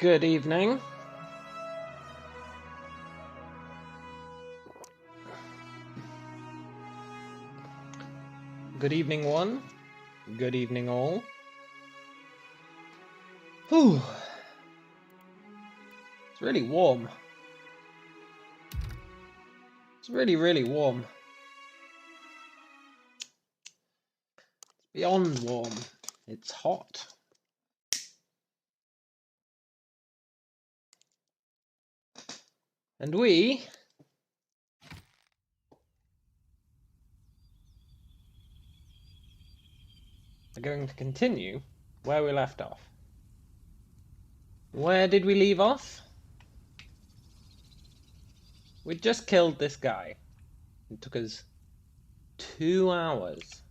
Good evening. Good evening, one. Good evening, all. Whew. It's really warm. It's really, really warm. It's beyond warm. It's hot. And we are going to continue where we left off. Where did we leave off? We just killed this guy. It took us 2 hours.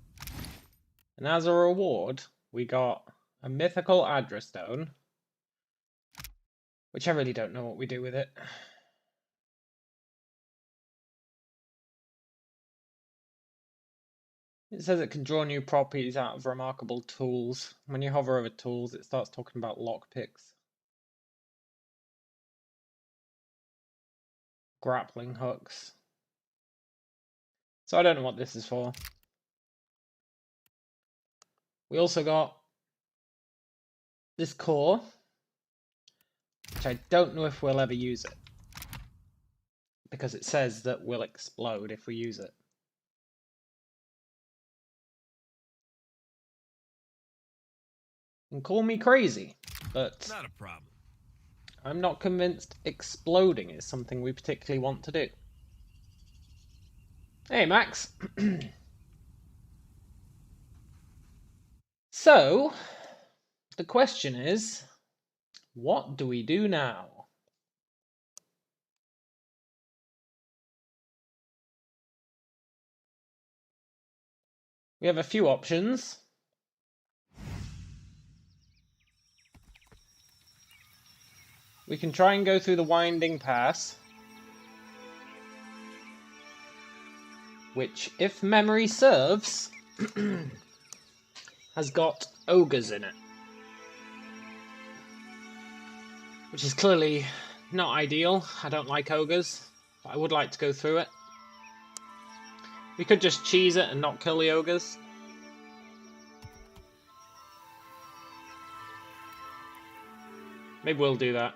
And as a reward, we got a mythical Adra stone, which I really don't know what we do with it. It says it can draw new properties out of remarkable tools. When you hover over tools, it starts talking about lockpicks, grappling hooks. So I don't know what this is for. We also got this core, which I don't know if we'll ever use it, because it says that we'll explode if we use it. And call me crazy, but not a problem. I'm not convinced exploding is something we particularly want to do. Hey, Max. So, the question is, what do we do now? We have a few options. We can try and go through the winding pass, which, if memory serves, has got ogres in it. Which is clearly not ideal. I don't like ogres, but I would like to go through it. We could just cheese it and not kill the ogres. Maybe we'll do that.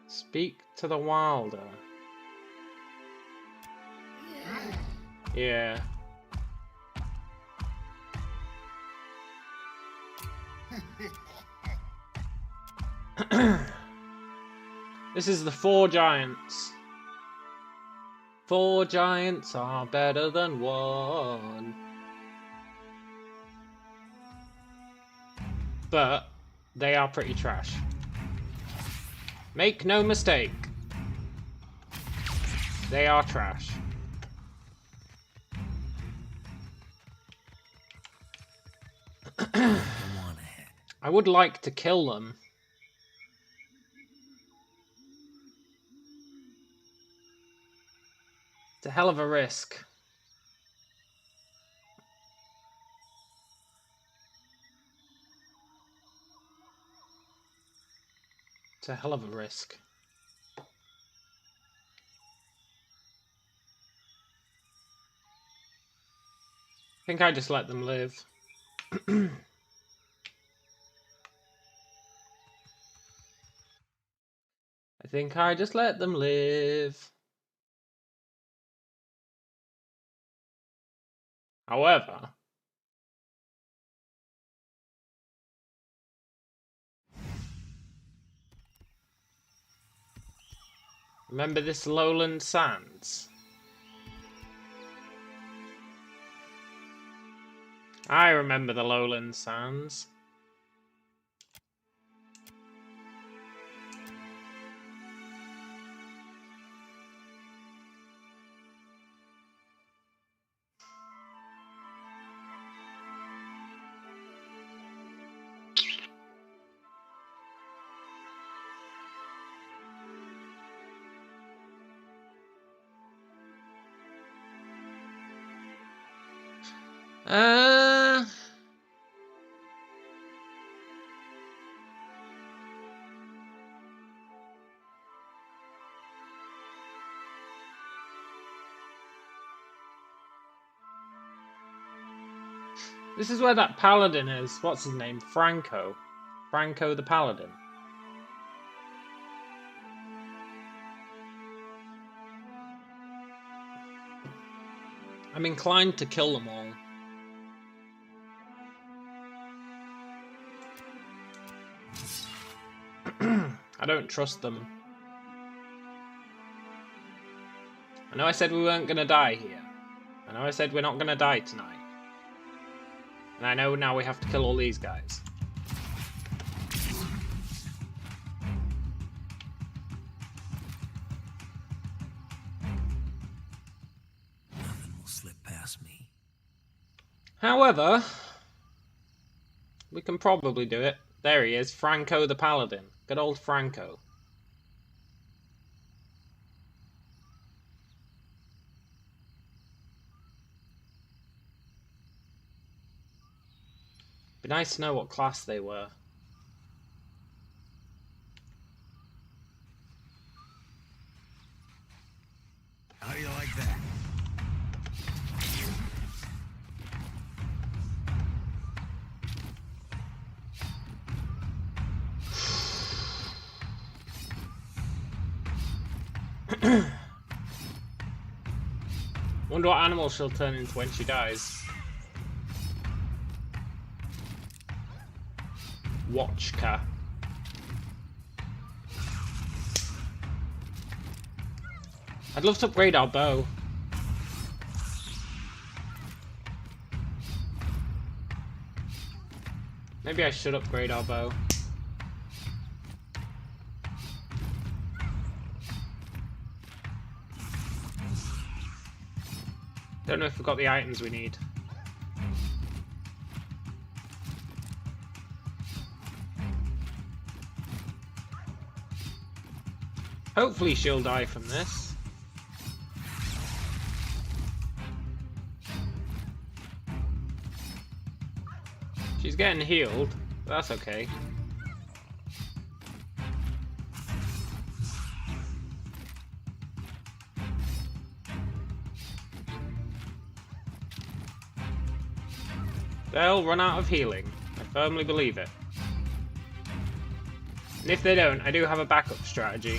Speak to the wilder. Yeah. This is the 4 giants. 4 giants are better than 1. But they are pretty trash. Make no mistake. They are trash. I would like to kill them. It's a hell of a risk. It's a hell of a risk. I think I just let them live. I think I just let them live. However, remember this lowland sands? I remember the lowland sands. This is where that Paladin is. What's his name? Franco. Franco the Paladin. I'm inclined to kill them all. I don't trust them. I know I said we weren't going to die here. I know I said we're not going to die tonight. And I know now we have to kill all these guys. Nothing will slip past me. However, we can probably do it. There he is, Franco the Paladin. Good old Franco. Be nice to know what class they were. How do you like that? Wonder what animal she'll turn into when she dies. Watchka. I'd love to upgrade our bow. Maybe I should upgrade our bow. Don't know if we've got the items we need. Hopefully she'll die from this. She's getting healed, but that's okay. They'll run out of healing. I firmly believe it. And if they don't, I do have a backup strategy.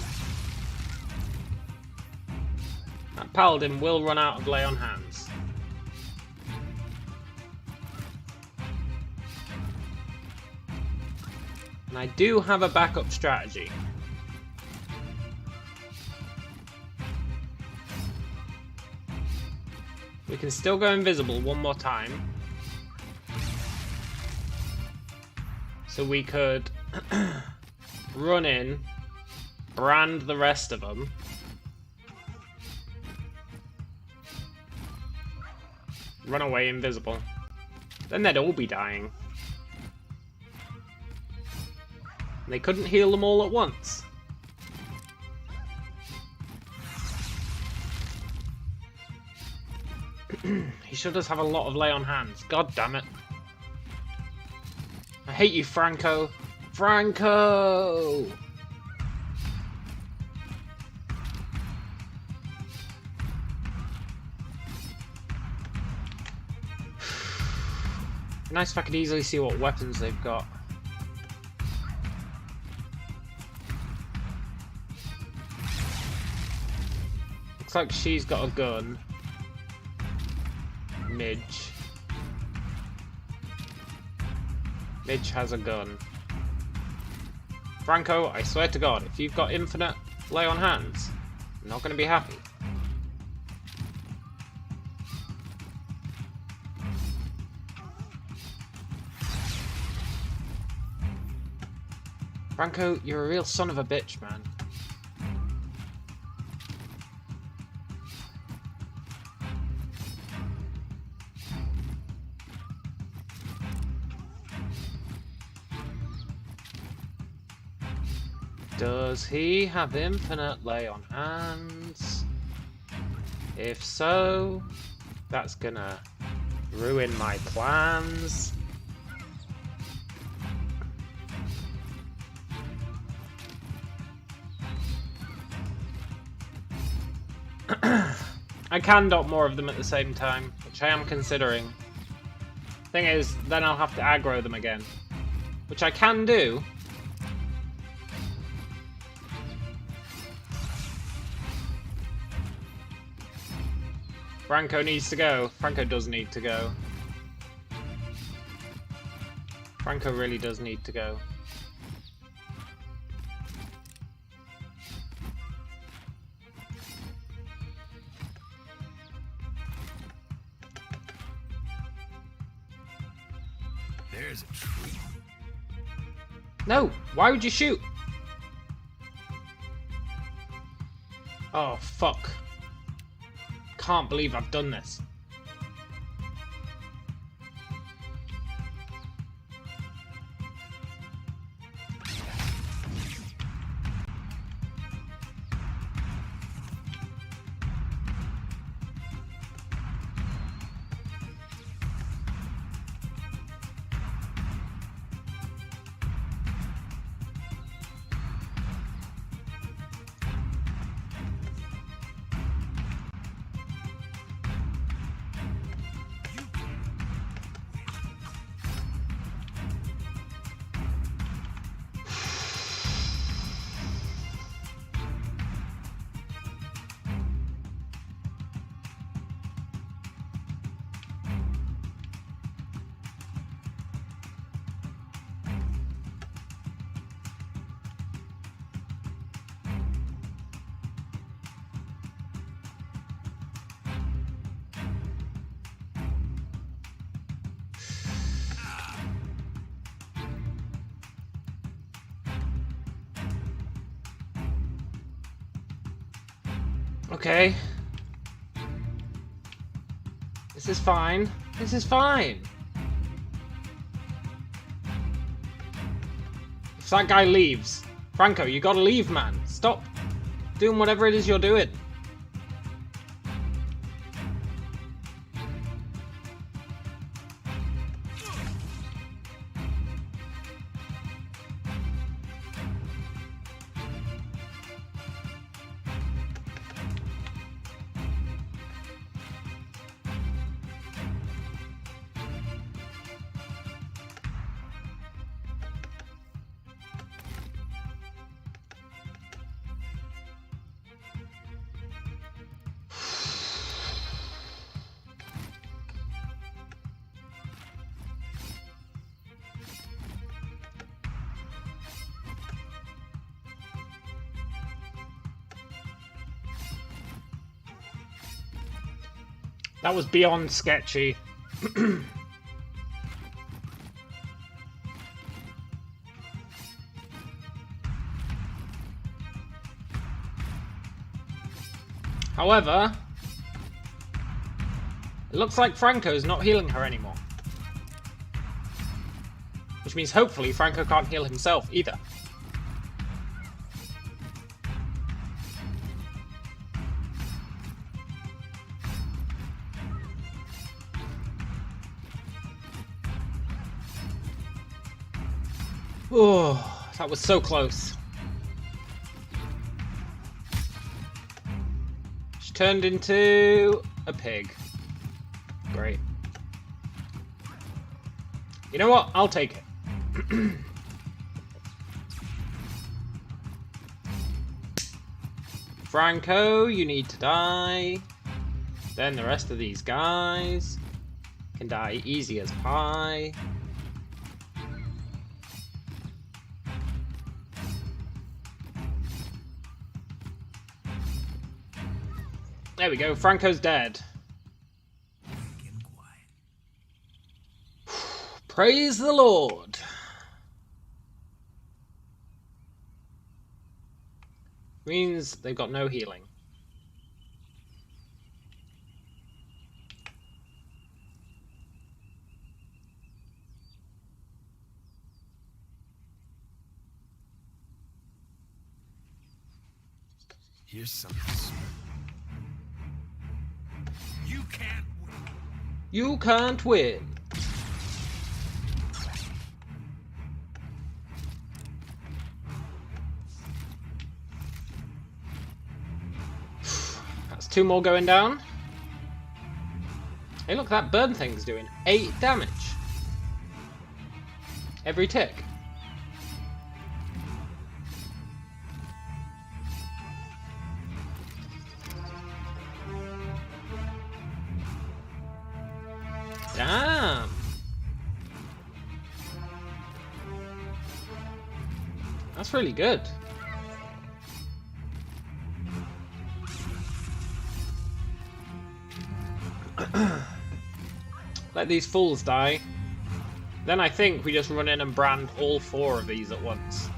That Paladin will run out of lay on hands. And I do have a backup strategy. We can still go invisible one more time. So we could run in, brand the rest of them. Run away invisible. Then they'd all be dying. And they couldn't heal them all at once. He sure does have a lot of lay on hands. God damn it. I hate you, Franco. Franco! Nice if I could easily see what weapons they've got. Looks like she's got a gun. Midge. Midge has a gun. Franco, I swear to God, if you've got infinite lay on hands, I'm not going to be happy. Franco, you're a real son of a bitch, man. Does he have infinite lay on hands? If so, that's gonna Ruin my plans. I can dot more of them at the same time, which I am considering. Thing is, then I'll have to aggro them again, which I can do. Franco needs to go. Franco does need to go. Franco really does need to go. There's a tree. No! Why would you shoot? Oh, fuck. Can't believe I've done this. Okay. This is fine. This is fine. If that guy leaves, Franco, you gotta leave, man. Stop doing whatever it is you're doing. That was beyond sketchy. However, it looks like Franco's not healing her anymore. Which means hopefully Franco can't heal himself either. Oh, that was so close. She turned into a pig. Great. You know what? I'll take it. Franco, you need to die. Then the rest of these guys can die easy as pie. There we go, Franco's dead. Praise the Lord. Means they've got no healing. Here's something. You can't win. You can't win. That's 2 more going down. Hey look, that burn thing's doing 8 damage. Every tick. Damn. That's really good. Let these fools die. Then I think we just run in and brand all 4 of these at once.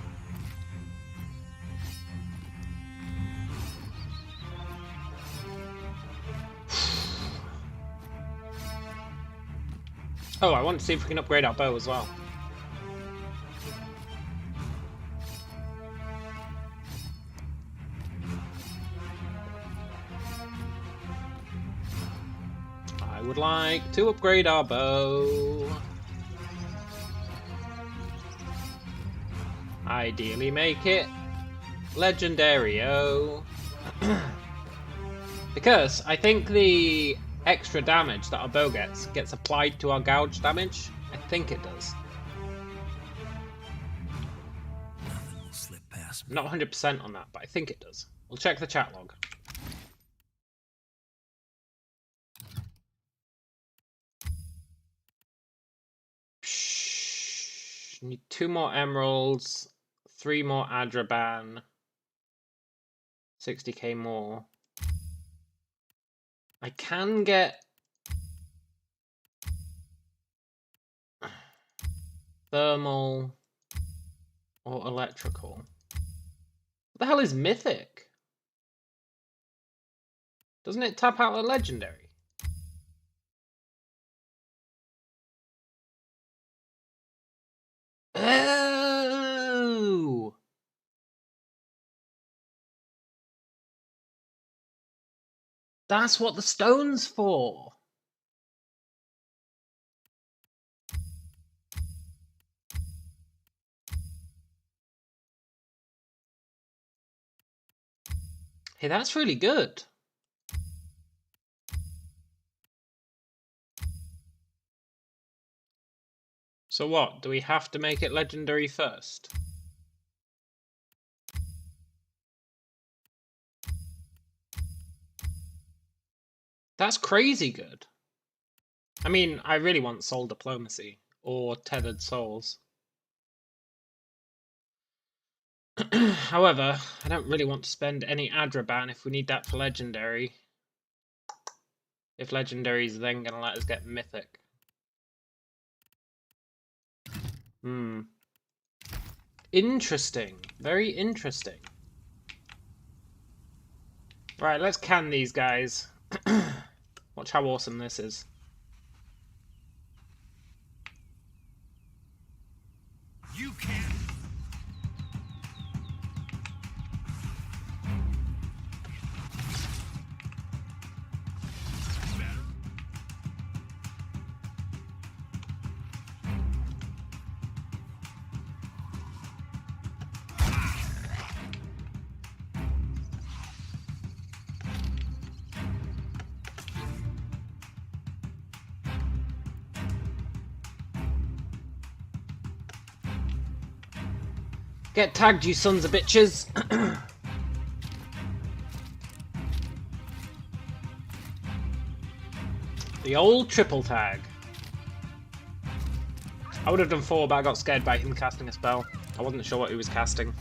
Oh, I want to see if we can upgrade our bow as well. I would like to upgrade our bow. Ideally make it legendary-o. Because I think the extra damage that our bow gets applied to our gouge damage. I think it does. Nothing will slip past me. Not 100% on that, but I think it does. We'll check the chat log. Need 2 more emeralds, 3 more Adraban, 60k more. I can get thermal or electrical. What the hell is mythic? Doesn't it tap out a legendary? Oh! That's what the stone's for. Hey, that's really good. So what? Do we have to make it legendary first? That's crazy good. I mean, I really want soul diplomacy or tethered souls. However, I don't really want to spend any Adraban if we need that for legendary. If legendary is then going to let us get mythic. Interesting. Very interesting. Right, let's can these guys. Watch how awesome this is. You can't. Get tagged, you sons of bitches! The old triple tag. I would have done 4, but I got scared by him casting a spell. I wasn't sure what he was casting.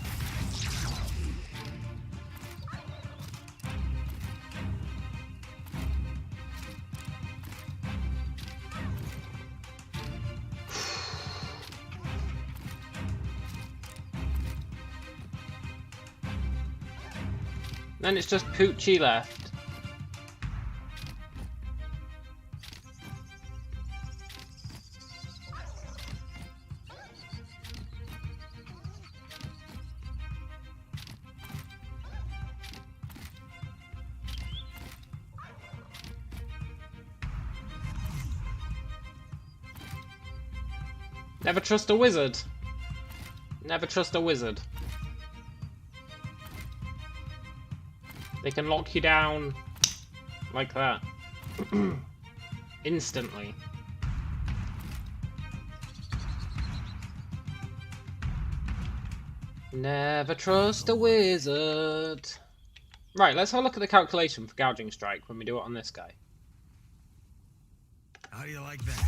Then it's just Poochie left. Never trust a wizard. Never trust a wizard. They can lock you down like that. Instantly. Never trust a wizard. Right, let's have a look at the calculation for Gouging Strike when we do it on this guy. How do you like that?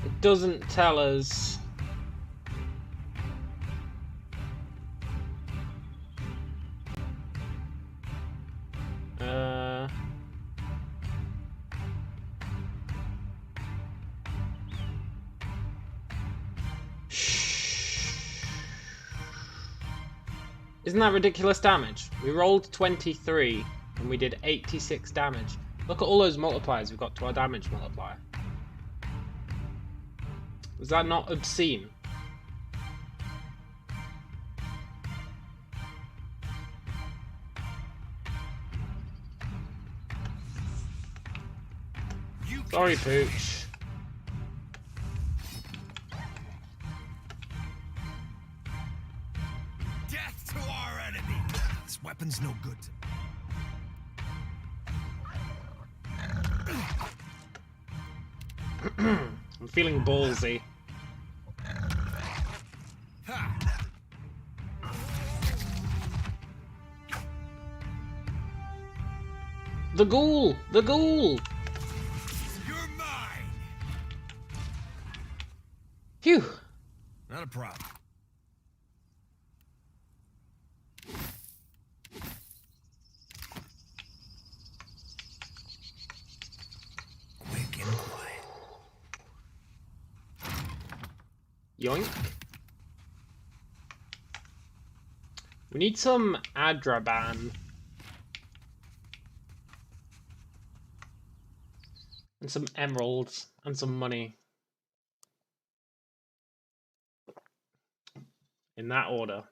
It doesn't tell us. Isn't that ridiculous damage? We rolled 23 and we did 86 damage. Look at all those multipliers we've got to our damage multiplier. Was that not obscene? Sorry, Pooch. Death to our enemy. This weapon's no good to me. I'm feeling ballsy. Ha! The ghoul! The ghoul! You're mine. Phew! Not a problem. Quick and quiet. Yoink. We need some Adraban. And some emeralds. And some money. In that order.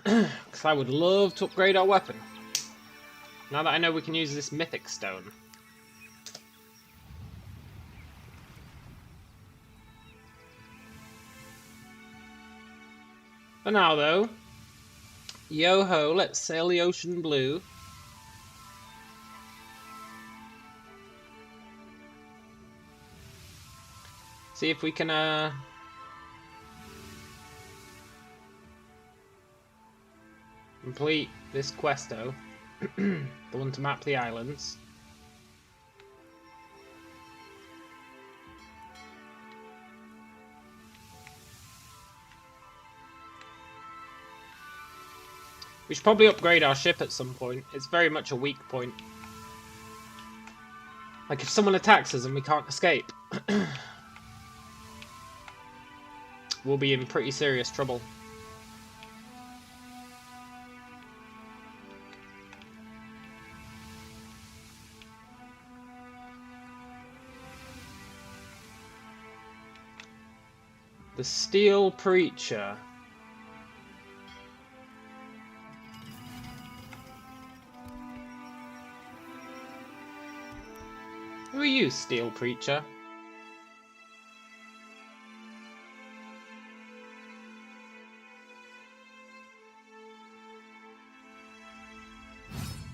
Because I would love to upgrade our weapon. Now that I know we can use this mythic stone. For now though, yo-ho, let's sail the ocean blue. See if we can complete this questo. The one to map the islands. We should probably upgrade our ship at some point. It's very much a weak point. Like if someone attacks us and we can't escape, we'll be in pretty serious trouble. The Steel Preacher. Who are you, Steel Preacher?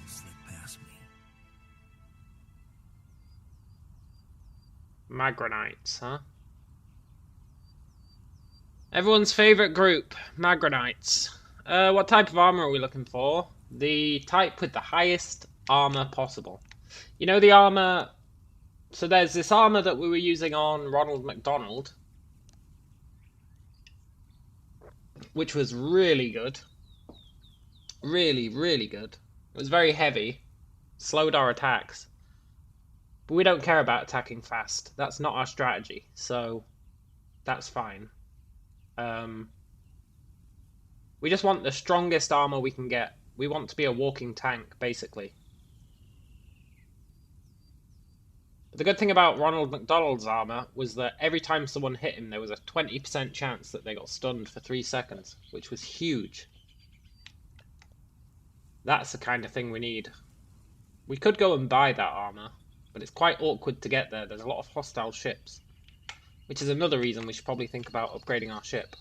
Slip past me. Magranites, huh? Everyone's favourite group, Magranites. What type of armour are we looking for? The type with the highest armour possible. You know the armour... So there's this armour that we were using on Ronald McDonald. Which was really good. Really, really good. It was very heavy. Slowed our attacks. But we don't care about attacking fast. That's not our strategy. So, that's fine. We just want the strongest armor we can get We want to be a walking tank, basically. But the good thing about Ronald McDonald's armor was that every time someone hit him, there was a 20% chance that they got stunned for 3 seconds, which was huge. That's the kind of thing we need. We could go and buy that armor, but it's quite awkward to get there. There's a lot of hostile ships, which is another reason we should probably think about upgrading our ship.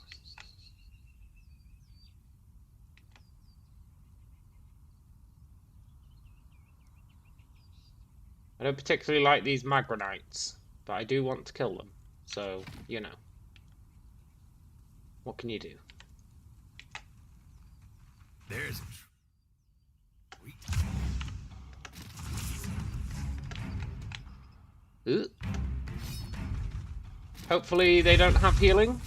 I don't particularly like these Magranites, but I do want to kill them. So, you know. What can you do? There's a Ooh. Hopefully they don't have healing.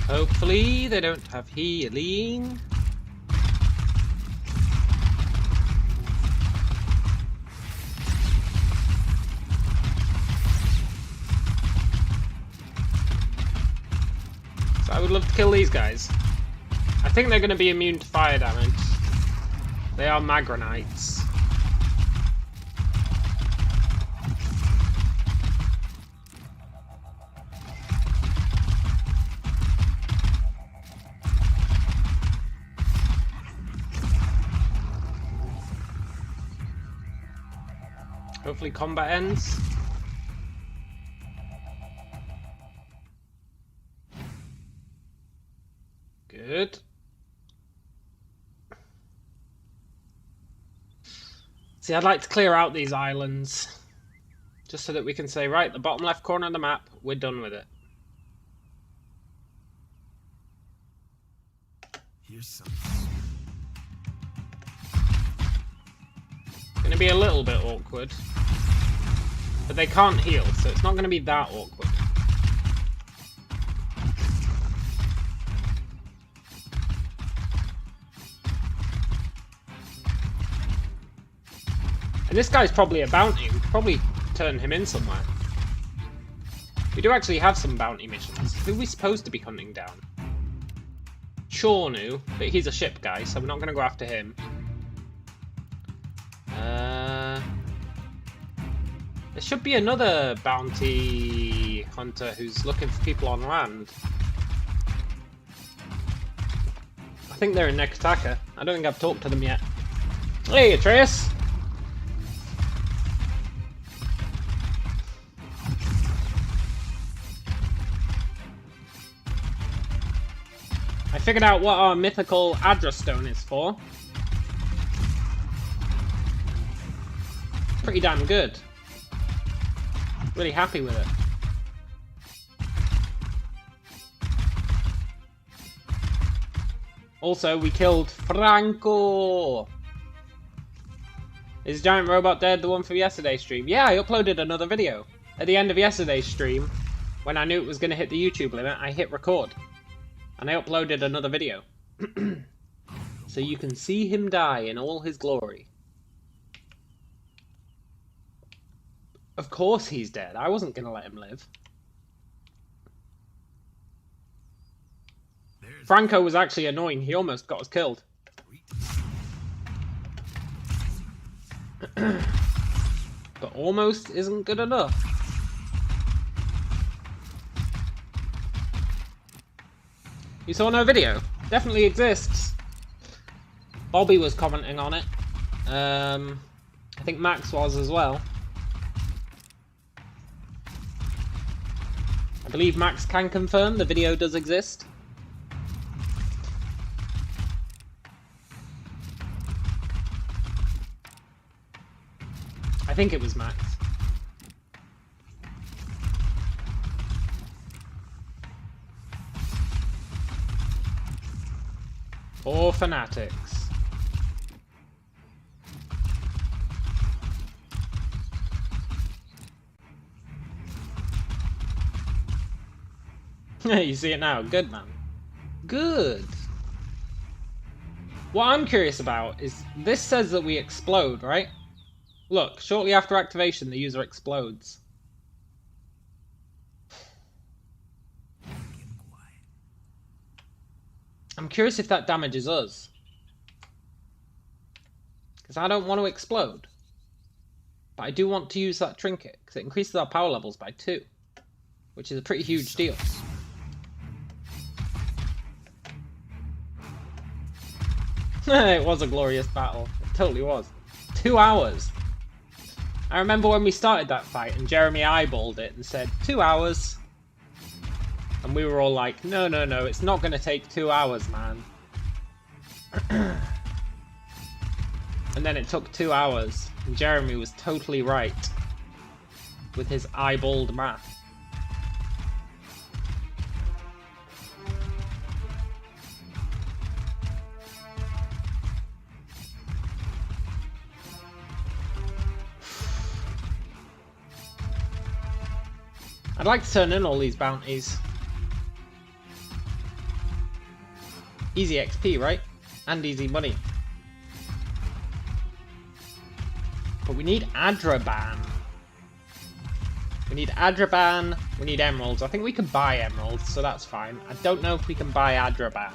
Hopefully they don't have healing. So I would love to kill these guys. I think they're going to be immune to fire damage. They are Magranites. Hopefully combat ends. Good. See, I'd like to clear out these islands. Just so that we can say, right, the bottom left corner of the map, we're done with it. Here's some. Gonna be a little bit awkward. But they can't heal, so it's not gonna be that awkward. And this guy's probably a bounty. We could probably turn him in somewhere. We do actually have some bounty missions. Who are we supposed to be hunting down? Chornu, but he's a ship guy, so we're not gonna go after him. There should be another bounty hunter who's looking for people on land. I think they're in Nekataka. I don't think I've talked to them yet. Hey, Atreus! I figured out what our mythical address stone is for. Pretty damn good. Really happy with it. Also, we killed Franco! Is Giant Robot Dead the one from yesterday's stream? Yeah, I uploaded another video. At the end of yesterday's stream, when I knew it was going to hit the YouTube limit, I hit record. And I uploaded another video. So you can see him die in all his glory. Of course he's dead. I wasn't going to let him live. Franco was actually annoying. He almost got us killed. But almost isn't good enough. You saw no video? Definitely exists. Bobby was commenting on it. I think Max was as well. I believe Max can confirm the video does exist. I think it was Max. Or fanatics. You see it now. Good, man. Good. What I'm curious about is, this says that we explode, right? Look, shortly after activation, the user explodes. I'm curious if that damages us. Because I don't want to explode. But I do want to use that trinket, because it increases our power levels by 2. Which is a pretty huge deal. It was a glorious battle. It totally was. 2 hours. I remember when we started that fight and Jeremy eyeballed it and said, 2 hours. And we were all like, no, no, no, it's not going to take 2 hours, man. And then it took 2 hours. And Jeremy was totally right. With his eyeballed math. I'd like to turn in all these bounties. Easy XP, right? And easy money. But we need Adraban. We need Adraban, we need emeralds. I think we can buy emeralds, so that's fine. I don't know if we can buy Adraban.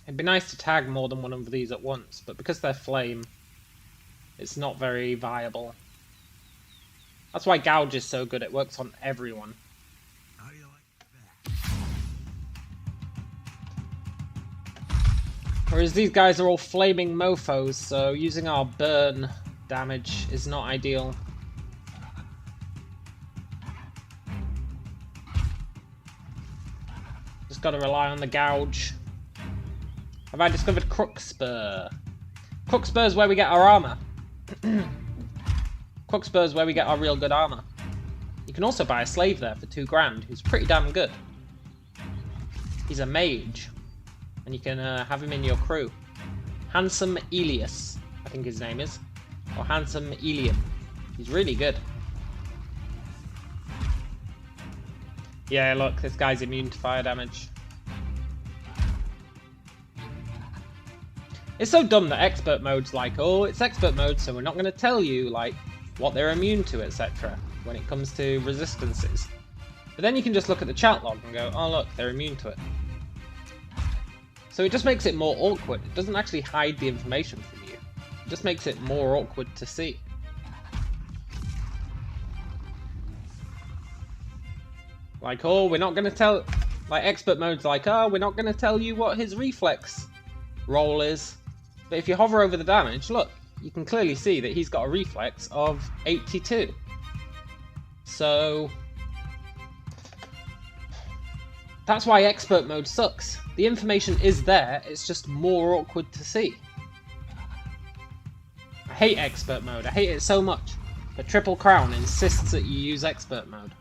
It'd be nice to tag more than one of these at once, but because they're flame, it's not very viable. That's why Gouge is so good, it works on everyone. How do you like that? Whereas these guys are all flaming mofos, so using our burn damage is not ideal. Just gotta rely on the Gouge. Have I discovered Crookspur? Crookspur is where we get our armor. Crookspur is where we get our real good armor. You can also buy a slave there for 2 grand, who's pretty damn good. He's a mage, and you can have him in your crew. Handsome Elias, I think his name is. Or Handsome Elian. He's really good. Yeah, look, this guy's immune to fire damage. It's so dumb that expert mode's like, oh, it's expert mode, so we're not going to tell you, like, what they're immune to, etc. when it comes to resistances. But then you can just look at the chat log and go, oh look, they're immune to it. So it just makes it more awkward. It doesn't actually hide the information from you. It just makes it more awkward to see. Like, oh, we're not going to tell... Like, expert mode's like, oh, we're not going to tell you what his reflex roll is. But if you hover over the damage, look, you can clearly see that he's got a reflex of 82. So... that's why expert mode sucks. The information is there, it's just more awkward to see. I hate expert mode, I hate it so much. But Triple Crown insists that you use expert mode.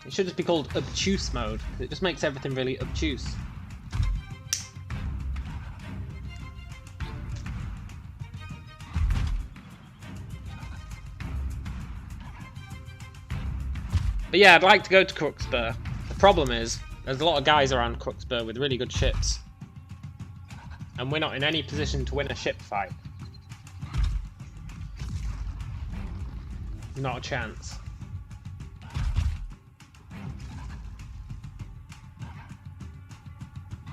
It should just be called obtuse mode. It just makes everything really obtuse. But yeah, I'd like to go to Crookspur. The problem is, there's a lot of guys around Crookspur with really good ships. And we're not in any position to win a ship fight. Not a chance.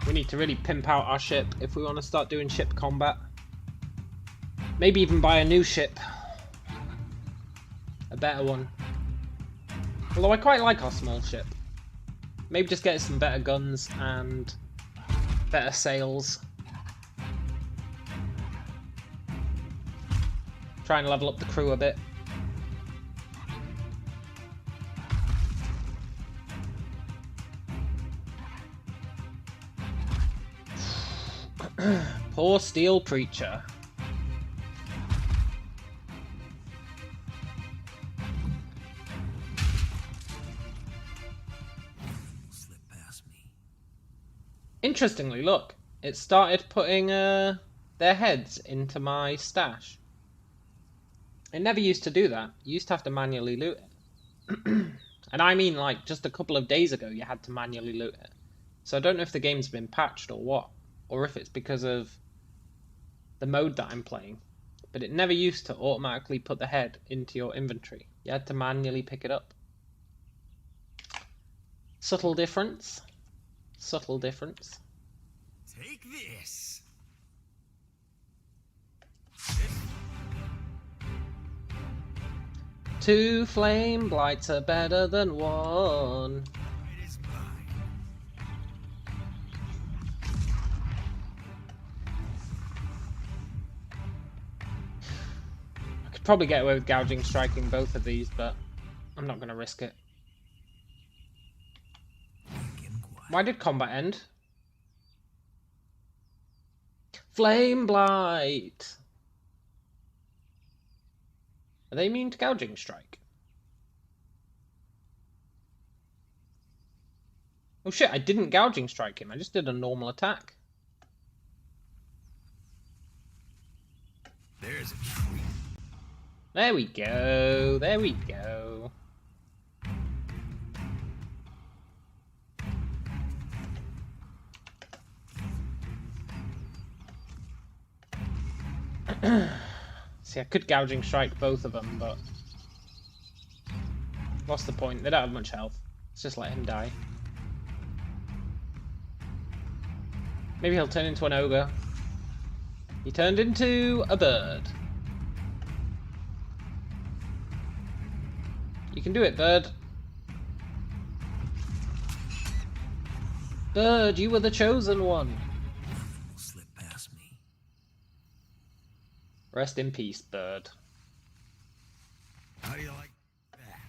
We need to really pimp out our ship if we want to start doing ship combat. Maybe even buy a new ship. A better one. Although I quite like our small ship. Maybe just get some better guns and better sails. Try and level up the crew a bit. Poor steel preacher. Slip past me. Interestingly, look, it started putting their heads into my stash. It never used to do that. You used to have to manually loot it. And I mean, like, just a couple of days ago, you had to manually loot it. So I don't know if the game's been patched or what, or if it's because of the mode that I'm playing. But it never used to automatically put the head into your inventory. You had to manually pick it up. Subtle difference. Subtle difference. Take this. Two flame blights are better than one. It is mine. I could probably get away with gouging striking both of these, but I'm not going to risk it. Why did combat end? Flame blight! Are they immune to gouging strike? Oh shit, I didn't gouging strike him, I just did a normal attack. There's a treat. There we go, there we go. See, I could gouging strike both of them, but what's the point? They don't have much health. Let's just let him die. Maybe he'll turn into an ogre. He turned into a bird. You can do it, bird. Bird, you were the chosen one. Slip past me. Rest in peace, bird. How do you like that?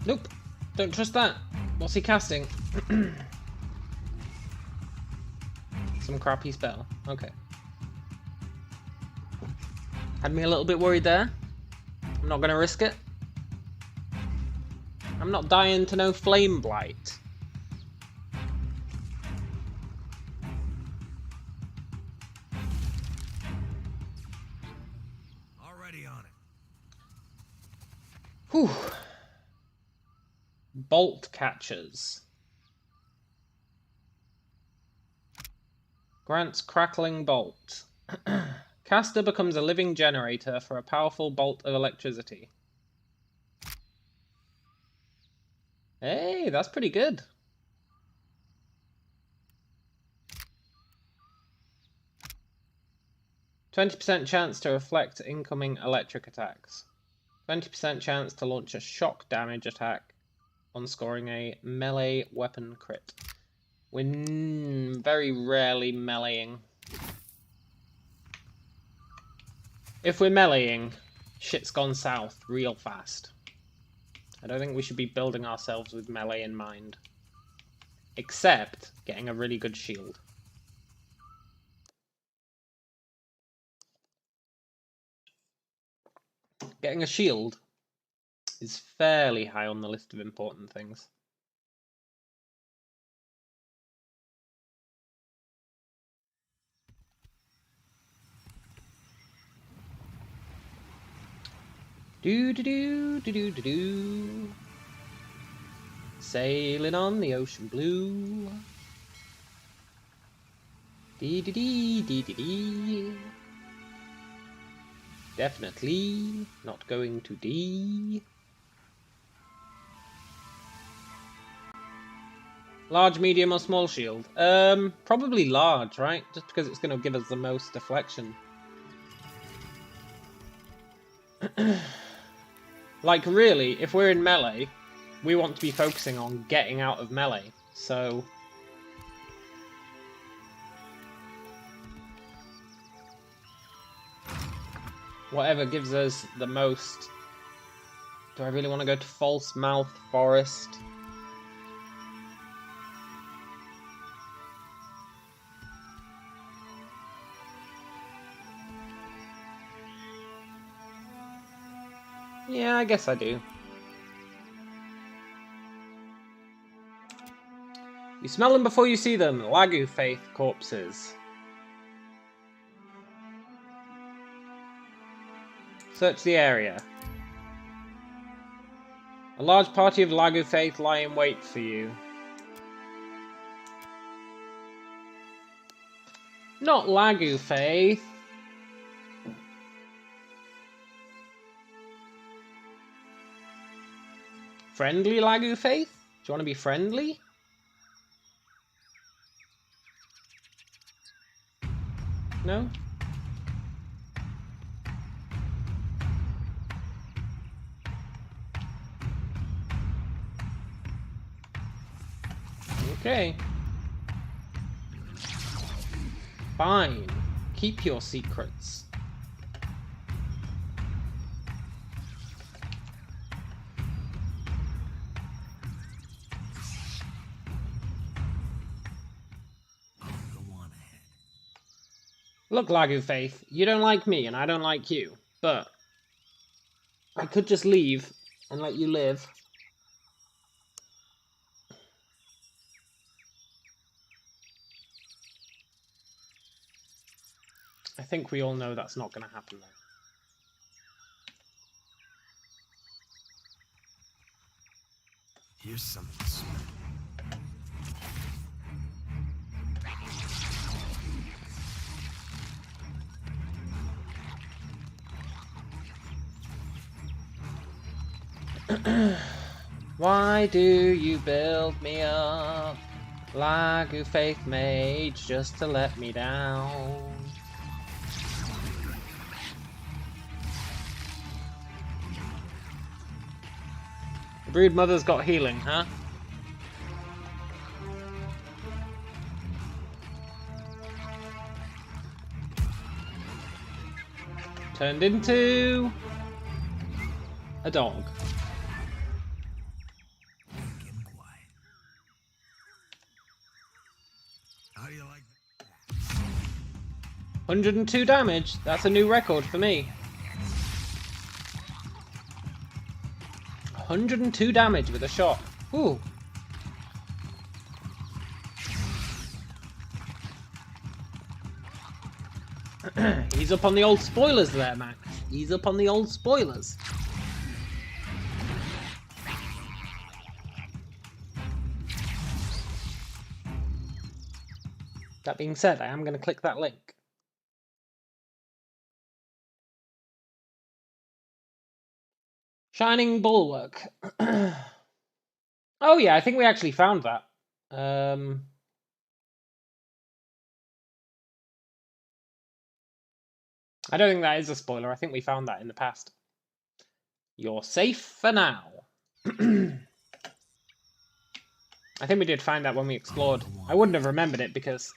Nope. Don't trust that. What's he casting? Some crappy spell. Okay. Had me a little bit worried there. I'm not going to risk it. I'm not dying to no flame blight. Already on it. Whew. Bolt catchers. Grants crackling bolt. Caster becomes a living generator for a powerful bolt of electricity. Hey, that's pretty good. %20 chance to reflect incoming electric attacks. 20% chance to launch a shock damage attack on scoring a melee weapon crit. We're very rarely meleeing. If we're meleeing, shit's gone south real fast. I don't think we should be building ourselves with melee in mind. Except getting a really good shield. Getting a shield is fairly high on the list of important things. Do do do do do do do. Sailing on the ocean blue. Dee dee dee dee dee dee. Definitely not going to D. Large, medium, or small shield? Probably large, right? Just because it's going to give us the most deflection. Like, really, if we're in melee, we want to be focusing on getting out of melee, so... whatever gives us the most... Do I really want to go to False Mouth Forest? Yeah, I guess I do. You smell them before you see them. Lagu Faith corpses. Search the area. A large party of Lagu Faith lie in wait for you. Not Lagu Faith. Friendly Lagu Faith? Do you want to be friendly? No? Okay. Fine. Keep your secrets. Look, Lagu Faith, you don't like me and I don't like you, but I could just leave and let you live. I think we all know that's not going to happen though. Here's something sweet. Why do you build me up, Lagu Faith Mage, just to let me down? The Brood Mother's got healing, huh? Turned into a dog. Get quiet. How do you like that? 102 damage. That's a new record for me. 102 damage with a shot. Ooh. He's up on the old spoilers there, Max. He's up on the old spoilers. That being said, I am going to click that link. Shining Bulwark. Oh yeah, I think we actually found that. I don't think that is a spoiler. I think we found that in the past. You're safe for now. I think we did find that when we explored. I wouldn't have remembered it because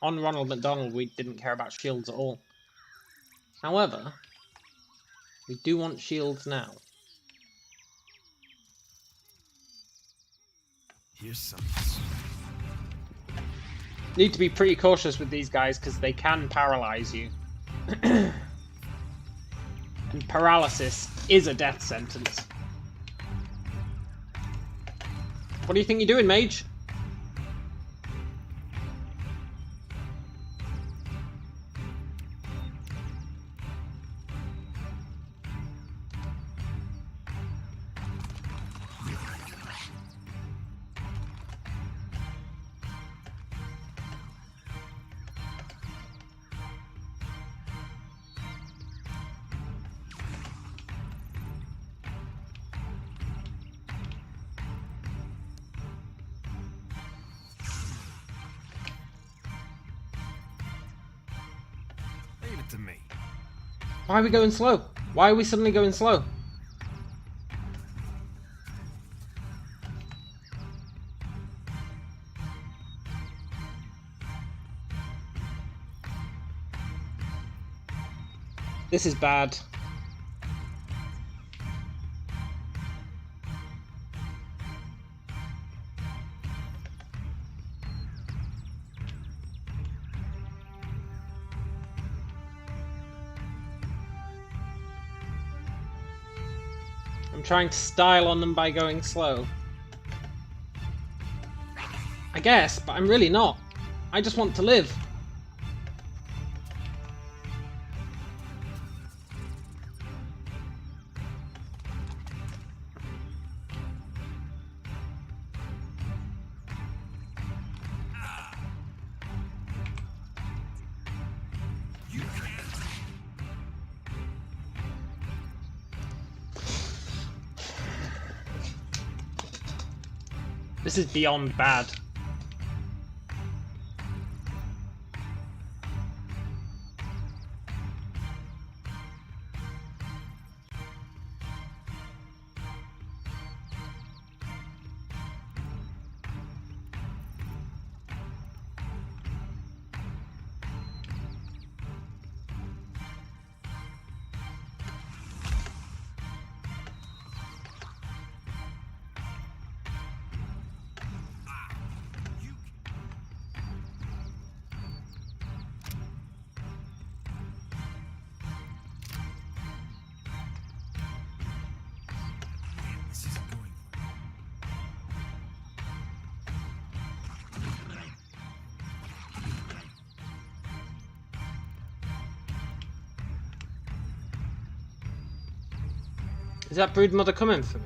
on Ronald McDonald we didn't care about shields at all. However, we do want shields now. Here's something sweet. Need to be pretty cautious with these guys because they can paralyze you. And paralysis is a death sentence. What do you think you're doing, mage? Leave it to me. Why are we going slow? Why are we suddenly going slow? This is bad. I'm trying to style on them by going slow. I guess, but I'm really not. I just want to live. This is beyond bad. Is that brood mother coming for me?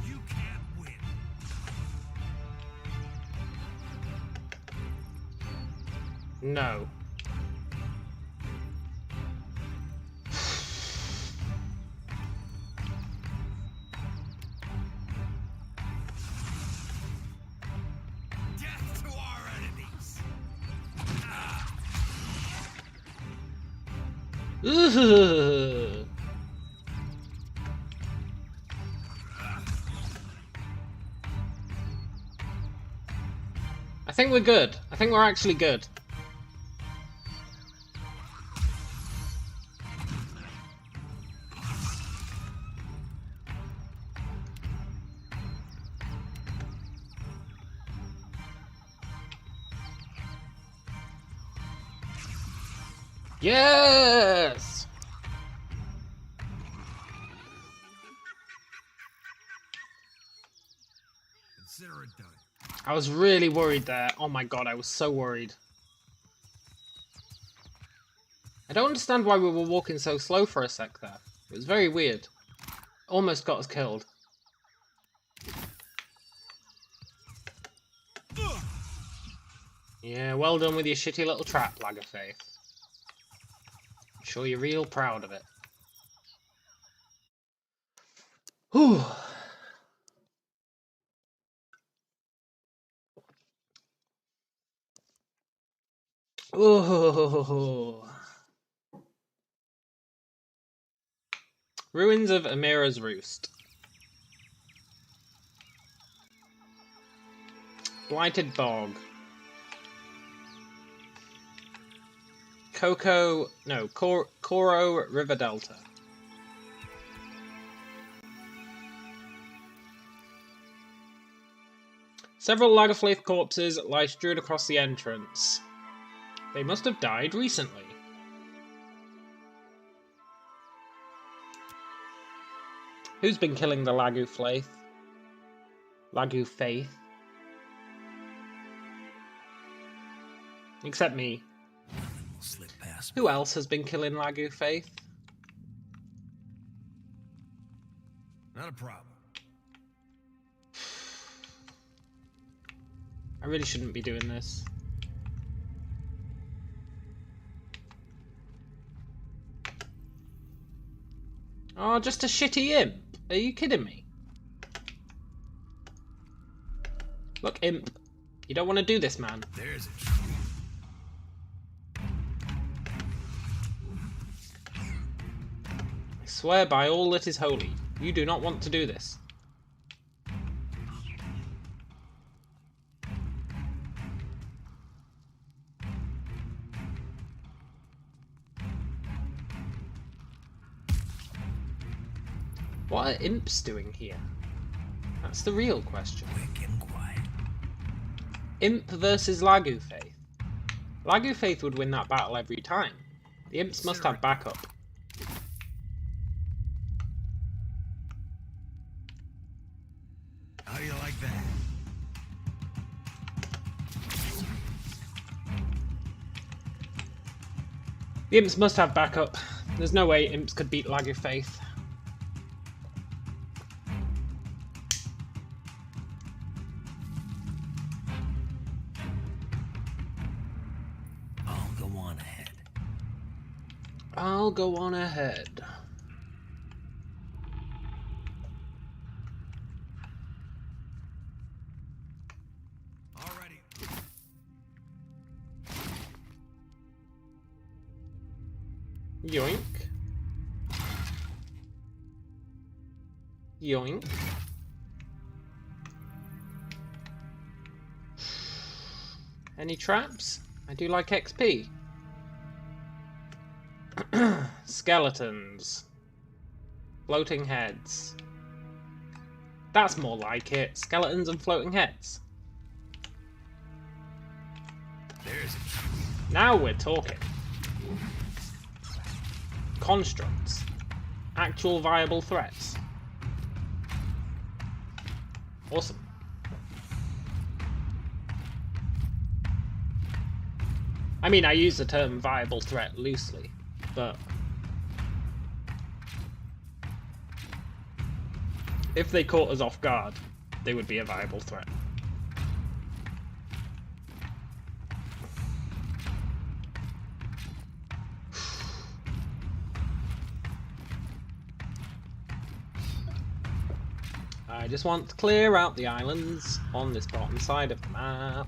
You can't win. No. Death to our enemies. Ugh. I think we're good. I think we're actually good. Yes! Consider it done. I was really worried there. Oh my god, I was so worried. I don't understand why we were walking so slow for a sec there. It was very weird. Almost got us killed. Yeah, well done with your shitty little trap, Lag of Faith. I'm sure you're real proud of it. Whew. Ooh. Ruins of Amira's Roost. Blighted Bog. Koro River Delta. Several Lagerfleith corpses lie strewn across the entrance. They must have died recently. Who's been killing the Lagerfleith? Lagerfleith? Except me. Will slip past me. Who else has been killing Lagerfleith? Not a problem. I really shouldn't be doing this. Oh, just a shitty imp. Are you kidding me? Look, imp. You don't want to do this, man. There's it. I swear by all that is holy, you do not want to do this. What are imps doing here? That's the real question. Quick and quiet. Imp versus Lagu Faith. Lagu Faith would win that battle every time. The Imps must have backup. How do you like that? The Imps must have backup. There's no way Imps could beat Lagu Faith. I'll go on ahead. I'll go on ahead. Alrighty. Yoink. Yoink. Any traps? I do like XP. Skeletons. Floating heads. That's more like it. Skeletons and floating heads. There's a Now we're talking. Constructs. Actual viable threats. Awesome. I mean, I use the term viable threat loosely, but if they caught us off guard, they would be a viable threat. I just want to clear out the islands on this bottom side of the map.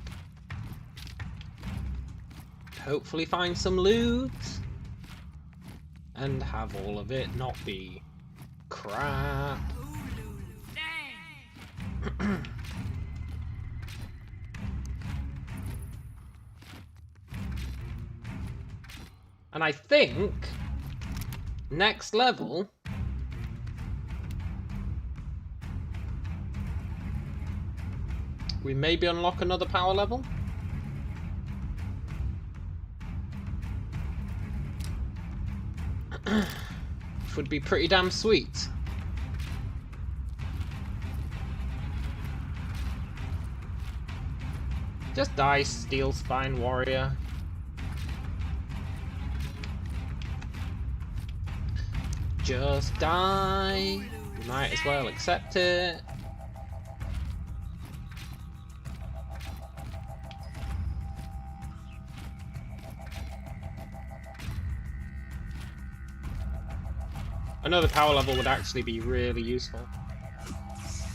Hopefully find some loot. And have all of it not be crap. And I think next level we maybe unlock another power level. Which would be pretty damn sweet. Just die, Steel Spine Warrior. Just die. You might as well accept it. Another power level would actually be really useful.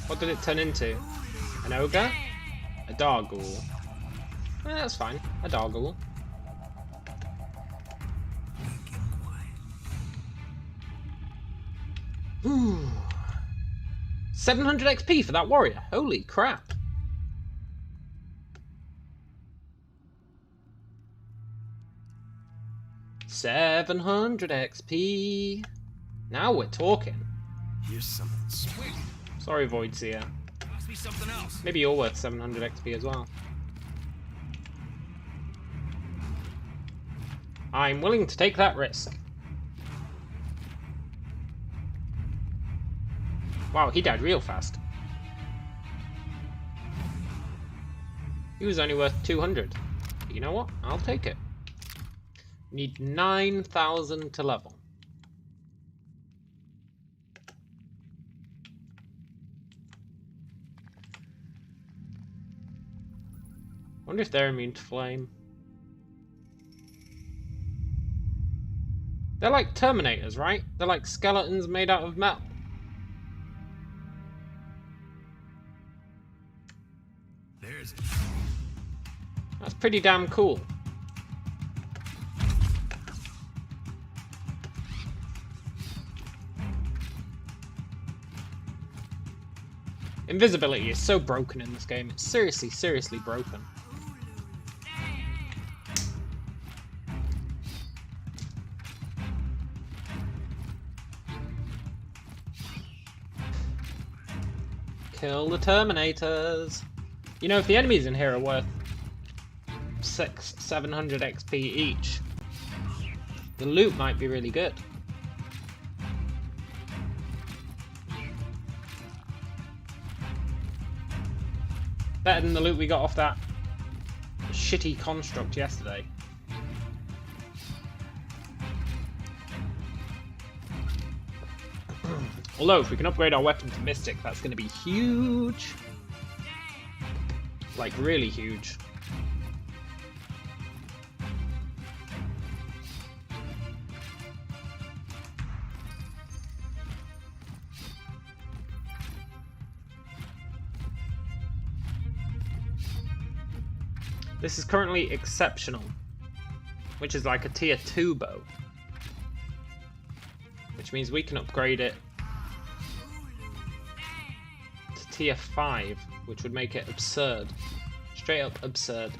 What did it turn into? An ogre? A Darghoul. That's fine. A Darghoul. Ooh. 700 XP for that warrior. Holy crap. $700 XP. Now we're talking. Here's something sweet. Sorry, Voidseer. Must be something else. Maybe you're worth 700 XP as well. I'm willing to take that risk. Wow, he died real fast. He was only worth 200. But you know what? I'll take it. Need 9,000 to level. Wonder if they're immune to flame. They're like Terminators, right? They're like skeletons made out of metal. There's That's pretty damn cool. Invisibility is so broken in this game. It's seriously, seriously broken. Kill the Terminators. You know, if the enemies in here are worth 700 XP each, the loot might be really good. Better than the loot we got off that shitty construct yesterday. Although, if we can upgrade our weapon to Mystic, that's going to be huge. Like, really huge. This is currently exceptional, which is like a tier 2 bow. Which means we can upgrade it to tier 5, which would make it absurd. Straight up absurd.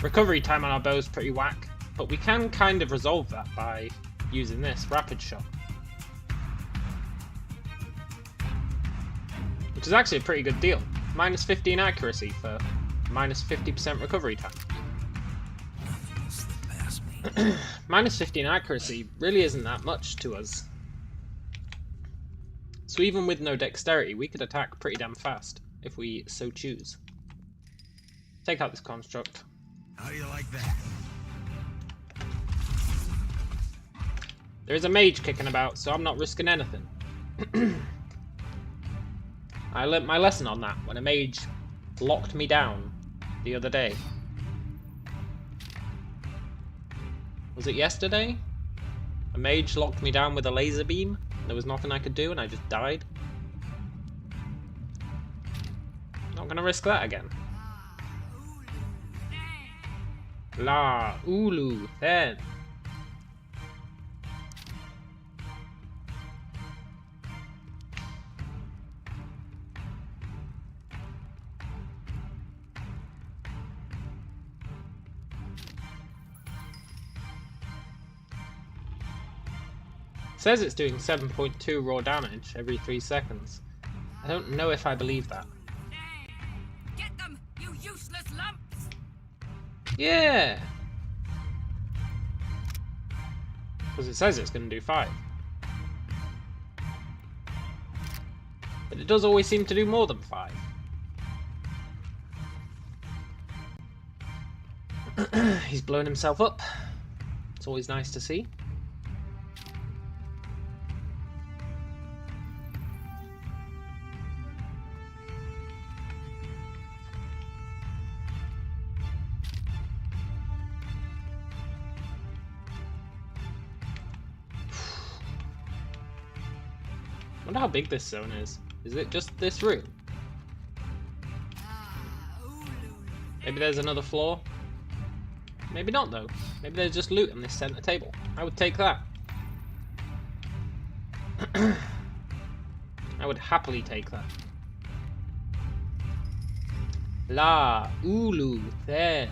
Recovery time on our bow is pretty whack, but we can kind of resolve that by using this rapid shot. Which is actually a pretty good deal. Minus 15 accuracy for minus 50% recovery time. Minus 15 accuracy really isn't that much to us. So even with no dexterity, we could attack pretty damn fast, if we so choose. Take out this construct. How do you like that? There is a mage kicking about, so I'm not risking anything. I learnt my lesson on that when a mage locked me down the other day. Was it yesterday? A mage locked me down with a laser beam. There was nothing I could do and I just died. Not gonna risk that again. La Ulu then. Says it's doing 7.2 raw damage every 3 seconds. I don't know if I believe that. Get them, you useless lumps! Yeah! Because it says it's going to do 5. But it does always seem to do more than 5. He's blown himself up. It's always nice to see. I wonder how big this zone is. Is it just this room? Maybe there's another floor? Maybe not though. Maybe there's just loot on this center table. I would take that. I would happily take that. La Ulu then.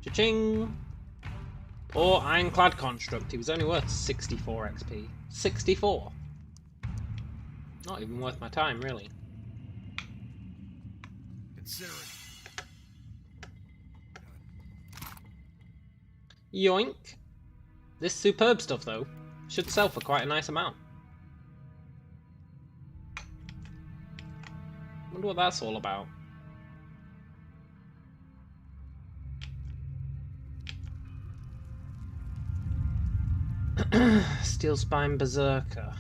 Cha-ching! Poor Ironclad Construct, he was only worth 64 XP. 64! Not even worth my time, really. Consider it. Yoink! This superb stuff, though, should sell for quite a nice amount. Wonder what that's all about. Steel Spine Berserker.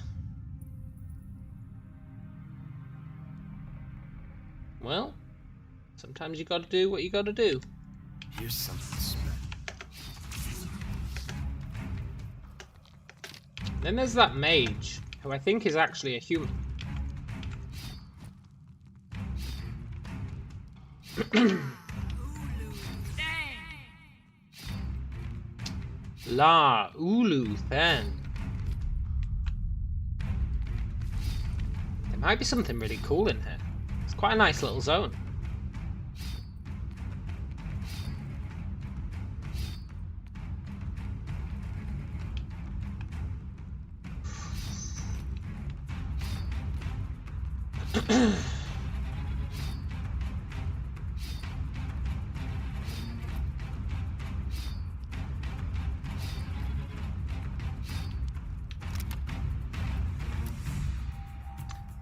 Well, sometimes you gotta do what you gotta do. Here's something special. Then there's that mage who I think is actually a human. La Ulu Then. There might be something really cool in here. It's quite a nice little zone.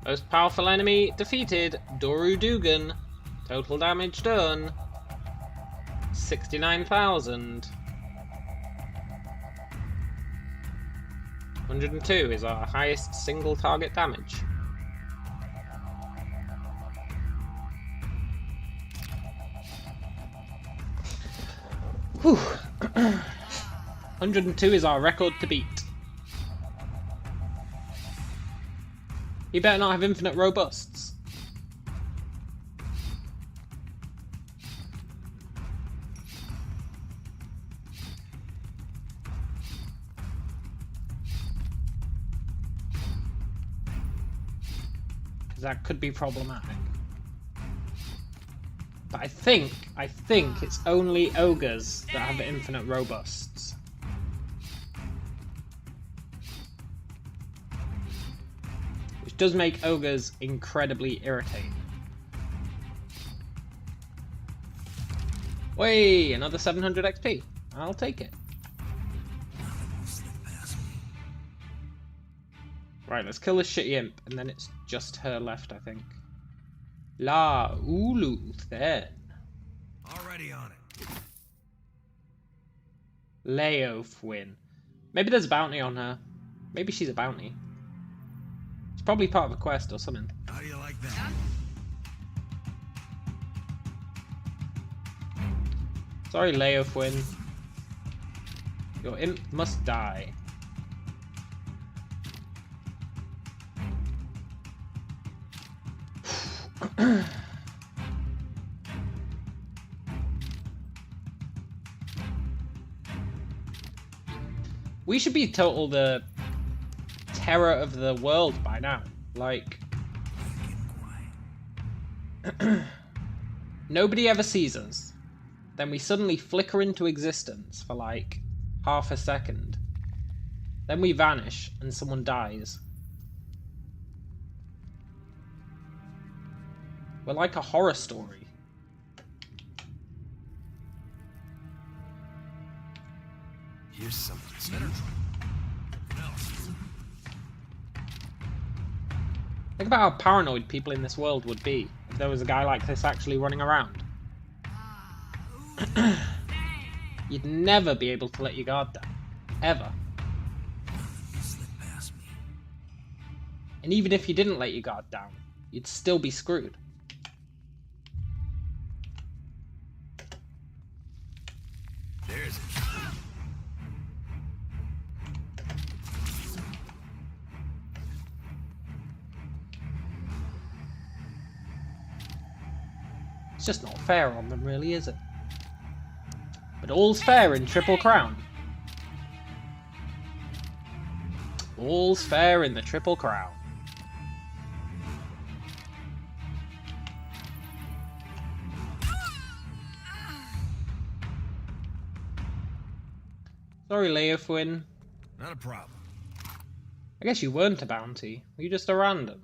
Most powerful enemy defeated, Doru Dugan. Total damage done, 69,000. 102 is our highest single target damage. Whew. 102 is our record to beat. You better not have infinite robusts. Because that could be problematic. But I think it's only ogres that have infinite robusts. Which does make ogres incredibly irritating. Way, another 700 XP. I'll take it. Right, let's kill this shitty imp, and then it's just her left, I think. La Ulu Then. Already on it. Leofwin. Maybe there's a bounty on her. Maybe she's a bounty. It's probably part of a quest or something. How do you like that? Sorry, Leofwin. Your imp must die. We should be total the terror of the world by now. Like, nobody ever sees us. Then we suddenly flicker into existence for like half a second. Then we vanish and someone dies. We're like a horror story. Here's something. Better try. Think about how paranoid people in this world would be if there was a guy like this actually running around. You'd never be able to let your guard down. Ever. You slip past me. And even if you didn't let your guard down, you'd still be screwed. There's it. It's just not fair on them, really, is it? But all's fair in Triple Crown. All's fair in the Triple Crown. Sorry, Leofwin. Not a problem. I guess you weren't a bounty. Were you just a random?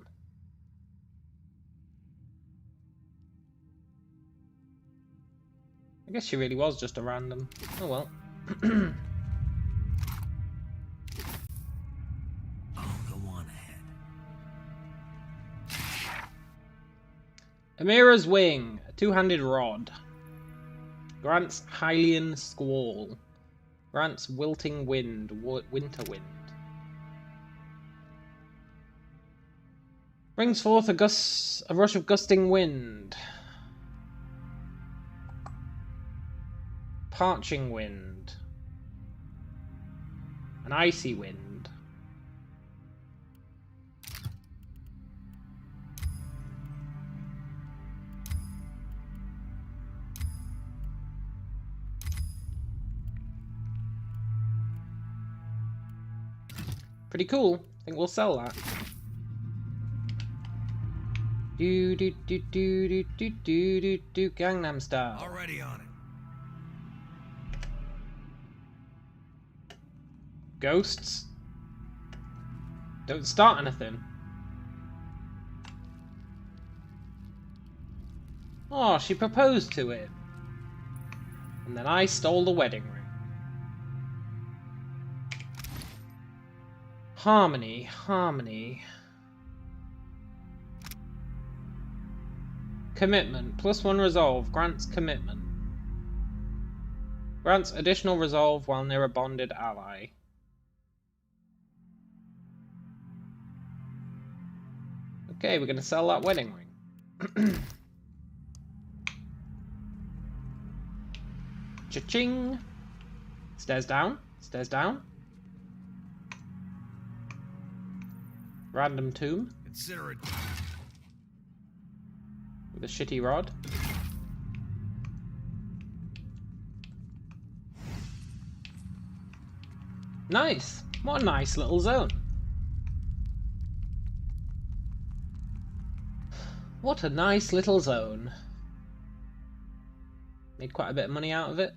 I guess she really was just a random. Oh well. I'll go on ahead. Amira's Wing, a two-handed rod. Grants Hylian Squall. Grants Wilting Wind, Winter Wind. Brings forth a rush of gusting wind. Parching wind. An icy wind. Pretty cool. I think we'll sell that. Do do do do do do do do do Gangnam Style. Already on it. Ghosts. Don't start anything. Oh, she proposed to him. And then I stole the wedding ring. Harmony, harmony. Commitment. +1 resolve. Grants commitment. Grants additional resolve while near a bonded ally. Okay, we're going to sell that wedding ring. Cha-ching! Stairs down. Stairs down. Random tomb. Consider it. With a shitty rod. Nice! What a nice little zone. What a nice little zone. Made quite a bit of money out of it.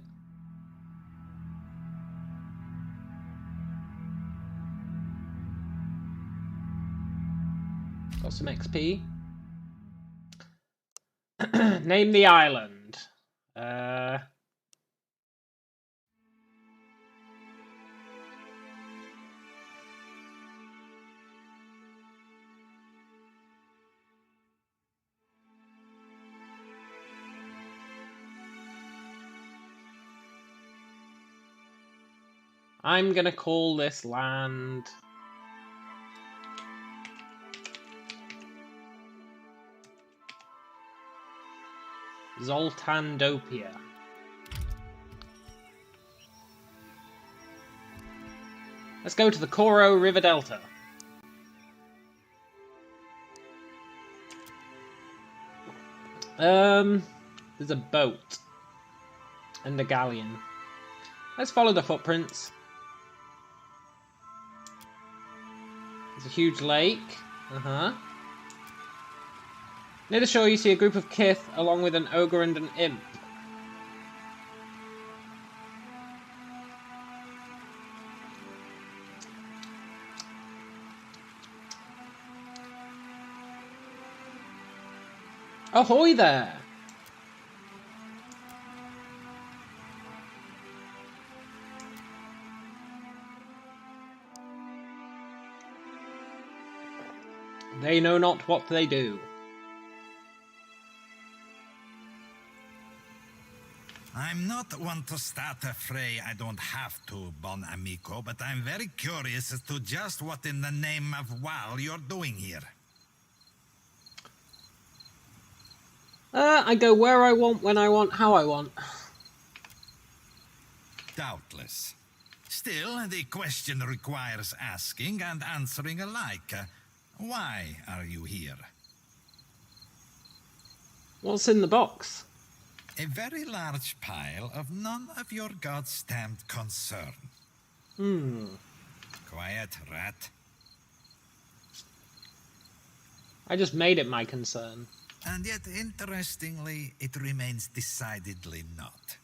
Got some XP. Name the island. I'm gonna call this land Zoltandopia. Let's go to the Koro River Delta. There's a boat and a galleon. Let's follow the footprints. There's a huge lake. Near the shore you see a group of kith along with an ogre and an imp. Ahoy there! They know not what they do. I'm not one to start a fray I don't have to, bon amico, but I'm very curious as to just what in the name of WoW you're doing here. I go where I want, when I want, how I want. Doubtless. Still, the question requires asking and answering alike. Why are you here? What's in the box? A very large pile of none of your gods stamped concern. Quiet, rat. I just made it my concern. And yet, interestingly, it remains decidedly not.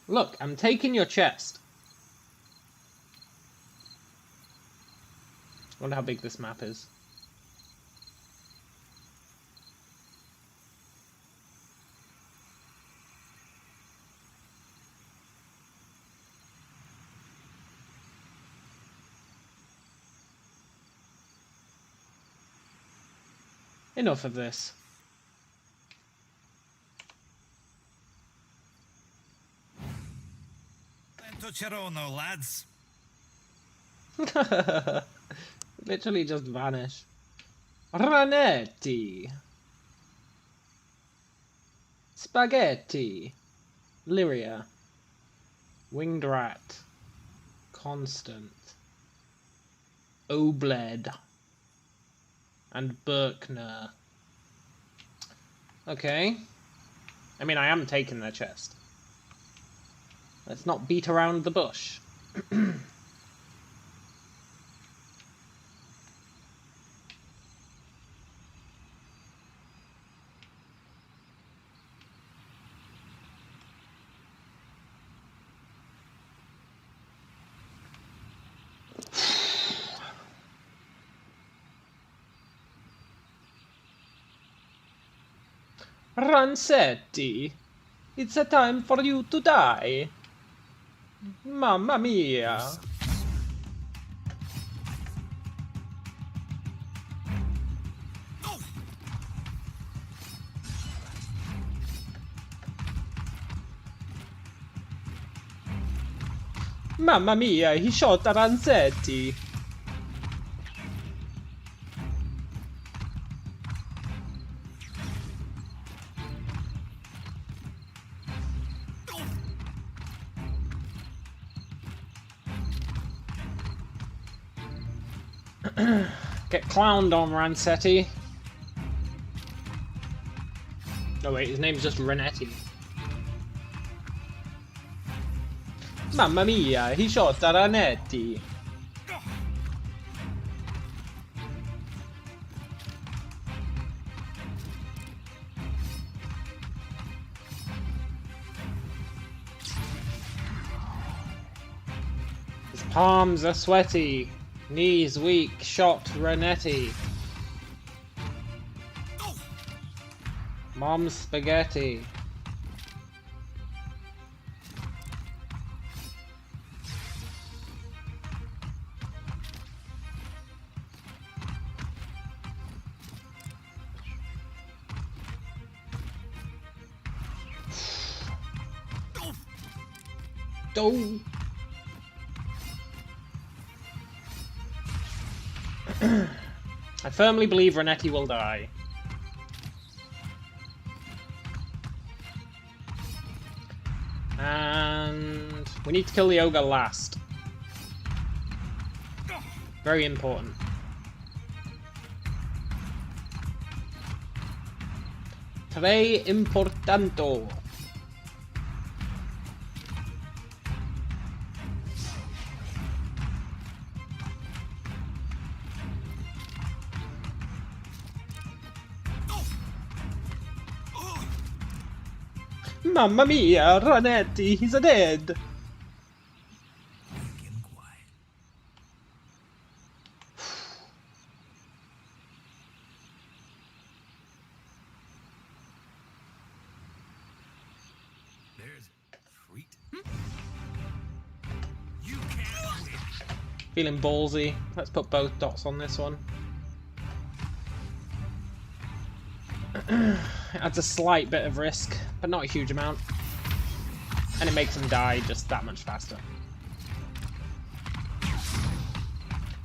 Look, I'm taking your chest. I wonder how big this map is. Enough of this. Lento Cherono, lads. Literally just vanish. Ranetti. Spaghetti. Lyria. Winged rat. Constant. Obled. And Berkner. Okay. I mean, I am taking their chest. Let's not beat around the bush. Rancetti, it's a time for you to die. Mamma mia. Mamma mia, he shot Rancetti. Get clowned on, Rancetti. Oh wait, his name's just Renetti. Mamma mia, he shot Ranetti. His palms are sweaty. Knees weak, shot Renetti. Mom's spaghetti. Oh. I firmly believe Renetti will die. And we need to kill the ogre last. Very important. Très importante. Mamma mia, Ranetti, he's dead. Make him quiet. There's a treat. You can't win. Feeling ballsy. Let's put both dots on this one. It adds a slight bit of risk, but not a huge amount. And it makes him die just that much faster.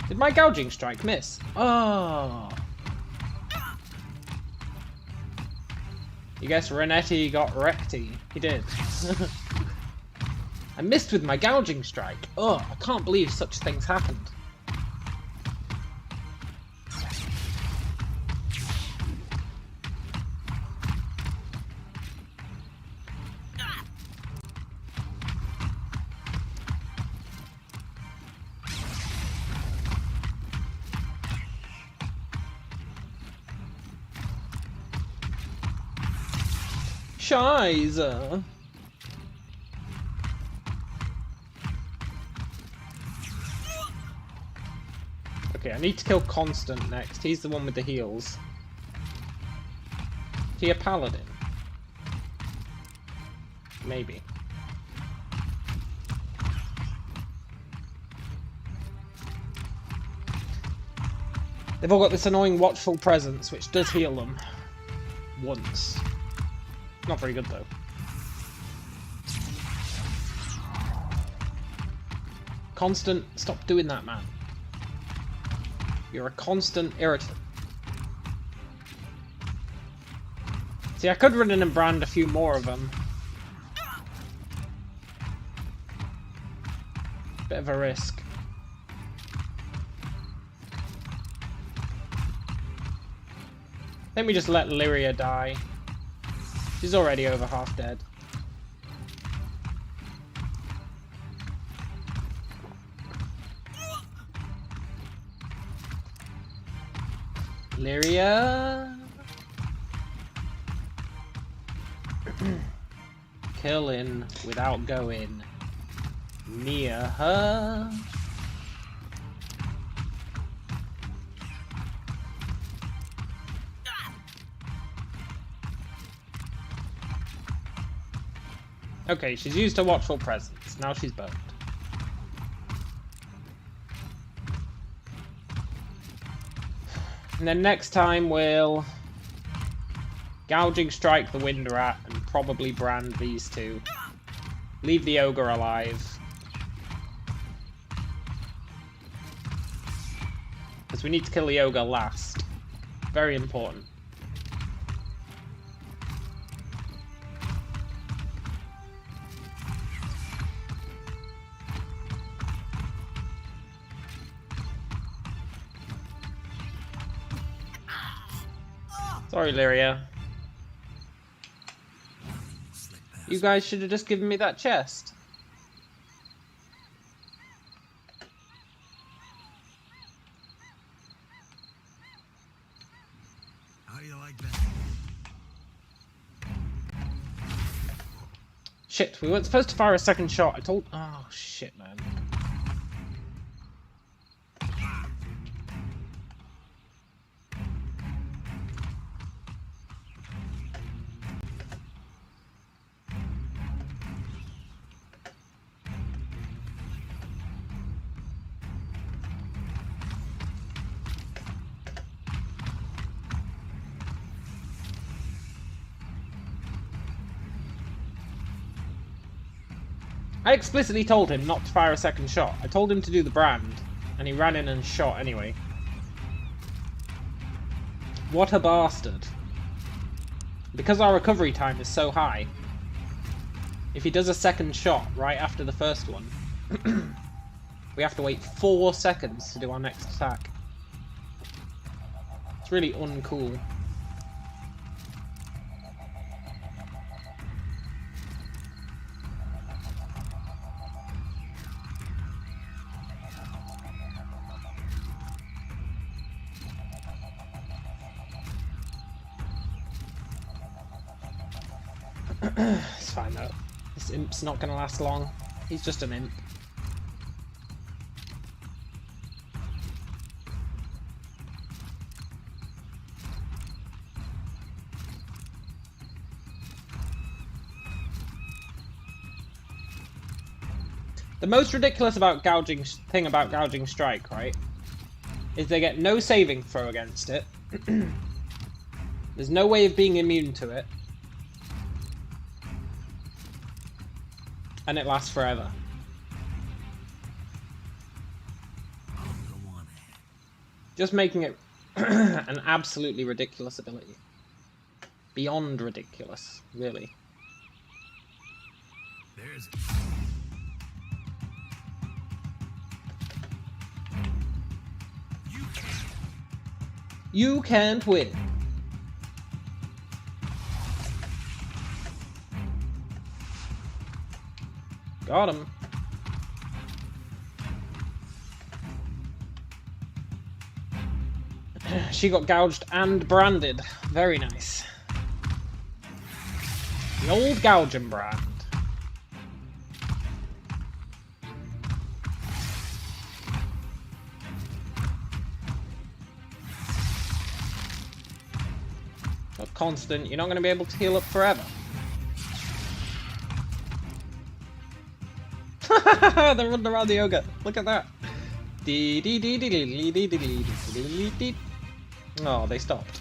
Did my gouging strike miss? Oh. You guess Renetti got Recti. He did. I missed with my gouging strike. Oh, I can't believe such things happened. Scheiße. Okay, I need to kill Constant next. He's the one with the heals. Is he a Paladin? Maybe. They've all got this annoying watchful presence, which does heal them. Once. Not very good, though. Constant, stop doing that, man. You're a constant irritant. See, I could run in and brand a few more of them. Bit of a risk. Let me just let Lyria die. She's already over half dead. Lyria. Killing without going near her. Okay, she's used her watchful presence. Now she's boned. And then next time we'll gouging strike the wind rat and probably brand these two. Leave the ogre alive. Because we need to kill the ogre last. Very important. Sorry, Lyria. You guys should have just given me that chest. How do you like that? Shit, we weren't supposed to fire a second shot. I told... Oh, shit, man. I explicitly told him not to fire a second shot. I told him to do the brand, and he ran in and shot anyway. What a bastard. Because our recovery time is so high, if he does a second shot right after the first one, we have to wait 4 seconds to do our next attack. It's really uncool. It's fine though. This imp's not gonna last long. He's just an imp. The most ridiculous about thing about gouging strike, right, is they get no saving throw against it. There's no way of being immune to it. And it lasts forever. Just making it an absolutely ridiculous ability. Beyond ridiculous, really. There's... You can't win. Got him. She got gouged and branded. Very nice. The old gouging brand. But constant, you're not going to be able to heal up forever. They're running around the ogre. Look at that. Oh, they stopped.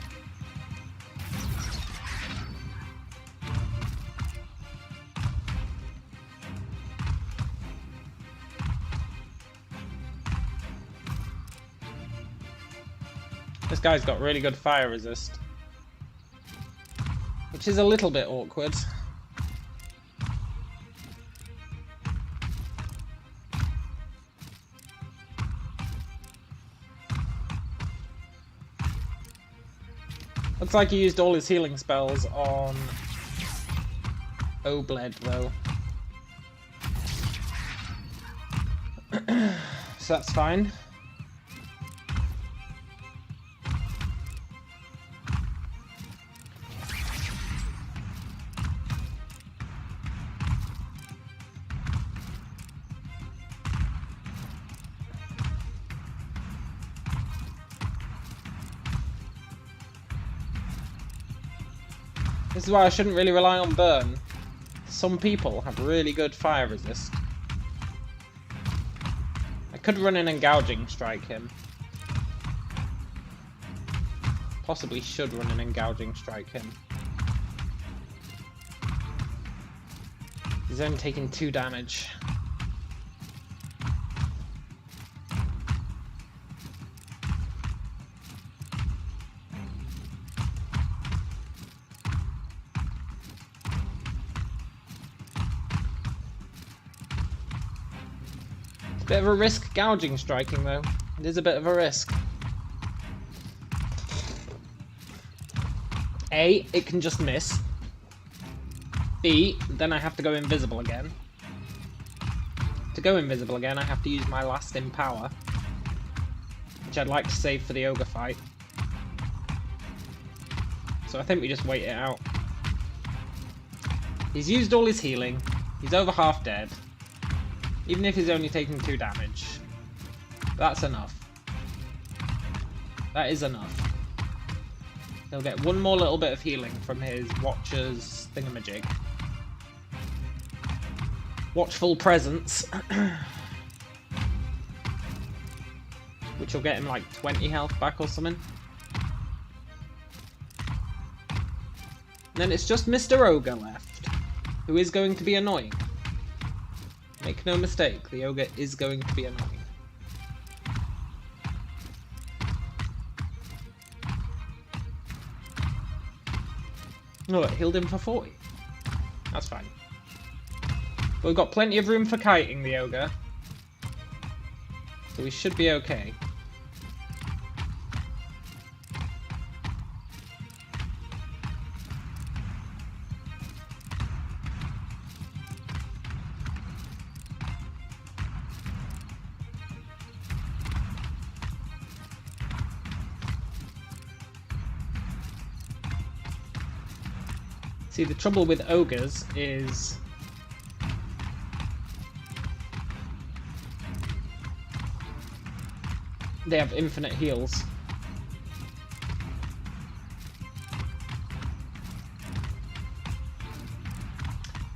This guy's got really good fire resist, which is a little bit awkward. Looks like he used all his healing spells on Obled, though. So that's fine. This is why I shouldn't really rely on burn. Some people have really good fire resist. I could run in and gouging strike him. Possibly should run in and gouging strike him. He's only taking 2 damage. It's a bit of a risk gouging striking though. It is a bit of a risk. A, it can just miss. B, then I have to go invisible again. To go invisible again, I have to use my last in power, which I'd like to save for the ogre fight. So I think we just wait it out. He's used all his healing. He's over half dead. Even if he's only taking 2 damage. That's enough. That is enough. He'll get one more little bit of healing from his Watcher's thingamajig. Watchful Presence. Which will get him like 20 health back or something. And then it's just Mr. Ogre left, who is going to be annoying. Make no mistake, the Ogre is going to be annoying. Oh, it healed him for 40. That's fine. But we've got plenty of room for kiting the Ogre. So we should be okay. See, the trouble with ogres is they have infinite heals.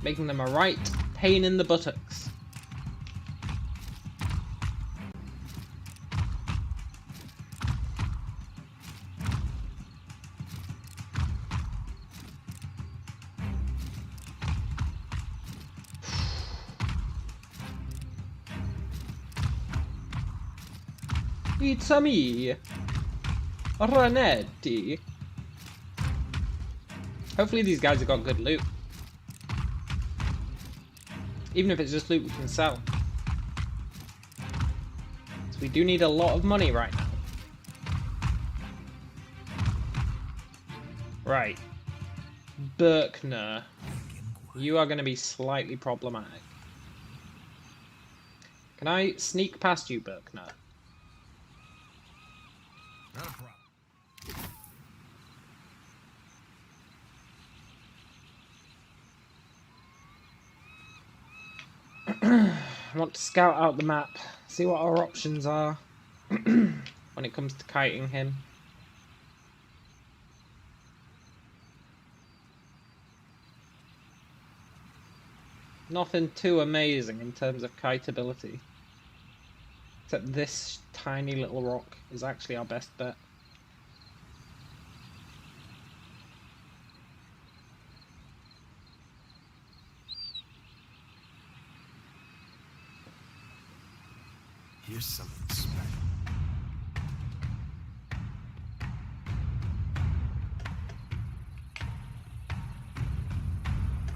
Making them a right pain in the buttocks. It's a me, Renetti. Hopefully these guys have got good loot. Even if it's just loot we can sell. So we do need a lot of money right now. Right. Berkner. You are going to be slightly problematic. Can I sneak past you, Berkner? Not a problem. I want to scout out the map, see what our options are when it comes to kiting him. Nothing too amazing in terms of kiteability. Except this tiny little rock is actually our best bet. Here's something special.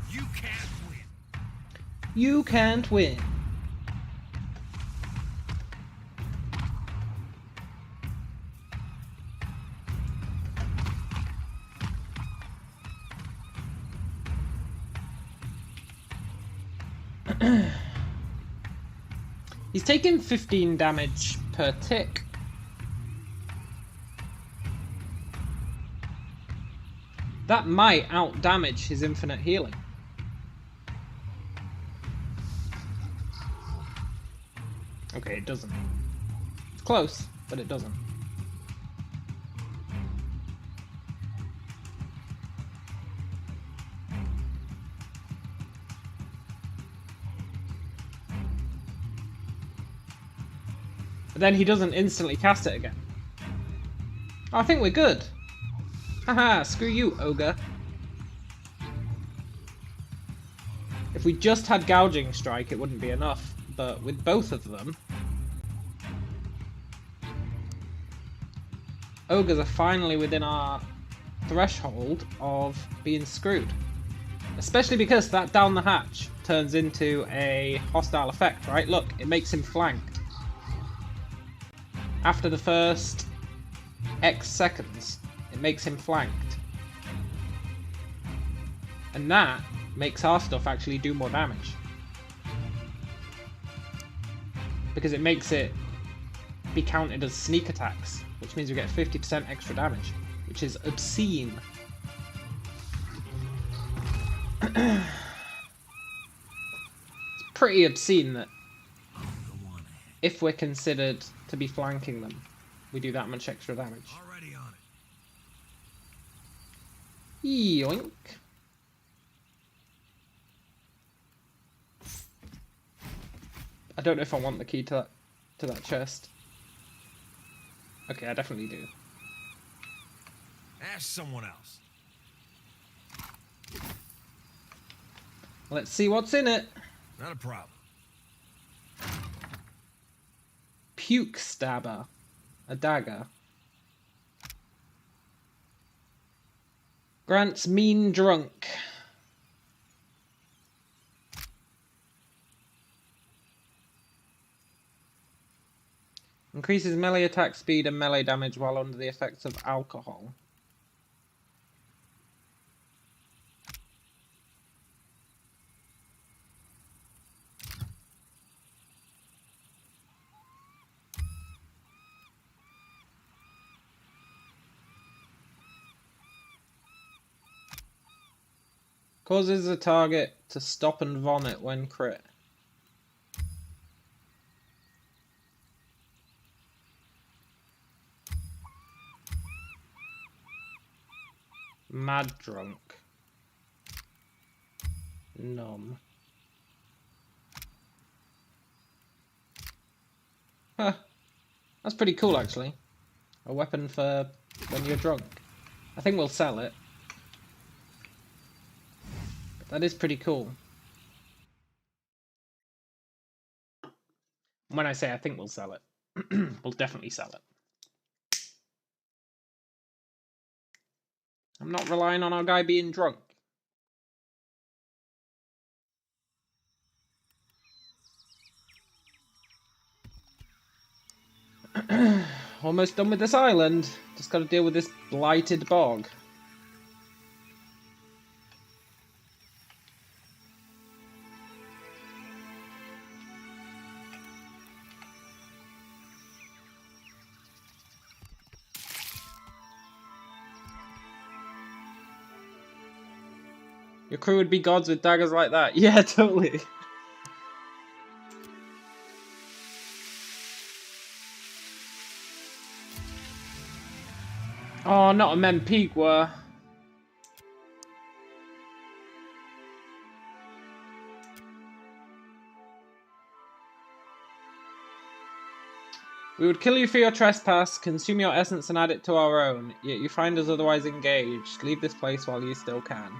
You can't win. You can't win. He's taking 15 damage per tick. That might out-damage his infinite healing. Okay, it doesn't. It's close, but it doesn't. But then he doesn't instantly cast it again. Oh, I think we're good. Haha, screw you, ogre. If we just had Gouging Strike, it wouldn't be enough. But with both of them, ogres are finally within our threshold of being screwed. Especially because that down the hatch turns into a hostile effect, right? Look, it makes him flanked. After the first X seconds, it makes him flanked. And that makes our stuff actually do more damage. Because it makes it be counted as sneak attacks, which means we get 50% extra damage, which is obscene. It's pretty obscene that if we're considered to be flanking them, we do that much extra damage. Already on it. Yoink. I don't know if I want the key to that chest. Okay, I definitely do. Ask someone else. Let's see what's in it. Not a problem. Puke Stabber. A dagger. Grants Mean Drunk. Increases melee attack speed and melee damage while under the effects of alcohol. Causes the target to stop and vomit when crit. Mad Drunk. Numb. Huh. That's pretty cool, actually. A weapon for when you're drunk. I think we'll sell it. That is pretty cool. When I say I think we'll sell it, we'll definitely sell it. I'm not relying on our guy being drunk. Almost done with this island. Just gotta deal with this blighted bog. Your crew would be gods with daggers like that. Yeah, totally. Oh, not a Mempigua. We would kill you for your trespass, consume your essence and add it to our own, yet you find us otherwise engaged. Leave this place while you still can.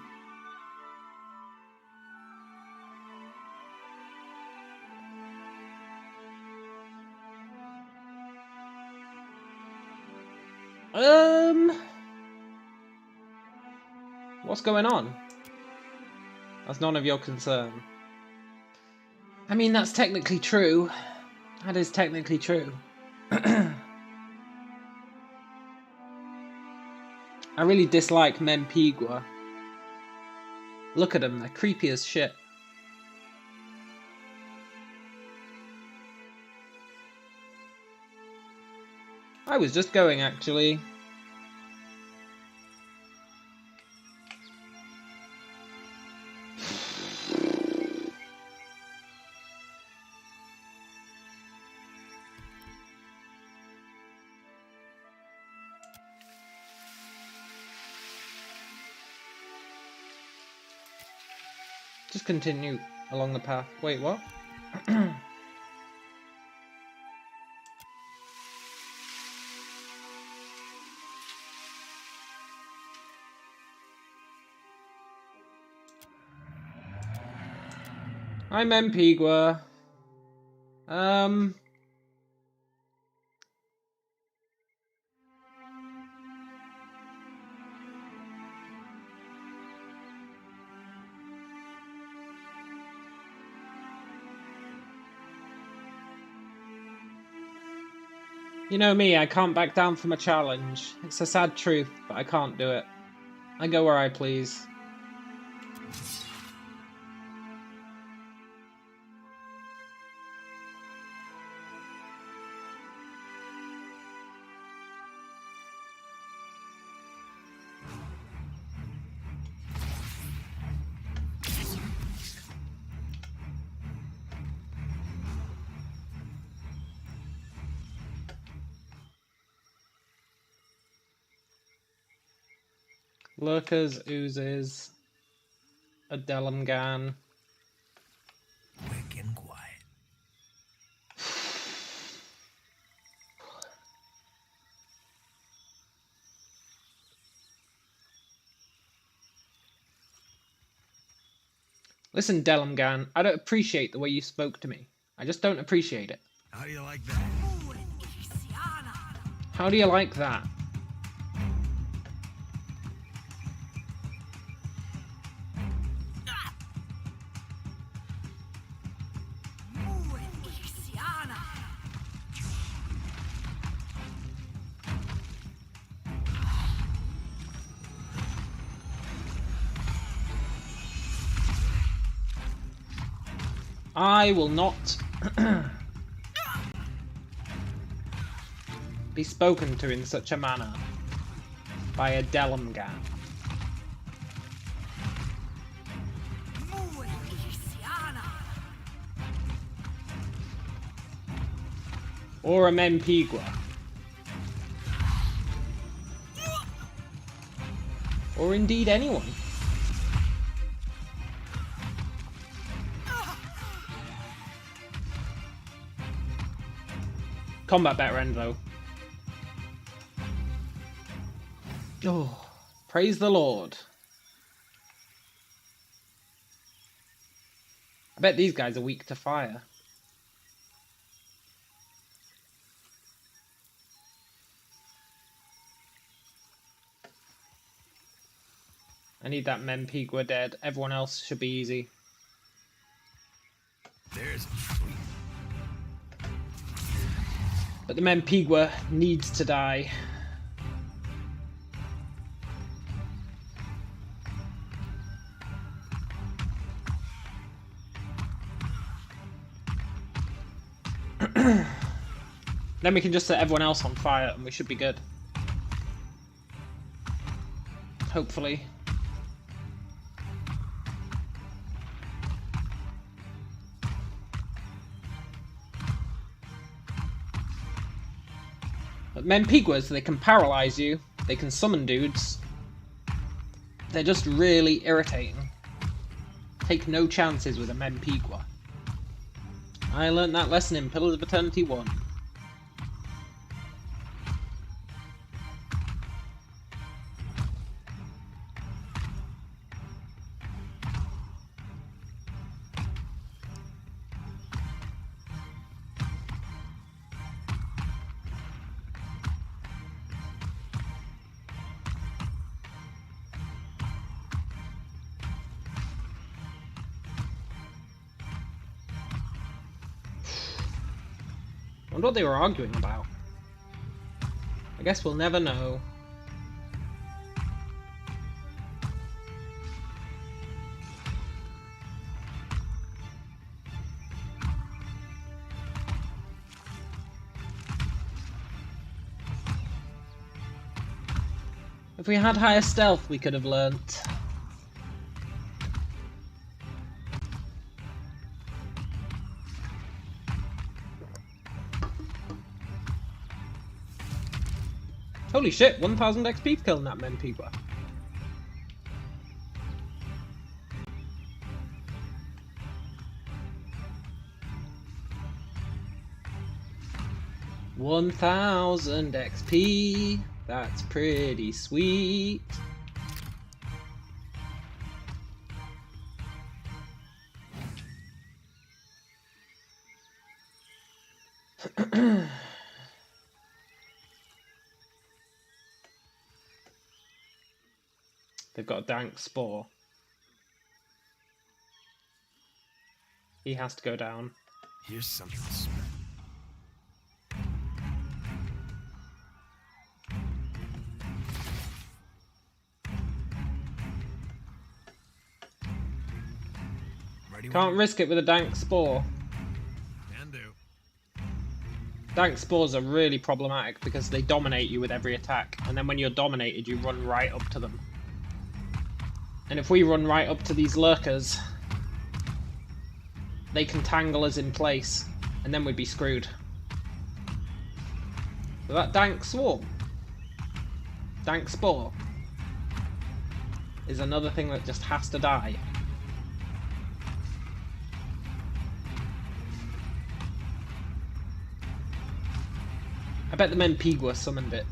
What's going on? That's none of your concern. I mean, that's technically true. That is technically true. I really dislike Mempigua. Look at them, they're creepy as shit. I was just going, actually. Just continue along the path. Wait, what? I'm Empigua. You know me, I can't back down from a challenge. It's a sad truth, but I can't do it. I go where I please. Lurkers, oozes, a Delamgan. Quick and quiet. Listen, Delamgan, I don't appreciate the way you spoke to me. I just don't appreciate it. How do you like that? How do you like that? I will not be spoken to in such a manner by a Delamgan. Or a Mempigua. Or indeed anyone. Combat better end though. Oh, praise the Lord. I bet these guys are weak to fire. I need that Mempigua dead. Everyone else should be easy. There's But the Mempigua needs to die. Then we can just set everyone else on fire and we should be good. Hopefully. But Mempiguas, they can paralyze you, they can summon dudes. They're just really irritating. Take no chances with a Mempigua. I learnt that lesson in Pillars of Eternity 1. I wonder what they were arguing about. I guess we'll never know. If we had higher stealth, we could have learnt. Holy shit, 1000 XP for killing that Mempigua. $1,000 XP. That's pretty sweet. They've got a dank spore. He has to go down. Here's something to smell. Ready when Can't you- risk it with a dank spore. Can do. Dank spores are really problematic because they dominate you with every attack, and then when you're dominated you run right up to them. And if we run right up to these lurkers, they can tangle us in place, and then we'd be screwed. So that dank spore is another thing that just has to die. I bet the Mempigua summoned it.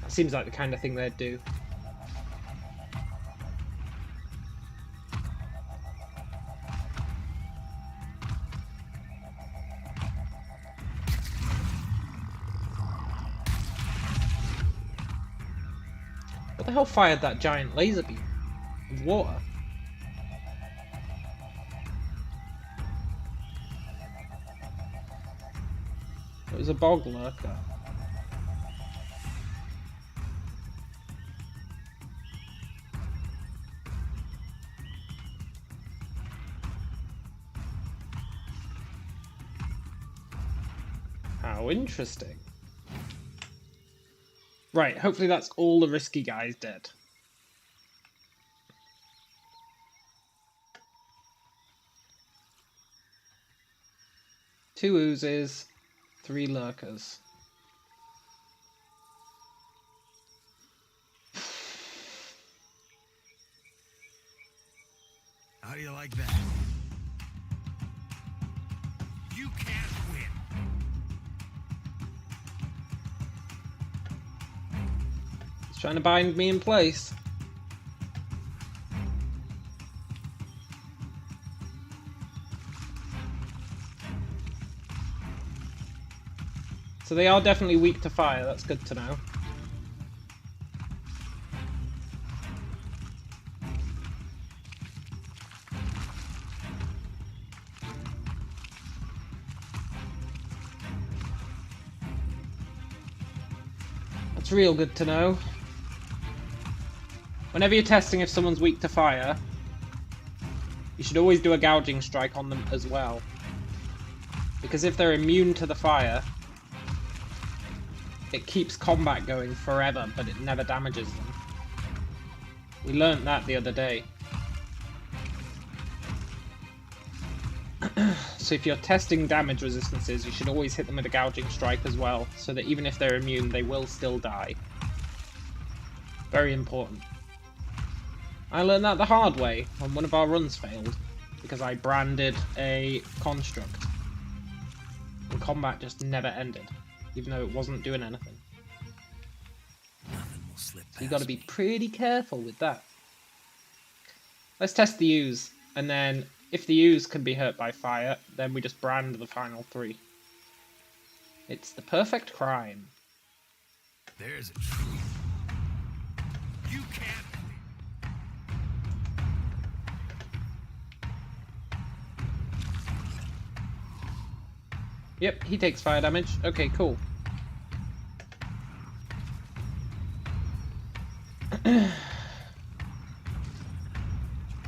That seems like the kind of thing they'd do. What the hell fired that giant laser beam of water? It was a bog lurker. How interesting. Right, hopefully that's all the risky guys dead. Two oozes, 3 lurkers. How do you like that? You can't win. He's trying to bind me in place. So they are definitely weak to fire, that's good to know. That's real good to know. Whenever you're testing if someone's weak to fire, you should always do a gouging strike on them as well. Because if they're immune to the fire, it keeps combat going forever, but it never damages them. We learnt that the other day. So if you're testing damage resistances, you should always hit them with a gouging strike as well, so that even if they're immune, they will still die. Very important. I learned that the hard way when one of our runs failed, because I branded a construct. And combat just never ended, even though it wasn't doing anything. Nothing will slip So you got to past be me. pretty careful with that. Let's test the ooze, and then if the ooze can be hurt by fire, then we just brand the final 3. It's the perfect crime. There's a truth. You can't win. Yep, he takes fire damage. Okay, cool.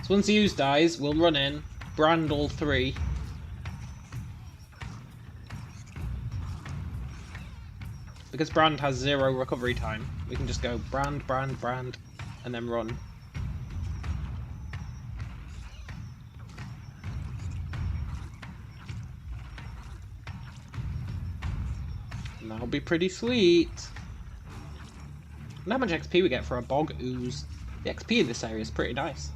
So once the ooze dies, we'll run in, brand all 3. Because brand has 0 recovery time, we can just go brand, brand, brand, and then run. And that'll be pretty sweet. And how much XP we get for a bog ooze? The XP in this area is pretty nice.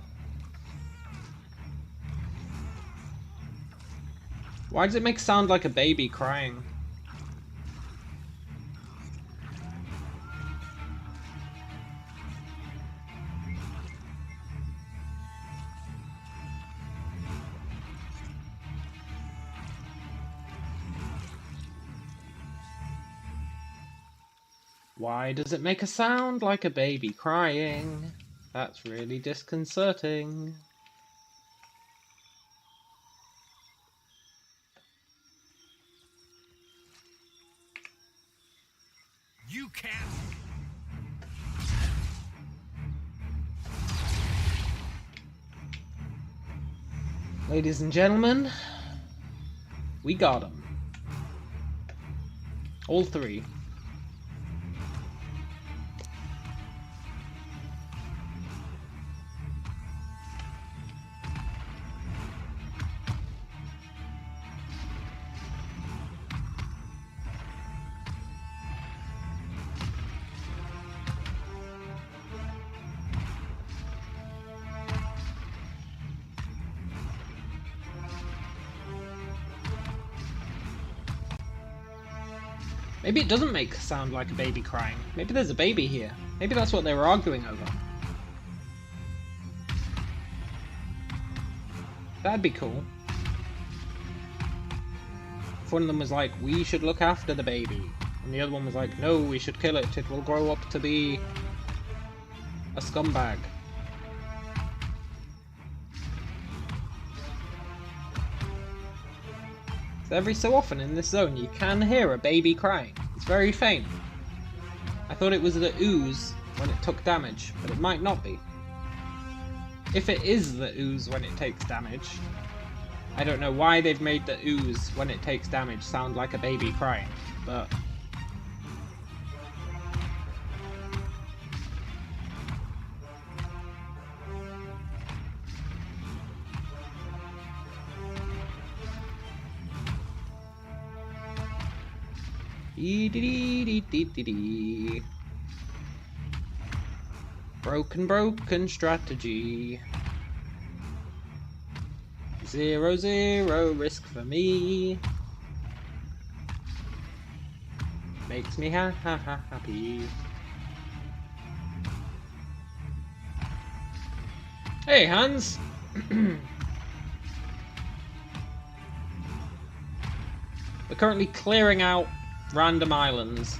Why does it make sound like a baby crying? Why does it make a sound like a baby crying? That's really disconcerting. You can't. Ladies and gentlemen, we got them. All three. Maybe it doesn't make a sound like a baby crying. Maybe there's a baby here. Maybe that's what they were arguing over. That'd be cool. If one of them was like, we should look after the baby. And the other one was like, no, we should kill it. It will grow up to be a scumbag. Every so often in this zone you can hear a baby crying. It's very faint. I thought it was the ooze when it took damage, but it might not be. If it is the ooze when it takes damage, I don't know why they've made the ooze when it takes damage sound like a baby crying, but... Broken strategy. 0-0 risk for me. Makes me happy. Hey, Hans! We're currently clearing out random islands.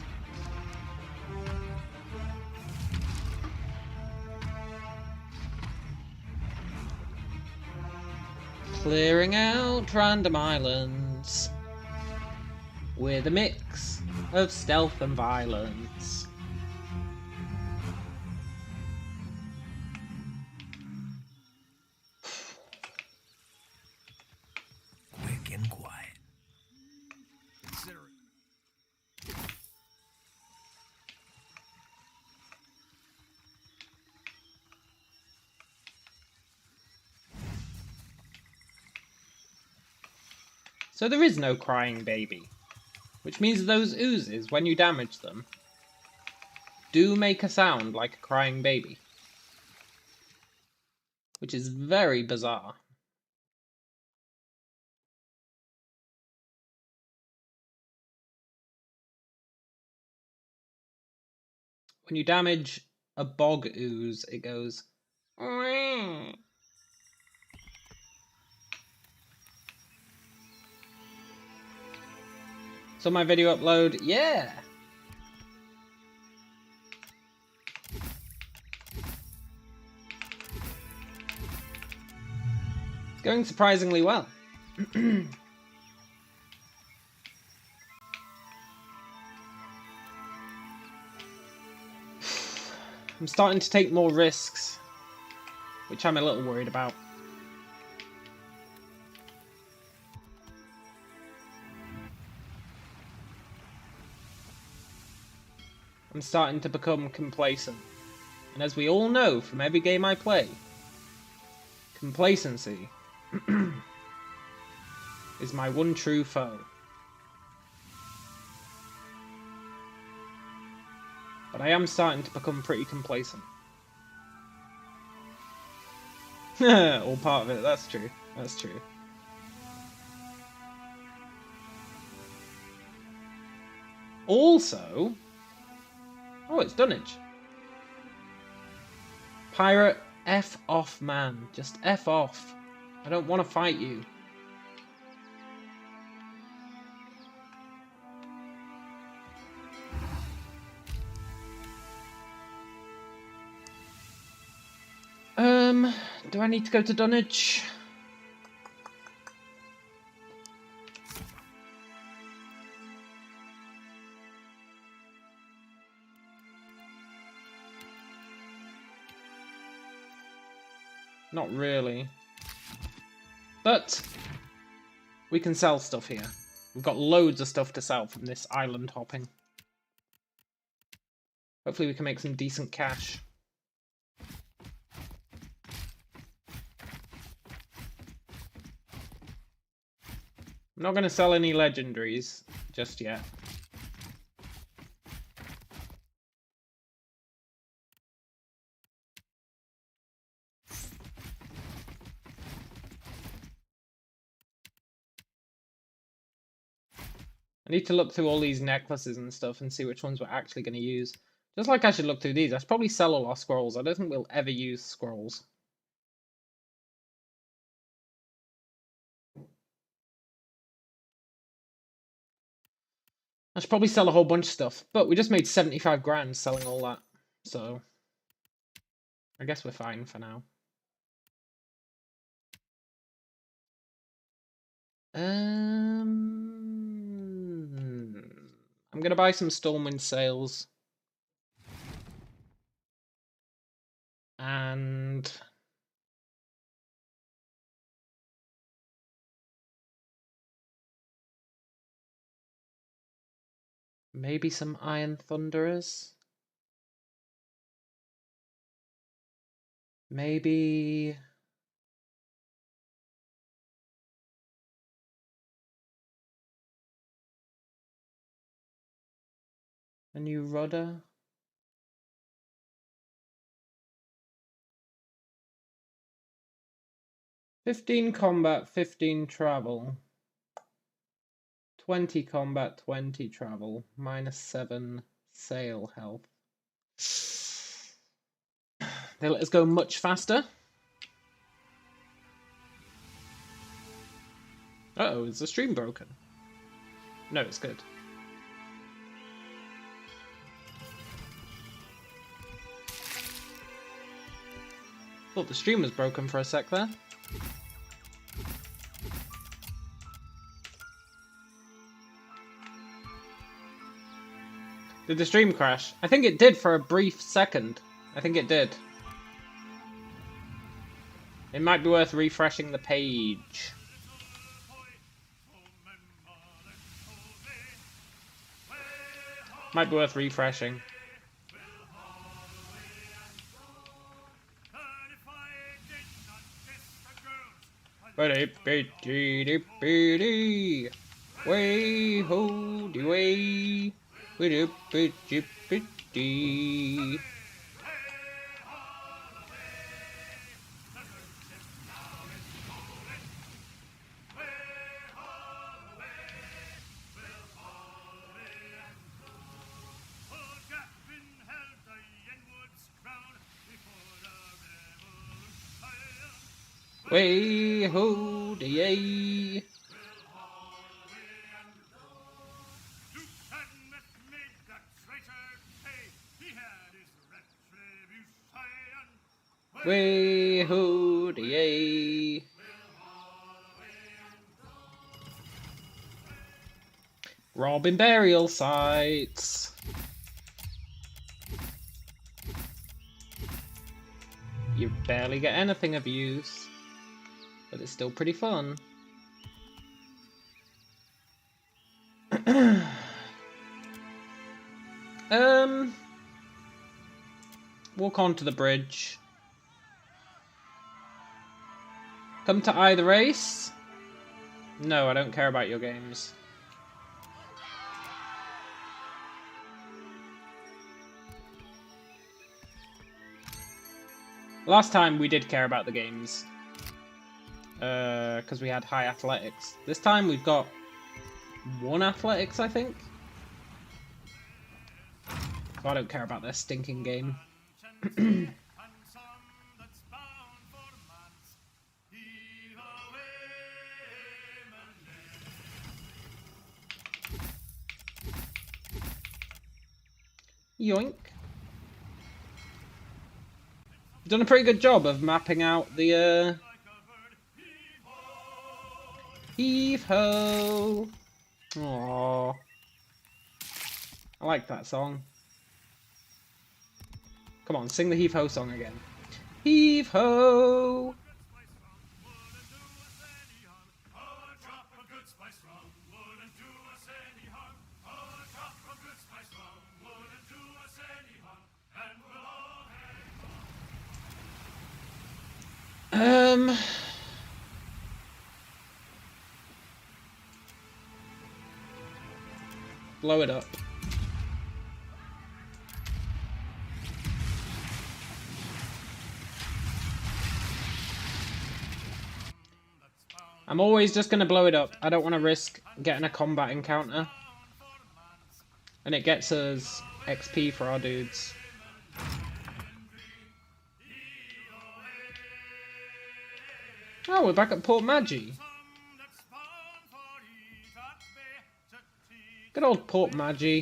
Clearing out random islands with a mix of stealth and violence. Quick and quiet. Consider it. So there is no crying baby, which means those oozes, when you damage them, do make a sound like a crying baby, which is very bizarre. When you damage a bog ooze, it goes... So my video upload, yeah! It's going surprisingly well. I'm starting to take more risks, which I'm a little worried about. I'm starting to become complacent. And as we all know from every game I play, complacency is my one true foe. But I am starting to become pretty complacent. All part of it, that's true. That's true. Also... Oh, it's dunnage. Pirate, F off, man. Just F off. I don't want to fight you. Do I need to go to Dunwich? Not really. But we can sell stuff here. We've got loads of stuff to sell from this island hopping. Hopefully we can make some decent cash. I'm not going to sell any legendaries just yet. I need to look through all these necklaces and stuff and see which ones we're actually going to use. Just like I should look through these. I should probably sell all our scrolls. I don't think we'll ever use scrolls. I should probably sell a whole bunch of stuff. But we just made 75 grand selling all that. So I guess we're fine for now. I'm going to buy some Stormwind sails. And maybe some Iron Thunderers. Maybe a new rudder. $15 combat, 15 travel. 20 combat, 20 travel. -7 sail health. They let us go much faster. Uh-oh, is the stream broken? No, it's good. Thought the stream was broken for a sec there. Did the stream crash? I think it did for a brief second. I think it did. It might be worth refreshing the page. Might be worth refreshing. Way ho de way. Way ho de yay. Way ho de yay. Robbing burial sites. You barely get anything of use, but it's still pretty fun. Walk onto the bridge. Come to either race? No, I don't care about your games. Last time we did care about the games. Because we had high athletics. This time we've got 1 athletics, I think. So I don't care about their stinking game. Yoink. done a pretty good job of mapping out the heave ho. Aww. I like that song. Come on, sing the heave ho song again. Heave ho. Blow it up. I'm always just gonna blow it up. I don't want to risk getting a combat encounter. And it gets us XP for our dudes. Oh, we're back at Port Magi. Good old Port Magi.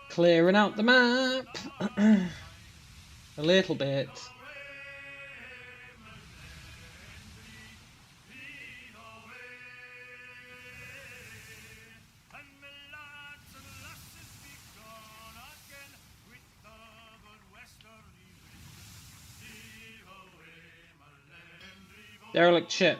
Clearing out the map. A little bit. Derelict ship.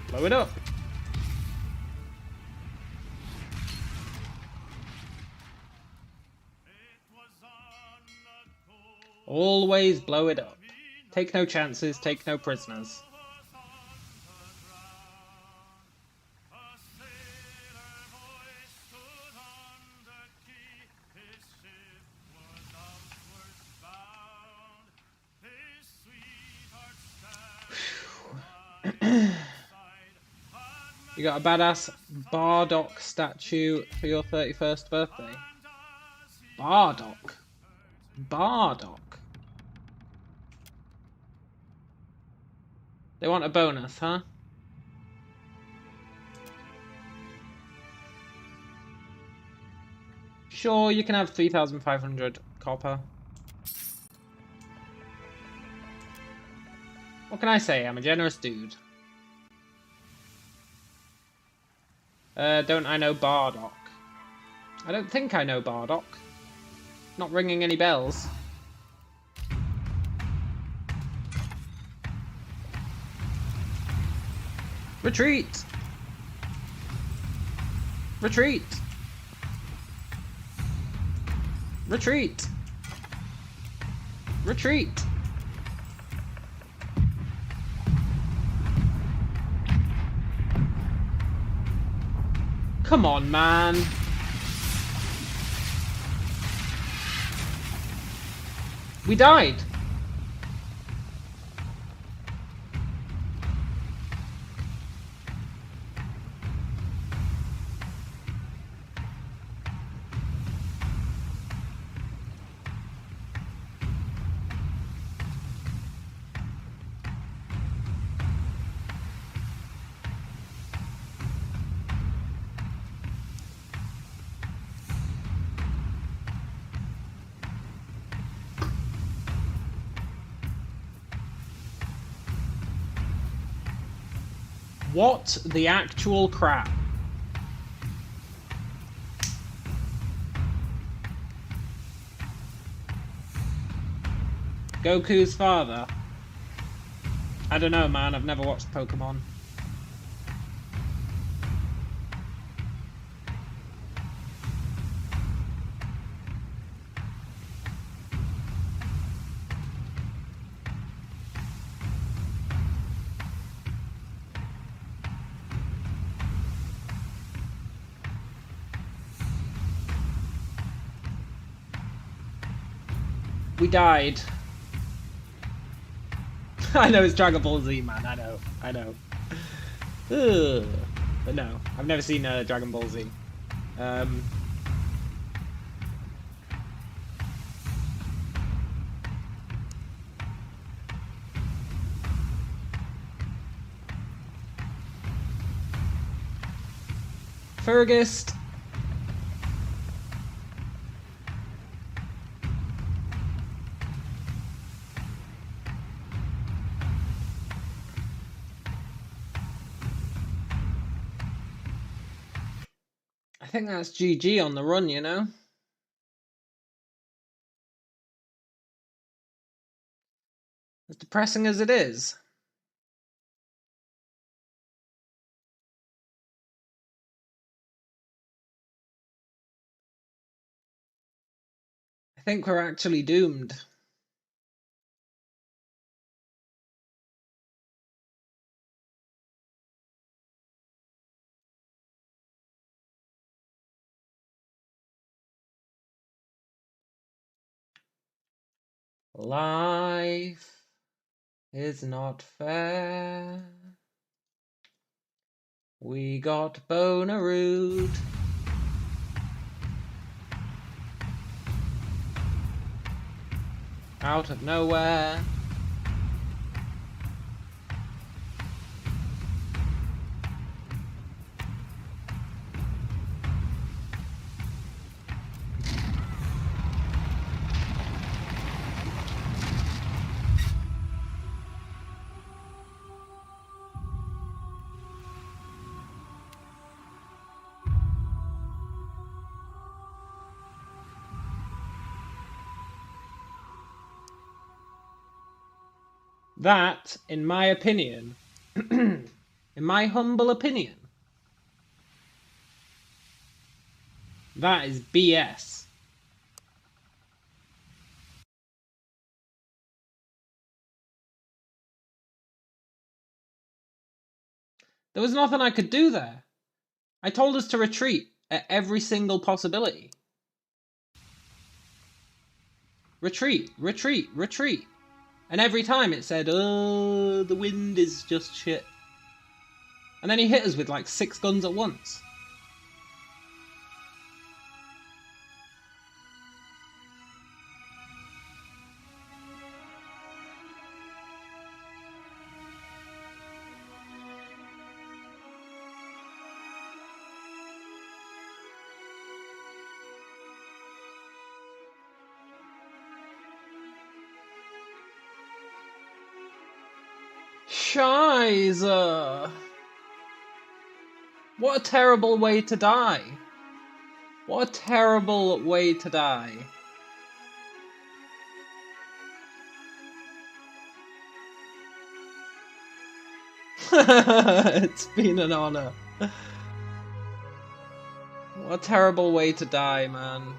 Blow it up. Always blow it up. Take no chances, take no prisoners. You got a badass Bardock statue for your 31st birthday. Bardock. Bardock. They want a bonus, huh? Sure, you can have 3,500 copper. What can I say? I'm a generous dude. Don't I know Bardock? I don't think I know Bardock. Not ringing any bells. Retreat! Retreat! Retreat! Retreat! Come on, man. We died. What the actual crap? Goku's father? I don't know, man. I've never watched Pokemon. We died. I know it's Dragon Ball Z, man. I know. Ugh. But no, I've never seen Dragon Ball Z. Fergus. I think that's GG on the run, you know? As depressing as it is. I think we're actually doomed. Life is not fair. We got Bonarood. Out of nowhere. That, in my opinion, in my humble opinion, that is BS. There was nothing I could do there. I told us to retreat at every single possibility. Retreat, retreat, retreat. And every time it said, oh, the wind is just shit. And then he hit us with like 6 guns at once. Scheiße! What a terrible way to die. What a terrible way to die. It's been an honor. What a terrible way to die, man.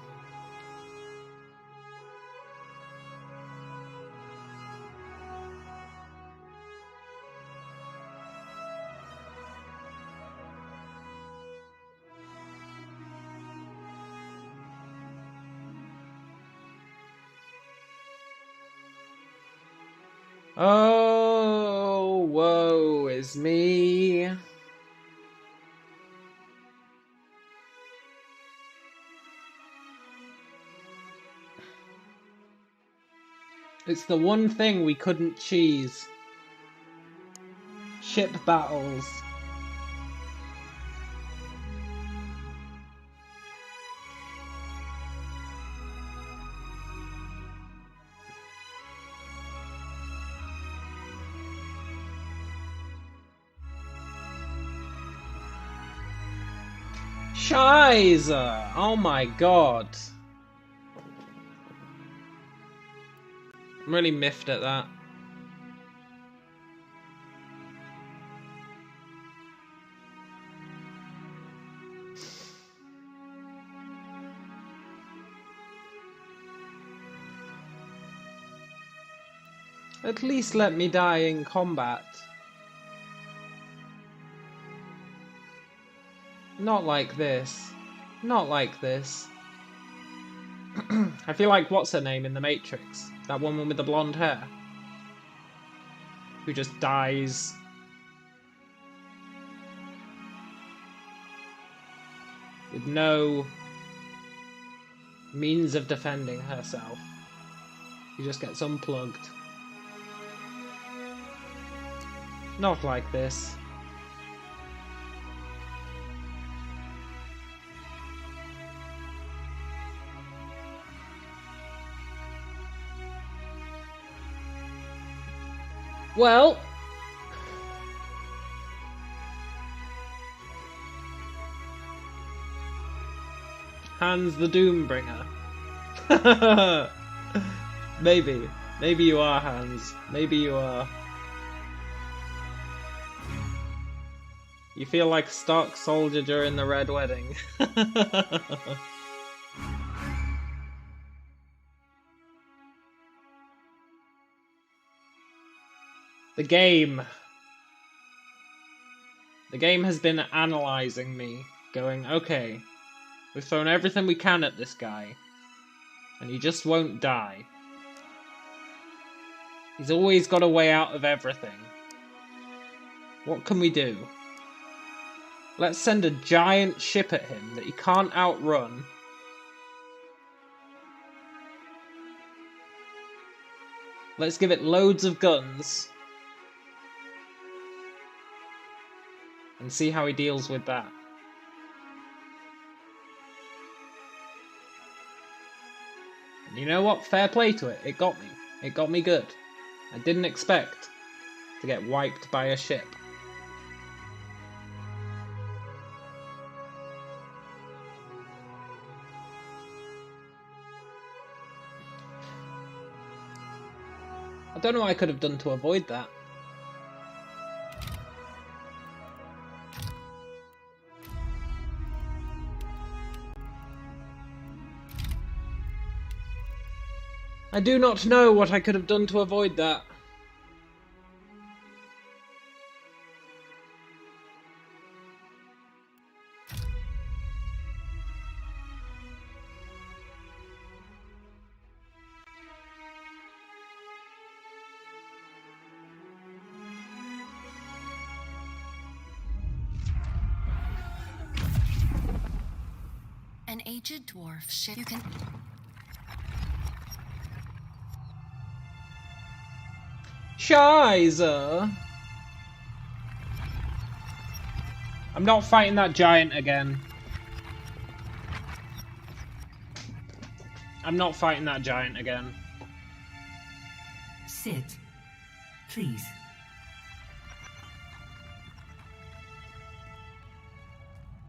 Oh, woe is me. It's the one thing we couldn't cheese. Ship battles. Scheiße! Oh my god. I'm really miffed at that. At least let me die in combat. Not like this. Not like this. I feel like what's her name in The Matrix? That woman with the blonde hair. Who just dies. with no means of defending herself. She just gets unplugged. Not like this. Well, Hans the Doombringer. Maybe. Maybe you are, Hans. Maybe you are. You feel like a Stark soldier during the Red Wedding. The game. The game has been analysing me, going, okay, we've thrown everything we can at this guy, and he just won't die. He's always got a way out of everything. What can we do? Let's send a giant ship at him that he can't outrun. Let's give it loads of guns. And see how he deals with that. And you know what? Fair play to it. It got me. It got me good. I didn't expect to get wiped by a ship. I don't know what I could have done to avoid that. I do not know what I could have done to avoid that. An aged dwarf ship. You can. Scheiße! I'm not fighting that giant again. I'm not fighting that giant again. Sit, please.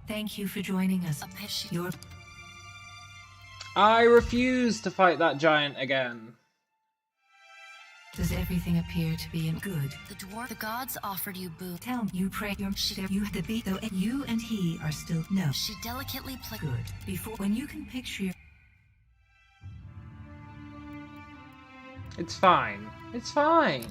Thank you for joining us. Your I refuse to fight that giant again. Does everything appear to be in good? The gods offered you boon. Tell me, you pray your you the beat though you and he are still no. She delicately played. Good. Before when you can picture your It's fine. It's fine.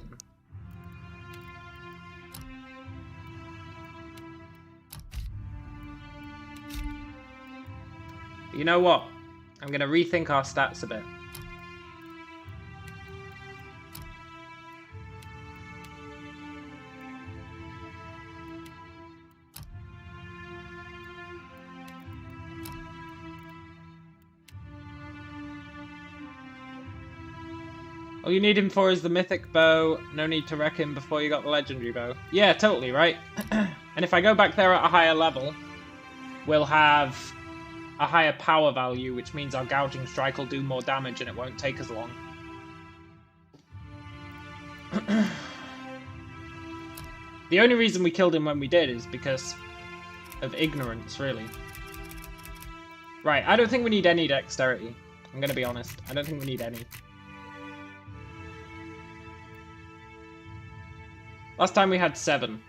You know what? I'm gonna rethink our stats a bit. All you need him for is the mythic bow. No need to wreck him before you got the legendary bow. Yeah, totally, right? And if I go back there at a higher level, we'll have a higher power value, which means our gouging strike will do more damage and it won't take as long. The only reason we killed him when we did is because of ignorance, really. Right, I don't think we need any dexterity. I'm gonna be honest. I don't think we need any. Last time we had 7.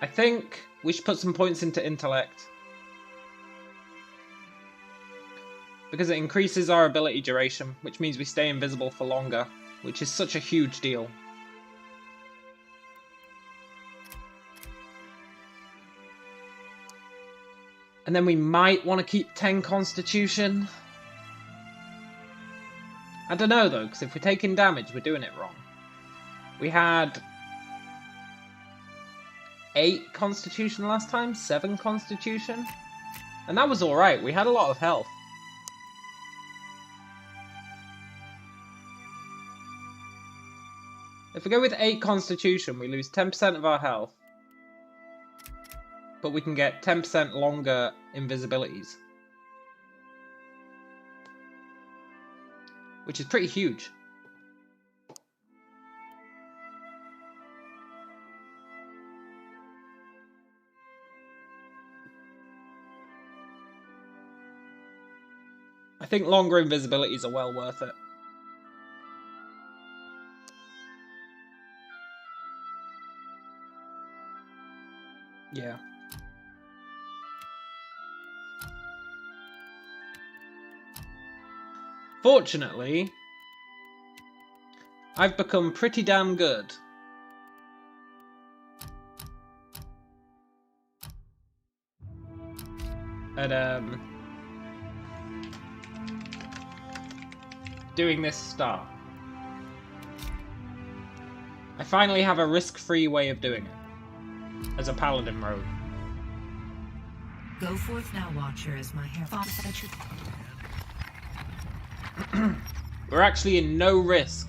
I think we should put some points into intellect. Because it increases our ability duration, which means we stay invisible for longer, which is such a huge deal. And then we might want to keep 10 constitution. I don't know though, because if we're taking damage, we're doing it wrong. We had 8 constitution last time, 7 constitution, and that was alright. We had a lot of health. If we go with 8 constitution, we lose 10% of our health, but we can get 10% longer invisibilities, which is pretty huge. I think longer invisibilities are well worth it. Yeah. Fortunately, I've become pretty damn good at doing this star. I finally have a risk-free way of doing it as a Paladin rogue. Go forth now, Watcher, as my hair. We're actually in no risk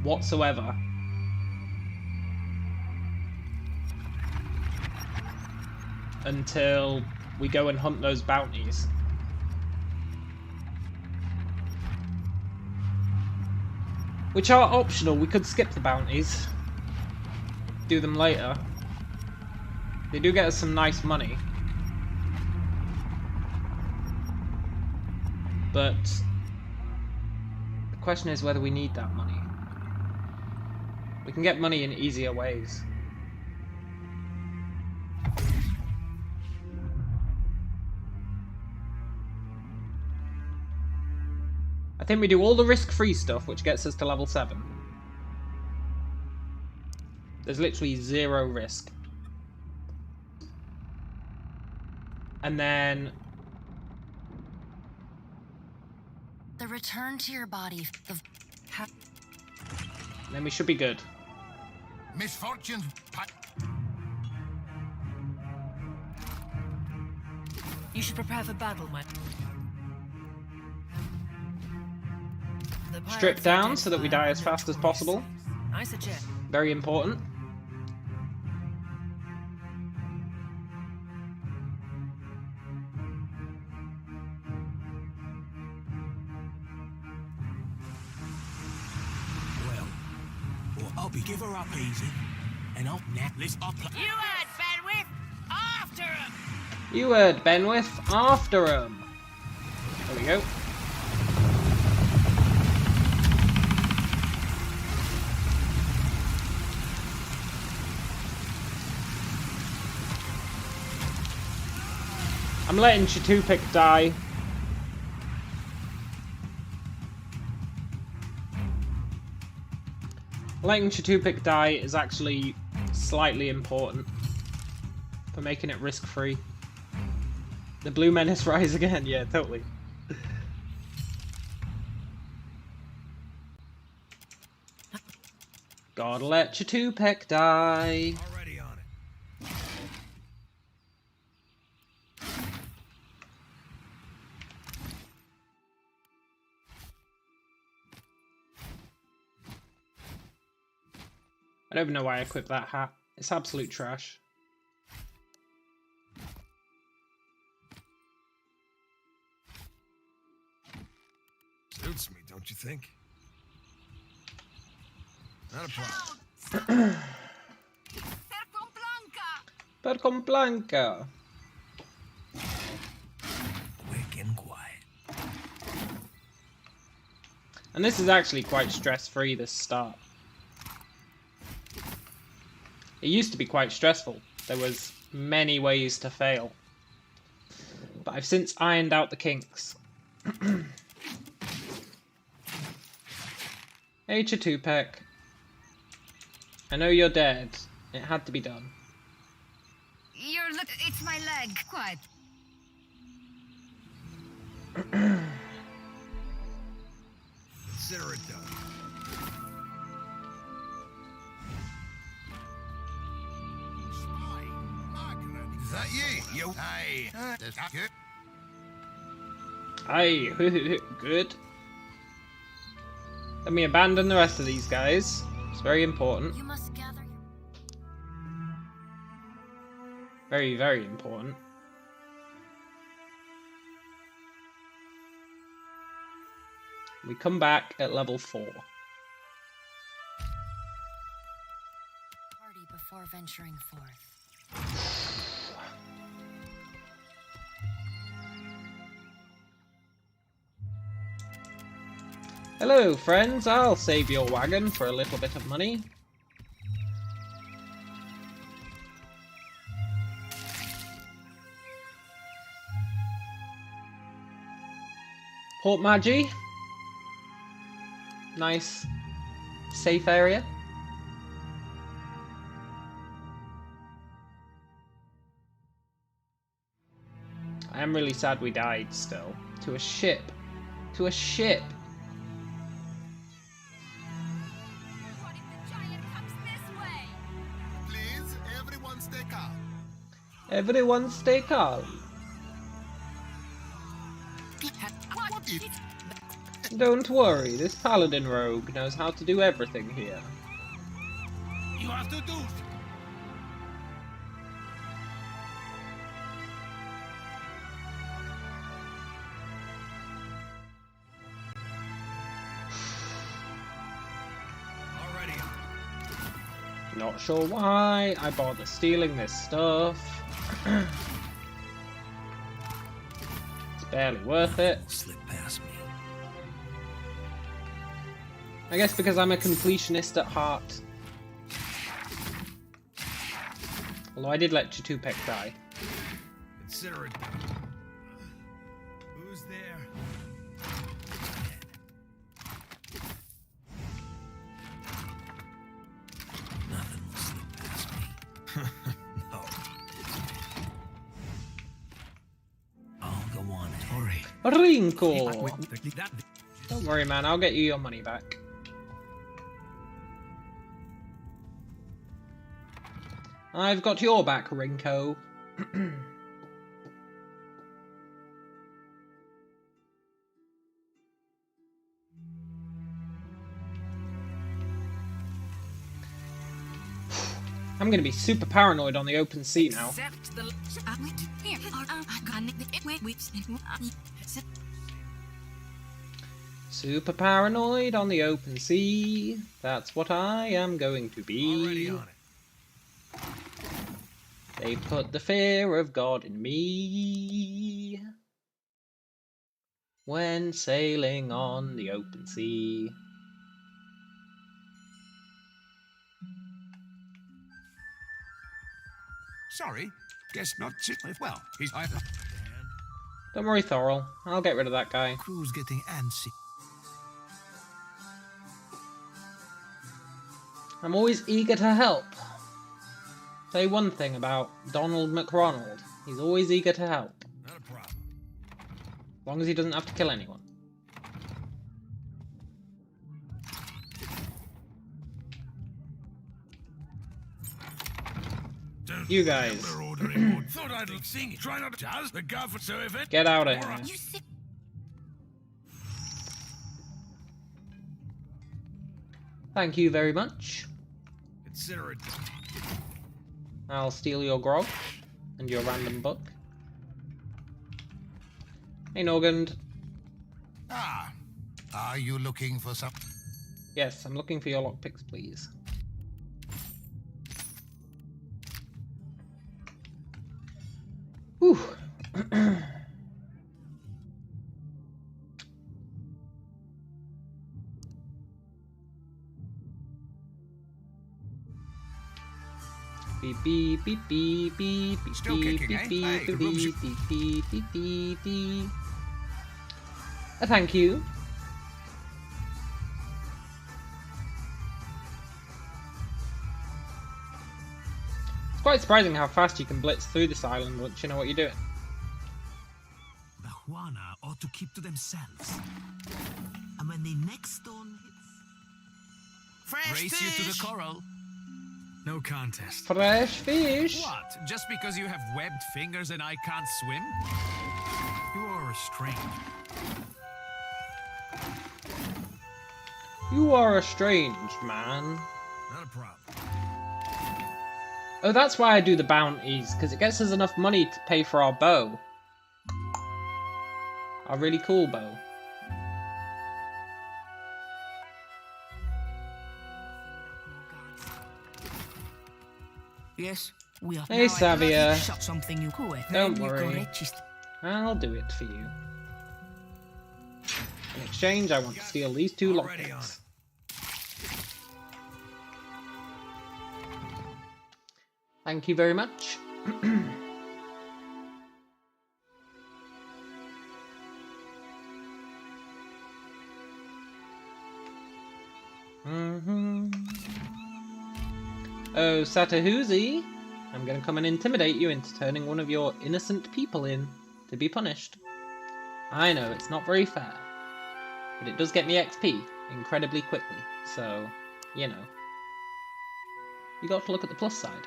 whatsoever. Until we go and hunt those bounties. Which are optional. We could skip the bounties. Do them later. They do get us some nice money. But the question is whether we need that money. We can get money in easier ways. I think we do all the risk-free stuff, which gets us to level 7. There's literally 0 risk. And then The return to your body. we should be good. Misfortune. You should prepare for battle, my. Strip down so that we die as fast as possible. I suggest. Very important. Give her up easy, and I'll let's up. You heard Benwith! After him! You heard Benwith. After him. There we go. I'm letting Chatupic die. Letting Chatupic die is actually slightly important for making it risk-free. The blue menace rise again, yeah, totally. Gotta let Chatupic die. Already on it. I don't even know why I equipped that hat. It's absolute trash. Suits me, don't you think? Not a problem. Per con Blanca. Quick and quiet. And this is actually quite stress-free, this start. It used to be quite stressful. There was many ways to fail. But I've since ironed out the kinks. Hey Chatupic. I know you're dead. It had to be done. It's my leg. Quiet. Consider it done. Is that you? Hey. Aye, good. Let me abandon the rest of these guys. It's very important. You must gather your Very, very important. We come back at level 4. party before venturing forth. Hello, friends. I'll save your wagon for a little bit of money. Port Magi. Nice, safe area. I am really sad we died still. To a ship. To a ship. What if the giant comes this way? Please, everyone stay calm. Everyone stay calm. What? Don't worry, this Paladin rogue knows how to do everything here. You have to do. Already. Not sure why I bother stealing this stuff. It's barely worth it. Slip past me. I guess because I'm a completionist at heart. Although I did let Chatupak die. Consider it done. Who's there? Nothing will slip past me. No. I'll go on it. Hurry. Rinko! Don't worry, man, I'll get you your money back. I've got your back, Rinko. I'm gonna be super paranoid on the open sea now. Accept the Here. Super paranoid on the open sea. That's what I am going to Already be. on it. They put the fear of God in me when sailing on the open sea. Sorry, guess not. Well, he's. Don't worry, Thorol. I'll get rid of that guy. Crew's getting antsy. I'm always eager to help. Say one thing about Donald McRonald. He's always eager to help. Not a problem. As long as he doesn't have to kill anyone. You guys, Thought I'd sing it. Try not to jazz the gaffer so if it. get out of here. You sit. Thank you very much. Consider it done. I'll steal your grog and your random book. Hey, Norgund. Ah, are you looking for some? Yes, I'm looking for your lockpicks, please. Whew. Beep beep beep beep beep beep Still beep kicking, beep eh? beep Hey, beep rubs you- beep beep beep beep beep. Thank you. It's quite surprising how fast you can blitz through this island once you know what you're doing. The Juana ought to keep to themselves. And when the next storm hits... Fresh Race you to the coral. No contest. Fresh fish. What? Just because you have webbed fingers and I can't swim? You are restrained. You are a strange man. Not a problem. Oh, that's why I do the bounties, because it gets us enough money to pay for our bow. Our really cool bow. Yes, we have. Hey, Savia. Shot something you cool. Don't worry. I'll do it for you. In exchange, I want to steal these two Already on lockpicks. Thank you very much. Oh, Satahuzi, I'm going to come and intimidate you into turning one of your innocent people in to be punished. I know, it's not very fair, but it does get me XP incredibly quickly, so, you know. You got to look at the plus side.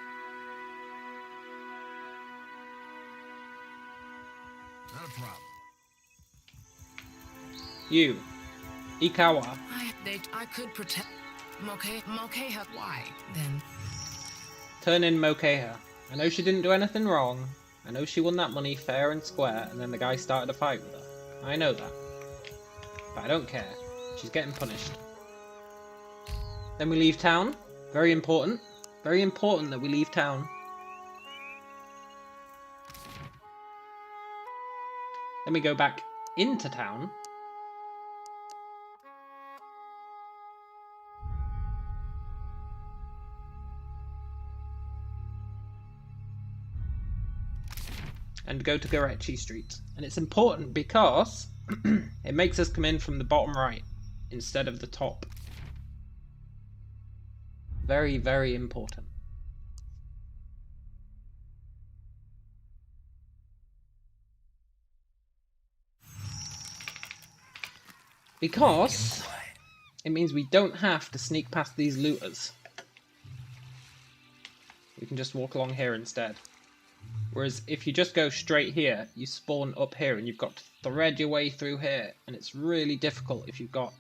Not a problem. You, Ikawa. I could protect Mokeha. Why then? Turn in Mokeha. I know she didn't do anything wrong. I know she won that money fair and square, and then the guy started a fight with her. I know that. But I don't care. She's getting punished. Then we leave town. Very important. Very important that we leave town. Then we go back into town. And go to Gorechi Street. And it's important because it makes us come in from the bottom right instead of the top. Very, very important. Because it means we don't have to sneak past these looters. We can just walk along here instead. Whereas if you just go straight here, you spawn up here and you've got to thread your way through here. And it's really difficult if you've got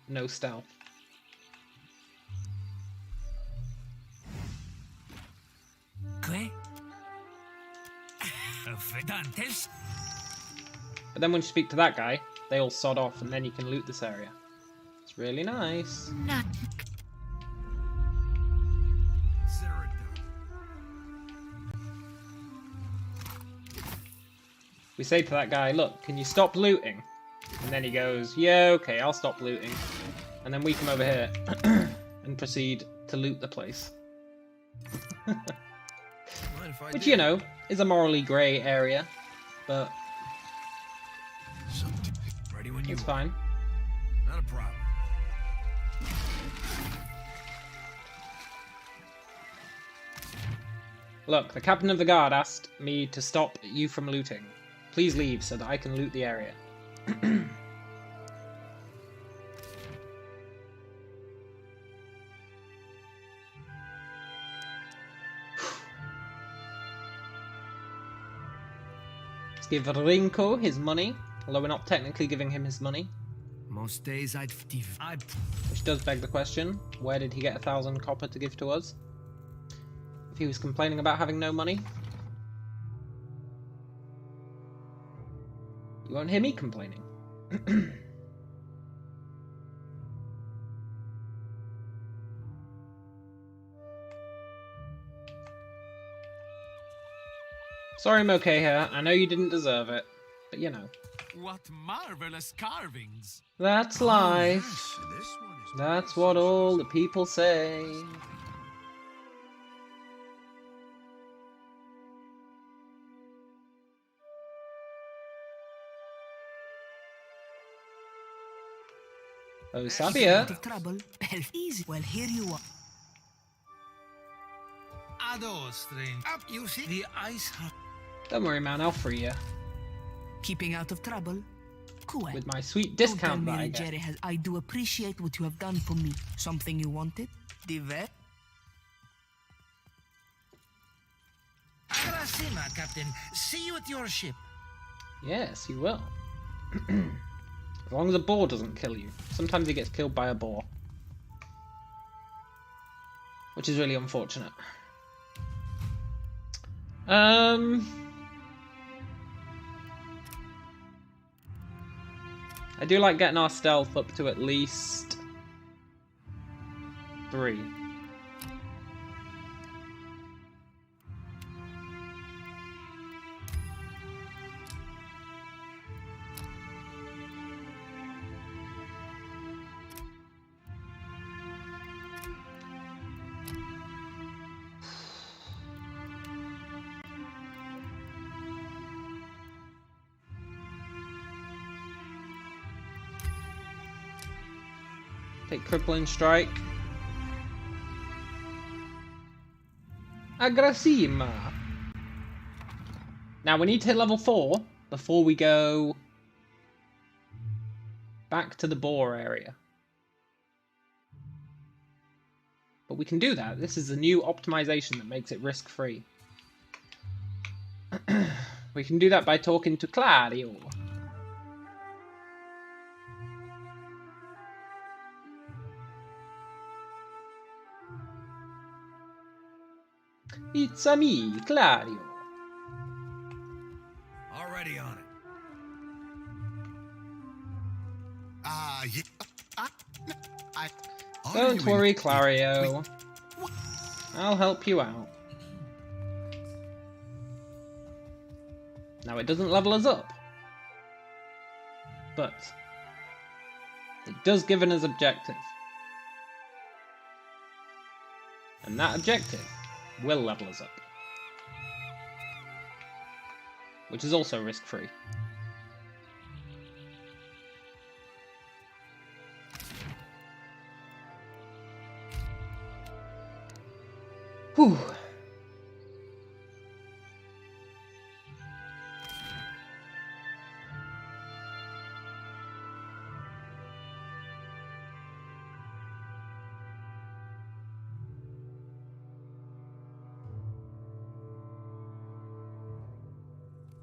no stealth. But then when you speak to that guy, they all sod off and then you can loot this area. It's really nice. We say to that guy, look, can you stop looting? And then he goes, yeah, okay, I'll stop looting. And then we come over here and proceed to loot the place. Which, you know, is a morally grey area, but Ready when you it's fine. Not a problem. Look, the captain of the guard asked me to stop you from looting. Please leave so that I can loot the area. Let's give Rinko his money, although we're not technically giving him his money. Most days Which does beg the question, where did he get 1,000 copper to give to us? If he was complaining about having no money? You won't hear me complaining. Sorry, Mokeha, I know you didn't deserve it, but you know. What marvelous carvings! That's life. Yes, this one is That's what all the people say. Oh, Sabia. Out of trouble. Easy. Well, here you are. Ado, strange. Up, you see? The ice hut. Don't worry, man, I'll free you. Keeping out of trouble. Cool. with my sweet Don't tell discount me that I that get. Jerry has. I do appreciate what you have done for me. Something you wanted? The vet? Karasima, Captain. See you at your ship. Yes, you will. As long as a boar doesn't kill you. Sometimes he gets killed by a boar. Which is really unfortunate. I do like getting our stealth up to at least 3. Take crippling strike. Aggressima. Now we need to hit level 4 before we go back to the boar area. But we can do that. This is a new optimization that makes it risk-free. We can do that by talking to Claudio. It's a me, Claudio. Already on it. Don't worry, Clario. I'll help you out. Now it doesn't level us up, but it does give us an objective. And that objective will level us up. Which is also risk-free. Whew.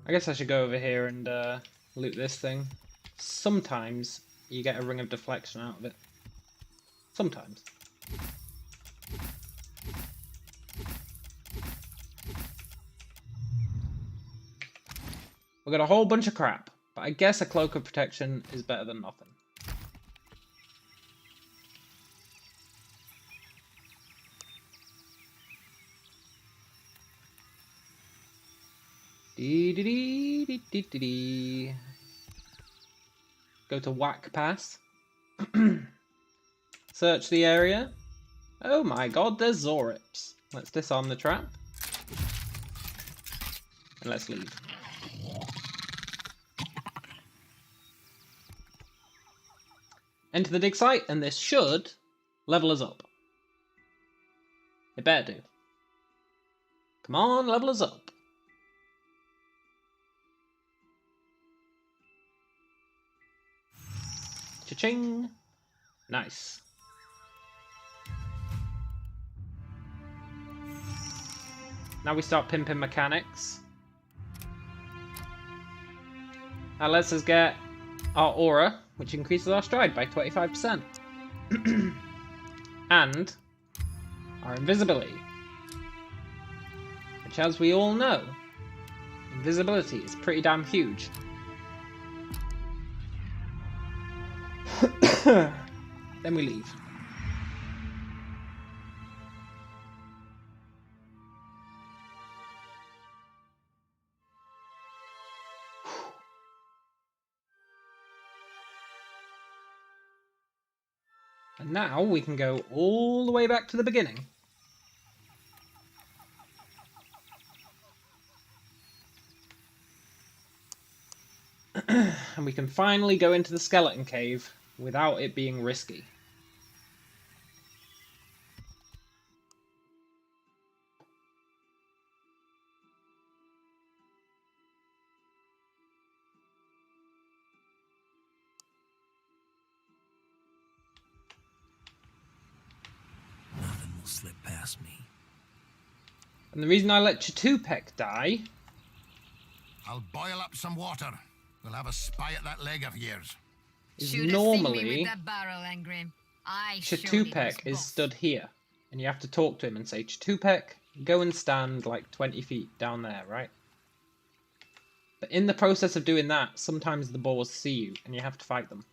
I guess I should go over here and loot this thing. Sometimes you get a ring of deflection out of it. Sometimes. We've got a whole bunch of crap, but I guess a cloak of protection is better than nothing. Dee. Go to Whack Pass. Search the area. Oh my god, there's Zorips. Let's disarm the trap. And let's leave. Enter the dig site, and this should level us up. It better do. Come on, level us up. Cha-ching! Nice. Now we start pimping mechanics. That lets us get our aura, which increases our stride by 25%. And our invisibility. Which, as we all know, invisibility is pretty damn huge. Then we leave. And now we can go all the way back to the beginning. And we can finally go into the skeleton cave without it being risky. slip past me. And the reason I let Chatupak die... I'll boil up some water. We'll have a spy at that leg of yours. is Should have seen me normally with that barrel, Angrim. I showed it was Chatupak is rough. stood here. And you have to talk to him and say, Chatupak, go and stand like 20 feet down there, right? But in the process of doing that, sometimes the boars see you and you have to fight them.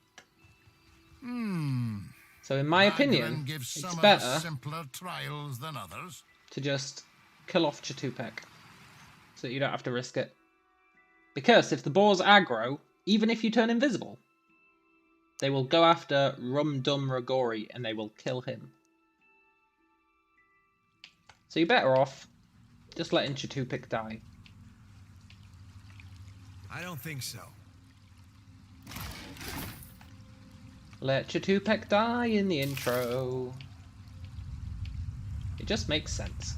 So in my opinion, it's better simpler trials than others. to just kill off Chatupak so that you don't have to risk it. Because if the boars aggro, even if you turn invisible, they will go after Rum Dum Ragori and they will kill him. So you're better off just letting Chatupak die. I don't think so. Let Chatupak die in the intro. It just makes sense.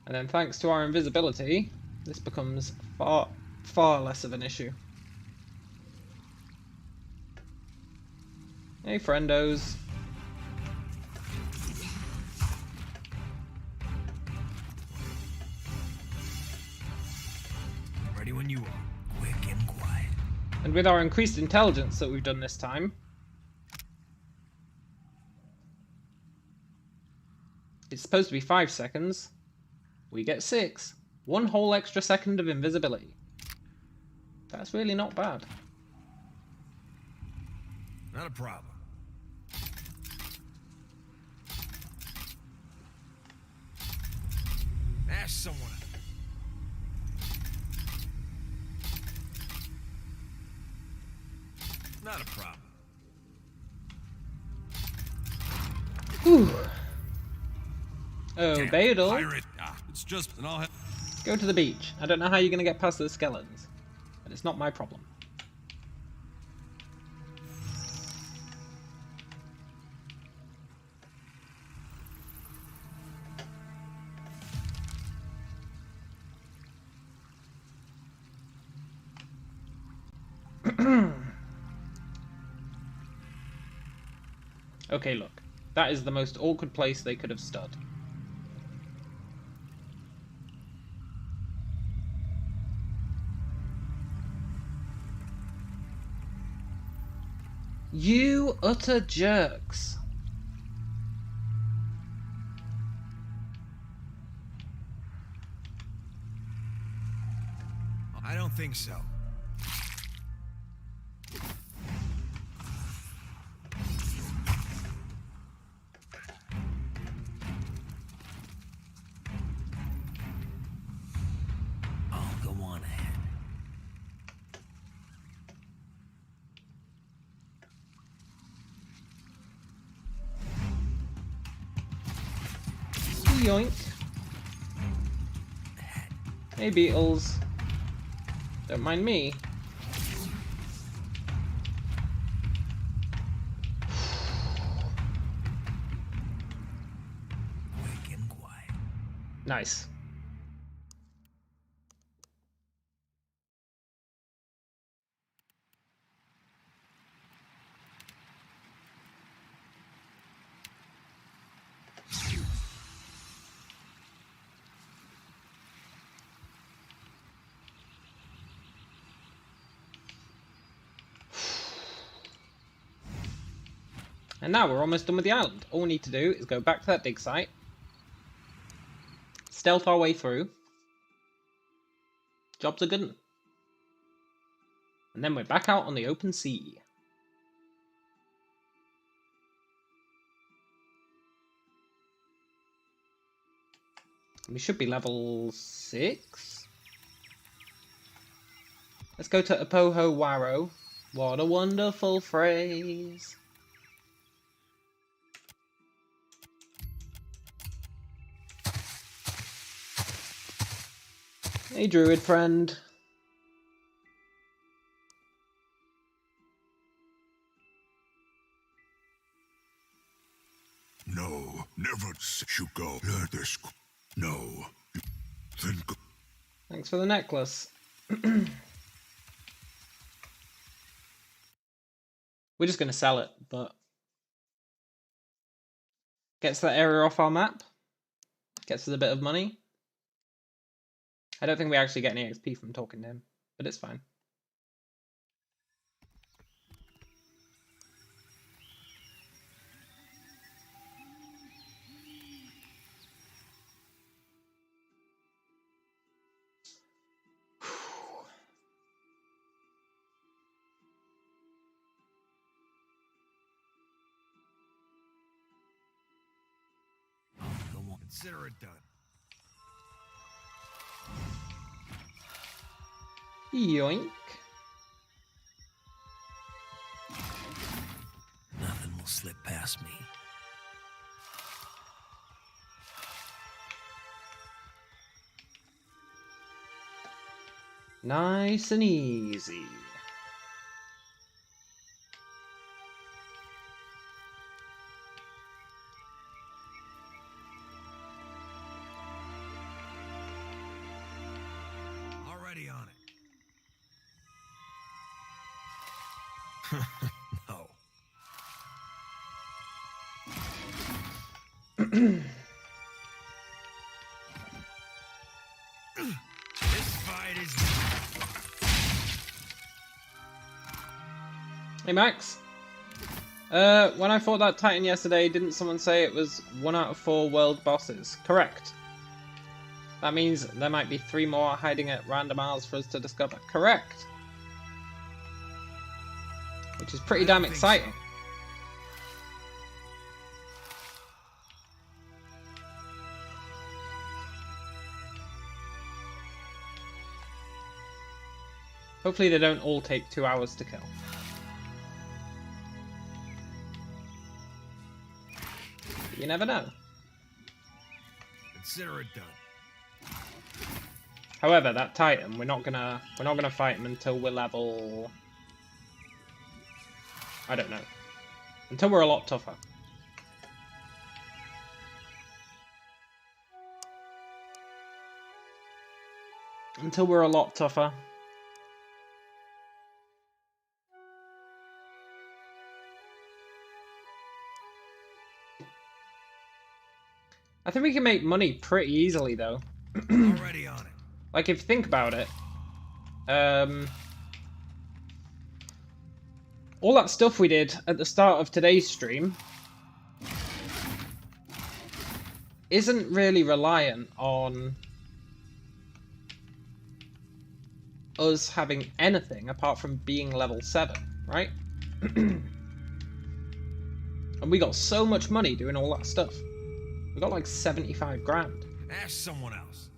And then thanks to our invisibility, this becomes far less of an issue. Hey friendos. Ready when you are. Quick and quiet. And with our increased intelligence that we've done this time, it's supposed to be 5 seconds. We get 6. 1 whole extra second of invisibility. That's really not bad. Not a problem. Ask someone. Not a problem. Whew. Oh, Baedal. Pirate. It's just an all. Go to the beach. I don't know how you're going to get past those skeletons, but it's not my problem. Okay, look. That is the most awkward place they could have stood. You utter jerks. I don't think so. I'll go on ahead. Yoink. Hey, Beetles. Don't mind me. Quick and quiet. Nice. And now we're almost done with the island. All we need to do is go back to that dig site, stealth our way through. Job's a good one. And then we're back out on the open sea. We should be level 6. Let's go to Apoho Waro. What a wonderful phrase. Hey, druid friend. No, never you go. Let this. No. Think. Thanks for the necklace. We're just going to sell it, but gets that area off our map. Gets us a bit of money. I don't think we actually get any XP from talking to him, but it's fine. Consider it done. Yoink. Nothing will slip past me. Nice and easy. Already on it. No. This fight is... Hey Max. When I fought that Titan yesterday, didn't someone say it was 1 out of 4 world bosses? Correct. That means there might be 3 more hiding at random hours for us to discover. Correct. Which is pretty damn exciting. Hopefully they don't all take 2 hours to kill. But you never know. Consider it done. However, that Titan, we're not gonna fight him until we're level... I don't know. Until we're a lot tougher. Until we're a lot tougher. I think we can make money pretty easily, though. Already on it. Like, if you think about it, all that stuff we did at the start of today's stream isn't really reliant on us having anything apart from being level 7, right? And we got so much money doing all that stuff. We got like 75 grand. Ask someone else.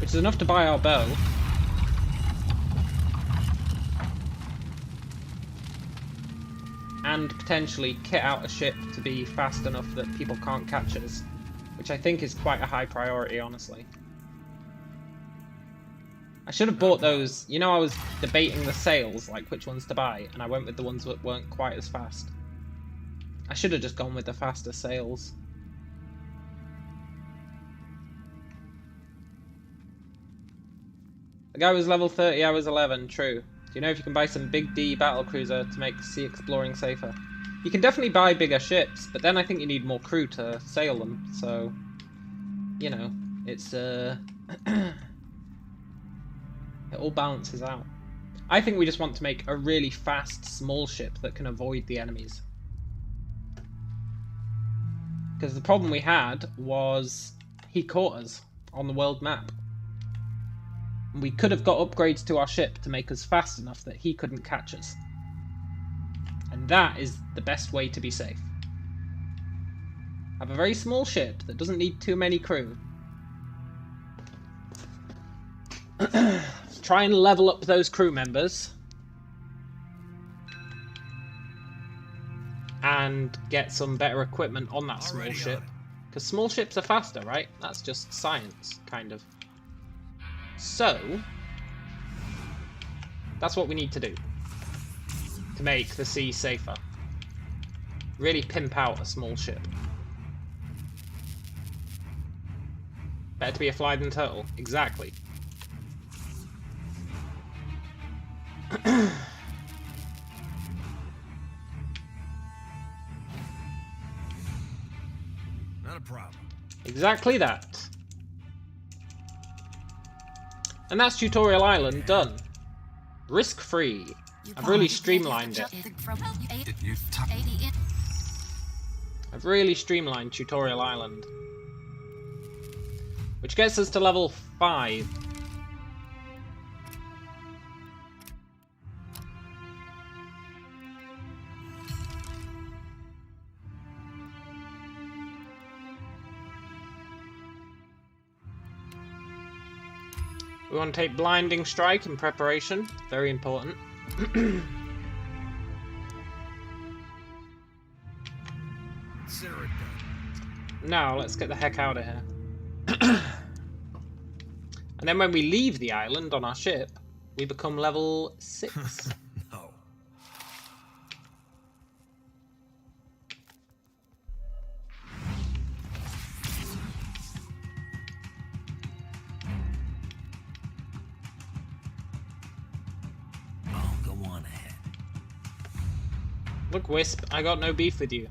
Which is enough to buy our bow. And potentially kit out a ship to be fast enough that people can't catch us. Which I think is quite a high priority, honestly. I should have bought those. You know, I was debating the sails, like which ones to buy, and I went with the ones that weren't quite as fast. I should have just gone with the faster sails. The guy was level 30, I was 11, true. Do you know if you can buy some big D battlecruiser to make sea exploring safer? You can definitely buy bigger ships, but then I think you need more crew to sail them, so... You know, it's it all balances out. I think we just want to make a really fast, small ship that can avoid the enemies. Because the problem we had was he caught us on the world map. We could have got upgrades to our ship to make us fast enough that he couldn't catch us. And that is the best way to be safe. Have a very small ship that doesn't need too many crew. Try and level up those crew members. And get some better equipment on that small ship. Because small ships are faster, right? That's just science, kind of. So, that's what we need to do to make the sea safer. Really pimp out a small ship. Better to be a fly than turtle. Exactly. Not a problem. Exactly that. And that's Tutorial Island done. Risk-free. I've really streamlined it. I've really streamlined Tutorial Island. Which gets us to level 5. We want to take Blinding Strike in preparation. Very important. Consider it done. Now, let's get the heck out of here. And then when we leave the island on our ship, we become level 6. No. Oh, go on ahead. Look, Wisp, I got no beef with you.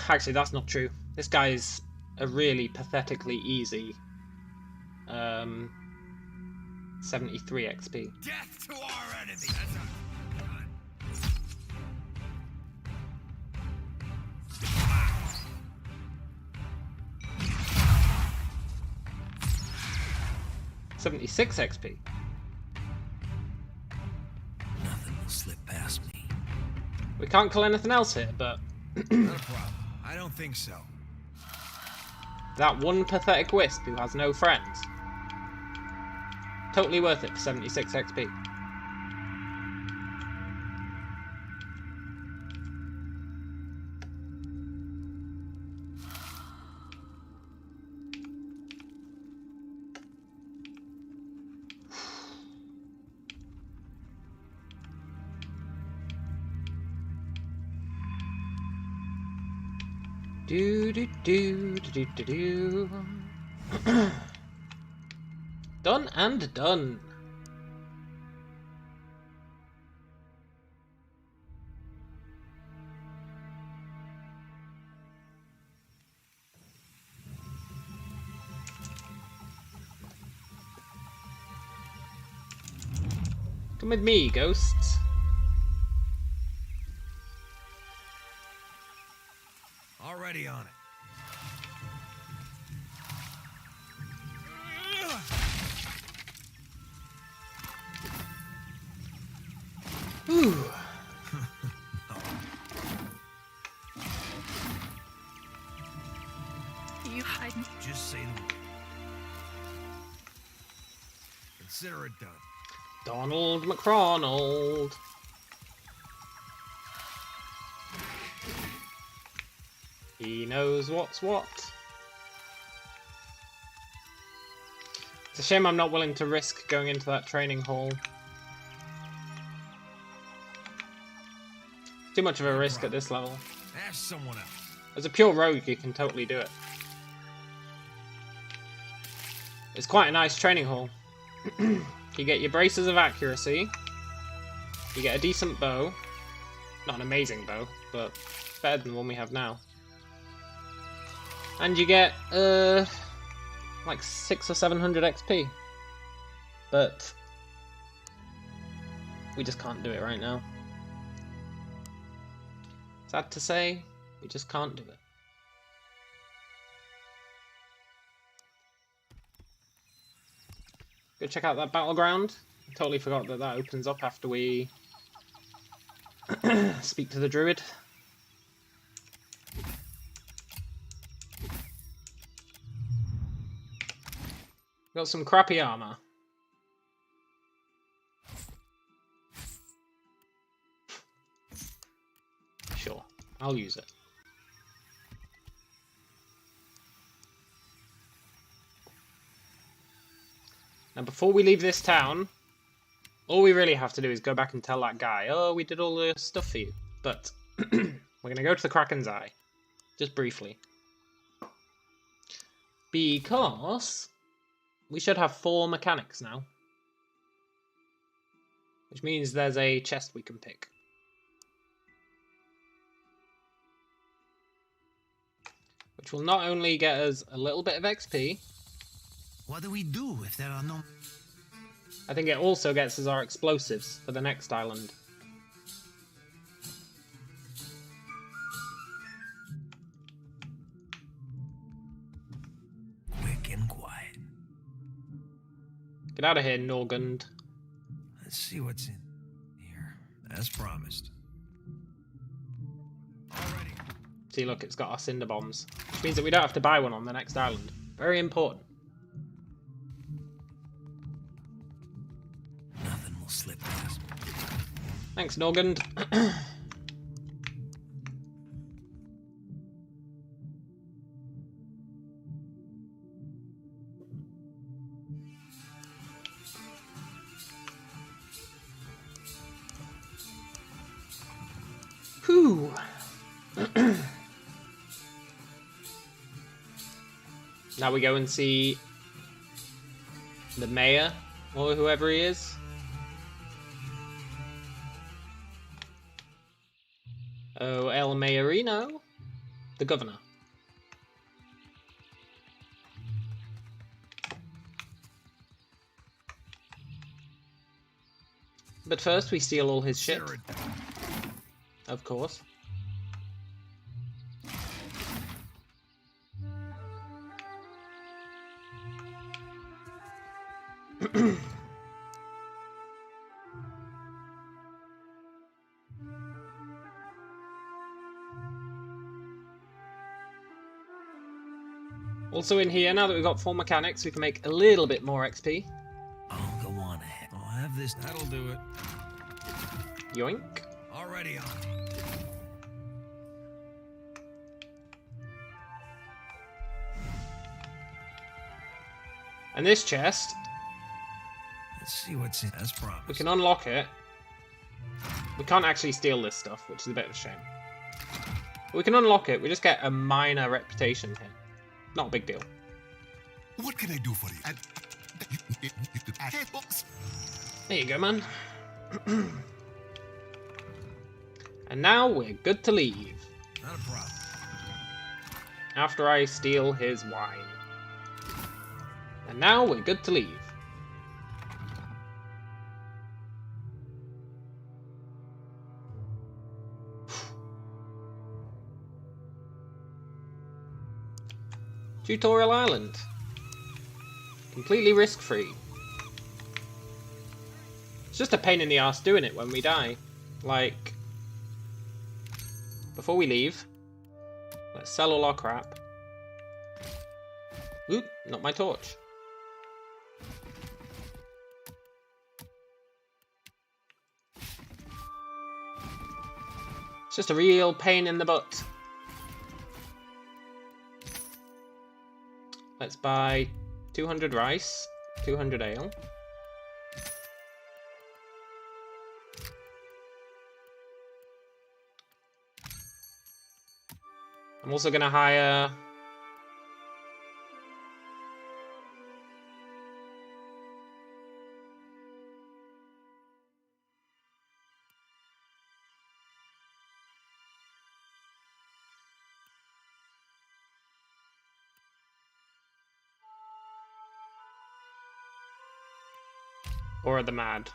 Actually, that's not true. This guy's a really pathetically easy 73 XP. Death to our enemy. That's 76 XP. Nothing will slip past me. We can't kill anything else here, but Not a problem. I don't think so. that one pathetic Wisp who has no friends. Totally worth it for 76 XP. Do do do do do do. Done and done. Come with me, ghosts. Already on it. Ooh. You hide me. Just say the word. Consider it done. Donald McRonald. He knows what's what. It's a shame I'm not willing to risk going into that training hall. Too much of a risk at this level. Ask someone else. As a pure rogue, you can totally do it. It's quite a nice training hall. You get your braces of accuracy. You get a decent bow. Not an amazing bow, but better than the one we have now. And you get, like 600 or 700 XP. But we just can't do it right now. Sad to say, we just can't do it. Go check out that battleground. Totally forgot that that opens up after we speak to the druid. Got some crappy armor. Sure, I'll use it. Now before we leave this town, all we really have to do is go back and tell that guy, oh, we did all the stuff for you. But we're going to go to the Kraken's Eye, just briefly. Because we should have 4 mechanics now. which means there's a chest we can pick. Which will not only get us a little bit of XP, What do we do if there are no... I think it also gets us our explosives for the next island. Quick and quiet. Get out of here, Norgund. Let's see what's in here. As promised. Already. See, look, it's got our cinder bombs. Which means that we don't have to buy one on the next island. Very important. Nothing will slip past me. Thanks, Norgund. Whew. Now we go and see the mayor, or whoever he is. Oh, El Mayorino, the governor. But first we steal all his shit. Consider it done. Of course. Also in here, now that we've got 4 mechanics, we can make a little bit more XP. I'll go on ahead. I'll have this. That'll do it. Yoink. Already on. And this chest, Let's see what's in. As promised. we can unlock it. We can't actually steal this stuff, which is a bit of a shame. But we can unlock it, we just get a minor reputation hit. Not a big deal. What can I do for you? There you go, man. And now we're good to leave. Not a problem. After I steal his wine. And now we're good to leave. Tutorial Island. Completely risk-free. It's just a pain in the ass doing it when we die. Like, before we leave, let's sell all our crap. Oop, not my torch. It's just a real pain in the butt. Let's buy 200 rice, 200 ale. I'm also going to hire... Or the Mad.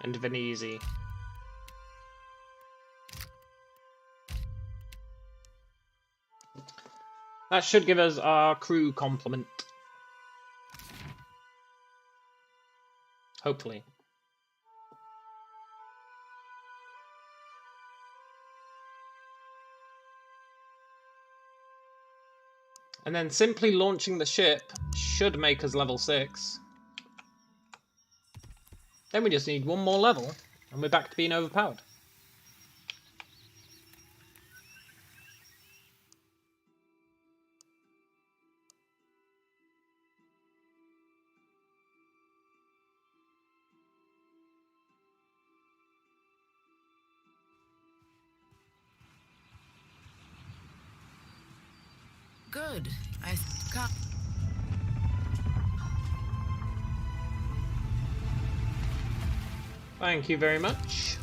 And Venezi. That should give us our crew complement. Hopefully. And then simply launching the ship should make us level 6. Then we just need one more level, and we're back to being overpowered. Good. I got. Thank you very much.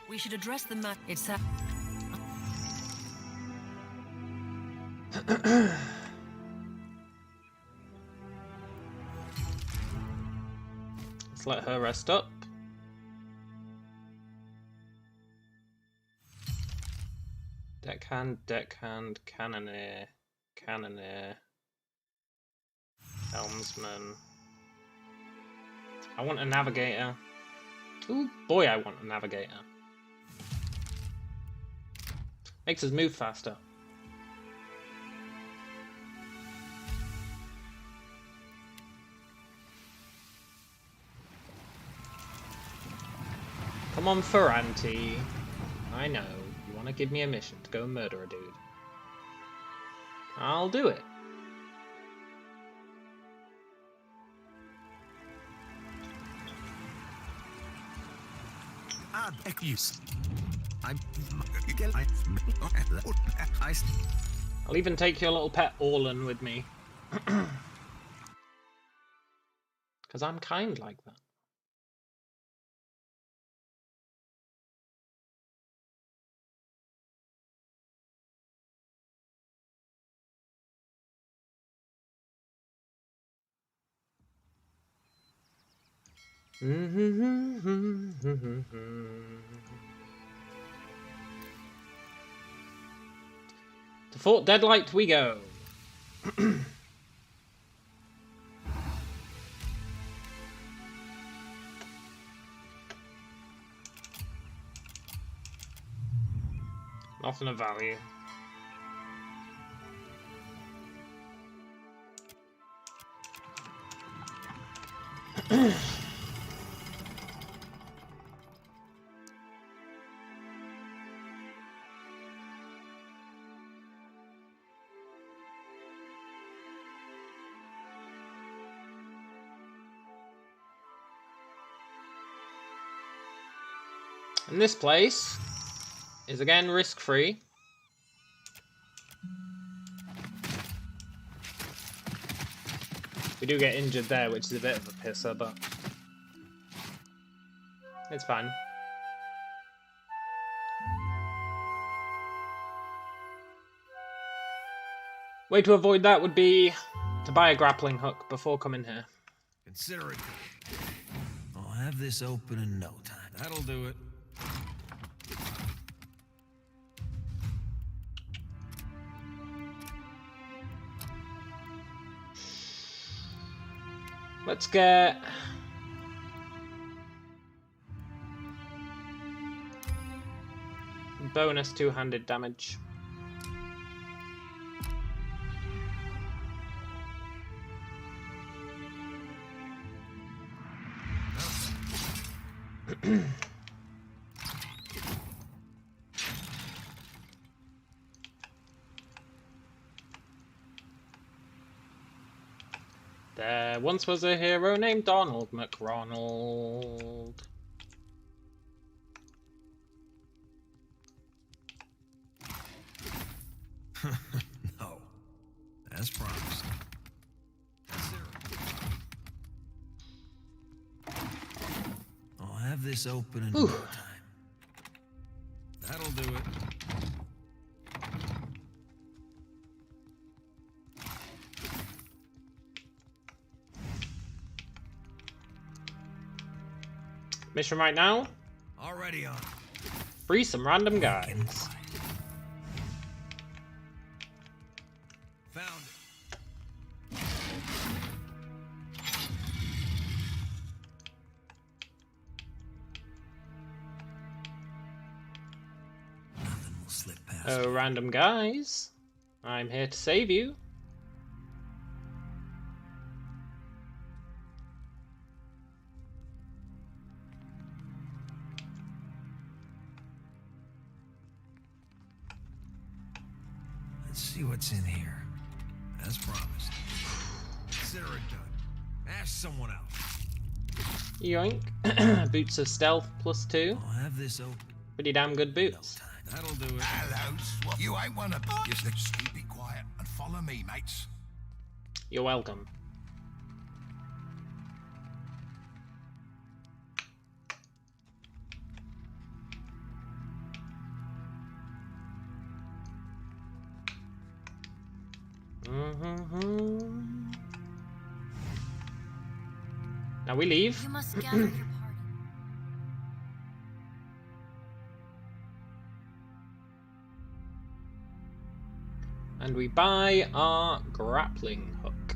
We should address the matter. It's a... Let's let her rest up. Deckhand, deckhand, cannoneer, cannoneer, helmsman. I want a navigator. Ooh, boy, I want a navigator. Makes us move faster. Come on, Ferranti. I know. You want to give me a mission to go murder a dude. I'll do it. I'll even take your little pet Orlan with me. Because I'm kind like that. To Fort Deadlight we go. Nothing of value. And this place is again risk-free. We do get injured there, which is a bit of a pisser, but it's fine. Way to avoid that would be to buy a grappling hook before coming here. Consider it. I'll have this open in no time. That'll do it. Let's get bonus two-handed damage. There once was a hero named Donald McRonald. No. As promised. I'll have this open in no time. That'll do it. Mission right now? Already on. Free some random guys. Found it. Nothing will slip past. Oh, random guys. I'm here to save you. Let's see what's in here. As promised. Consider it done. Ask someone else. Yoink. Boots of stealth +2. I'll have this open. Pretty damn good boots. That'll do it. Hello, you ain't one of just keep it quiet and follow me, mates. You're welcome. Now we leave. You must gather your party. And we buy our grappling hook.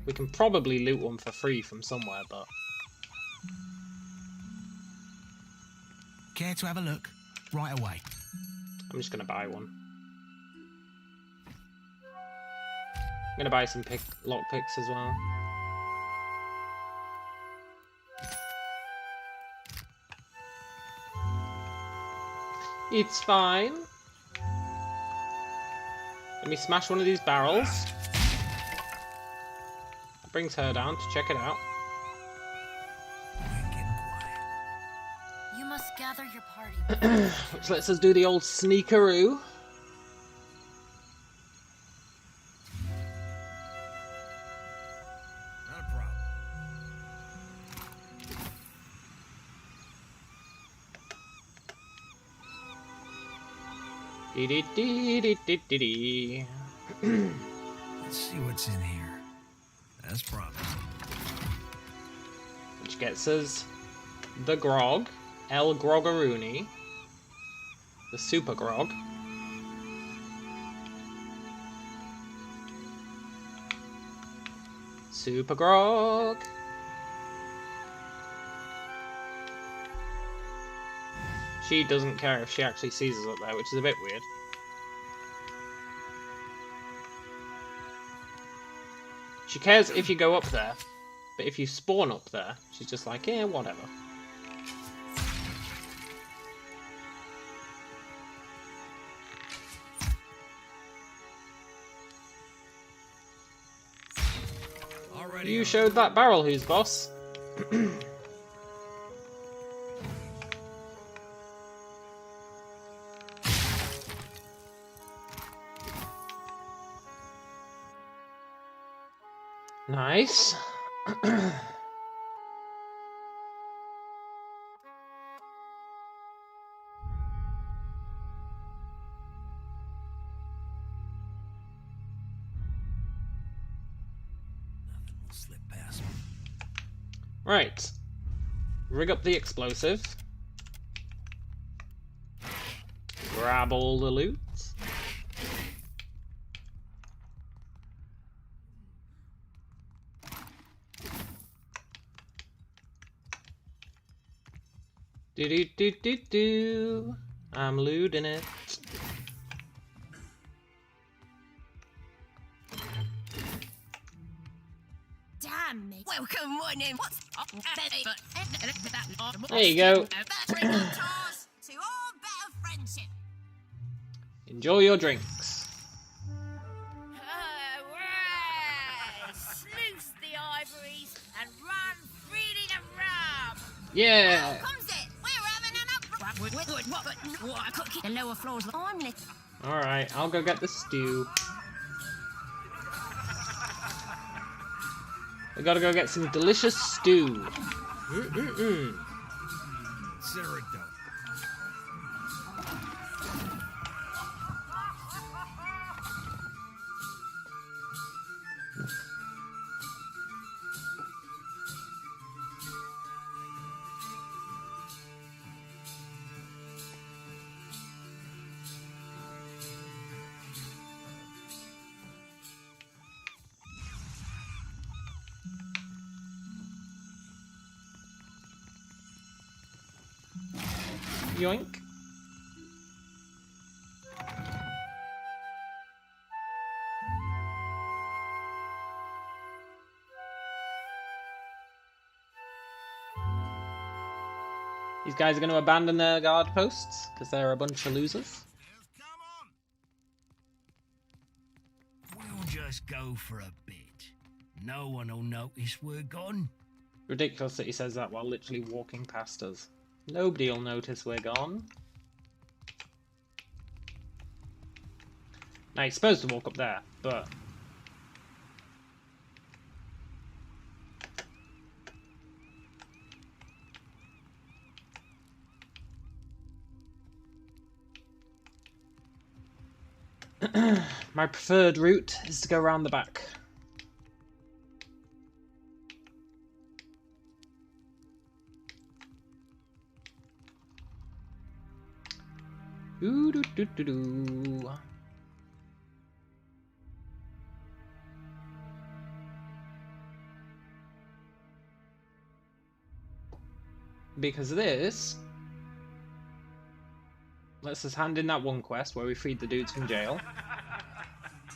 We can probably loot one for free from somewhere, but... Care to have a look? Right away. I'm just gonna buy one. I'm gonna buy some lockpicks as well. It's fine. Let me smash one of these barrels. That brings her down to check it out. You must gather your party. Which lets us do the old sneakaroo. Not a problem. Dee-dee-dee-dee-dee-dee-dee. Let's see what's in here. That's promising. Which gets us the grog, El Grogaruni, the super grog. Super grog. She doesn't care if she actually sees us up there, which is a bit weird. She cares if you go up there, but if you spawn up there, she's just like, yeah, whatever. Already. You showed that barrel who's boss. Nice. Slip past me. Right. Rig up the explosive. Grab all the loot. Do. I'm looting it. Damn me. Welcome, my name. What's There you go. to all better friendship. Enjoy your drinks. Sluice the ivories and run freely to rum. Yeah. Comes it. We're having an up. What? Cookie. The lower floors. I'm lit. Alright, I'll go get the stew. We gotta go get some delicious stew. Consider it done. Yoink. These guys are going to abandon their guard posts because they're a bunch of losers. We'll just go for a bit. No one will notice we're gone. Ridiculous that he says that while literally walking past us. Nobody'll notice we're gone. Now he's supposed to walk up there, but... my preferred route is to go around the back. Ooh, doo, doo, doo, doo. Because this lets us hand in that one quest where we freed the dudes from jail.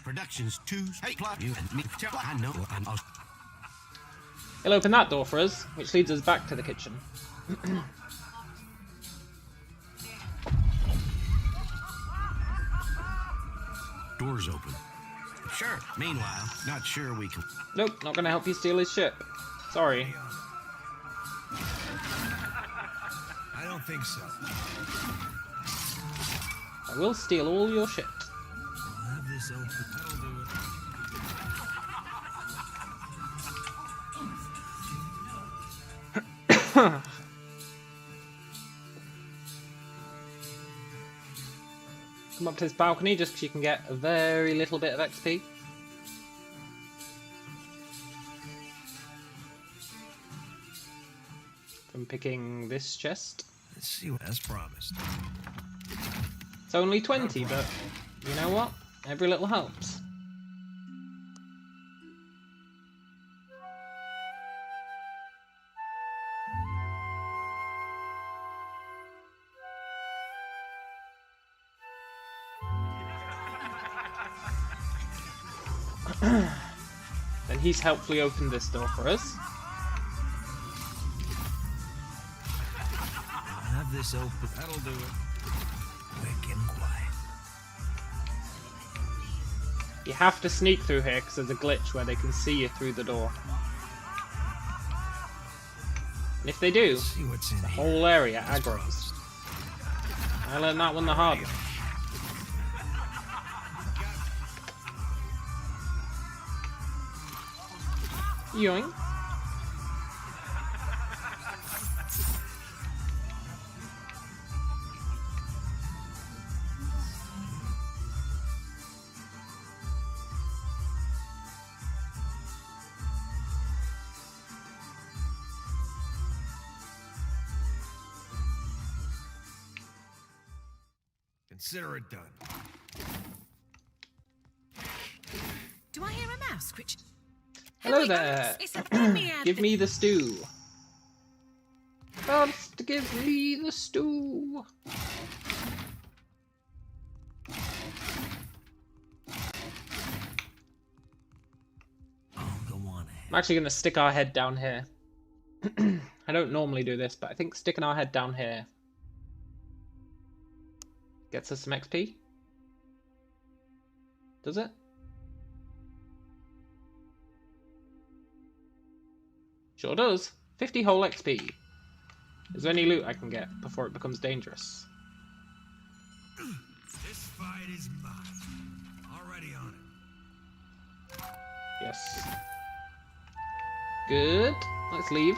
Production's too. Hey, you and me. I know. He'll open that door for us, which leads us back to the kitchen. Door's open. Sure. Meanwhile, not sure we can. Nope, not gonna help you steal his ship. Sorry. I don't think so. I will steal all your shit. I'll have this open. That'll do it. Come up to this balcony just because you can get a very little bit of XP. From picking this chest. Let's see what as promised. It's only 20, but you know what? Every little helps. Then he's helpfully opened this door for us. I'll have this open. That'll do it. Quick and quiet. You have to sneak through here because there's a glitch where they can see you through the door. And if they do, Let's see what's in the here. whole area aggroes. I learned that one the hard way. Yoink. Consider it done. Do I hear a mouse screech? Hello Hey, there. It's a thing Give me the stew. Just give me the stew. Oh, go on ahead. I'm actually going to stick our head down here. I don't normally do this, but I think sticking our head down here gets us some XP. Does it? Sure does. 50 whole XP. Is there any loot I can get before it becomes dangerous? This fight is mine. Already on it. Yes. Good. Let's leave.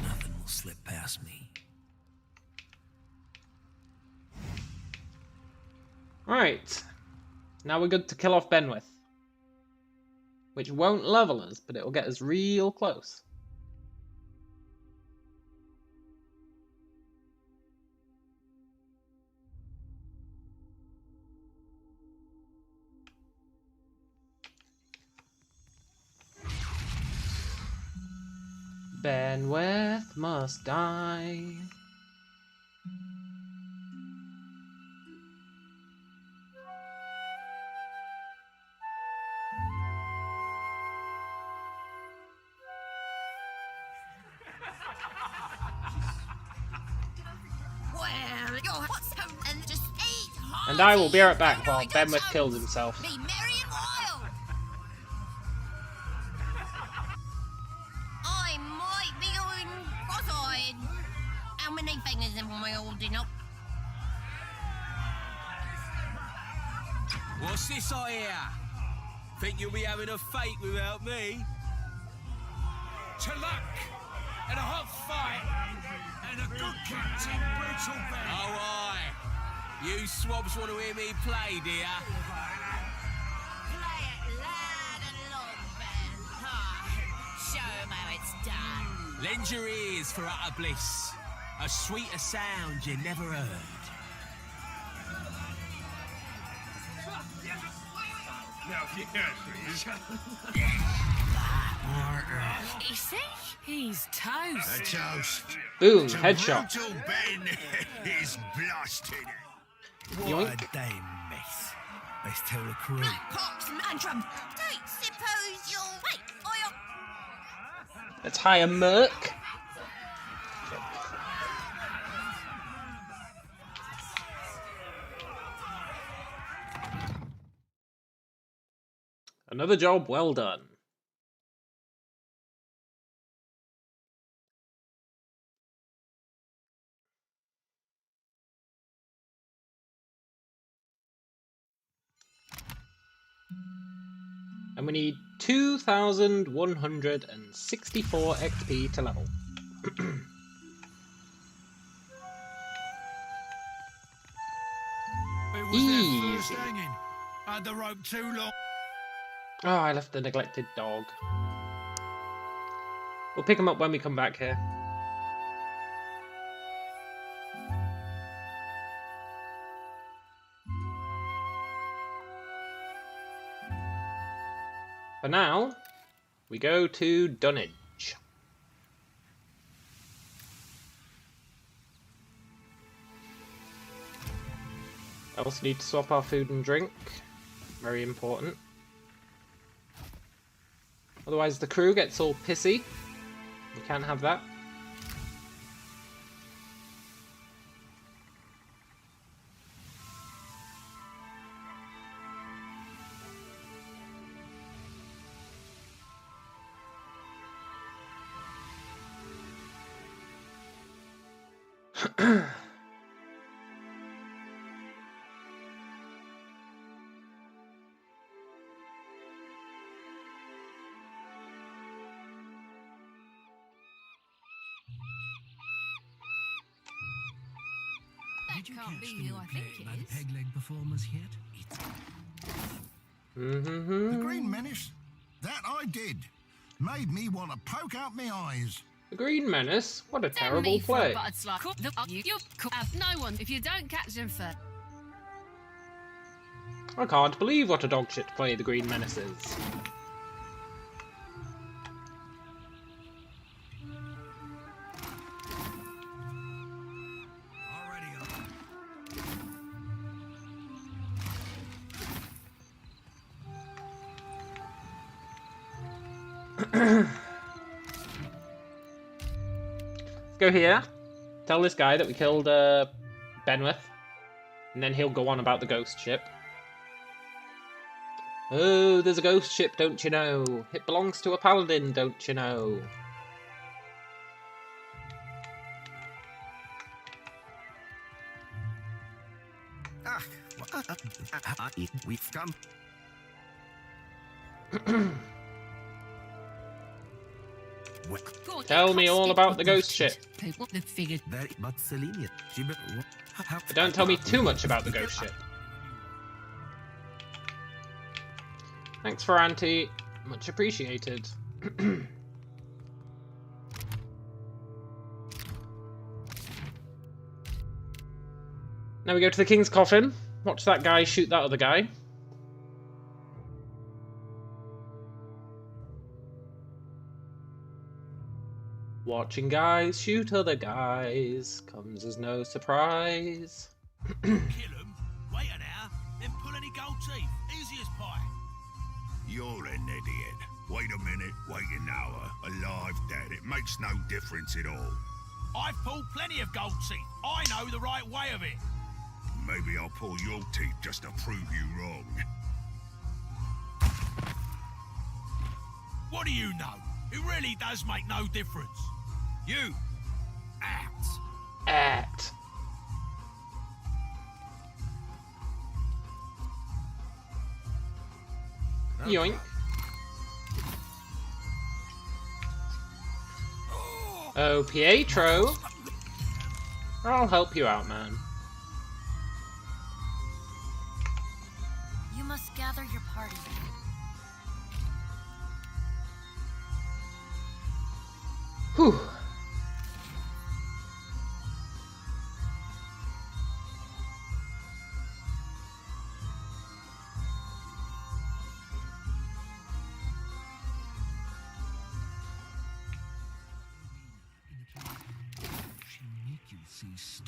Nothing will slip past me. Right. Now we're good to kill off Benwith. Which won't level us, but it'll get us real close. Benwith must die. And just eat And I will be right back hearty. while Benwith kills himself. Be merry and wild. I might be going cross-eyed. How many fingers am I holding up? What's this I hear? Think you'll be having a fate without me? To luck and a hot fight and a good captain, brutal bang. Oh, aye. You swabs want to hear me play, dear? Play it loud and long, Ben. Show 'em how it's done. Lend your ears for utter bliss. A sweeter sound you never heard. You see? He's toast. Toast. Boom, headshot. Brutal Ben is blasted. Yoink. damn mess. Let's tell the crew. Black Pox Mantrum. Don't suppose you'll wait. Let's hire Merc. Another job well done. And we need 2,164 XP to level. It was Easy. their first hanging. Had the rope too long. Oh, I left the neglected dog. We'll pick him up when we come back here. For now, we go to Dunnage. I also need to swap our food and drink. Very important. Otherwise the crew gets all pissy. We can't have that. That can't be who I think it is. Peg leg performers yet? The Green Menace? That I did. Made me want to poke out my eyes. The Green Menace? What a Send terrible me for a play. buttered slice. You have no one if you don't catch them first. I can't believe what a dog shit play the Green Menace is. Let's go here. Tell this guy that we killed Benwith. And then he'll go on about the ghost ship. Oh, there's a ghost ship, don't you know? It belongs to a paladin, don't you know? We've come. Tell me all about the ghost ship. People that figured But Selenia, But don't tell me too much about the ghost ship. Thanks for Auntie. Much appreciated. Now we go to the King's Coffin. Watch that guy shoot that other guy. Watching guys shoot other guys comes as no surprise. Kill him, wait an hour, then pull any gold teeth. Easy as pie. You're an idiot. Wait a minute, wait an hour. Alive, dead. It makes no difference at all. I've pulled plenty of gold teeth. I know the right way of it. Maybe I'll pull your teeth just to prove you wrong. What do you know? It really does make no difference. You, act. Act. Yoink. Oh, Pietro. I'll help you out, man. You must gather your party. Whew.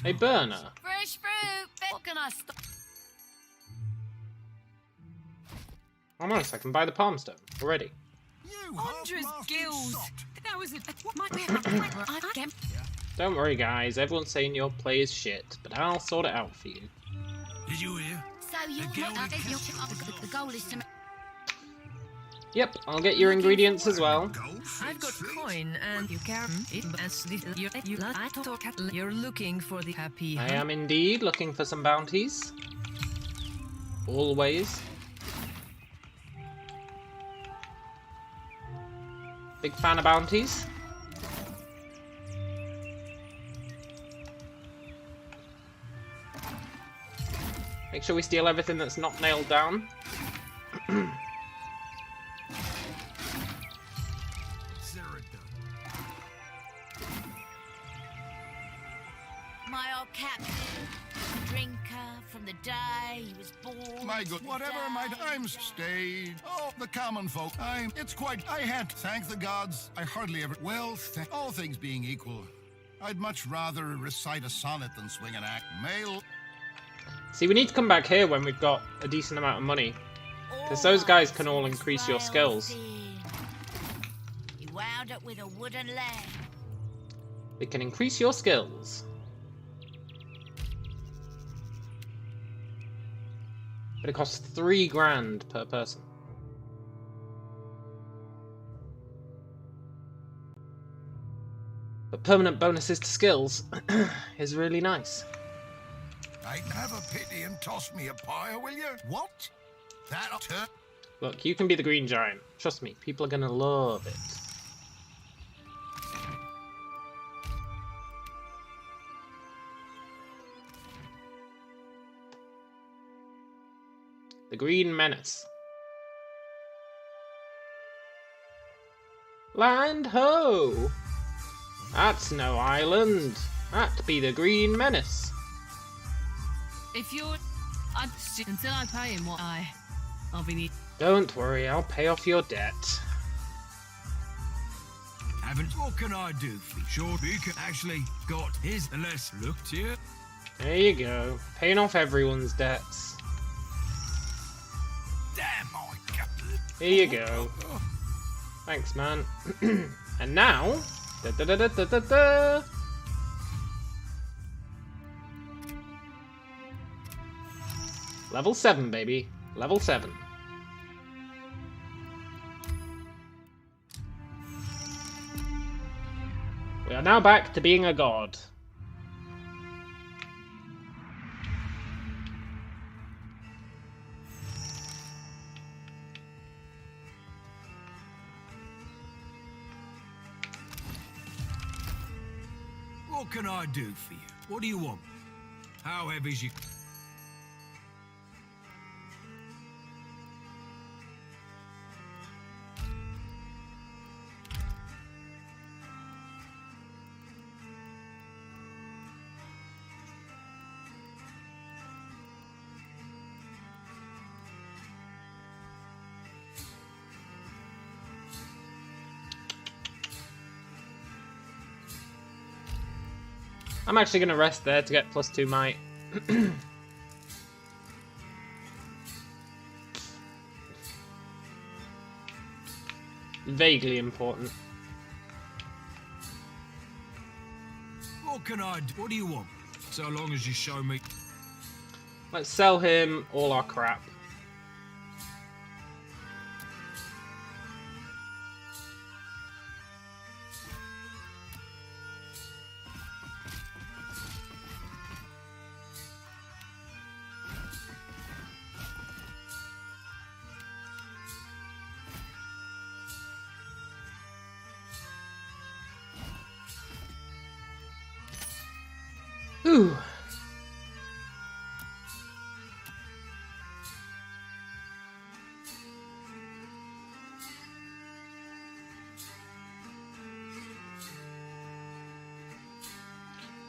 Hey, Burner. Fresh fruit. What can I stop? Oh, nice, I can buy the palm stone already. Andre's gills. That was a... Don't worry, guys. Everyone's saying your play is shit, but I'll sort it out for you. Did you hear? So you the goal is to... Yep, I'll get your ingredients as well. I've got coin and you can you're looking for the happy. I am indeed looking for some bounties. Always. Big fan of bounties. Make sure we steal everything that's not nailed down. My old captain, drinker from the day he was born. My good, whatever my times stayed. Oh, the common folk. It's quite. I had, thank the gods, I hardly ever. Well, all things being equal, I'd much rather recite a sonnet than swing an axe. Male. See, we need to come back here when we've got a decent amount of money. Because those guys can all increase your skills. You wound up with a wooden leg. They can increase your skills. But it costs 3 grand per person. But permanent bonuses to skills is really nice. I'd have a pity and toss me a pyre, will you? What? That'll turn. Look, you can be the green giant. Trust me, people are gonna love it. The Green Menace. Land ho! That's no island. That be the Green Menace. If you're... until I pay him what I'll be... Don't worry, I'll pay off your debt. What can I do for you? Sure, we can actually got his less looked here. There you go. Paying off everyone's debts. Damn, my captain. Here you go. Thanks, man. And now... Da-da-da-da-da-da-da. Level 7, baby. Level 7. We are now back to being a god. What can I do for you? What do you want? How heavy's you? I'm actually going to rest there to get +2 might. Vaguely important. can I do? What do you want? So long as you show me. Let's sell him all our crap. Ooh.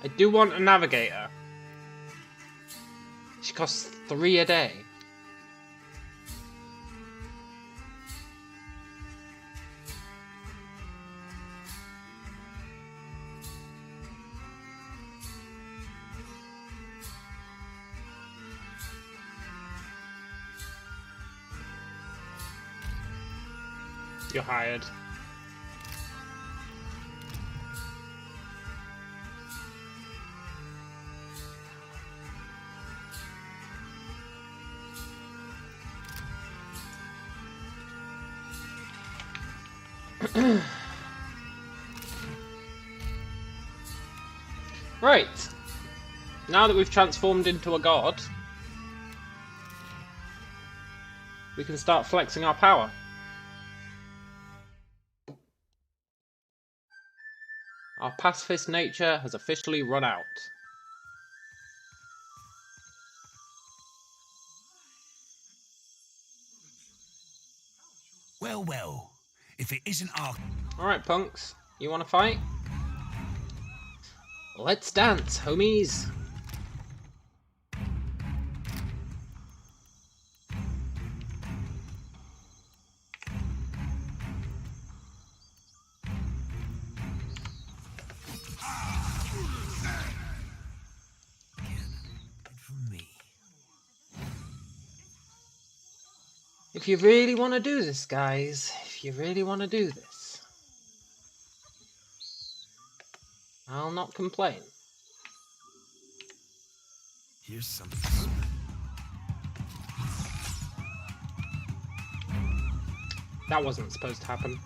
I do want a navigator. She costs 3 a day. You're hired. Right. Now that we've transformed into a god, we can start flexing our power. Our pacifist nature has officially run out. Well, well. If it isn't our... Alright, punks. You wanna fight? Let's dance, homies! If you really want to do this, guys, if you really want to do this, I'll not complain. Here's something. That wasn't supposed to happen.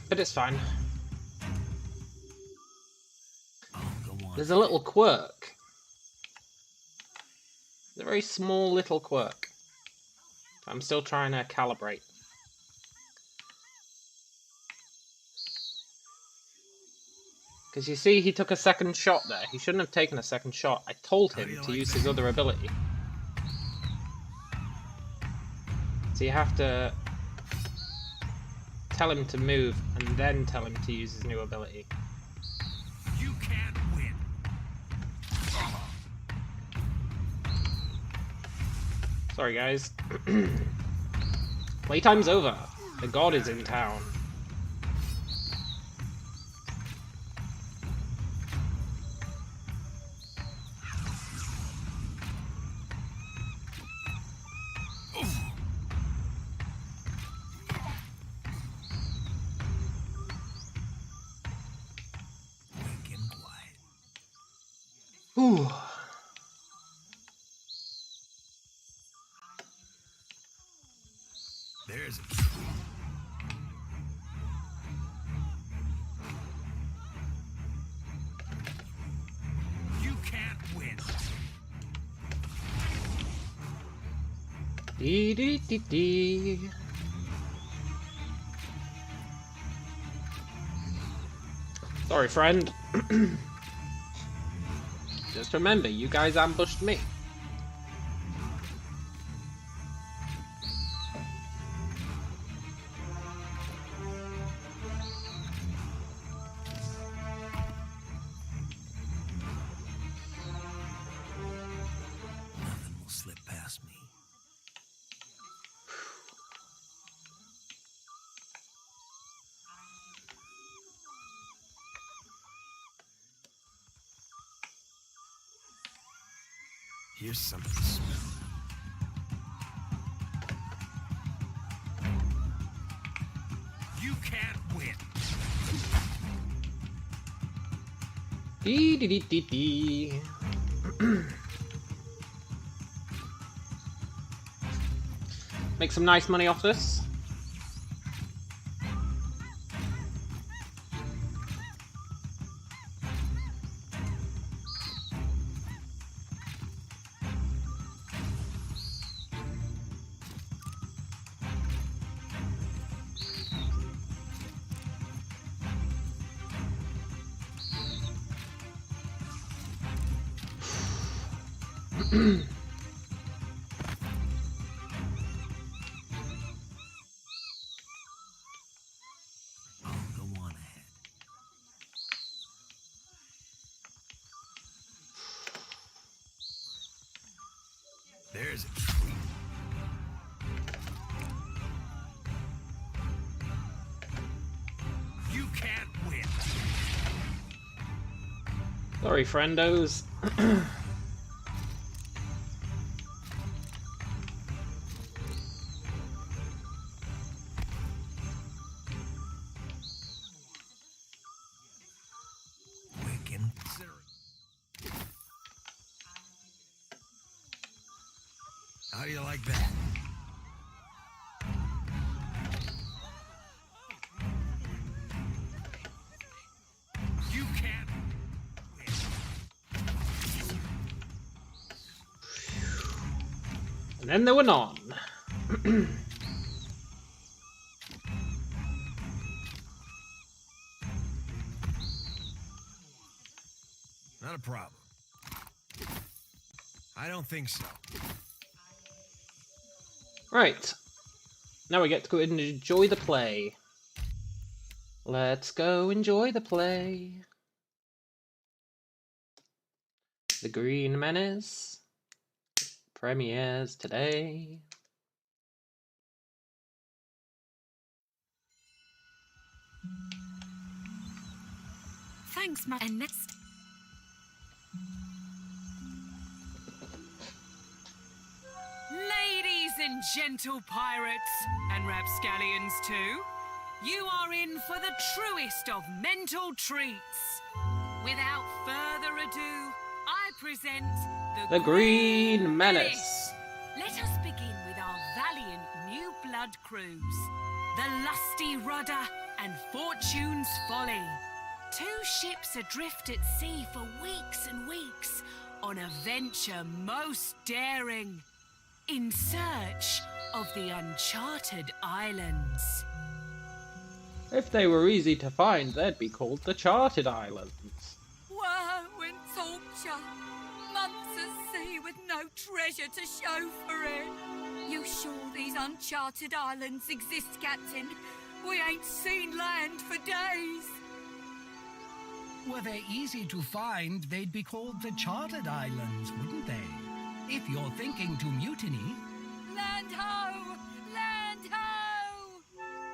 But it's fine. There's a little quirk. It's a very small little quirk. I'm still trying to calibrate. Because you see, he took a second shot there. He shouldn't have taken a second shot. I told him to use his other ability. So you have to tell him to move and then tell him to use his new ability. You can't win. Sorry, guys. Playtime's over. The god is in town. Ooh. There's a You can't win. Dee dee dee dee. Sorry, friend. Just remember, you guys ambushed me. Nothing will slip past me. Here's something to smell. You can't win. Dee dee dee dee dee. Make some nice money off this. Go on ahead. There's a treat. You can't win. Sorry, friendos. Wiccan. How do you like that? You can't win. And then there were none. Not a problem. I don't think so. Right. Now we get to go and enjoy the play. Let's go enjoy the play. The Green Menace premieres today. Thanks, and next. Ladies and gentle pirates, and rapscallions too, you are in for the truest of mental treats. Without further ado, I present The Green Menace. Let us begin with our valiant new blood crews, the Lusty Rudder and Fortune's Folly. 2 ships adrift at sea for weeks and weeks on a venture most daring, in search of the uncharted islands. If they were easy to find, they'd be called the Charted Islands. Woe and torture. Months at sea with no treasure to show for it. You sure these uncharted islands exist, Captain? We ain't seen land for days. Were they easy to find, they'd be called the Charted Islands, wouldn't they? If you're thinking to mutiny... Land ho! Land ho!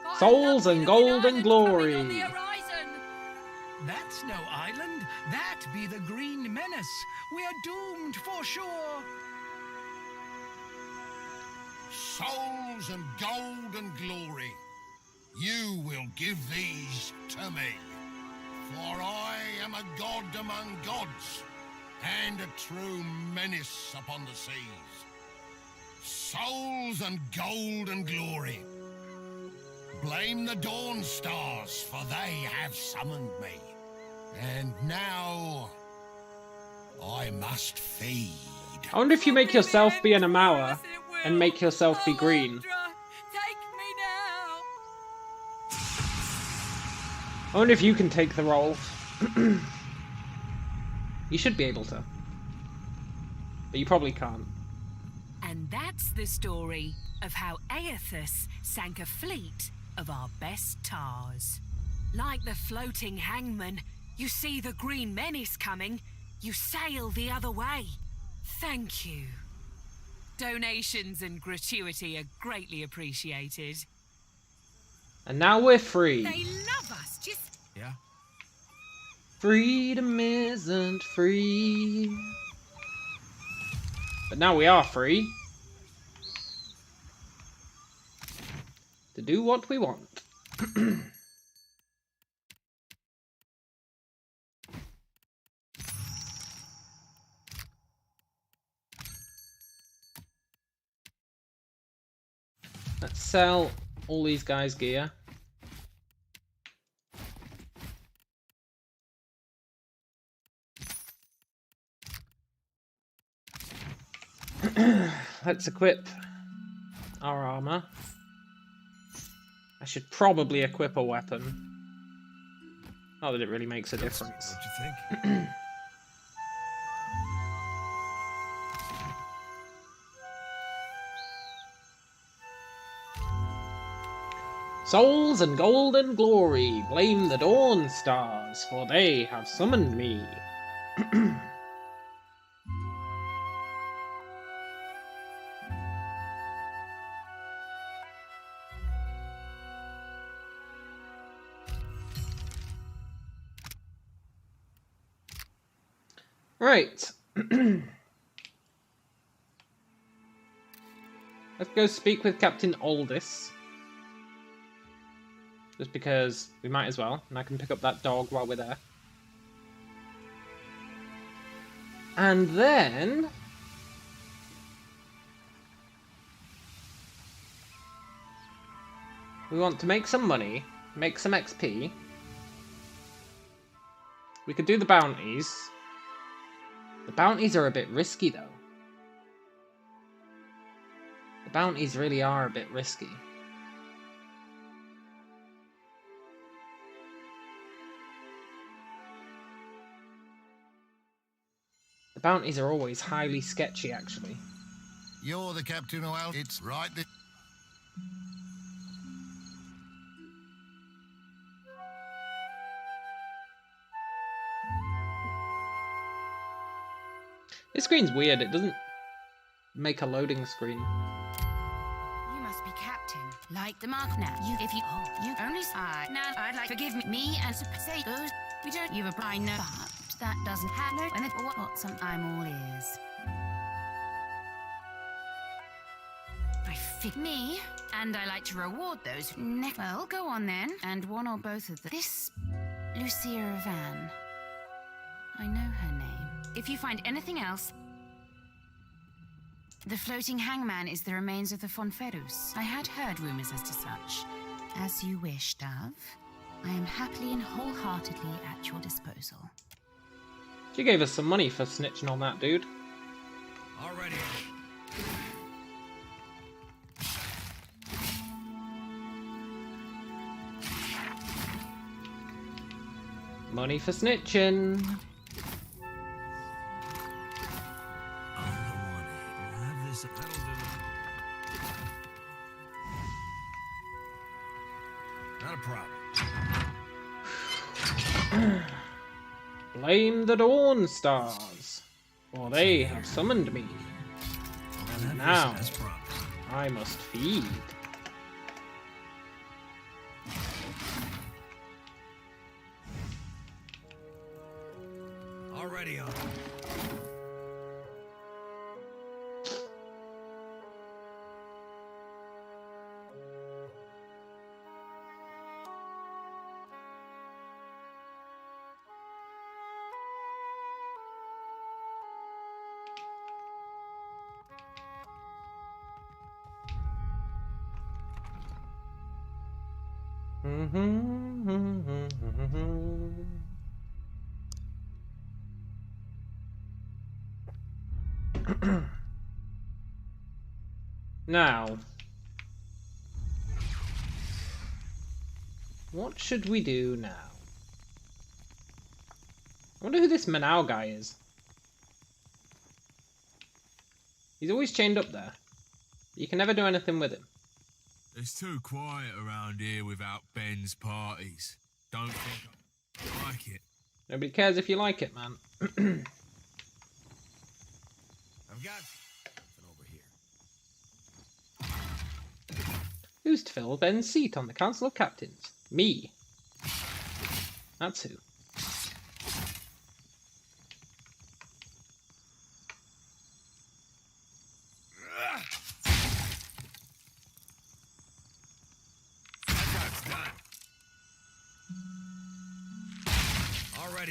Got Souls and gold and glory. on the horizon. That's no island. That be the Green Menace. We're doomed for sure. Souls and gold and glory, you will give these to me. For I am a god among gods, and a true menace upon the seas. Souls and gold and glory. Blame the dawn stars, for they have summoned me. And now, I must feed. I wonder if you make yourself be an Amawa and make yourself be green. Take me now. I wonder if you can take the role. You should be able to. But you probably can't. And that's the story of how Aethus sank a fleet of our best tars. Like the floating hangman, you see the Green Menace coming, you sail the other way. Thank you. Donations and gratuity are greatly appreciated. And now we're free. They love us, just... Yeah? Freedom isn't free. But now we are free to do what we want. Let's sell all these guys' gear. Let's equip our armor. I should probably equip a weapon. Not that it really makes a difference. Don't you think? Souls and gold and glory, blame the dawn stars, for they have summoned me. Right. Let's go speak with Captain Aldis. Just because we might as well, and I can pick up that dog while we're there. And then... we want to make some money, make some XP. We could do the bounties. The bounties are a bit risky, though. The bounties really are a bit risky. The bounties are always highly sketchy, actually. You're the captain, well, it's right there. This screen's weird, it doesn't make a loading screen. You must be captain, like the mark now. You only side. Now I'd like forgive me and say those we don't. You apply no, but that doesn't have no. And what some I'm all ears. I fig me, and I like to reward those who well, go on then, and one or both of this Lucia Van. I know her name. If you find anything else... The floating hangman is the remains of the Fonferus. I had heard rumors as to such. As you wish, Dove. I am happily and wholeheartedly at your disposal. She gave us some money for snitching on that dude. Already. Money for snitching. Not a problem. Blame the dawn stars, for they have summoned me. And now I must feed. Already on. Now, what should we do now? I wonder who this Manau guy is. He's always chained up there. You can never do anything with him. It's too quiet around here without Ben's parties. Don't think I like it. Nobody cares if you like it, man. I've got something over here. Who's to fill Ben's seat on the Council of Captains? Me. That's who.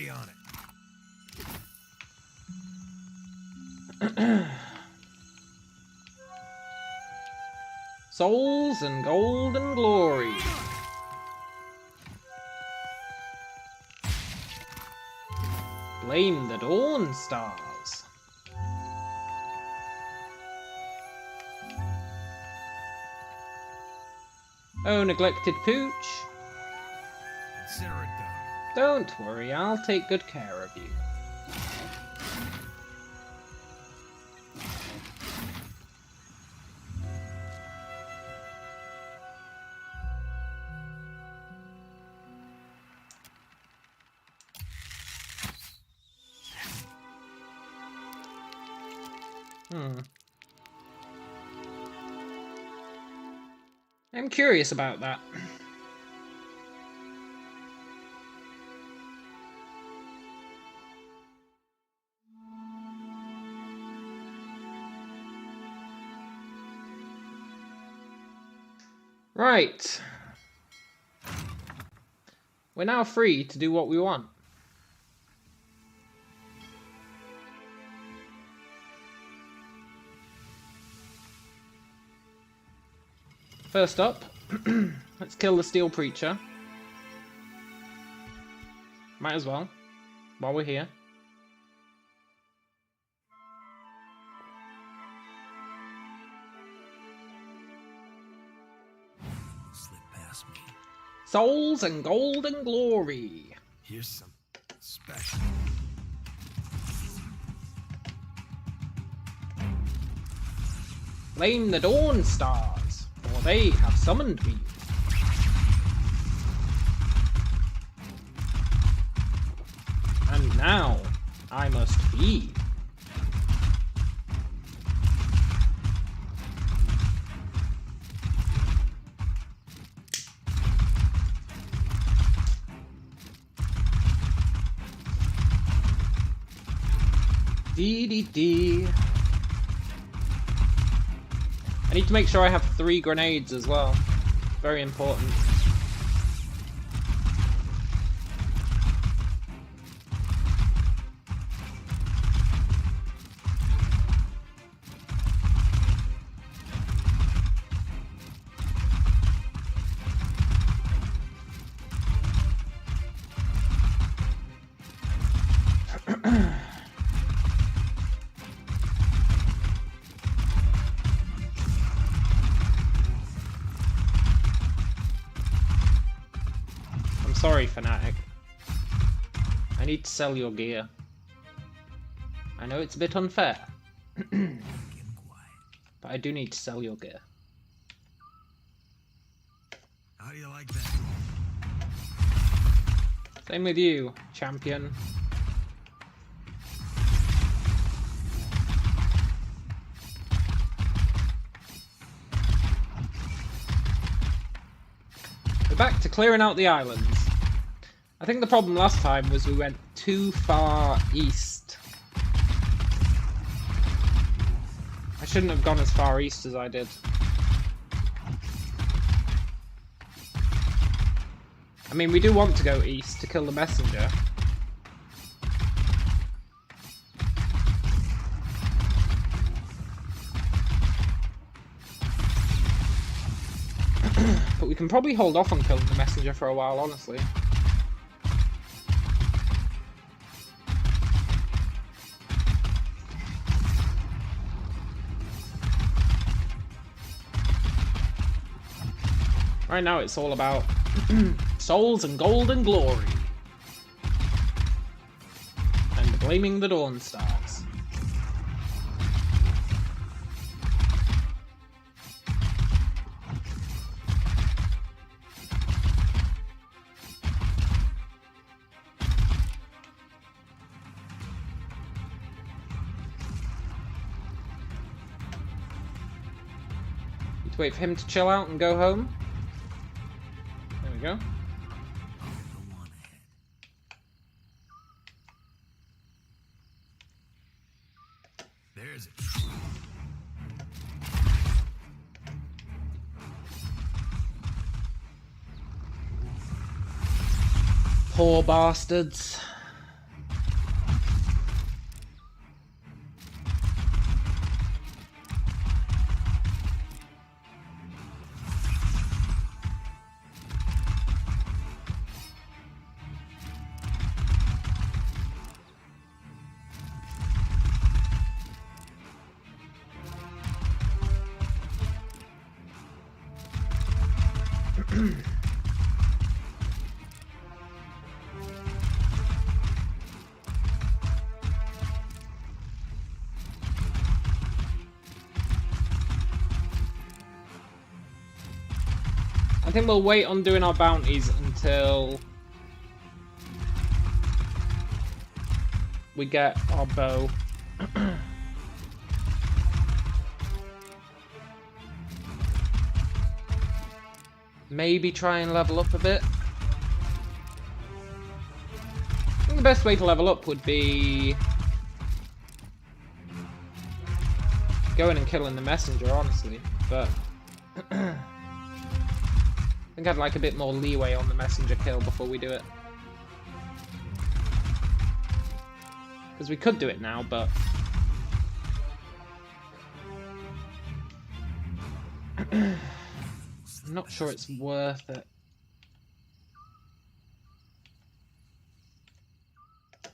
already on it. Souls and gold and glory. Blame the dawn stars. Oh, neglected pooch. Consider it done. Don't worry, I'll take good care of you. I'm curious about that. Right. We're now free to do what we want. First up, let's kill the Steel Preacher. Might as well, while we're here. Slip past me. Souls and gold and glory. Here's some special. Blame the dawn stars, for they have summoned me. And now I must feed. Dee. I need to make sure I have 3 grenades as well. Very important. Sorry, Fanatic. I need to sell your gear. I know it's a bit unfair. But I do need to sell your gear. How do you like that? Same with you, champion. We're back to clearing out the islands. I think the problem last time was we went too far east. I shouldn't have gone as far east as I did. I mean, we do want to go east to kill the messenger. But we can probably hold off on killing the messenger for a while, honestly. Right now it's all about souls and gold and glory. And blaming the dawn stars. Need to wait for him to chill out and go home. There we go. There's it. Poor bastards. I think we'll wait on doing our bounties until we get our bow. Maybe try and level up a bit. I think the best way to level up would be going and killing the messenger, honestly. But I think I'd like a bit more leeway on the messenger kill before we do it. Because we could do it now, but I'm not sure it's worth it.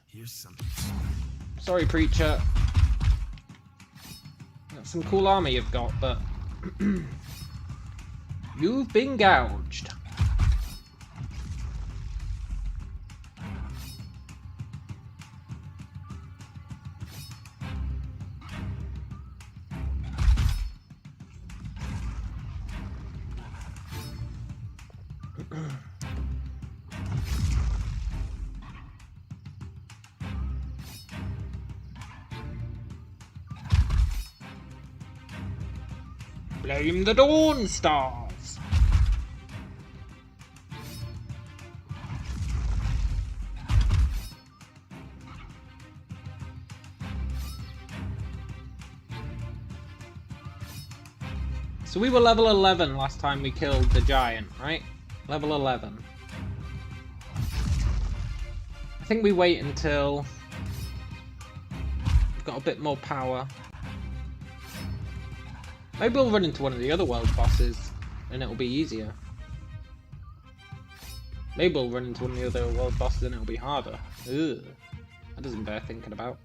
Here's something. Sorry, Preacher. That's some cool armor you've got, but you've been gouged. Blame the Dawn Stars! So we were level 11 last time we killed the giant, right? Level 11. I think we wait until we've got a bit more power. Maybe we'll run into one of the other world bosses, and it'll be easier. Maybe we'll run into one of the other world bosses and it'll be harder. Ugh. That doesn't bear thinking about.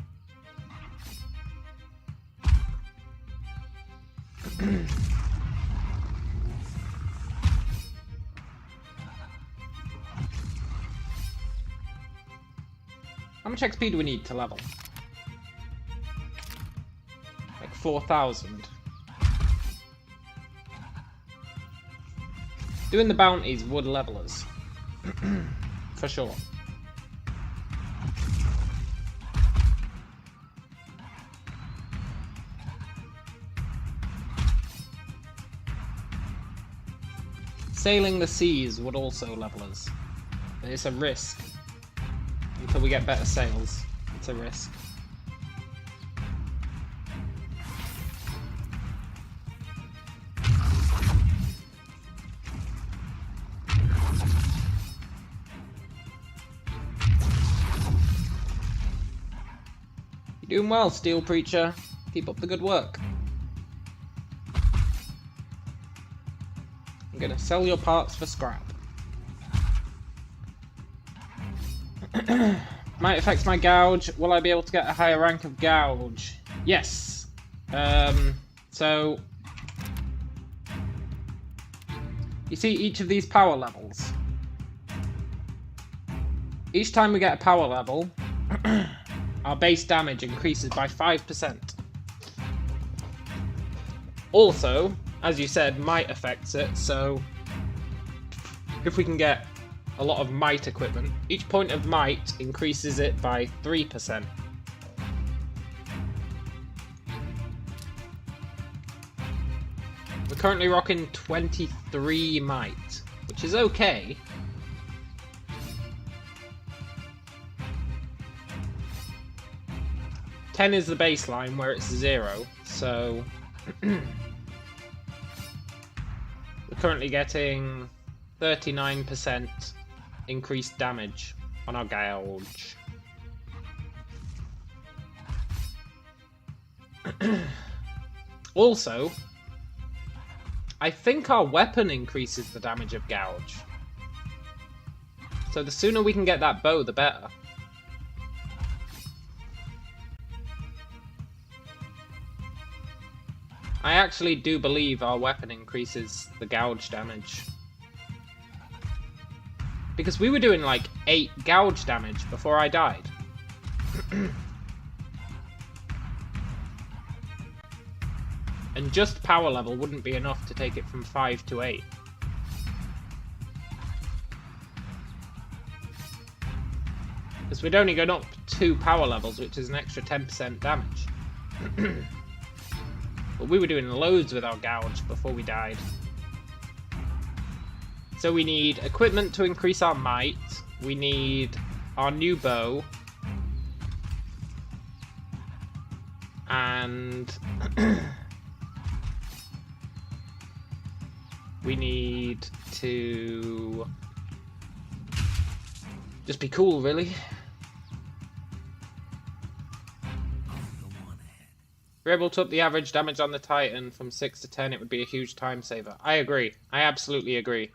How much XP do we need to level? Like 4,000. Doing the bounties would level us. For sure. Sailing the seas would also level us. But it's a risk. Until we get better sails, it's a risk. You're doing well, Steel Preacher. Keep up the good work. I'm gonna sell your parts for scrap. Might affect my gouge. Will I be able to get a higher rank of gouge? Yes. So you see each of these power levels. Each time we get a power level, our base damage increases by 5%. Also, as you said, might affects it, so if we can get a lot of might equipment, each point of might increases it by 3%. We're currently rocking 23 might, which is okay. Ten is the baseline where it's 0, so we're currently getting 39% increased damage on our gouge. Also, I think our weapon increases the damage of gouge. So the sooner we can get that bow, the better. I actually do believe our weapon increases the gouge damage. Because we were doing like 8 gouge damage before I died. And just power level wouldn't be enough to take it from 5 to 8. Because we'd only gone up 2 power levels, which is an extra 10% damage. But we were doing loads with our gouge before we died. So we need equipment to increase our might. We need our new bow. And we need to just be cool, really. If we're able to up the average damage on the Titan from 6 to 10, it would be a huge time saver. I agree. I absolutely agree.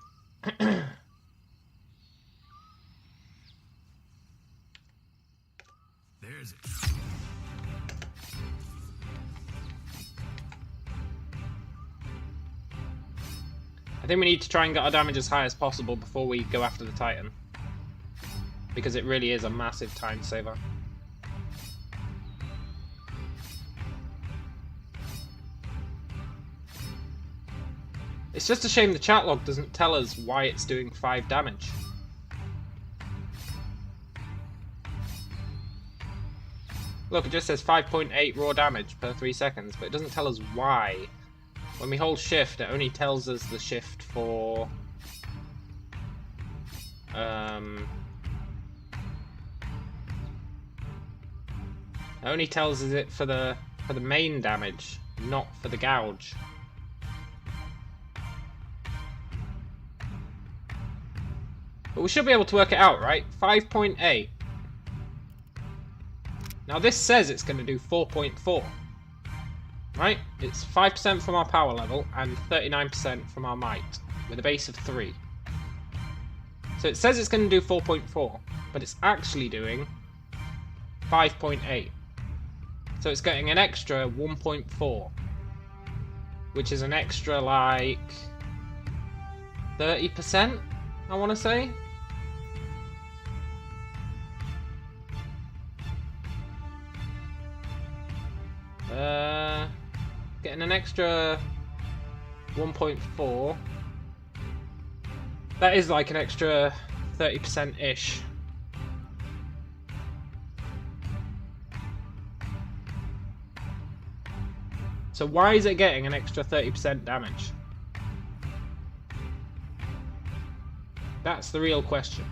There's it. I think we need to try and get our damage as high as possible before we go after the Titan. Because it really is a massive time saver. It's just a shame the chat log doesn't tell us why it's doing 5 damage. Look, it just says 5.8 raw damage per 3 seconds, but it doesn't tell us why. When we hold shift, it only tells us the shift for... It only tells us it for the main damage, not for the gouge. But we should be able to work it out, right? 5.8. Now this says it's going to do 4.4. Right? It's 5% from our power level and 39% from our might, with a base of 3. So it says it's going to do 4.4, but it's actually doing 5.8. So it's getting an extra 1.4, which is an extra like 30%, I want to say. Getting an extra 1.4. That is like an extra 30%-ish. So why is it getting an extra 30% damage? That's the real question.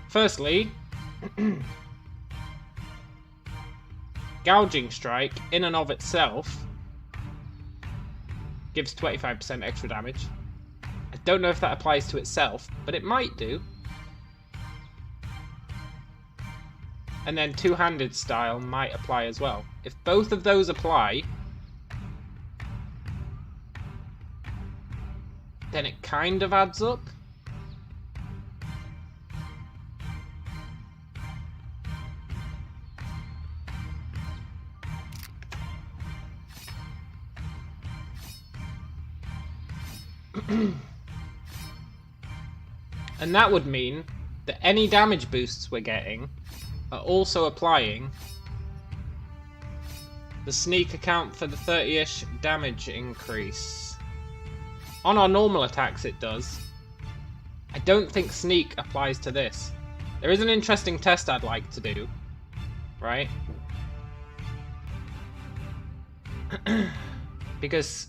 Firstly, Gouging Strike in and of itself gives 25% extra damage. I don't know if that applies to itself, but it might do. And then Two-Handed Style might apply as well. If both of those apply, then it kind of adds up. And that would mean that any damage boosts we're getting are also applying the sneak account for the 30-ish damage increase. On our normal attacks it does. I don't think sneak applies to this. There is an interesting test I'd like to do, right? Because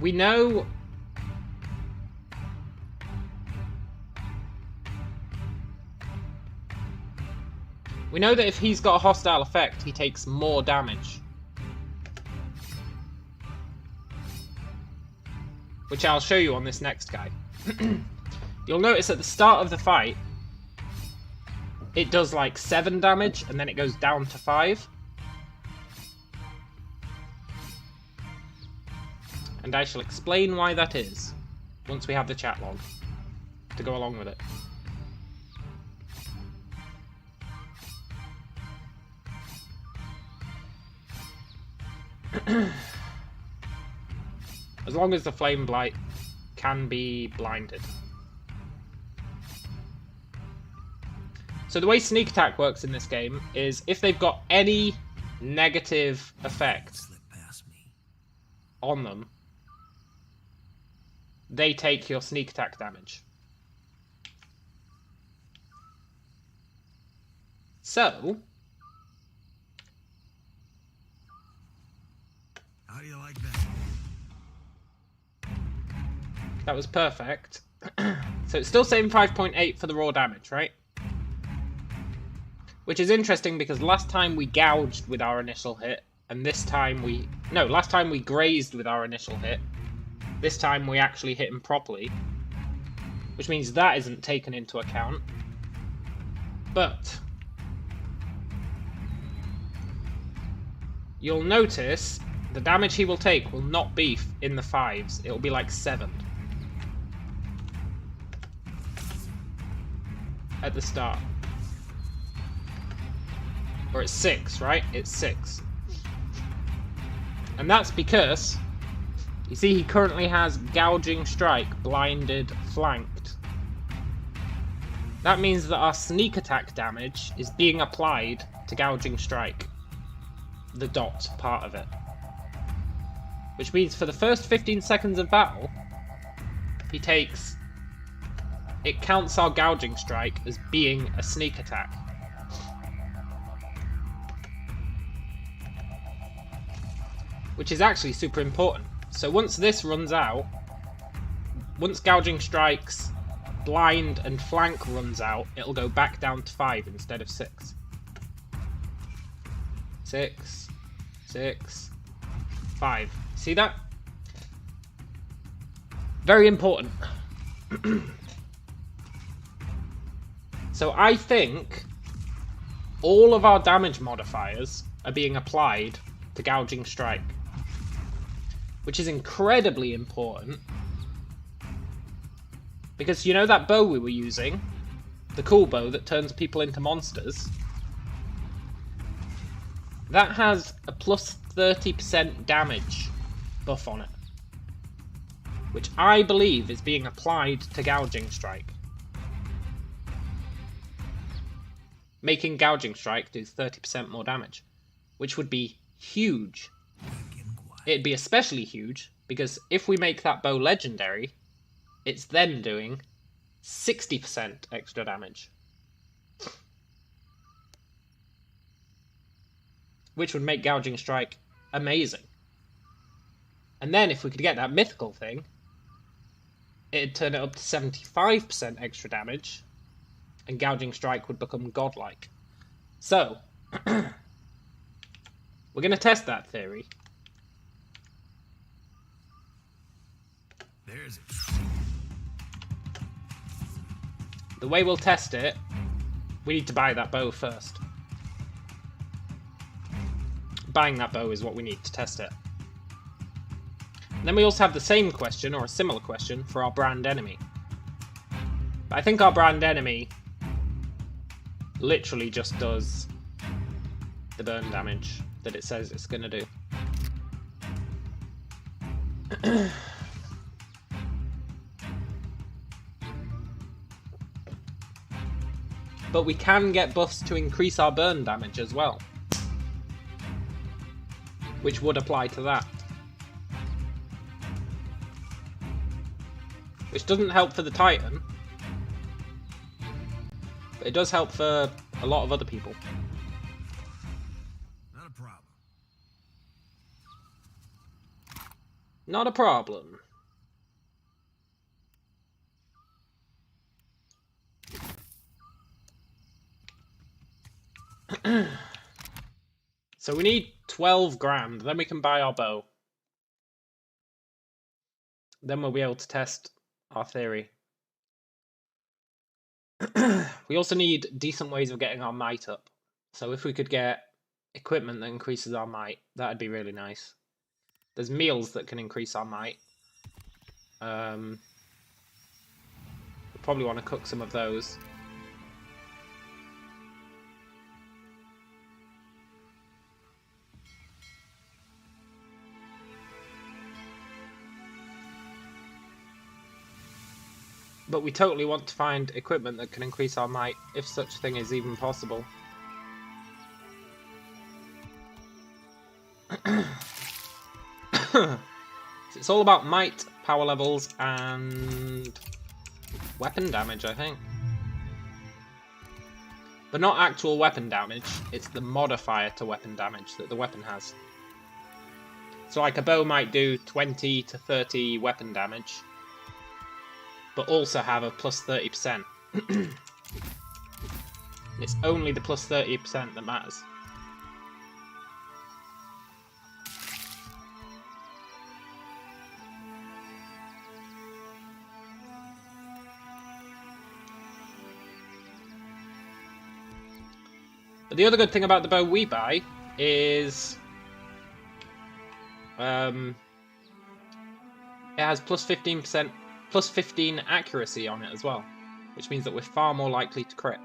we know that if he's got a hostile effect, he takes more damage. Which I'll show you on this next guy. You'll notice at the start of the fight, it does like 7 damage, and then it goes down to 5. And I shall explain why that is, once we have the chat log to go along with it. As long as the Flame Blight can be blinded. So the way sneak attack works in this game is if they've got any negative effect on them, they take your sneak attack damage. So, how do you like that? That was perfect. So it's still saying 5.8 for the raw damage, right? Which is interesting because last time we gouged with our initial hit, and this time we... No, last time we grazed with our initial hit. This time we actually hit him properly. Which means that isn't taken into account. But you'll notice the damage he will take will not be in the 5s. It will be like 7. At the start. Or it's 6, right? It's 6. And that's because, you see, he currently has Gouging Strike, Blinded, Flanked. That means that our sneak attack damage is being applied to Gouging Strike. The dot part of it. Which means for the first 15 seconds of battle, he takes... It counts our Gouging Strike as being a sneak attack. Which is actually super important. So once this runs out, once Gouging Strikes, Blind and Flank runs out, it'll go back down to 5 instead of 6. 6, 6, 5. See that? Very important. So I think all of our damage modifiers are being applied to Gouging Strike. Which is incredibly important. Because you know that bow we were using? The cool bow that turns people into monsters? That has a plus 30% damage buff on it. Which I believe is being applied to Gouging Strike. Making Gouging Strike do 30% more damage. Which would be huge. It'd be especially huge, because if we make that bow legendary, it's then doing 60% extra damage. Which would make Gouging Strike amazing. And then if we could get that mythical thing, it'd turn it up to 75% extra damage, and Gouging Strike would become godlike. So, we're going to test that theory. There's it. The way we'll test it, we need to buy that bow first. Buying that bow is what we need to test it. And then we also have the same question, or a similar question, for our brand enemy. But I think our brand enemy literally just does the burn damage that it says it's going to do. But we can get buffs to increase our burn damage as well. Which would apply to that. Which doesn't help for the Titan. But it does help for a lot of other people. Not a problem. Not a problem. So we need 12 grand, then we can buy our bow. Then we'll be able to test our theory. We also need decent ways of getting our might up. So if we could get equipment that increases our might, that'd be really nice. There's meals that can increase our might. We'll probably want to cook some of those. But we totally want to find equipment that can increase our might, if such a thing is even possible. It's all about might, power levels, and weapon damage, I think. But not actual weapon damage, it's the modifier to weapon damage that the weapon has. So like a bow might do 20 to 30 weapon damage, but also have a plus 30%. It's only the plus 30% that matters. But the other good thing about the bow we buy is it has plus 15%, plus 15 accuracy on it as well, which means that we're far more likely to crit.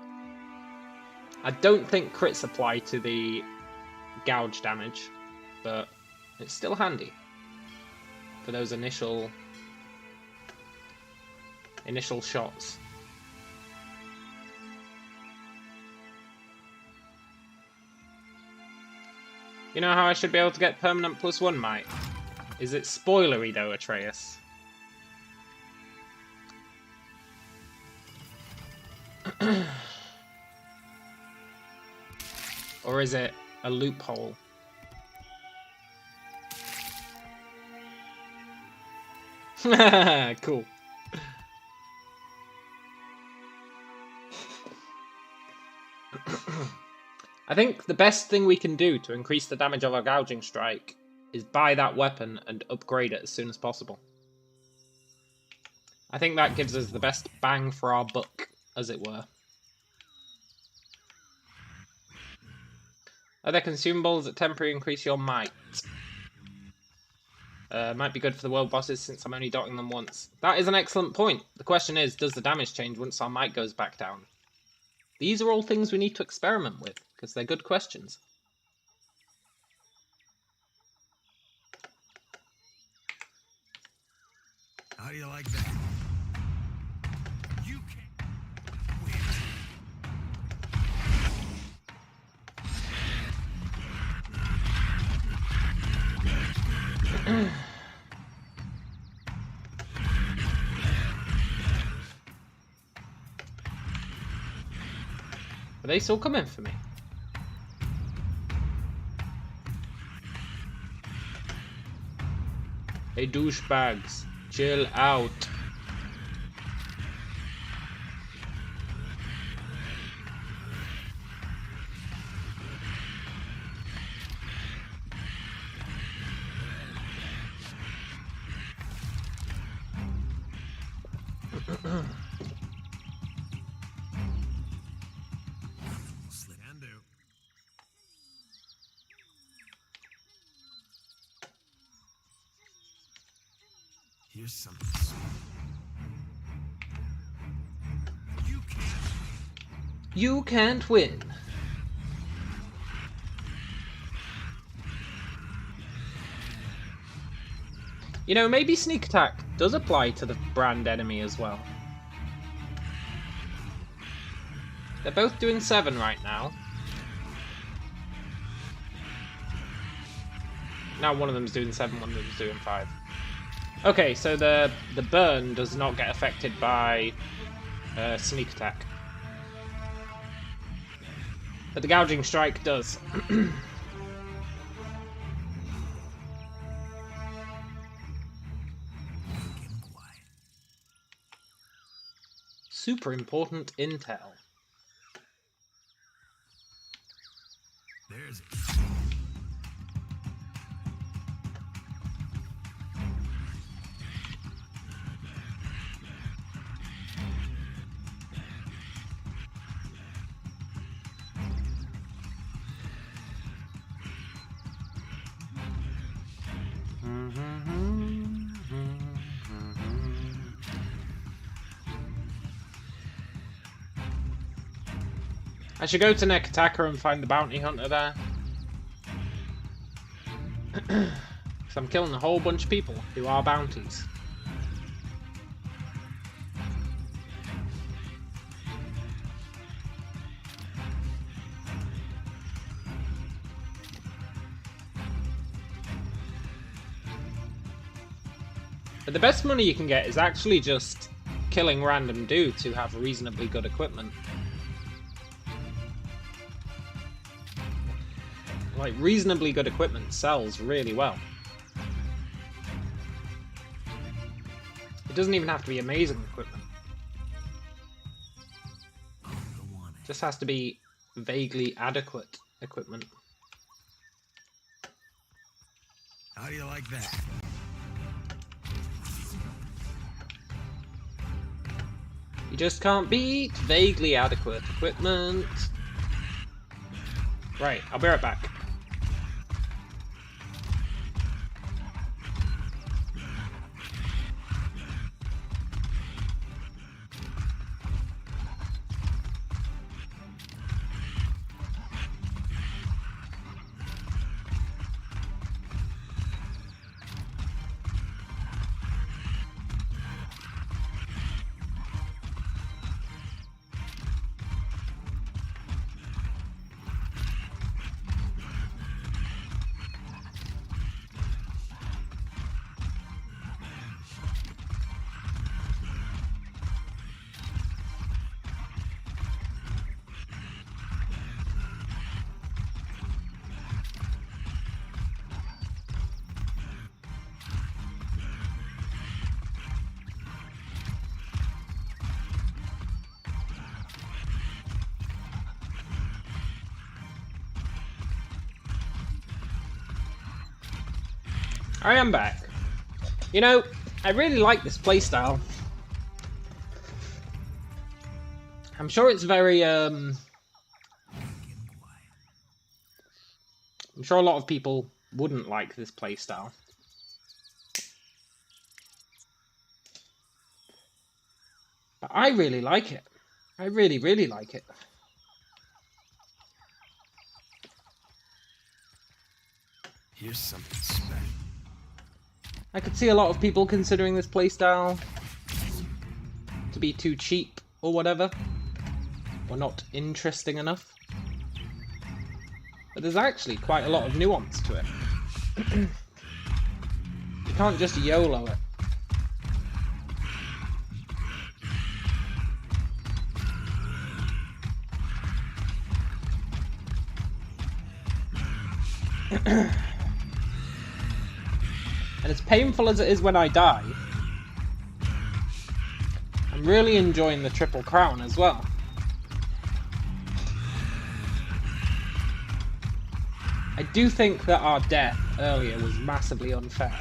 I don't think crits apply to the gouge damage, but it's still handy for those initial shots. You know how I should be able to get permanent +1 might? Is it spoilery though, Atreus? Or is it a loophole? Cool. I think the best thing we can do to increase the damage of our gouging strike is buy that weapon and upgrade it as soon as possible. I think that gives us the best bang for our buck, as it were. Are there consumables that temporarily increase your might? Might be good for the world bosses since I'm only dotting them once. That is an excellent point. The question is, does the damage change once our might goes back down? These are all things we need to experiment with, because they're good questions. How do you like that? You can win. Are they still coming for me? Hey douchebags, chill out. Here's something. You can't win. You know, maybe sneak attack does apply to the brand enemy as well. They're both doing 7 right now. Now one of them's doing 7, one of them's doing 5. Okay, so the burn does not get affected by sneak attack. But the gouging strike does. Super important intel. There's it. I should go to Nekataka and find the bounty hunter there. Because I'm killing a whole bunch of people who are bounties. But the best money you can get is actually just killing random dudes who have reasonably good equipment. Like, reasonably good equipment sells really well. It doesn't even have to be amazing equipment. It just has to be vaguely adequate equipment. How do you like that? You just can't beat vaguely adequate equipment. Right, I'll be right back. I am back. You know, I really like this playstyle. I'm sure it's very, I'm sure a lot of people wouldn't like this playstyle. But I really like it. I really, really like it. Here's something special. I could see a lot of people considering this playstyle to be too cheap or whatever, or not interesting enough. But there's actually quite a lot of nuance to it. You can't just YOLO it. And as painful as it is when I die, I'm really enjoying the Triple Crown as well. I do think that our death earlier was massively unfair.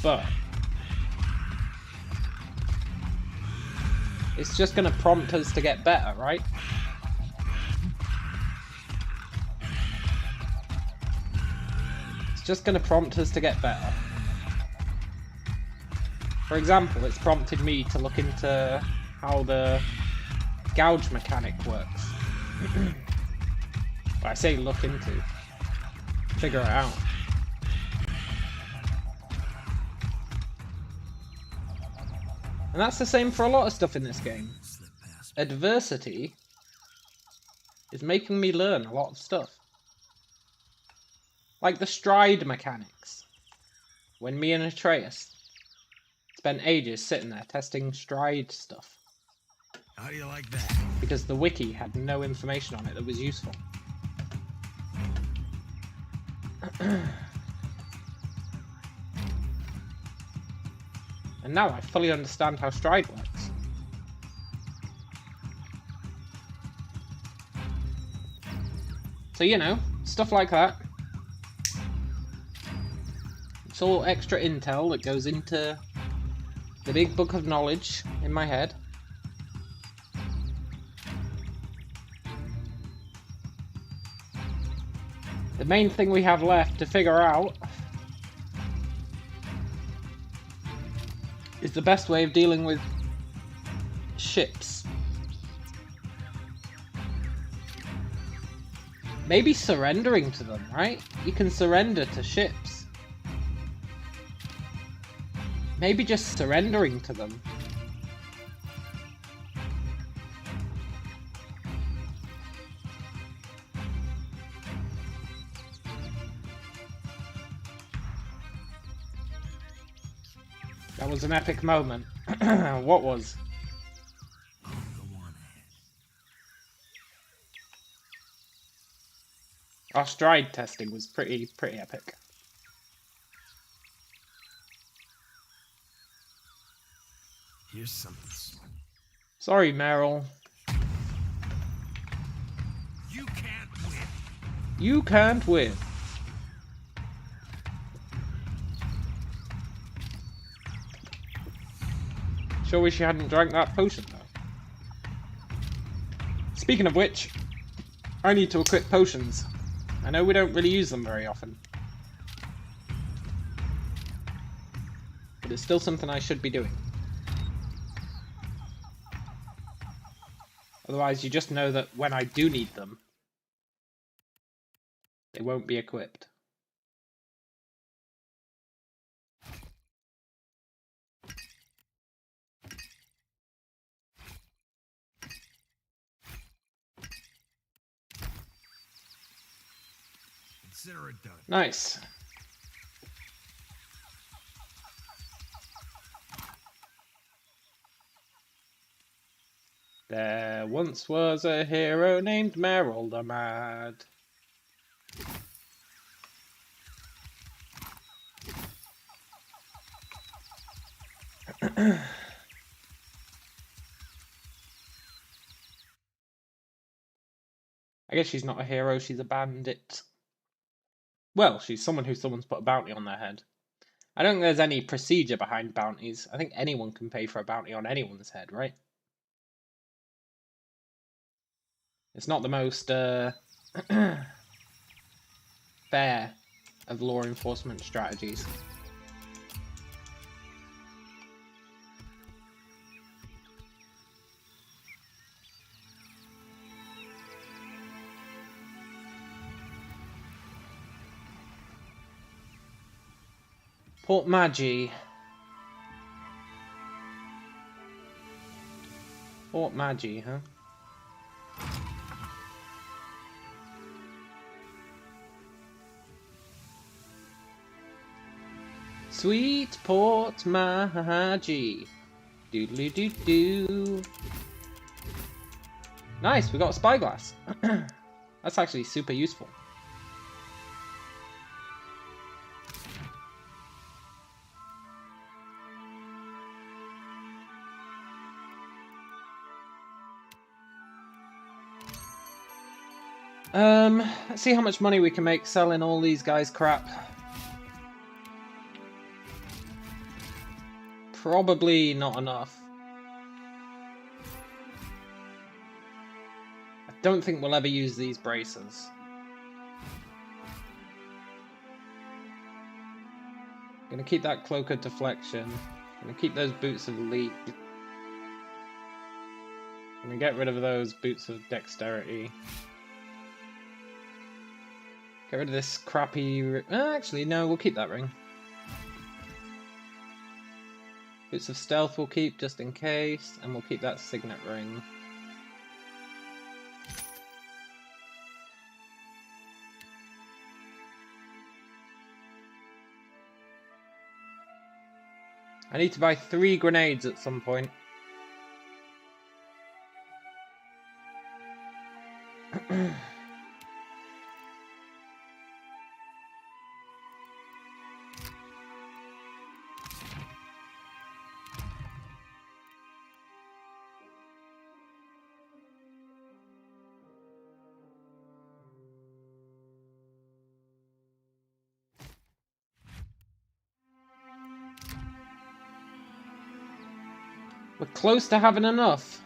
But it's just going to prompt us to get better, right? It's just going to prompt us to get better. For example, it's prompted me to look into how the gouge mechanic works. Well, I say look into. Figure it out. And that's the same for a lot of stuff in this game. Adversity is making me learn a lot of stuff. Like the stride mechanics. When me and Atreus spent ages sitting there testing stride stuff. How do you like that? Because the wiki had no information on it that was useful. And now I fully understand how stride works. So, you know, stuff like that. It's all extra intel that goes into the big book of knowledge in my head. The main thing we have left to figure out is the best way of dealing with ships. Maybe surrendering to them, right? You can surrender to ships. Maybe just surrendering to them. That was an epic moment. What was? Our stride testing was pretty epic. Here's something. Sorry, Meryl. You can't win. You can't win. Sure wish you hadn't drank that potion, though. Speaking of which, I need to equip potions. I know we don't really use them very often. But it's still something I should be doing. Otherwise, you just know that when I do need them, they won't be equipped. Consider it done. Nice. There once was a hero named Meryl the Mad. I guess she's not a hero, she's a bandit. Well, she's someone who someone's put a bounty on their head. I don't think there's any procedure behind bounties. I think anyone can pay for a bounty on anyone's head, right? It's not the most fair of law enforcement strategies. Port Magi. Port Magi, huh? Sweet Port Magi. Doodly doo doo. Nice, we got a spyglass. That's actually super useful. Let's see how much money we can make selling all these guys' crap. Probably not enough. I don't think we'll ever use these braces. Gonna keep that cloak of deflection. Gonna keep those boots of leap. Gonna get rid of those boots of dexterity. Get rid of this crappy... actually, no, we'll keep that ring. Boots of stealth we'll keep, just in case. And we'll keep that signet ring. I need to buy 3 grenades at some point. We're close to having enough.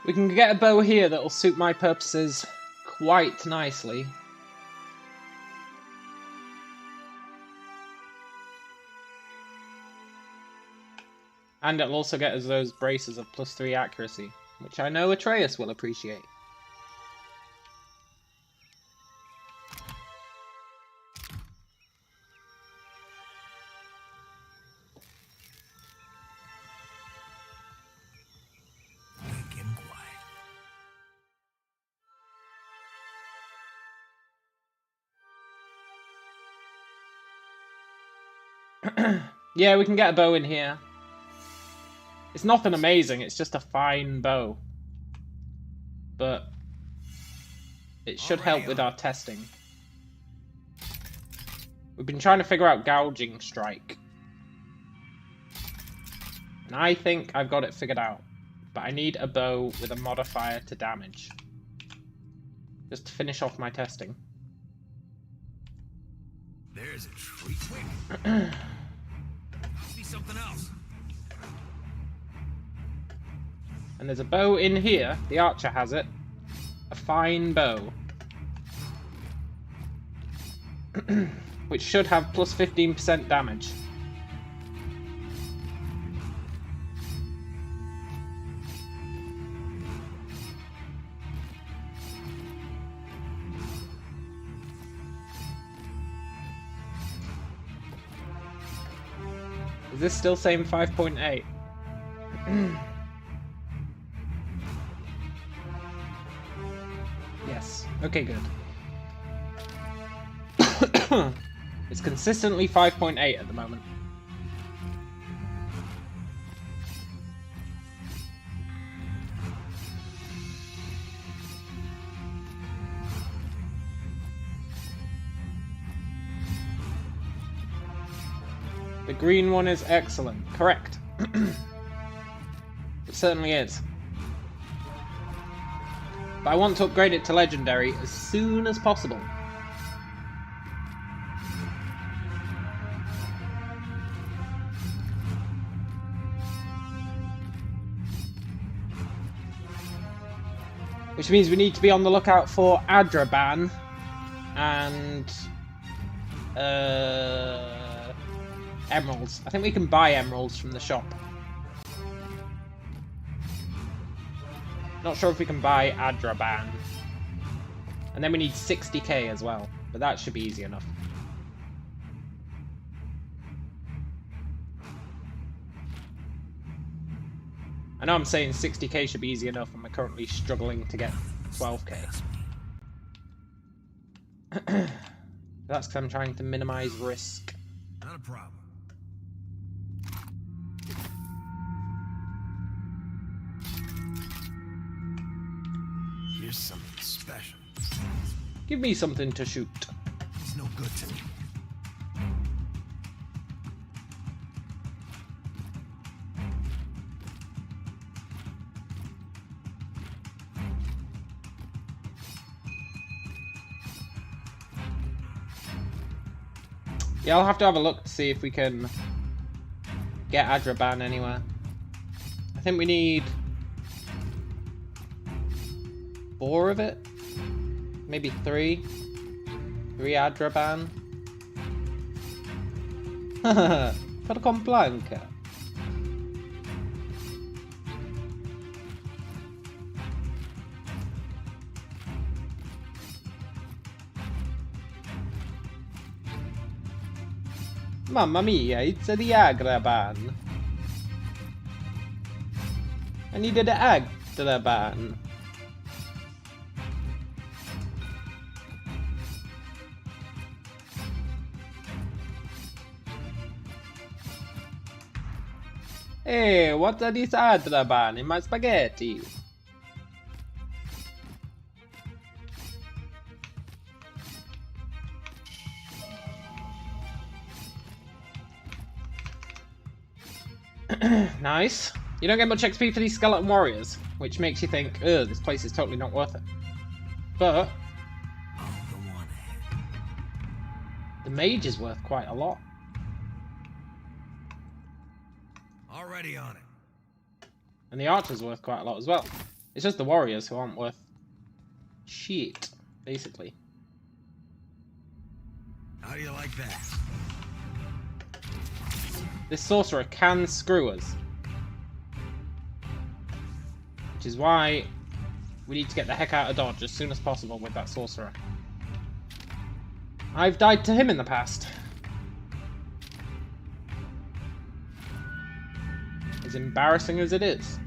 We can get a bow here that'll suit my purposes quite nicely. And it'll also get us those braces of +3 accuracy, which I know Atreus will appreciate. Make him quiet. Yeah, we can get a bow in here. It's nothing amazing, it's just a fine bow. But it should help with our testing. We've been trying to figure out gouging strike. And I think I've got it figured out. But I need a bow with a modifier to damage. Just to finish off my testing. There's a treat. Must be something else. And there's a bow in here. The archer has it. A fine bow. Which should have +15% damage. Is this still saying 5.8? Yes. Okay, good. It's consistently 5.8 at the moment. The green one is excellent. Correct. It certainly is. But I want to upgrade it to legendary as soon as possible. Which means we need to be on the lookout for Adraban and emeralds. I think we can buy emeralds from the shop. Not sure if we can buy Adraban. And then we need 60k as well, but that should be easy enough. I know I'm saying 60k should be easy enough, and we're currently struggling to get 12k. That's because I'm trying to minimize risk. Not a problem. Here's something special. Give me something to shoot. It's no good to me. Yeah, I'll have to have a look to see if we can get Adraban anywhere. I think we need 4 of it? Maybe 3? 3 Adraban? Haha, per complanca. Mamma mia, it's the Adraban. I needed the Adraban. Hey, what are these Adraban in my spaghetti? Nice. You don't get much XP for these skeleton warriors, which makes you think, ugh, this place is totally not worth it. But the mage is worth quite a lot. Already on it. And the archer's worth quite a lot as well. It's just the warriors who aren't worth shit, basically. How do you like that? This sorcerer can screw us. Which is why we need to get the heck out of dodge as soon as possible with that sorcerer. I've died to him in the past. As embarrassing as it is.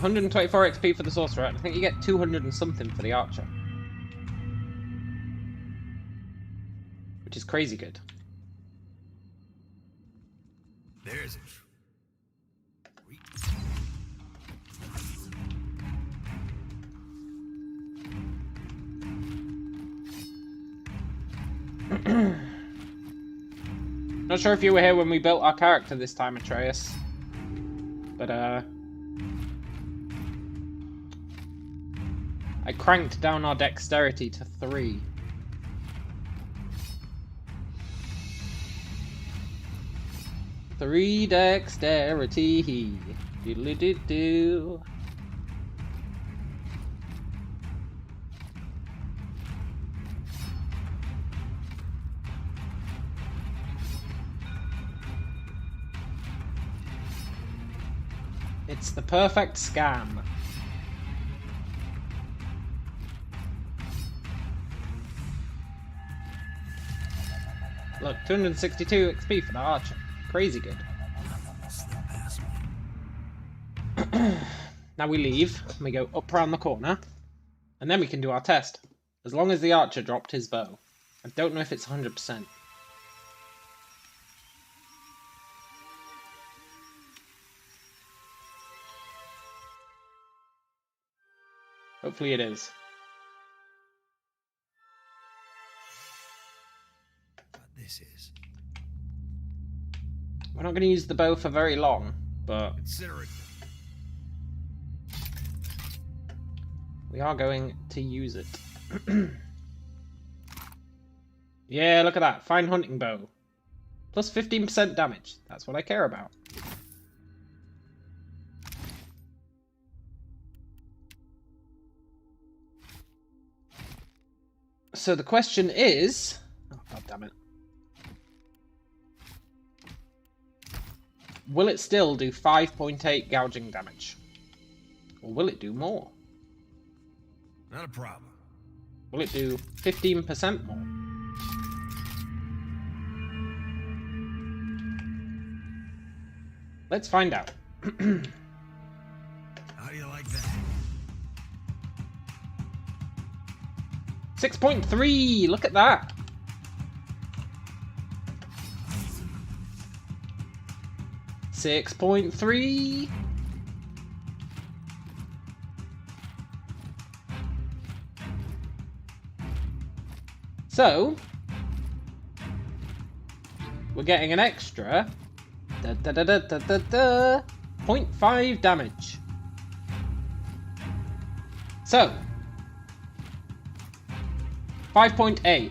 $124 XP for the sorcerer, and I think you get 200 and something for the archer. Which is crazy good. There's it. Not sure if you were here when we built our character this time, Atreus. But, I cranked down our dexterity to 3. Three dexterity. Doodly-doo-doo. It's the perfect scam. Look, 262 XP for the archer. Crazy good. Now we leave, and we go up around the corner, and then we can do our test. As long as the archer dropped his bow. I don't know if it's 100%. Hopefully it is. What this is. We're not going to use the bow for very long, but Consider it. we are going to use it. Yeah, look at that. Fine hunting bow. Plus 15% damage. That's what I care about. So the question is... Oh, God damn it. Will it still do 5.8 gouging damage? Or will it do more? Not a problem. Will it do 15% more? Let's find out. How do you like that? 6.3! Look at that! $6.3. So we're getting an extra 0.5 damage. So 5.8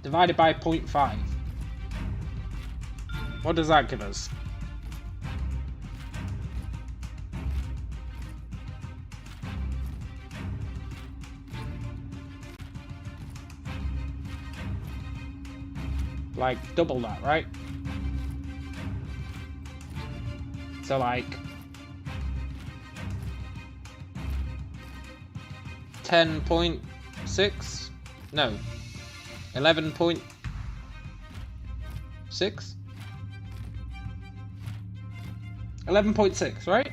divided by 0.5. What does that give us? Like double that, right? So like 10.6? No. 11.6? 11.6, right?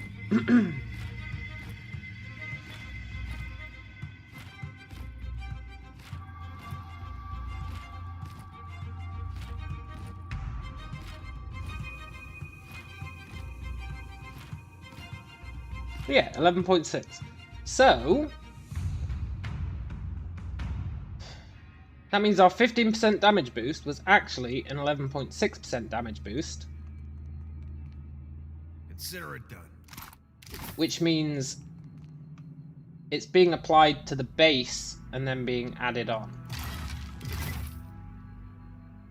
Yeah, 11.6. So That means our 15% damage boost was actually an 11.6% damage boost. Consider it done. Which means it's being applied to the base and then being added on.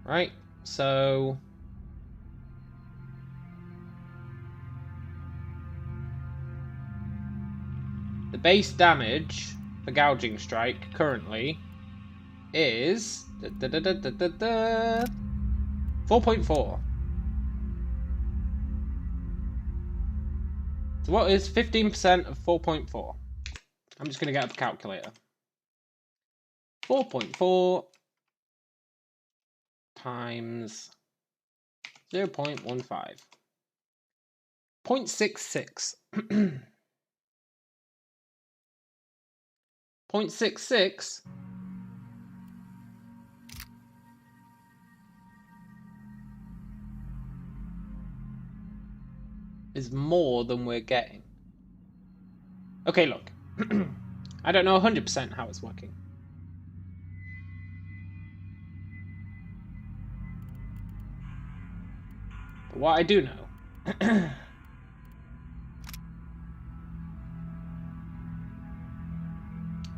Right? So... the base damage for Gouging Strike currently is 4.4. So what is 15% of 4.4? I'm just going to get up a calculator. 4.4 times 0.15. 0.66. 0.66 is more than we're getting. Okay, look. I don't know 100% how it's working. But what I do know...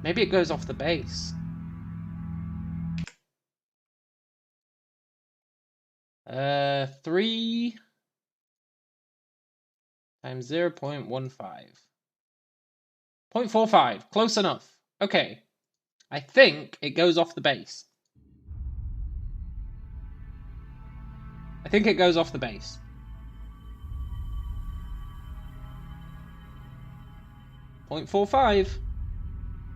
maybe it goes off the base. 3 times 0.15. 0.45. Close enough. Okay. I think it goes off the base. I think it goes off the base. .45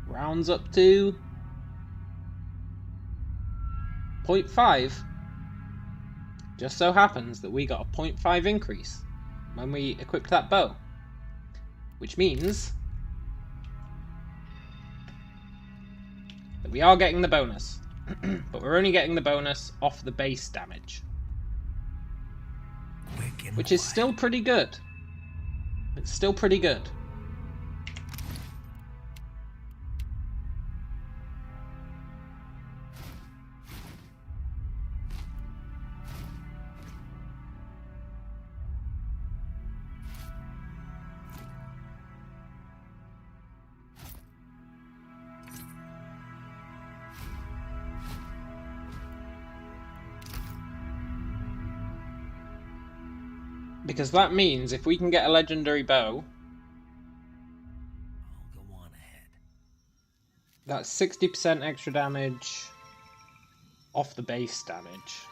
rounds up to 0.5. Just so happens that we got a 0.5 increase when we equipped that bow, which means that we are getting the bonus, but we're only getting the bonus off the base damage, which is still pretty good. It's still pretty good. Because that means if we can get a legendary bow, I'll go on ahead. That's 60% extra damage off the base damage.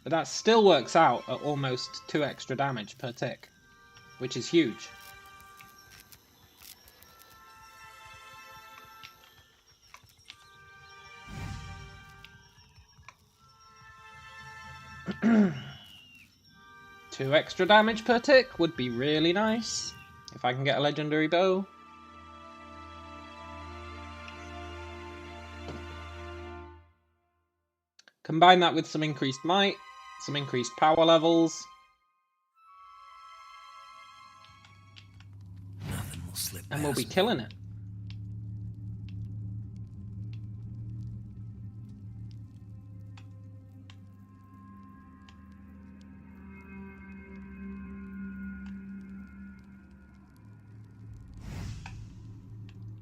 But that still works out at almost 2 extra damage per tick, which is huge. Two extra damage per tick would be really nice if I can get a legendary bow. Combine that with some increased might, some increased power levels. Nothing will slip and we'll be past killing it.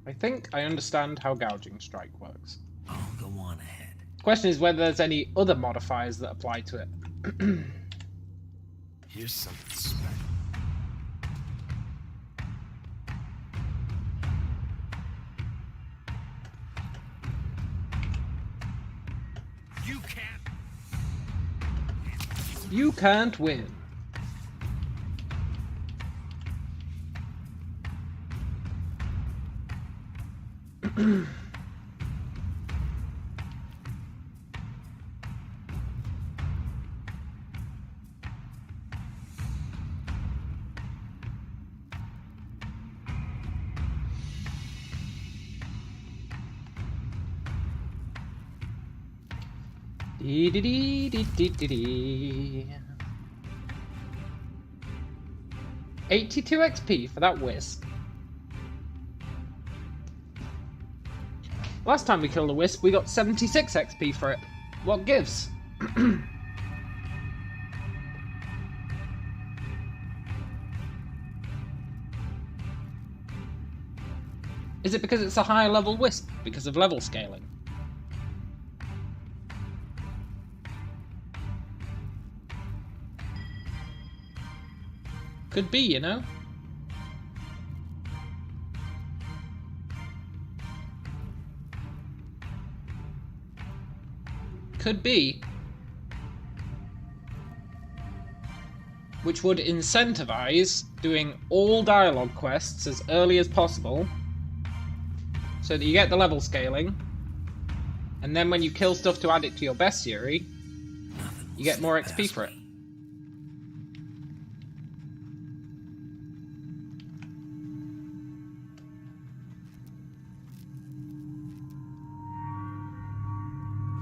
I think I understand how Gouging Strike works. I'll go on ahead. The question is whether there's any other modifiers that apply to it. Here's something special. You can't win. Dee-dee-dee-dee-dee-dee. 82 XP for that whisk. Last time we killed a wisp, we got 76 XP for it. What gives? Is it because it's a higher level wisp? Because of level scaling? Could be, you know? Could be. Which would incentivize doing all dialogue quests as early as possible, so that you get the level scaling, and then when you kill stuff to add it to your bestiary, you get more XP for it.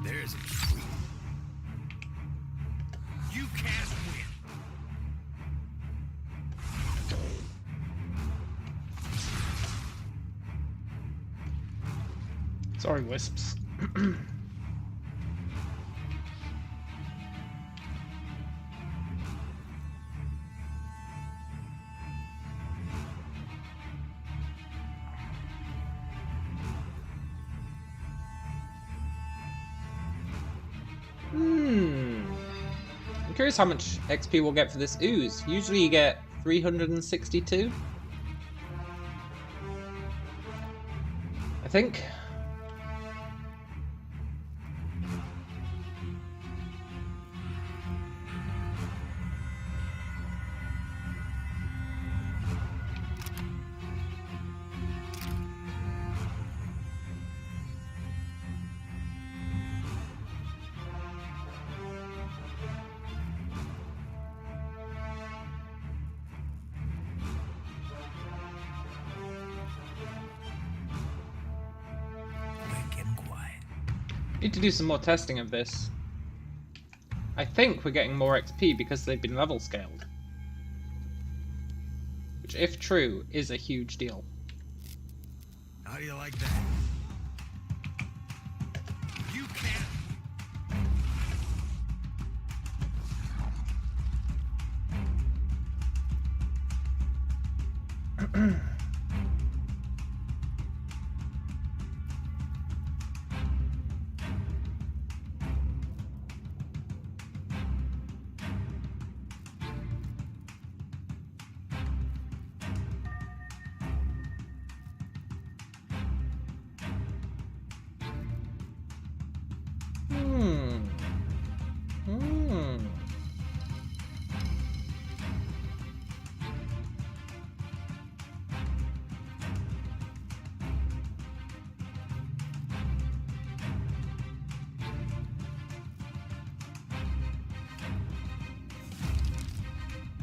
There's a treat. You can't win. Sorry, wisps. I'm curious how much XP we'll get for this ooze. Usually you get 362. I think. Need to do some more testing of this. I think we're getting more XP because they've been level scaled. Which, if true, is a huge deal. How do you like that? You can't.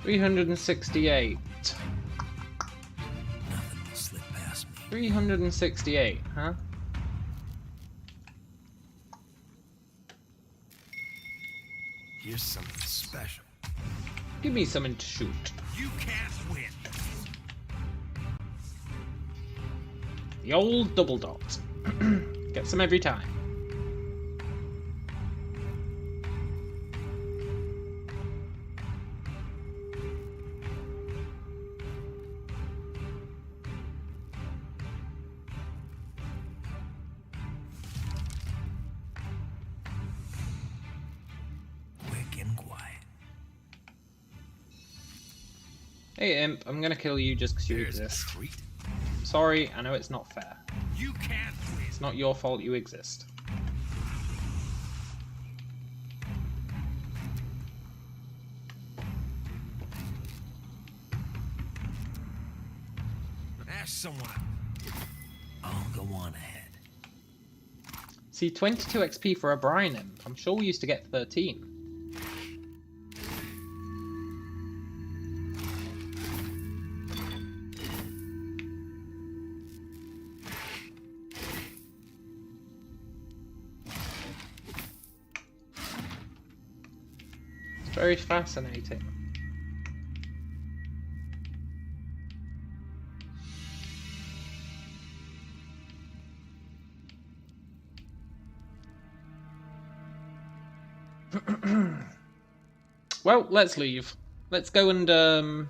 $368. Nothing will slip past me. 368, huh? Here's something special. Give me something to shoot. You can't win. The old double dot. Get some every time. Hey Imp, I'm gonna kill you just because you exist. Sorry, I know it's not fair. You can't win. It's not your fault you exist. Ask someone. I'll go on ahead. See, 22 XP for a Brine Imp. I'm sure we used to get 13. Very fascinating. Well, let's leave. Let's go and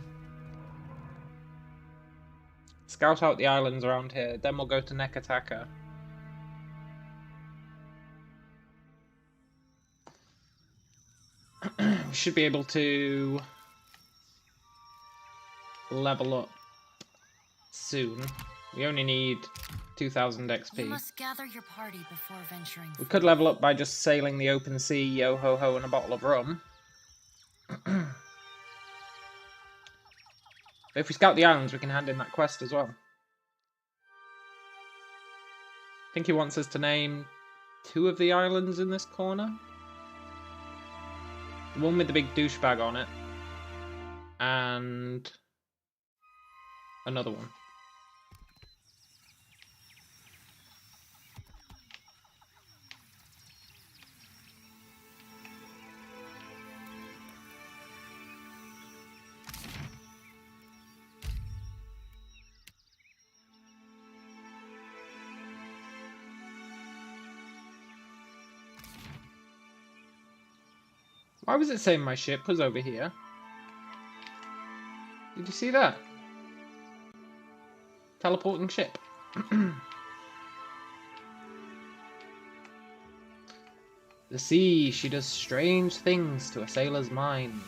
scout out the islands around here. Then we'll go to Nekataka. We should be able to level up soon. We only need 2,000 XP. You must gather your party before venturing. We could level up by just sailing the open sea, yo ho ho, and a bottle of rum. But if we scout the islands, we can hand in that quest as well. I think he wants us to name 2 of the islands in this corner. The one with the big douchebag on it. And another one. Why was it saying my ship was over here? Did you see that? Teleporting ship. The sea, she does strange things to a sailor's mind.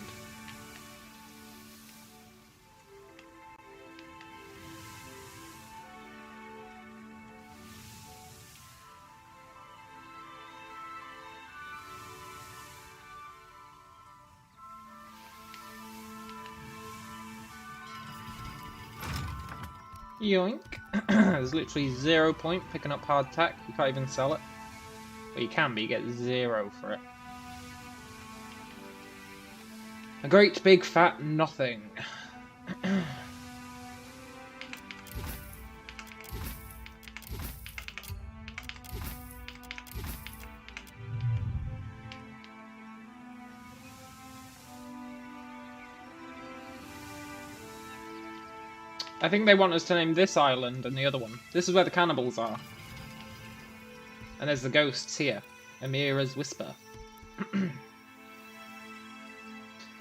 Yoink. There's literally 0 point picking up hardtack. You can't even sell it. Well, you can, but you get 0 for it. A great big fat nothing. I think they want us to name this island and the other one. This is where the cannibals are. And there's the ghosts here. Amira's Whisper.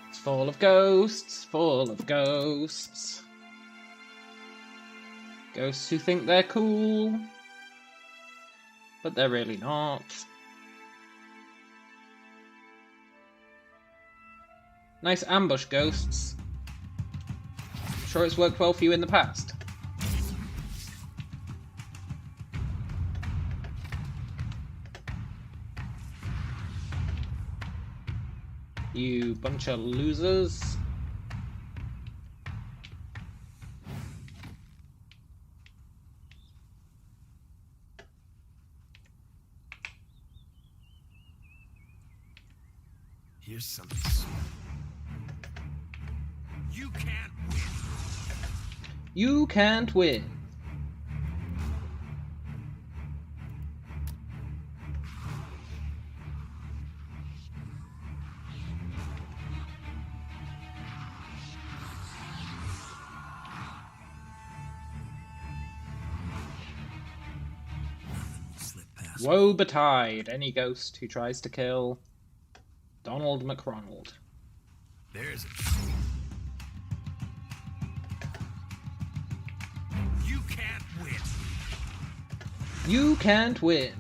It's full of ghosts, full of ghosts. Ghosts who think they're cool, but they're really not. Nice ambush ghosts. Sure it's worked well for you in the past? You bunch of losers. Here's something. You can't win. You can't win. Woe betide any ghost who tries to kill Donald McRonald. There's a... You can't win. You can't win.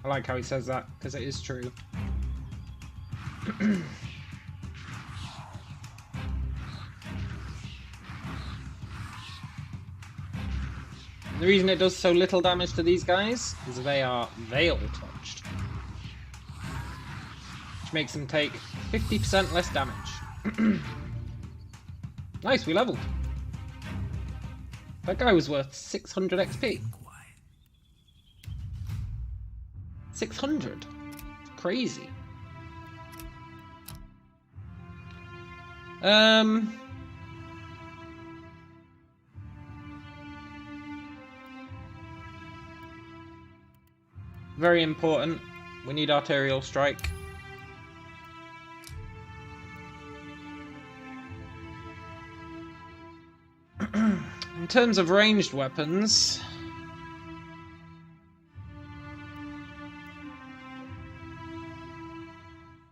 I like how he says that, because it is true. The reason it does so little damage to these guys is they are veil touched, which makes them take 50% less damage. Nice, we leveled. That guy was worth 600 XP. 600? Crazy. Very important. We need arterial strike. In terms of ranged weapons,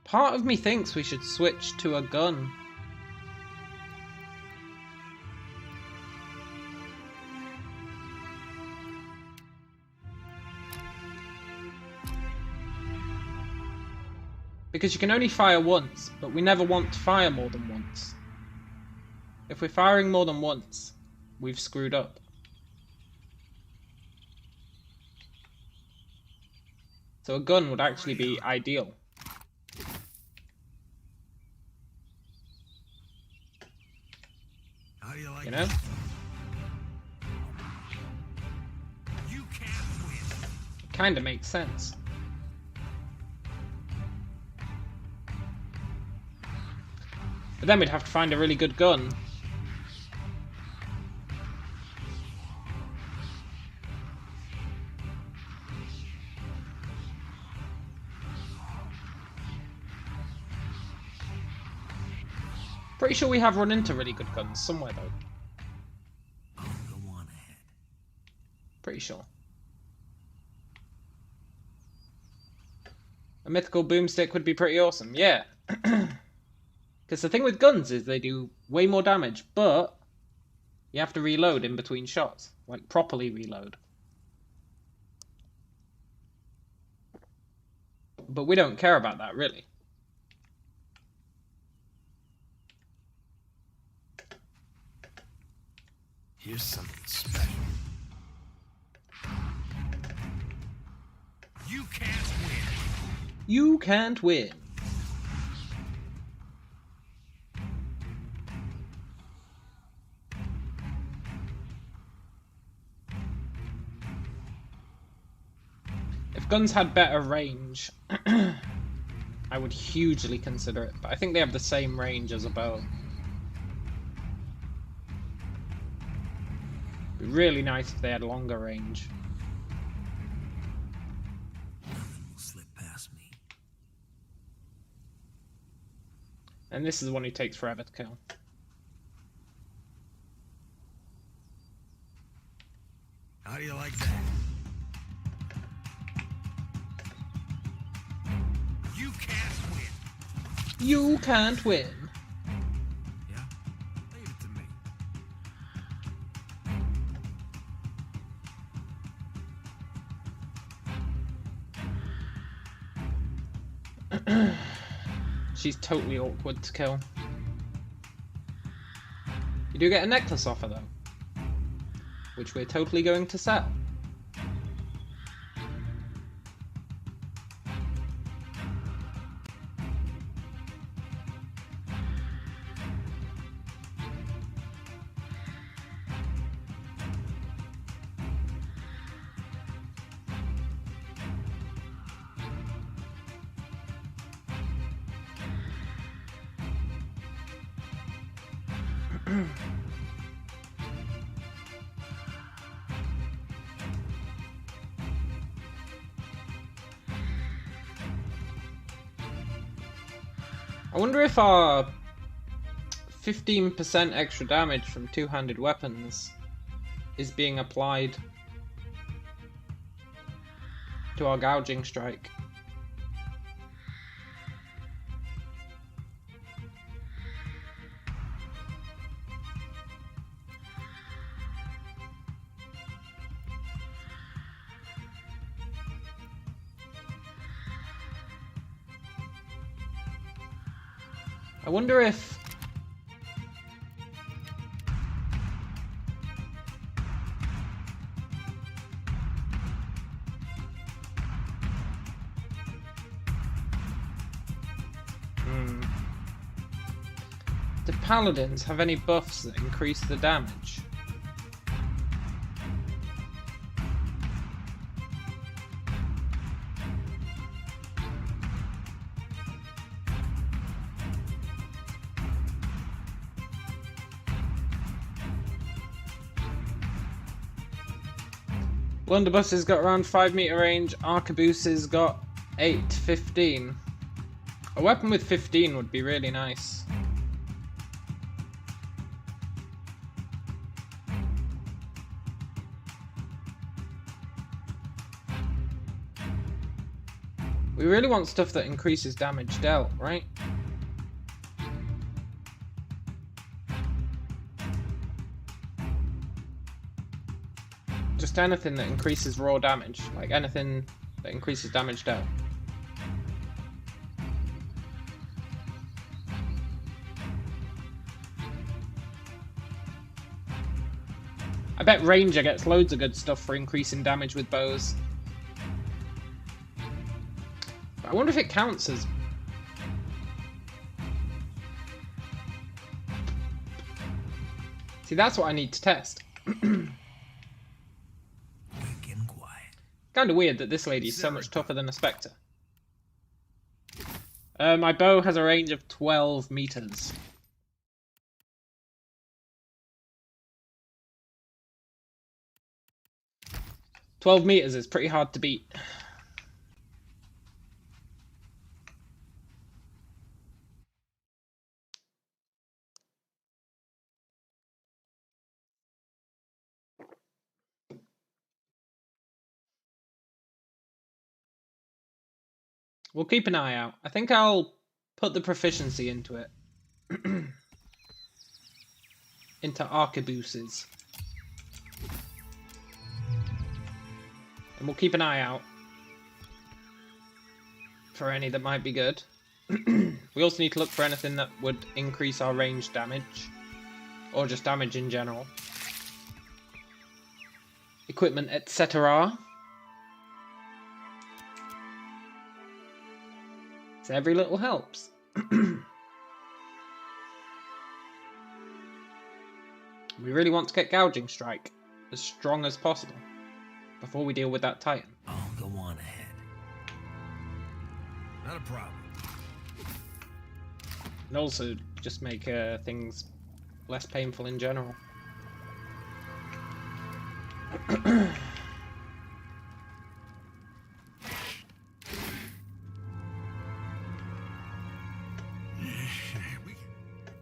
Part of me thinks we should switch to a gun. Because you can only fire once, but we never want to fire more than once. If we're firing more than once, we've screwed up. So a gun would actually be ideal. How do you like You know? You can't win. It kinda makes sense. But then we'd have to find a really good gun. Pretty sure we have run into really good guns somewhere though. I'll go on ahead. Pretty sure. A mythical boomstick would be pretty awesome, yeah. Because the thing with guns is they do way more damage, but you have to reload in between shots. Like, properly reload. But we don't care about that, really. Here's something special. You can't win. You can't win. If guns had better range, I would hugely consider it, but I think they have the same range as a bow. It'd be really nice if they had longer range. Nothing will slip past me. And this is the one who takes forever to kill. How do you like that? You can't win. You can't win. Yeah? Leave it to me. She's totally awkward to kill. You do get a necklace off her though, which we're totally going to sell. I wonder if our 15% extra damage from two-handed weapons is being applied to our gouging strike. I wonder if... Do Paladins have any buffs that increase the damage? Blunderbuss has got around 5 meter range, Arquebus has got 8, 15. A weapon with 15 would be really nice. We really want stuff that increases damage dealt, right? Just anything that increases raw damage, like anything that increases damage dealt. I bet Ranger gets loads of good stuff for increasing damage with bows. But I wonder if it counts as... See, that's what I need to test. Kind of weird that this lady is so much tougher than a Spectre. My bow has a range of 12 meters. "12 meters is pretty hard to beat. We'll keep an eye out. I think I'll put the proficiency into it. Into arquebuses. And we'll keep an eye out for any that might be good. We also need to look for anything that would increase our range damage. Or just damage in general. Equipment, etc. So every little helps. We really want to get Gouging Strike as strong as possible before we deal with that Titan. I'll go on ahead. Not a problem. And also just make things less painful in general.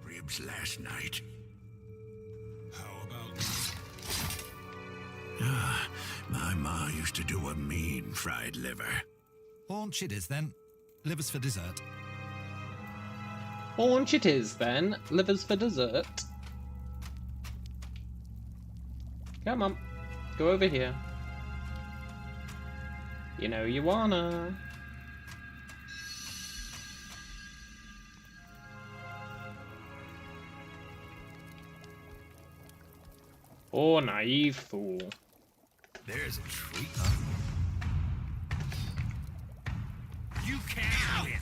Ribs last night. How about... My ma used to do a mean fried liver. Haunch it is then. Livers for dessert. Haunch it is then. Livers for dessert. Come on. Go over here. You know you wanna. Oh, naive fool. There's a treat. You can't win.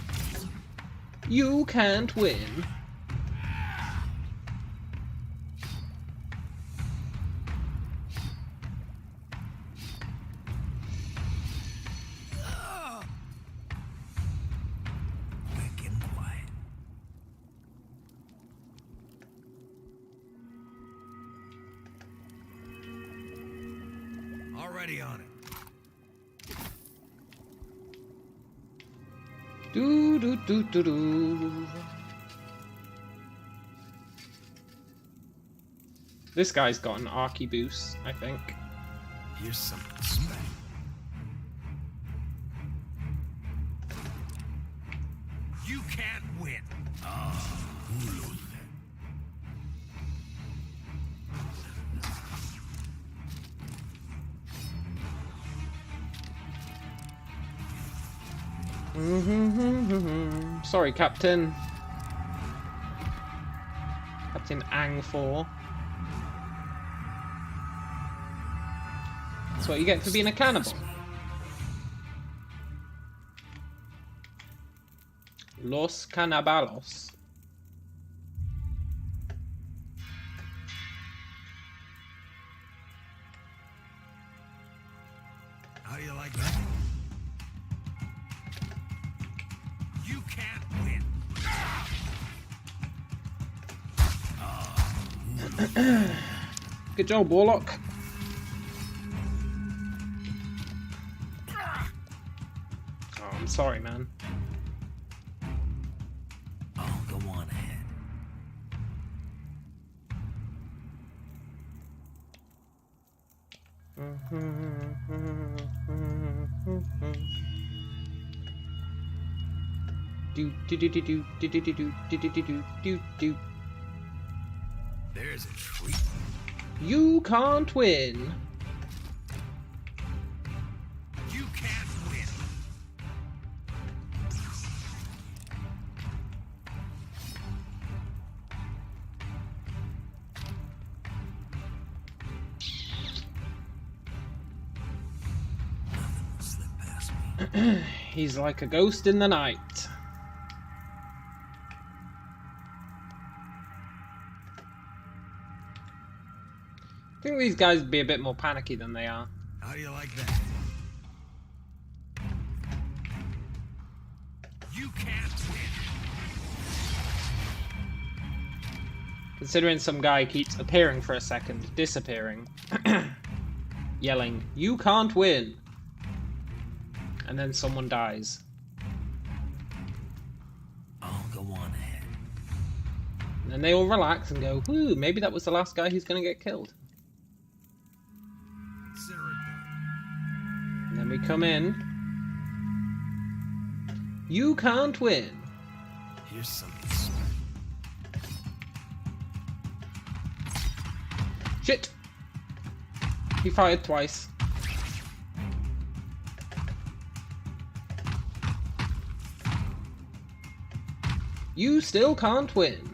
You can't win. Quick and quiet. Already on it. Do do do do do. This guy's got an arquebus, I think. Here's something special. You can't win. Sorry, Captain. Captain Ang 4. That's what you get for being a cannibal. Los Canabalos. How do you like that? You can't win. Good job, Warlock. Oh, I'm sorry, man. I'll go on ahead. Do do do do do do do do do do do do do. There's a treat. You can't win. You can't win. Nothing will slip past me. He's like a ghost in the night. I think these guys would be a bit more panicky than they are. How do you like that? You can't win. Considering some guy keeps appearing for a second, disappearing, yelling, "You can't win!" And then someone dies. I'll go on ahead. And then they all relax and go, "Whoo, maybe that was the last guy who's gonna get killed." Consider it done. And then we come in. You can't win. Here's something smart. Shit! He fired twice. You still can't win.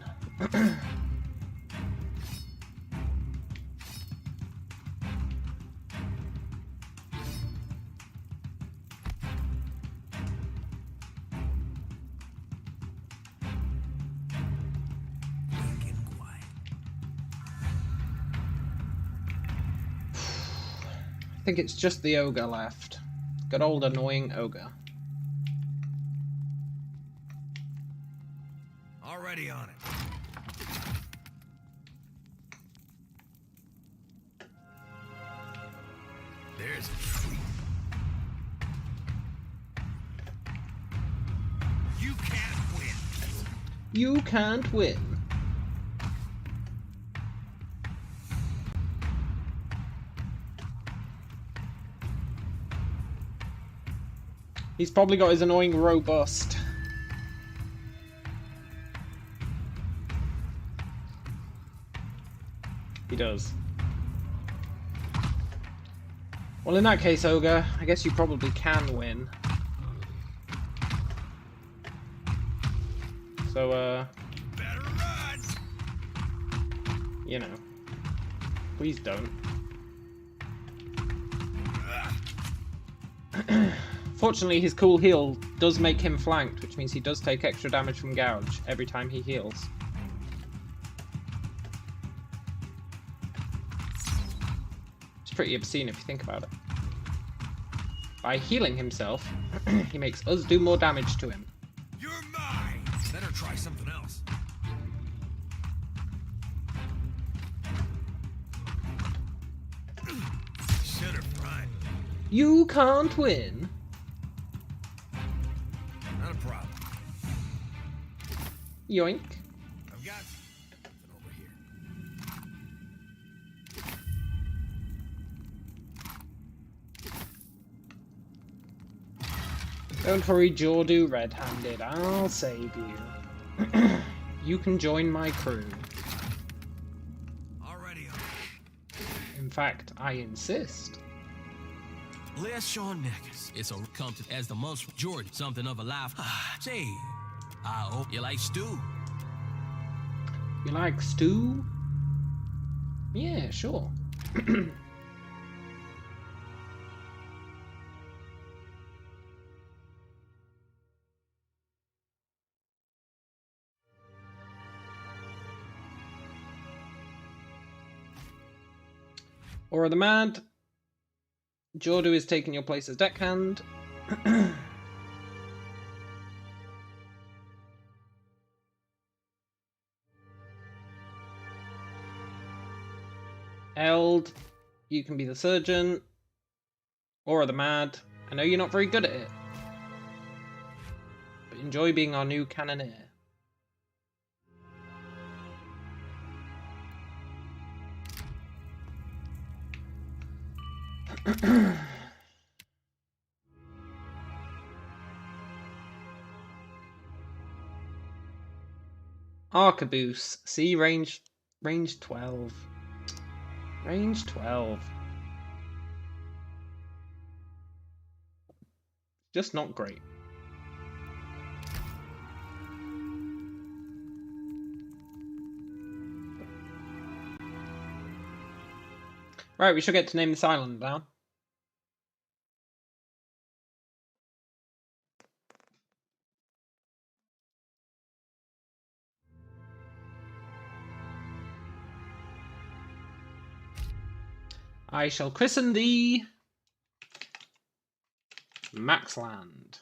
I think it's just the ogre left. Good old annoying ogre. Already on it. There's a treat. You can't win. You can't win. He's probably got his annoying robust. He does. Well, in that case, ogre, I guess you probably can win. So, Better run. you know, please don't. Fortunately, his cool heal does make him flanked, which means he does take extra damage from gouge every time he heals. It's pretty obscene if you think about it. By healing himself, he makes us do more damage to him. You're mine. Better try something else. Should have run. You can't win. Not a problem. Yoink. I've got something over here. Don't worry, Jordu red-handed. I'll save you. You can join my crew. Already on. In fact, I insist. Les Sean Neckers. It's a come as the most Jordan, something of a life. Say, I hope you like stew. You like stew? Yeah, sure. Aura the Mad. Jordu is taking your place as deckhand. Eld, you can be the surgeon. Aura the Mad. I know you're not very good at it, but enjoy being our new cannoneer. Arquebus. See, range 12. Range 12. Just not great. Right, we should get to name this island now. I shall christen thee Maxland.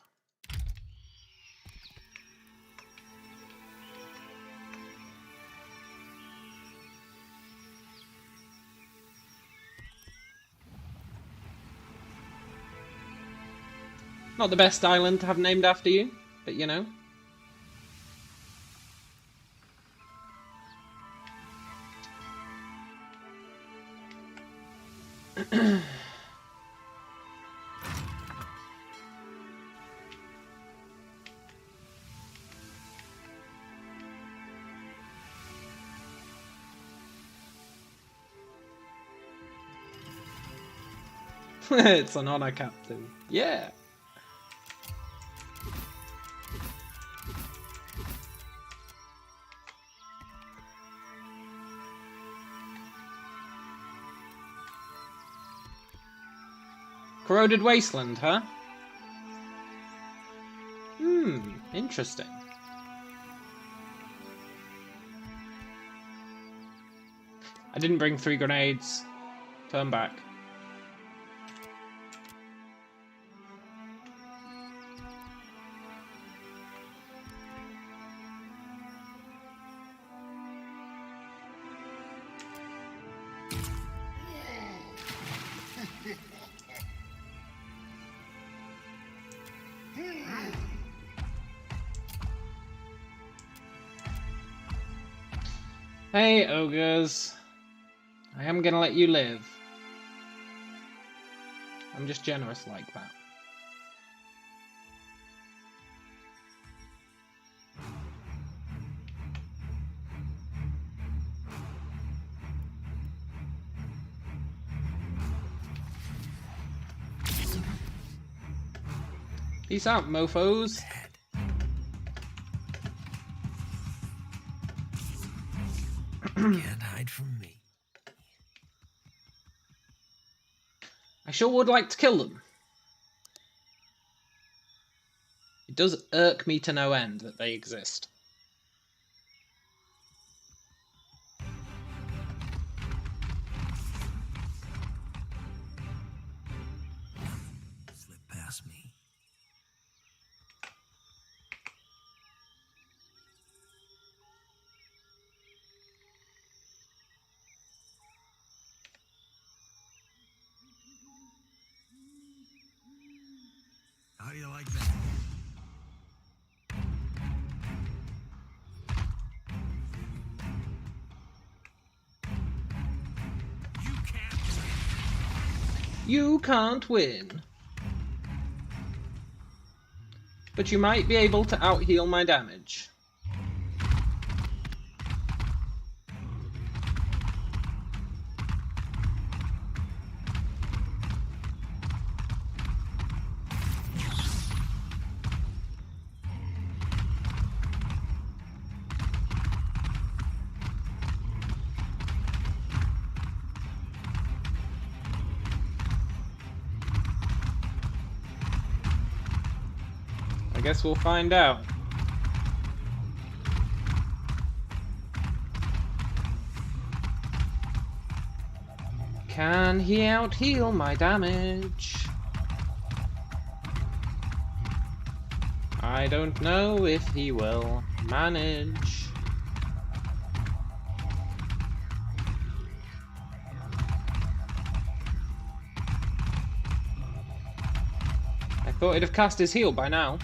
Not the best island to have named after you, but you know. It's an honor, Captain. Yeah. Corroded Wasteland, huh? Interesting. I didn't bring 3 grenades. Turn back. Hey, ogres. I am gonna let you live. I'm just generous like that. Peace out, mofos. Can't hide from me. I sure would like to kill them. It does irk me to no end that they exist. Slip past me. How do you like that? You can't win. But you might be able to out-heal my damage. I guess we'll find out. Can he out-heal my damage? I don't know if he will manage. I thought he'd have cast his heal by now.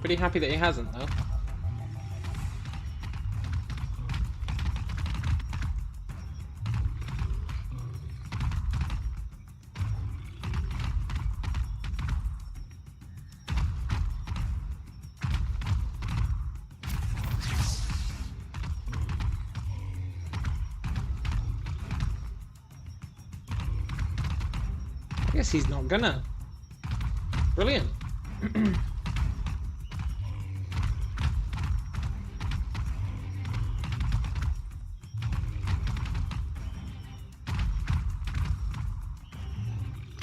Pretty happy that he hasn't, though. Guess he's not gonna. Brilliant. I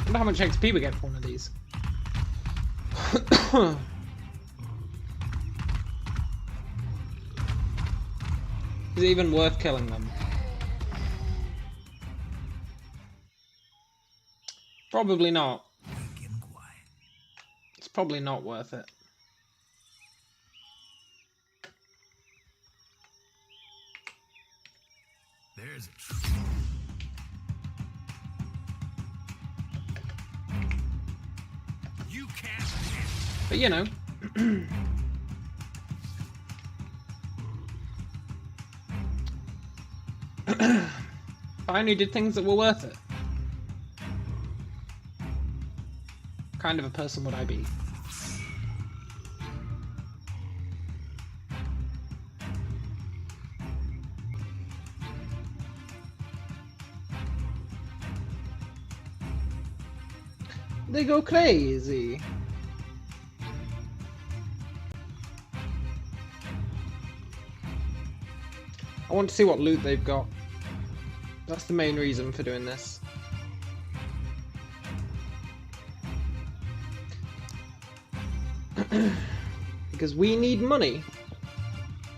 wonder how much XP we get for one of these. Is it even worth killing them? Probably not. It's probably not worth it. There's a You can't win. But you know. I only did things that were worth it. What kind of a person would I be? They go crazy. I want to see what loot they've got. That's the main reason for doing this. Because we need money.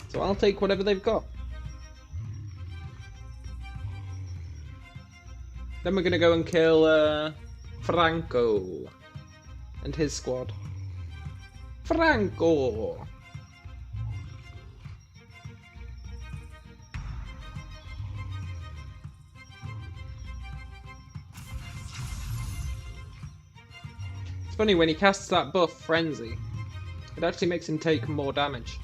So I'll take whatever they've got. Then we're gonna go and kill Franco and his squad. Franco! It's funny, when he casts that buff, Frenzy, it actually makes him take more damage.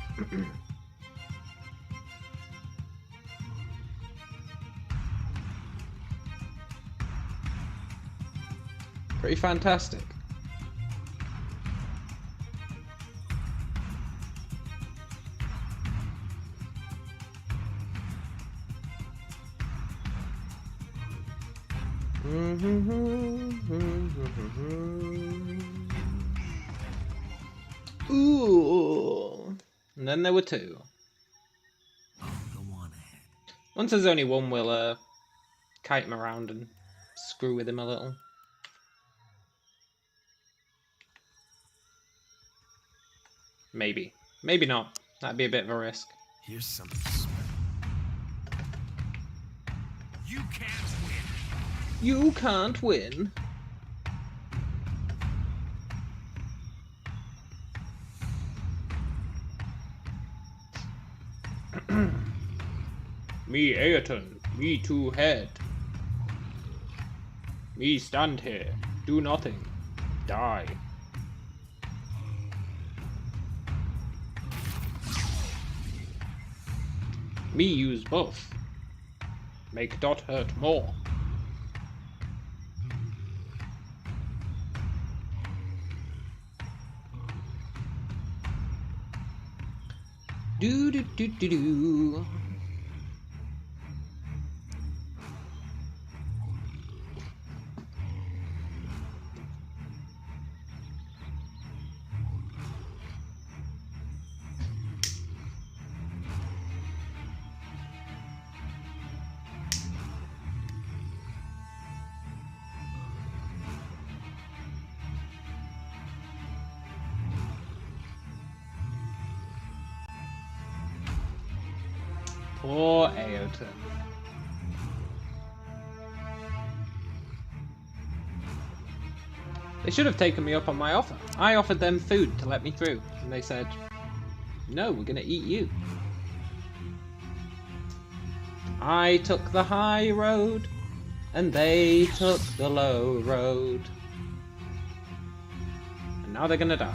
Pretty fantastic. Ooh. And then there were two. Once there's only one, we'll kite him around and screw with him a little. Maybe. Maybe not. That'd be a bit of a risk. Here's something. You can't win. You can't win. Me Ayrton, me two head. Me stand here, do nothing, die. Me use buff. Make dot hurt more. Do do do do do. Poor Ayrton. They should have taken me up on my offer. I offered them food to let me through, and they said, no, we're gonna eat you. I took the high road, and they took the low road. And now they're gonna die.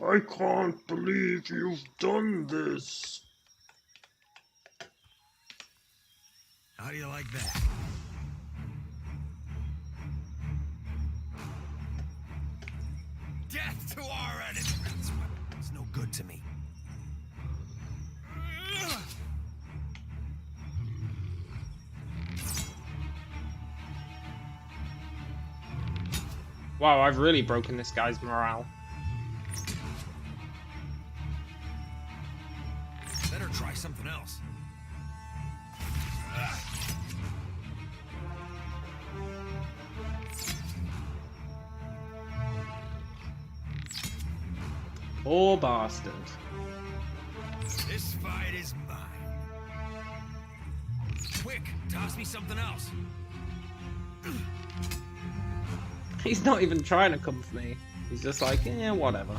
I can't believe you've done this. How do you like that? Death to our enemy! It's no good to me. Wow, I've really broken this guy's morale. Better try something else. Poor bastard. This fight is mine. Quick, toss me something else. He's not even trying to come for me. He's just like, yeah, whatever.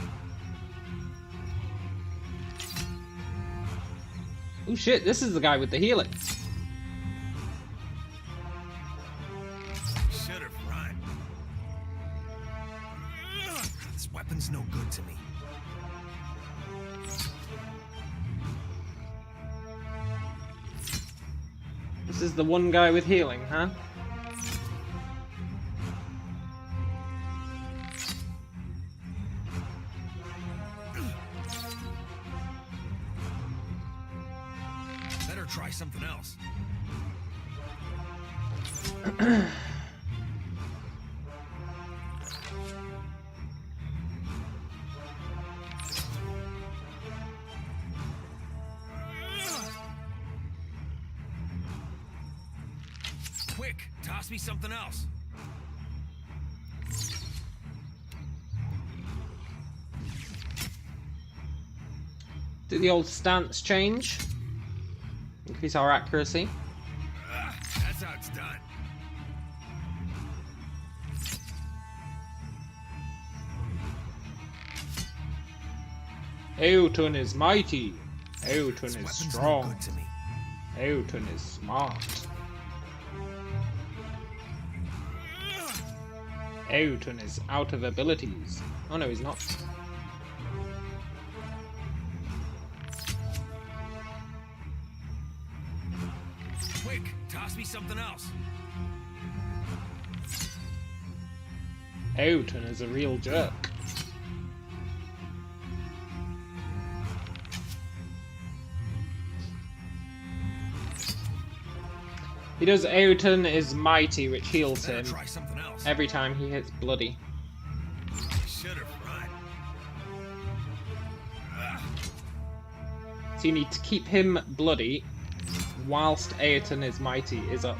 Oh shit, this is the guy with the healing. Should have run. This weapon's no good to me. This is the one guy with healing, huh? Better try something else. Quick, toss me something else. Did the old stance change? Increase our accuracy. That's how it's done. Eotun is mighty. Eotun is strong. No good to me. Eotun is smart. Eotun is out of abilities. Oh no, he's not. Quick, toss me something else. Eotun is a real jerk. He does Eotun is mighty, which heals him every time he hits bloody. Should have run. So you need to keep him bloody whilst Eotun is mighty is up.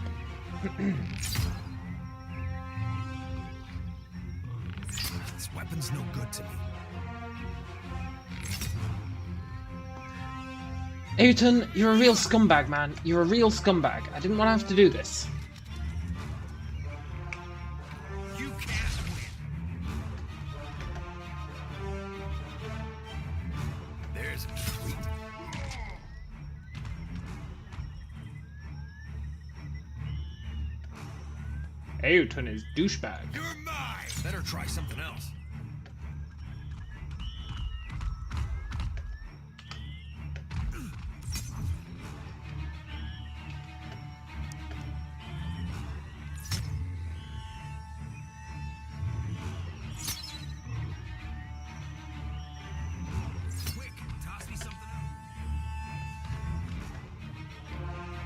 This weapon's no good to me. Eotun, you're a real scumbag, man. You're a real scumbag. I didn't want to have to do this. You can't win. There's a treat. Eotun is douchebag. You're mine. Better try something else.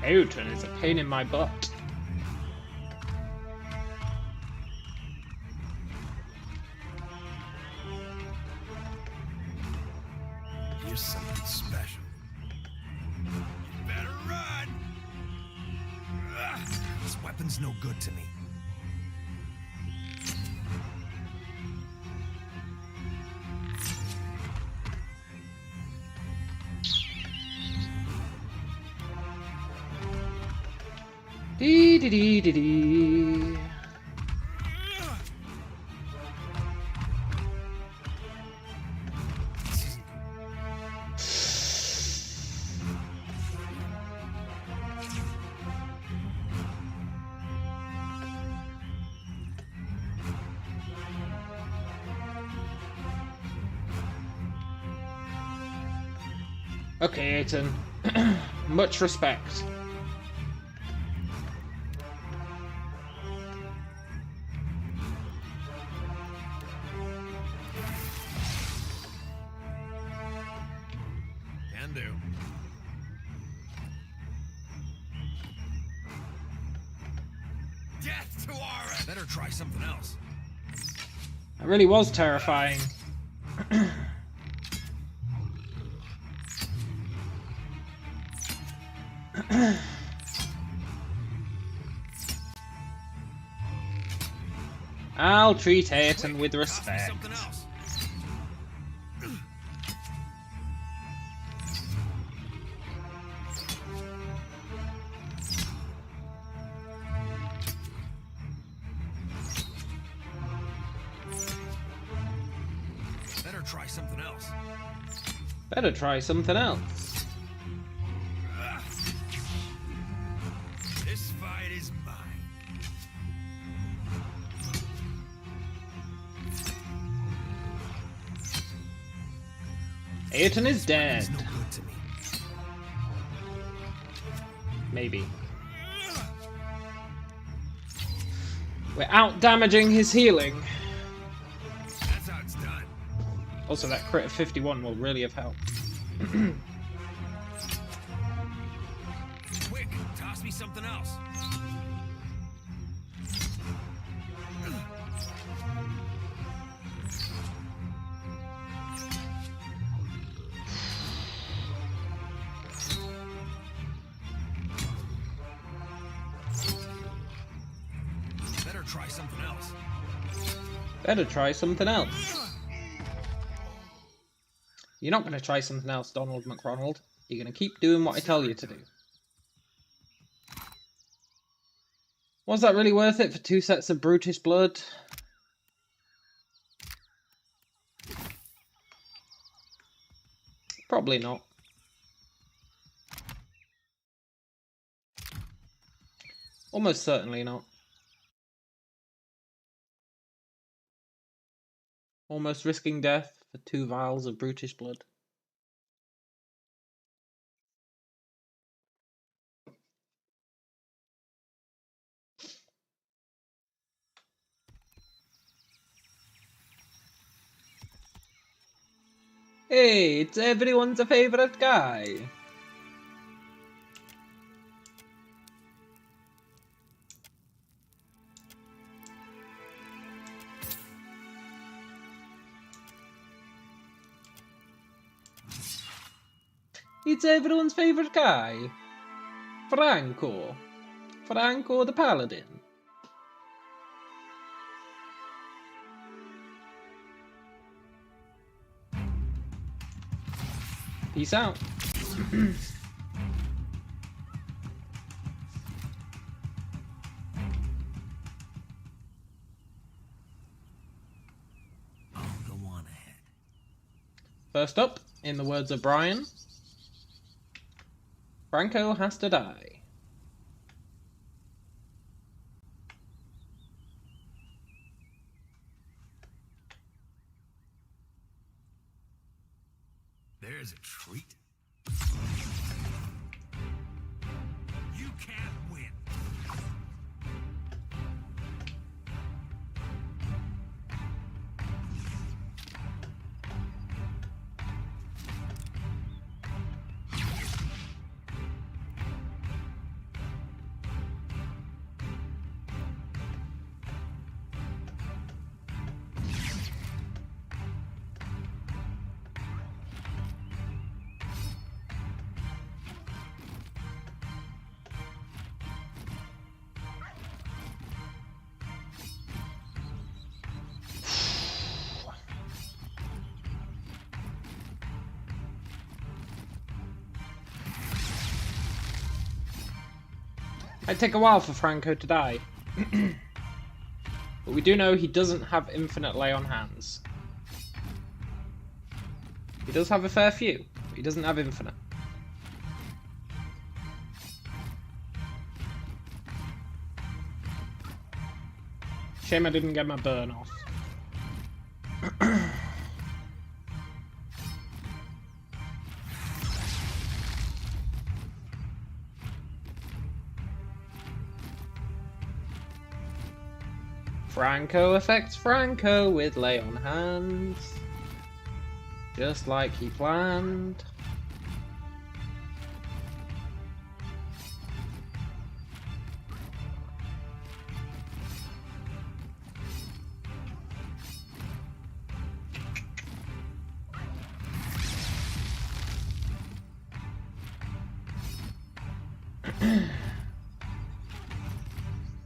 Eotun is a pain in my butt. Here's something special. You better run. This weapon's no good to me. Dee dee dee dee dee. Okay, Aiton. Much respect. Can do. Death to our... Better try something else. That really was terrifying. I'll treat Aiton with respect. Better try something else. Better try something else. This fight is mine. Aiton is dead. No good to me. Maybe. We're out damaging his healing. That's how it's done. Also, that crit of 51 will really have helped. Quick, toss me something else. Better try something else. Better try something else. You're not going to try something else, Donald McRonald. You're going to keep doing what I tell you to do. Was that really worth it for 2 sets of brutish blood? Probably not. Almost certainly not. Almost risking death for 2 vials of brutish blood. Hey, it's everyone's favorite guy. It's everyone's favorite guy. Franco. Franco the Paladin. Peace out. I'll go on ahead. First up, in the words of Brian, Franco has to die. There's a treat. You can't win. Might take a while for Franco to die. But we do know he doesn't have infinite lay on hands. He does have a fair few, but he doesn't have infinite. Shame I didn't get my burn off. Franco affects Franco with lay on hands. Just like he planned.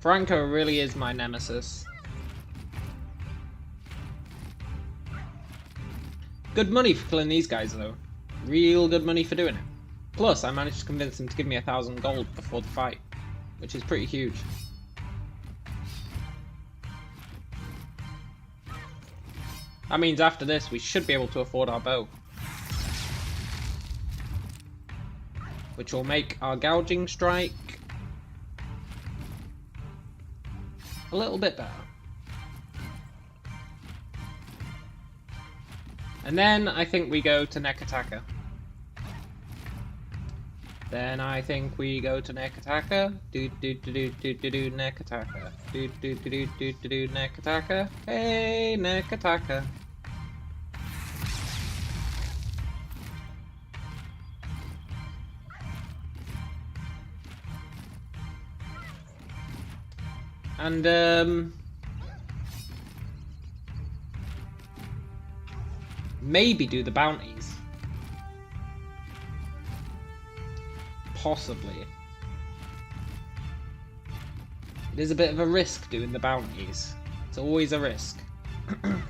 Franco really is my nemesis. Good money for killing these guys though. Real good money for doing it. Plus I managed to convince him to give me 1,000 gold before the fight, which is pretty huge. That means after this we should be able to afford our bow, which will make our gouging strike a little bit better. And then I think we go to Nekataka. Then I think we go to Nekataka. Do Nekataka. Do Nekataka. Hey Nekataka. And maybe do the bounties. Possibly. It is a bit of a risk doing the bounties. It's always a risk. But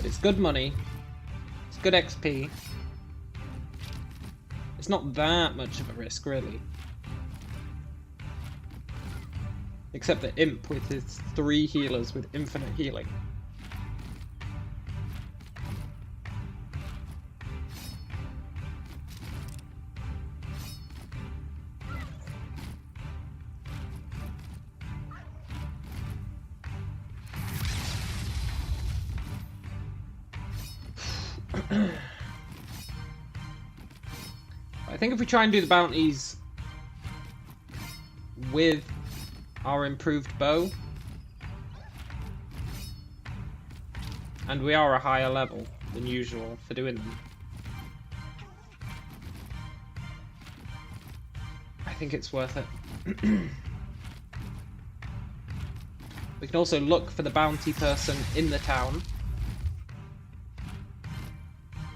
it's good money. It's good XP. It's not that much of a risk, really. Except the Imp with his 3 healers with infinite healing. I think if we try and do the bounties with our improved bow, and we are a higher level than usual for doing them, I think it's worth it. We can also look for the bounty person in the town,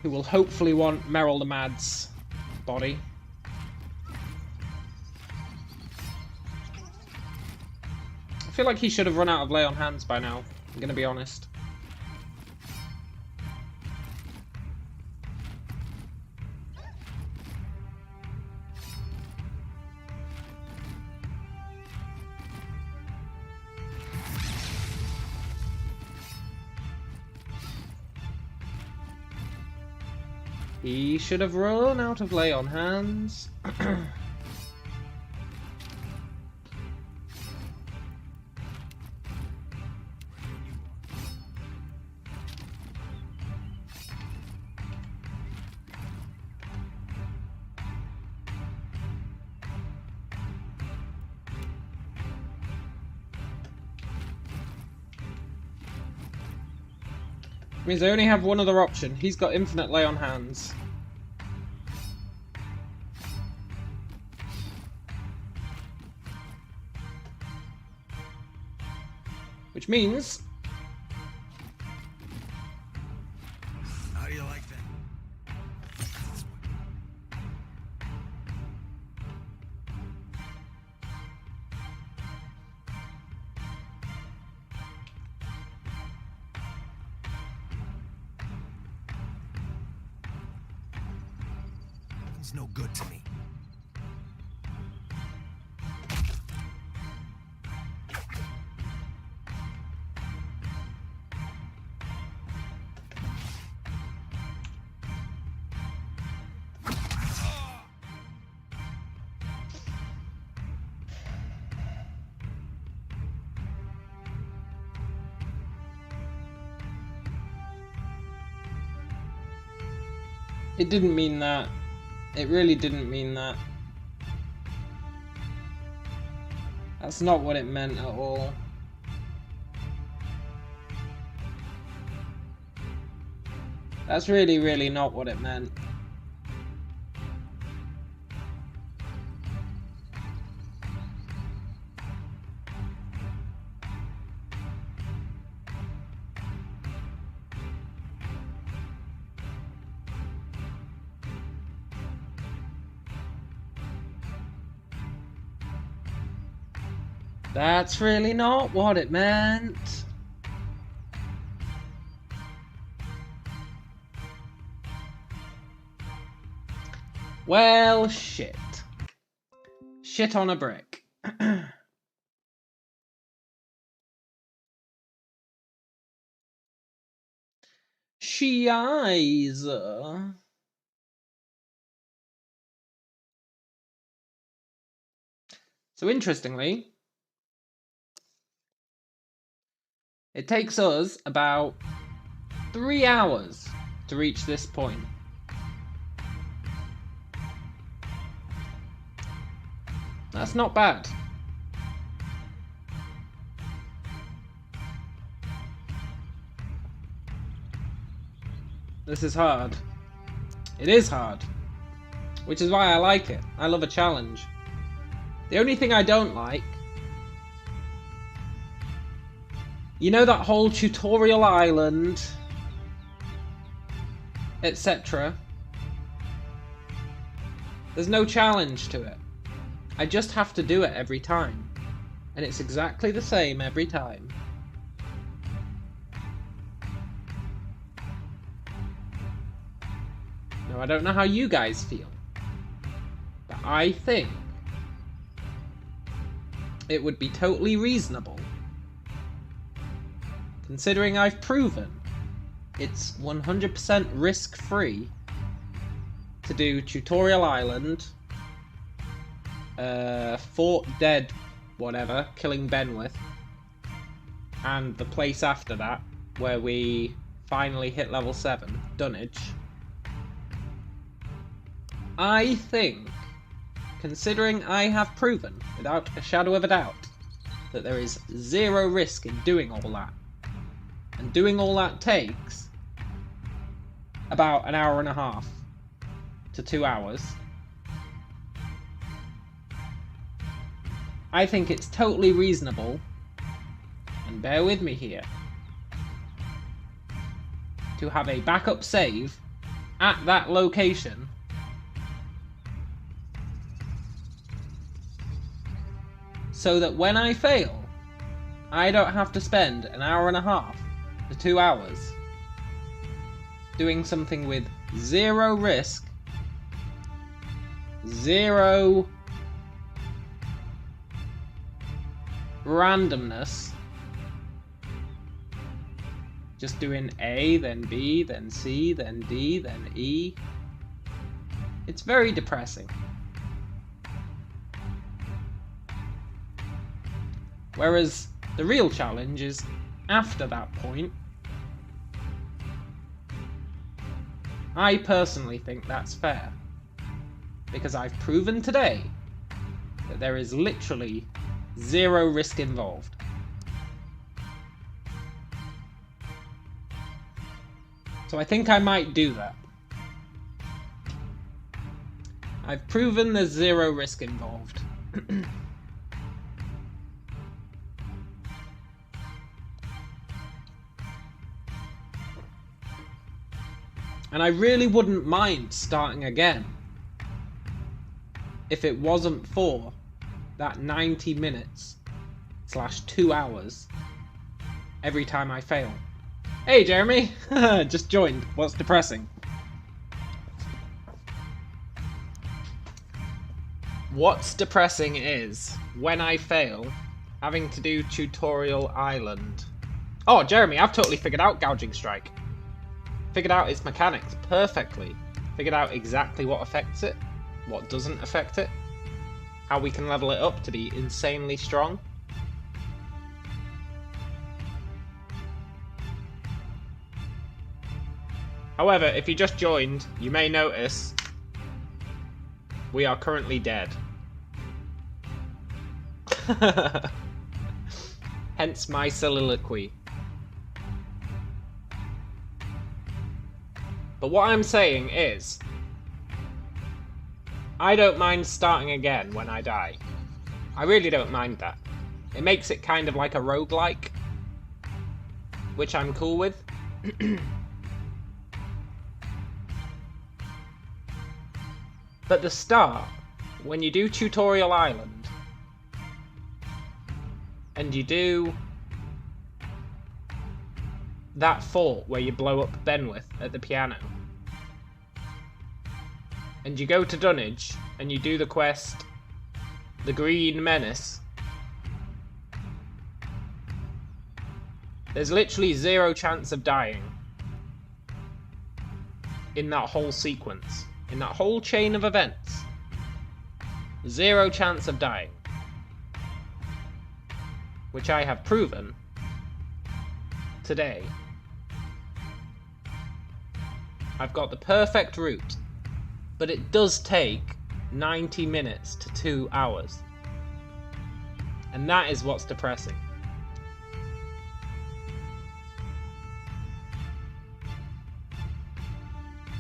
who will hopefully want Merrill the Mad's body. I feel like he should have run out of lay on hands by now, I'm gonna be honest. He should have run out of lay on hands. Means I only have one other option. He's got infinite lay on hands. Which means... How do you like that? It's no good to me. It didn't mean that. It really didn't mean that. That's not what it meant at all. That's really, really not what it meant. That's really not what it meant. Well, shit. Shit on a brick. Shiza. So interestingly, it takes us about 3 hours to reach this point. That's not bad. This is hard. It is hard. Which is why I like it. I love a challenge. The only thing I don't like... You know that whole tutorial island, etc. There's no challenge to it. I just have to do it every time. And it's exactly the same every time. Now, I don't know how you guys feel, but I think it would be totally reasonable, considering I've proven it's 100% risk-free to do Tutorial Island, Fort Dead, whatever, killing Benwith, and the place after that, where we finally hit level 7, Dunnage. I think, considering I have proven, without a shadow of a doubt, that there is zero risk in doing all that, and doing all that takes about an hour and a half to 2 hours, I think it's totally reasonable, and bear with me here, to have a backup save at that location so that when I fail, I don't have to spend an hour and a half to 2 hours doing something with zero risk, zero randomness, just doing A, then B, then C, then D, then E. It's very depressing. Whereas the real challenge is after that point. I personally think that's fair, because I've proven today that there is literally zero risk involved. So I think I might do that. I've proven there's zero risk involved. And I really wouldn't mind starting again if it wasn't for that 90 minutes / 2 hours every time I fail. Hey Jeremy! Just joined. What's depressing? What's depressing is when I fail having to do Tutorial Island. Oh Jeremy, I've totally figured out Gouging Strike. Figured out its mechanics perfectly. Figured out exactly what affects it, what doesn't affect it, how we can level it up to be insanely strong. However, if you just joined, you may notice we are currently dead. Hence my soliloquy. But what I'm saying is, I don't mind starting again when I die. I really don't mind that. It makes it kind of like a roguelike, which I'm cool with. But the start, when you do Tutorial Island, and you do that fort where you blow up Benwith at the piano, and you go to Dunwich and you do the quest, the Green Menace, there's literally 0 chance of dying in that whole sequence, in that whole chain of events. 0 chance of dying, which I have proven today. I've got the perfect route, but it does take 90 minutes to 2 hours. And that is what's depressing.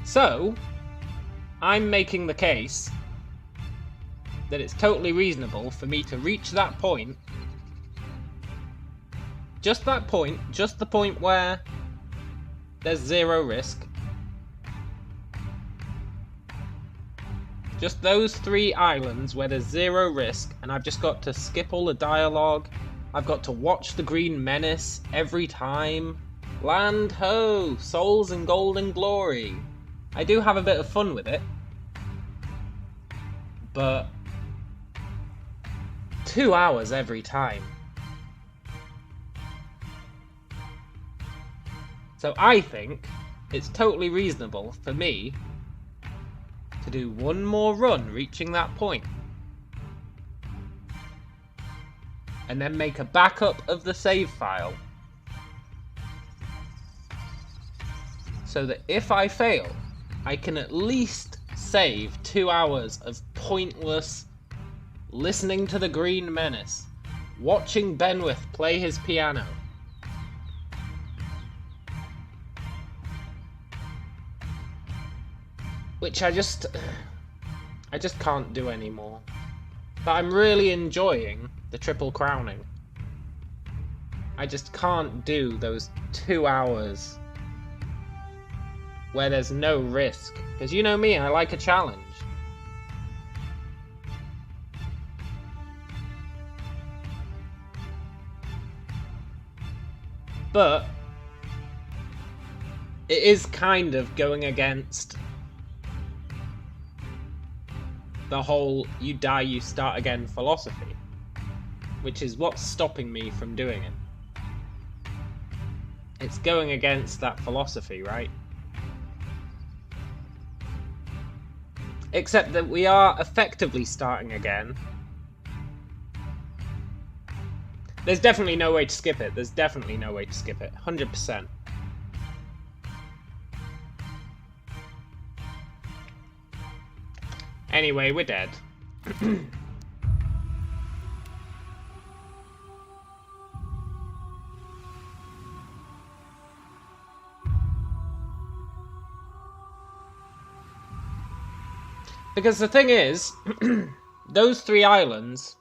So, I'm making the case that it's totally reasonable for me to reach that point, just that point, just the point where there's 0 risk, just those 3 islands where there's 0 risk, and I've just got to skip all the dialogue, I've got to watch the Green Menace every time. Land ho! Souls and golden glory! I do have a bit of fun with it, but 2 hours every time. So I think it's totally reasonable for me to do one more run reaching that point, and then make a backup of the save file, so that if I fail, I can at least save 2 hours of pointless listening to the Green Menace, watching Benwith play his piano. Which I just can't do anymore. But I'm really enjoying the triple crowning. I just can't do those 2 hours where there's no risk. Because you know me, I like a challenge. But it is kind of going against the whole you die, you start again philosophy, which is what's stopping me from doing it. It's going against that philosophy, right? Except that we are effectively starting again. There's definitely no way to skip it. There's definitely no way to skip it. 100%. Anyway, we're dead. Because the thing is, those 3 islands,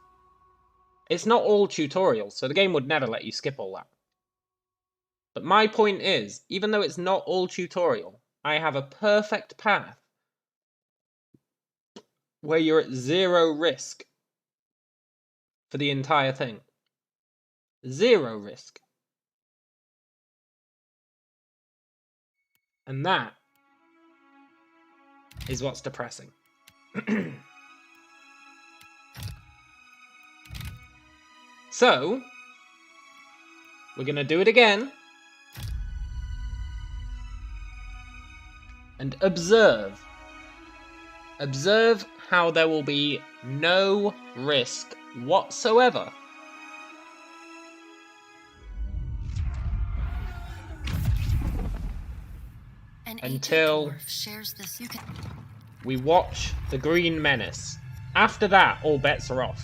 it's not all tutorials, so the game would never let you skip all that. But my point is, even though it's not all tutorial, I have a perfect path where you're at 0 risk for the entire thing. 0 risk. And that is what's depressing. So, we're gonna do it again. And observe. Observe how there will be no risk whatsoever. Until we watch the Green Menace. After that, all bets are off.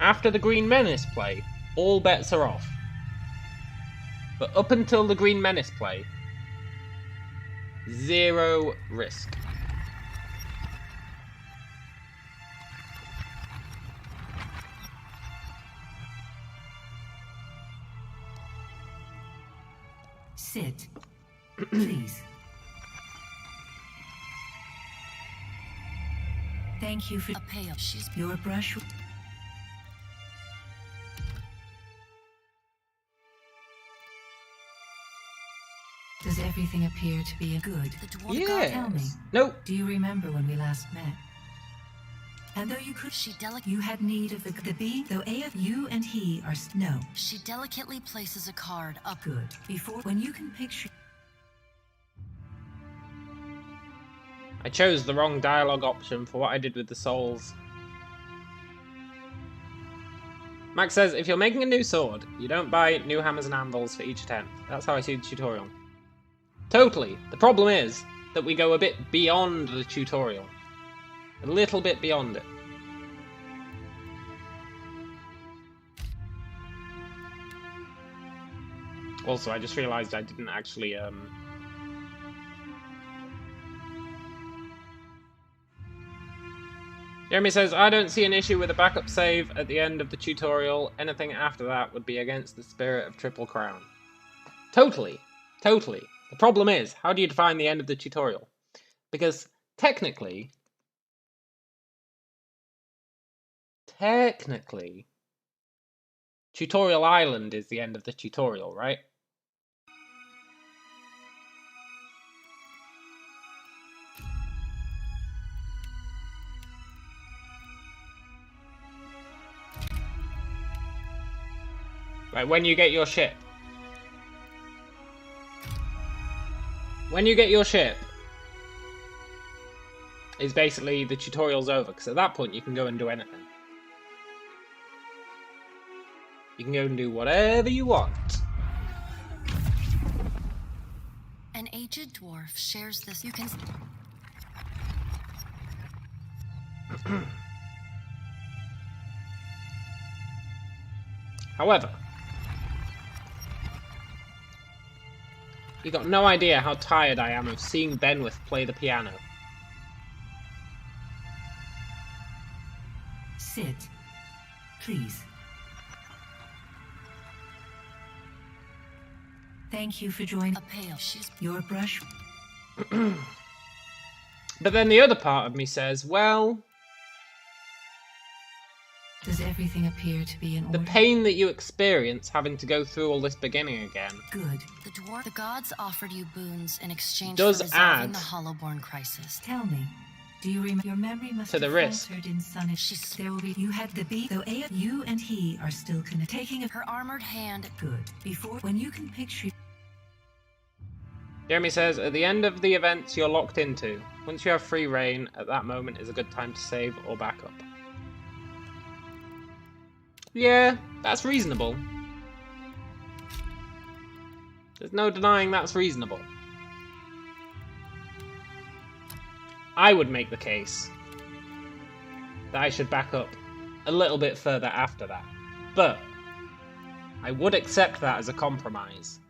After the Green Menace play, all bets are off. But up until the Green Menace play, Zero risk. Sit. Please. Thank you for A pail. She's your brush. Does everything appear to be good? the dwarf. Yes. Tell me. Nope. Do you remember when we last met? And though you could, you had need of the B, though A of you and he are no. She delicately places a card up. Good. Before, when you can picture. I chose the wrong dialogue option for what I did with the souls. Max says, if you're making a new sword, you don't buy new hammers and anvils for each attempt. That's how I see the tutorial. Totally. The problem is that we go a bit beyond the tutorial. A little bit beyond it. Also, I just realised I didn't actually, Jeremy says, I don't see an issue with a backup save at the end of the tutorial. Anything after that would be against the spirit of Triple Crown. Totally. Totally. The problem is, how do you define the end of the tutorial? Because technically, Tutorial Island is the end of the tutorial, right? Right, when you get your ship. When you get your ship, is basically the tutorial's over, because at that point you can go and do anything. You can go and do whatever you want. An aged dwarf shares this. You can. However, you got no idea how tired I am of seeing Benwith play the piano. Sit. Please. Thank you for joining. A pail. She's your brush. But then the other part of me says, well, does everything appear to be in order? The pain that you experience having to go through all this beginning again. Good. The gods offered you boons in exchange does for resolving add the Hollowborn crisis. Tell me, do you remember? Your memory must to the have risk. faltered in sun. There will be. You had the B, though A, you and he are still taking of her armored hand. Good. Before, when you can picture. Jeremy says, at the end of the events you're locked into, once you have free reign, at that moment is a good time to save or back up. Yeah, that's reasonable. There's no denying that's reasonable. I would make the case that I should back up a little bit further after that. But I would accept that as a compromise.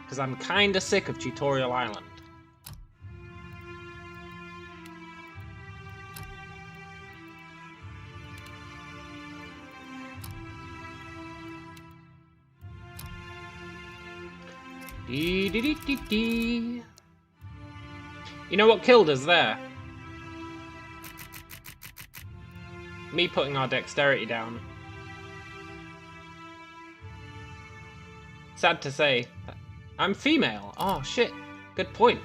Because I'm kinda sick of Tutorial Island. Dee dee dee dee dee. You know what killed us there? Me putting our dexterity down. Sad to say. I'm female. Oh shit. Good point.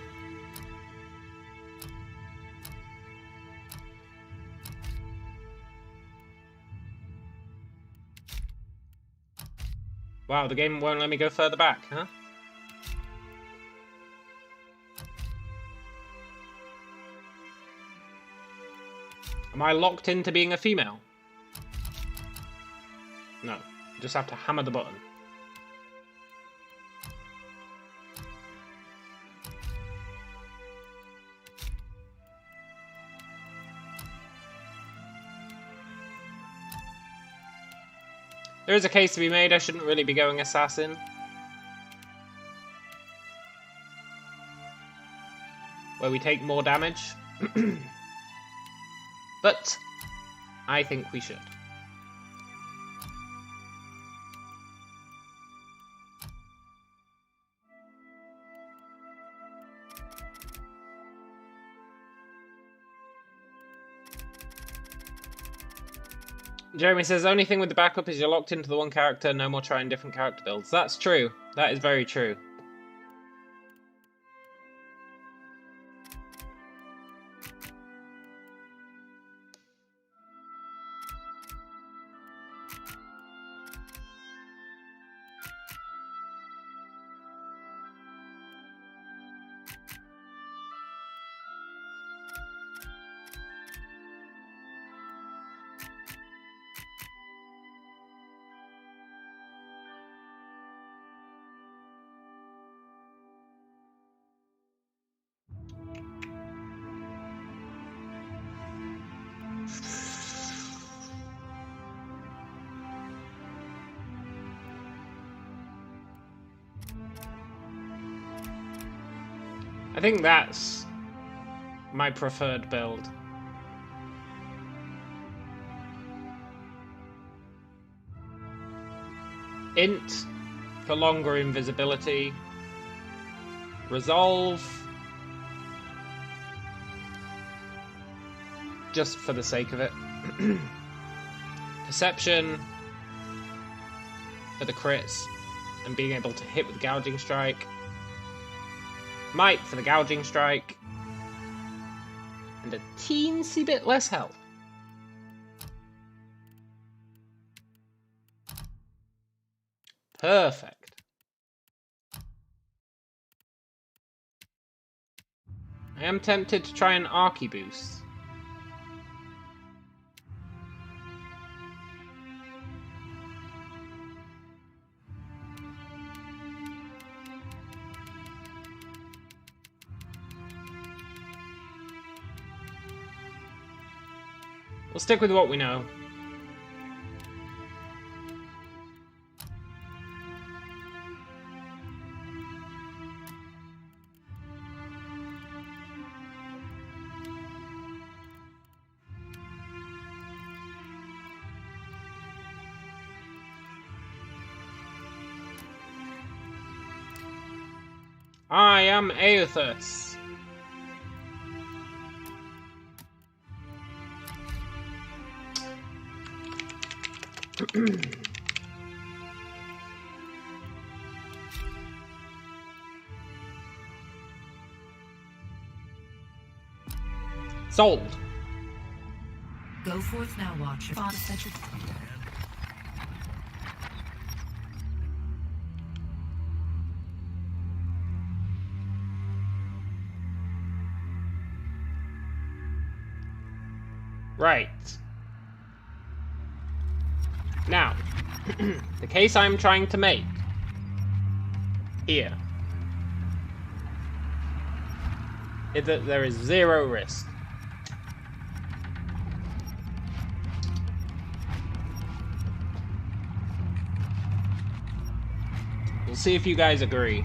Wow, the game won't let me go further back, huh? Am I locked into being a female? No. Just have to hammer the button. There is a case to be made, I shouldn't really be going assassin. where we take more damage. But I think we should. Jeremy says, only thing with the backup is you're locked into the one character, no more trying different character builds. That's true. That is very true. I think that's my preferred build. Int for longer invisibility. Resolve just for the sake of it. Perception for the crits and being able to hit with Gouging Strike. Might for the Gouging Strike. And a teensy bit less health. Perfect. I am tempted to try an Archiboost. We'll stick with what we know. I am Aethus. Sold. Go forth now, Watcher. Right. Now, the case I'm trying to make here is that there is zero risk. We'll see if you guys agree.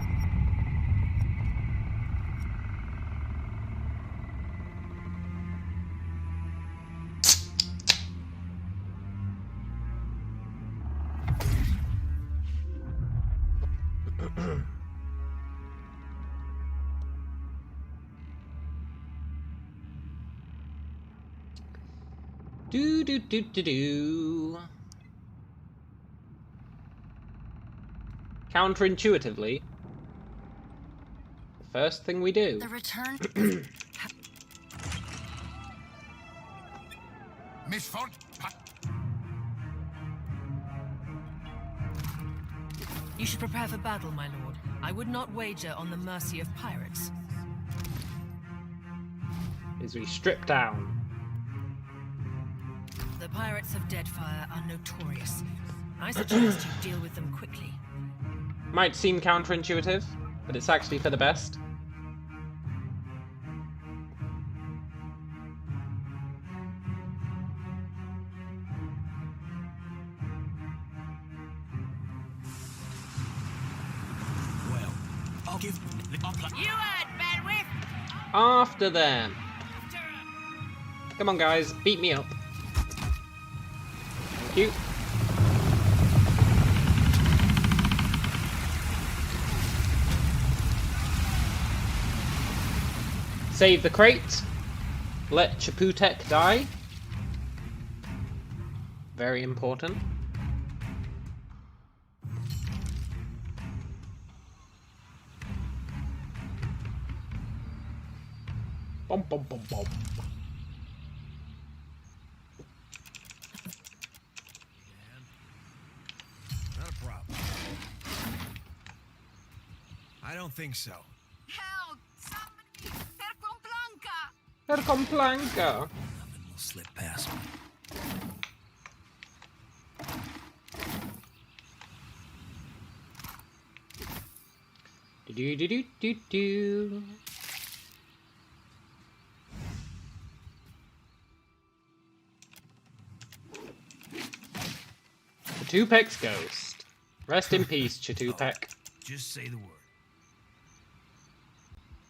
Do. Counterintuitively, the first thing we do. The return. Misfortune. You should prepare for battle, my lord. I would not wager on the mercy of pirates. As we strip down. The pirates of Deadfire are notorious. I suggest you deal with them quickly. Might seem counterintuitive, but it's actually for the best. Well, I'll give... You heard, Bedwith! After them. Come on, guys. Beat me up. Thank you. Save the crate. Let Chapultepec die. Very important. Bum, bum, bum, bum. Not a problem. I don't think so. Help! Somebody! Tercomplanca! Tercomplanca. Nothing will slip past me. Do do do do do. Chapultepec's ghost. Rest in peace, Chapultepec. Just say the word.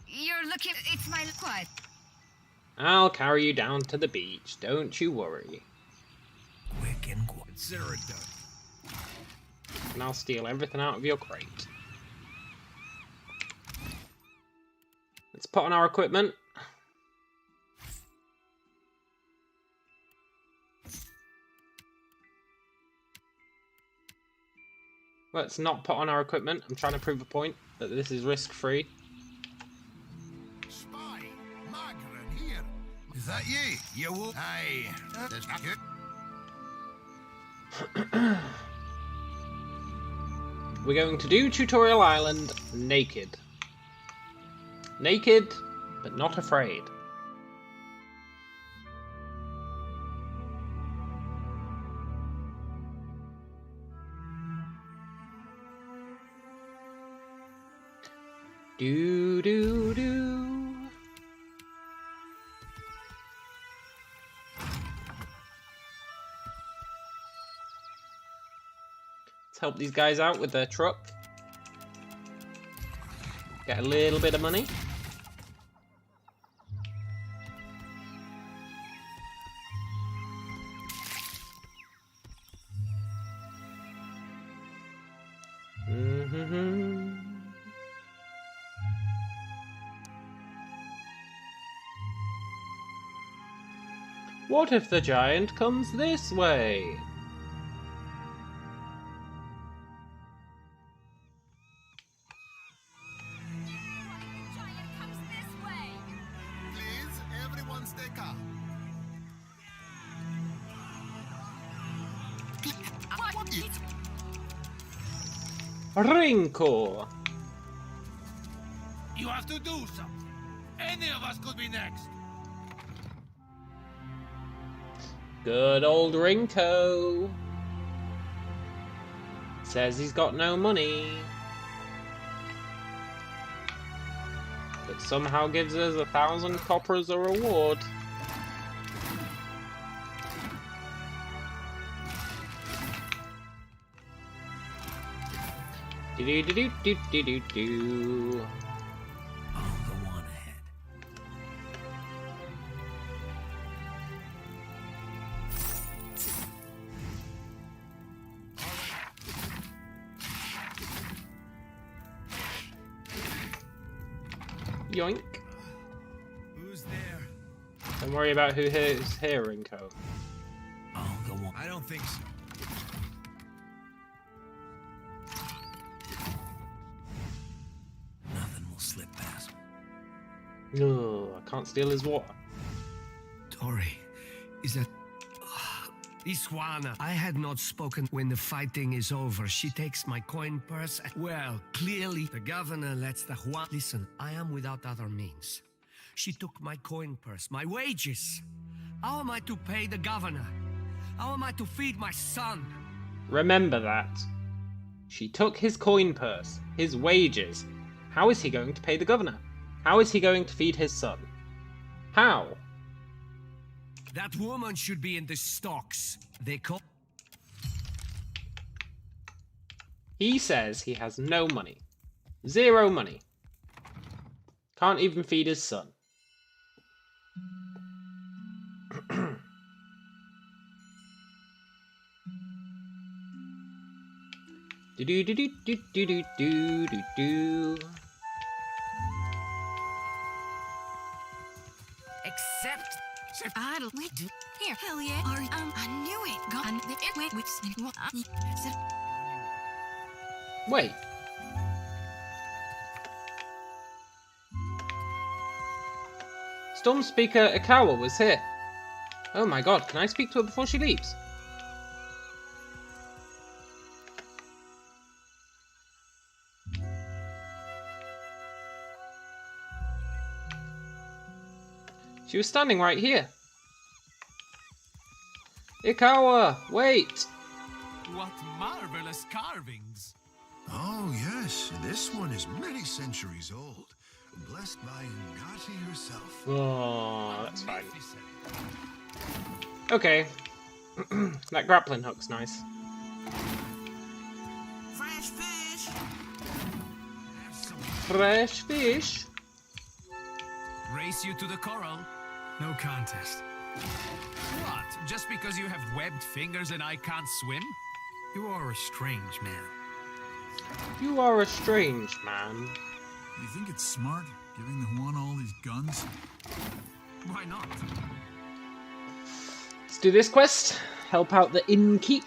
You're looking. It's my quiet. I'll carry you down to the beach. Don't you worry. Quick and quick. Consider it done. And I'll steal everything out of your crate. Let's put on our equipment. Let's not put on our equipment. I'm trying to prove a point that this is risk-free. Spy, Margaret here. Is that you? You will. Aye. That's good. We're going to do Tutorial Island naked. Naked, but not afraid. Do do do. Let's help these guys out with their truck. Get a little bit of money. What if the giant comes this way? Please, everyone stay calm. Rinko! You have to do something. Any of us could be next. Good old Rinko. Says he's got no money. But somehow gives us 1,000 copper as a reward. Do do do do do do do. I'll go on ahead. Yoink. Who's there? Don't worry about who is here, Rinko. I'll go on. I don't think so. Nothing will slip past me. No, I can't steal his water. Tori, is that... Iswana, I had not spoken. When the fighting is over, she takes my coin purse. Well, clearly, the governor lets the Juan... Listen, I am without other means. She took my coin purse, my wages. How am I to pay the governor? How am I to feed my son? Remember that. She took his coin purse, his wages. How is he going to pay the governor? How is he going to feed his son? How? That woman should be in the stocks. They call... He says he has no money. Zero money. Can't even feed his son. Do do do do do do do do do do. Except idle we do here. Hell yeah. I knew it. Gone it wait Wait. Storm Speaker Ikawa was here. Oh my god, can I speak to her before she leaves? She was standing right here. Ikawa, wait! What marvelous carvings! Oh, yes, this one is many centuries old. Blessed by Ngati herself. Oh, that's fine. Okay. That grappling hook's nice. fresh fish. Fresh fish? Race you to the coral? No contest. What? Just because you have webbed fingers and I can't swim? You are a strange man. You are a strange man. You think it's smart, giving the Juan all these guns? Why not? Let's do this quest. Help out the innkeep.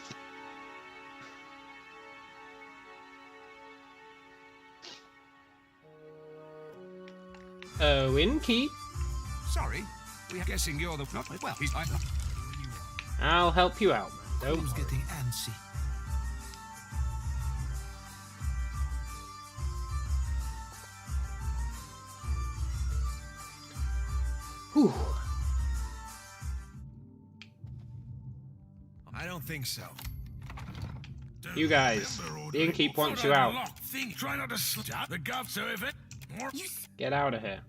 Oh, innkeep. Sorry, we're guessing you're the well. He's I'll help you out, man. Who's getting antsy? Whew. I don't think so. You guys, the innkeep wants you out. Try not to slap the guts of it. Get out of here.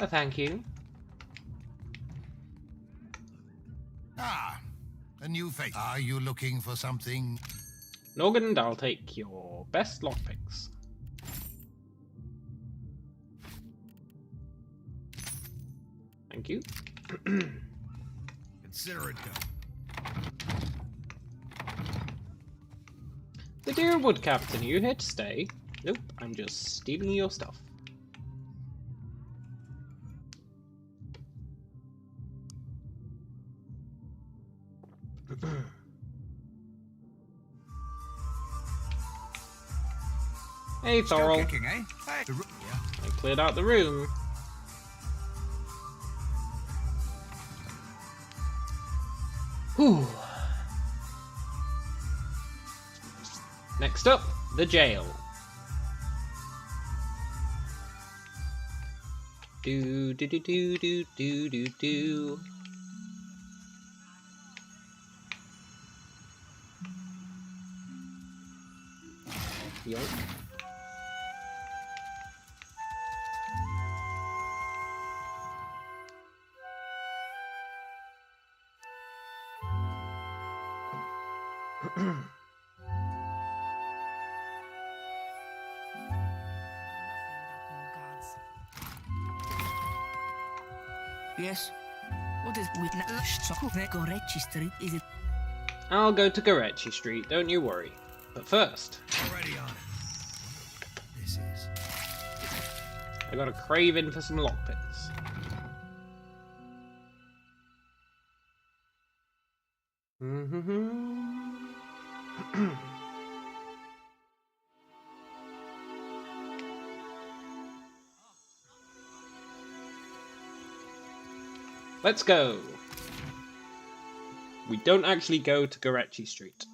Oh, thank you. Ah, a new face. Are you looking for something? Norgand, I'll take your best lockpicks. Thank you. Consider it done. The dear wood captain, are you here to stay? Nope, I'm just stealing your stuff. Hey, Thorol. Kicking, eh? Hey. I cleared out the room. Whew. Next up, the jail. Do do do do do do do do. Yoink. Yes. What is with Gorechi Street? Is it? I'll go to Gorechi Street, don't you worry. But first, Already on it. This is. I got a craving for some lockpicks. Let's go. We don't actually go to Gorechi Street.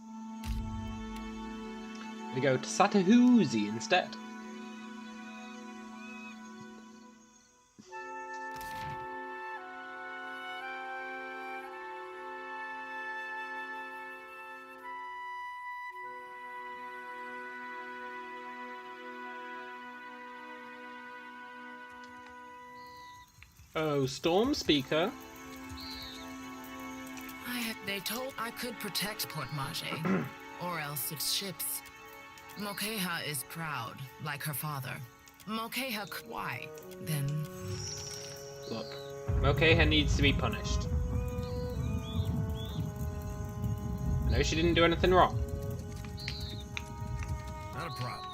We go to Satahuzi instead. Oh, Storm Speaker. They told I could protect Port Mage, or else its ships. Mokeha is proud, like her father. Mokeha, why? Then... Look, Mokeha needs to be punished. I know she didn't do anything wrong. Not a problem.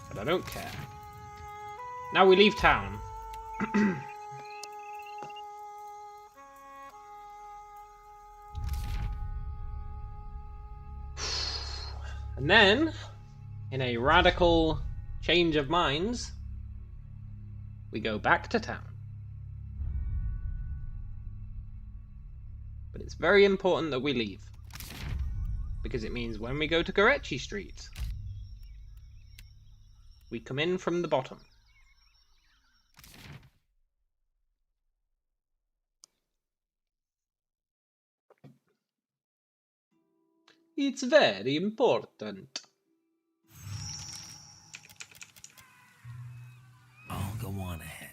But I don't care. Now we leave town. And then, in a radical change of minds, we go back to town. But it's very important that we leave, because it means when we go to Gorechi Street, we come in from the bottom. It's very important. I'll go on ahead.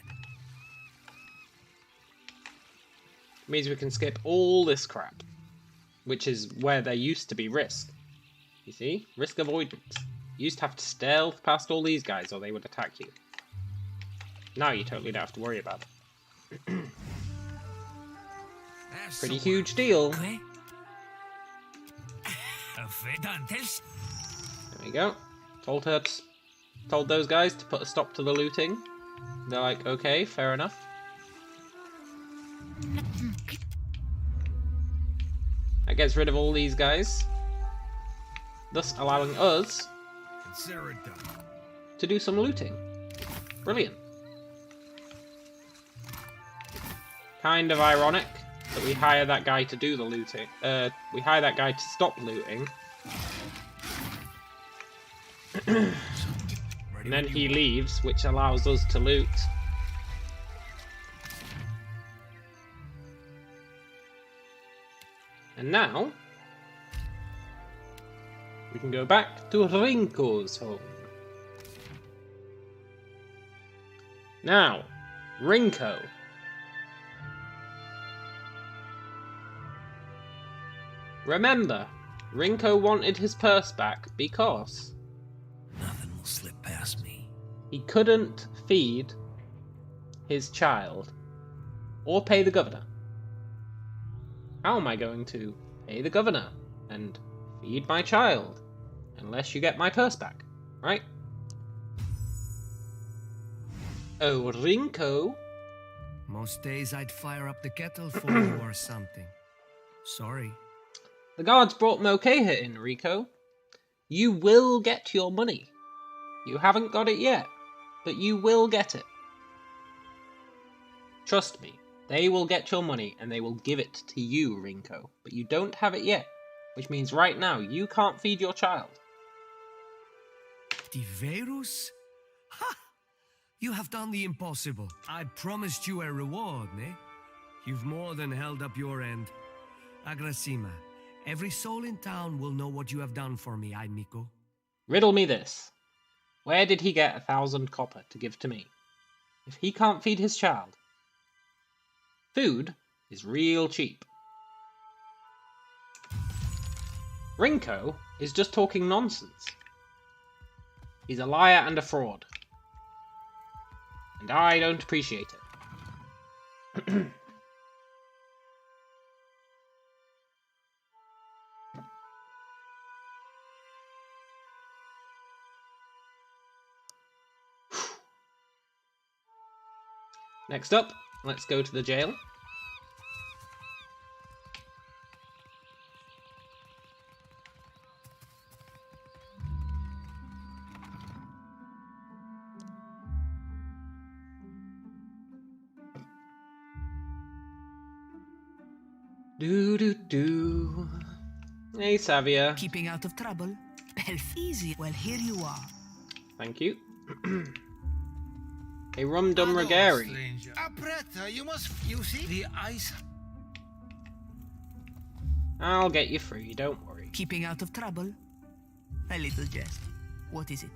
It means we can skip all this crap, which is where there used to be risk. You see? Risk avoidance. You used to have to stealth past all these guys or they would attack you. Now you totally don't have to worry about it. Pretty huge deal. There we go. Told those guys to put a stop to the looting. They're like, okay, fair enough. That gets rid of all these guys, thus allowing us to do some looting. Brilliant. Kind of ironic that we hire that guy to do the looting. We hire that guy to stop looting. And then he leaves, which allows us to loot. And now, we can go back to Rinko's home. Now, Rinko. Remember, Rinko wanted his purse back because Nothing will slip past me. He couldn't feed his child or pay the governor. How am I going to pay the governor and feed my child unless you get my purse back, right? Oh, Rinko. Most days I'd fire up the kettle for you or something. Sorry. The guards brought Mokeha in, Rico. You will get your money. You haven't got it yet, but you will get it. Trust me, they will get your money and they will give it to you, Rinko. But you don't have it yet, which means right now you can't feed your child. Diverus? Ha! You have done the impossible. I promised you a reward, ne? You've more than held up your end. Agrasima, every soul in town will know what you have done for me, Miko. Riddle me this. Where did he get 1,000 copper to give to me? If he can't feed his child. Food is real cheap. Rinko is just talking nonsense. He's a liar and a fraud. And I don't appreciate it. Next up, let's go to the jail. Do. Hey, Savia. Keeping out of trouble? Easy. Well, here you are. Thank you. A rum-dum regari. Apretta, you see the ice. I'll get you free, don't worry. Keeping out of trouble? A little jest. What is it?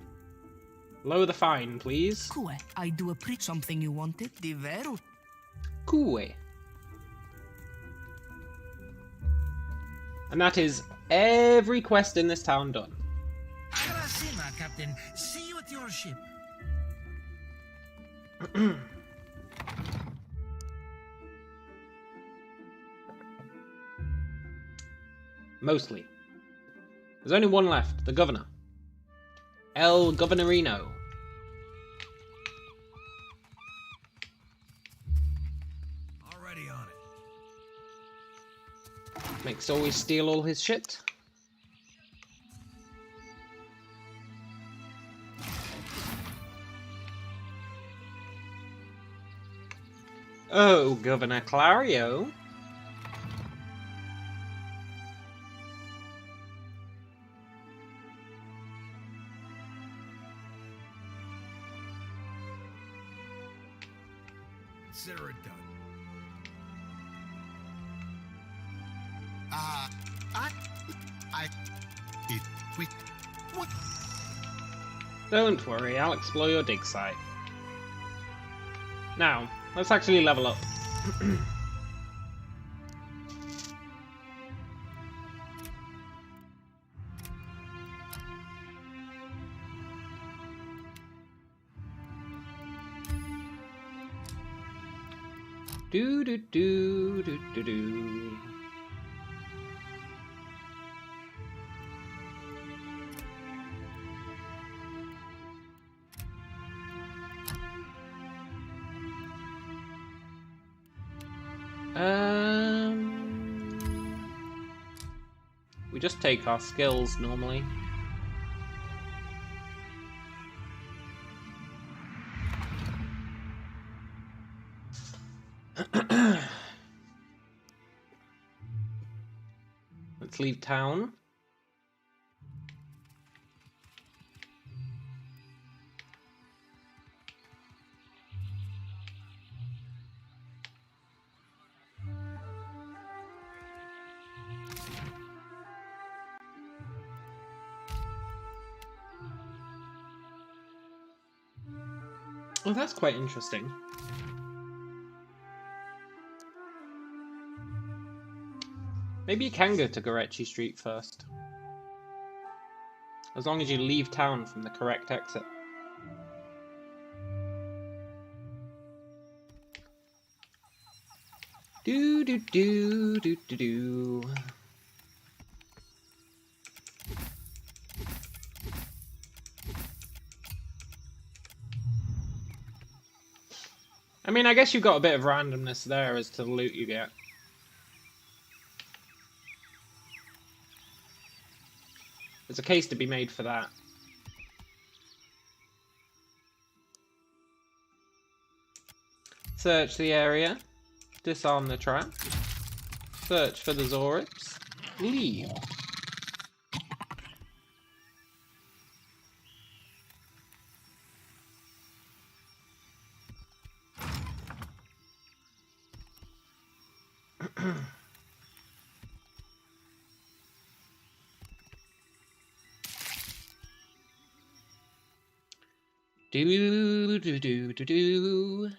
Lower the fine, please. Kue, I do something you wanted. Diveru. Kue. And that is every quest in this town done. Agrasima, Captain. See you at your ship. Mostly. There's only one left, the governor. El Governorino. Already on it. Makes always steal all his shit. Oh, Governor Clario. Consider it done. What? Don't worry, I'll explore your dig site. Now, let's actually level up. Do do do do do do. We just take our skills normally. Let's leave town. Oh, that's quite interesting. Maybe you can go to Gorechi Street first. As long as you leave town from the correct exit. Do do do do do do. I mean, I guess you've got a bit of randomness there as to the loot you get. There's a case to be made for that. Search the area. Disarm the trap. Search for the Zorips. Leave. Do do do do do.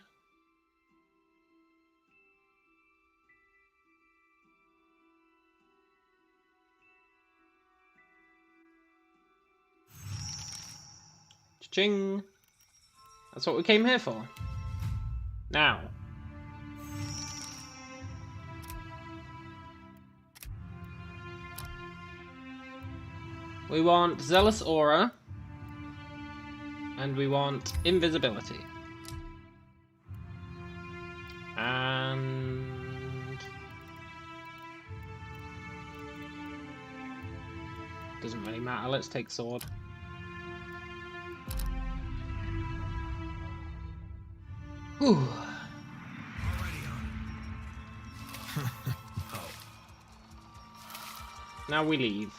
Cha-ching. That's what we came here for. Now. We want Zealous Aura. And we want invisibility. And doesn't really matter, let's take sword. Whew. Now we leave.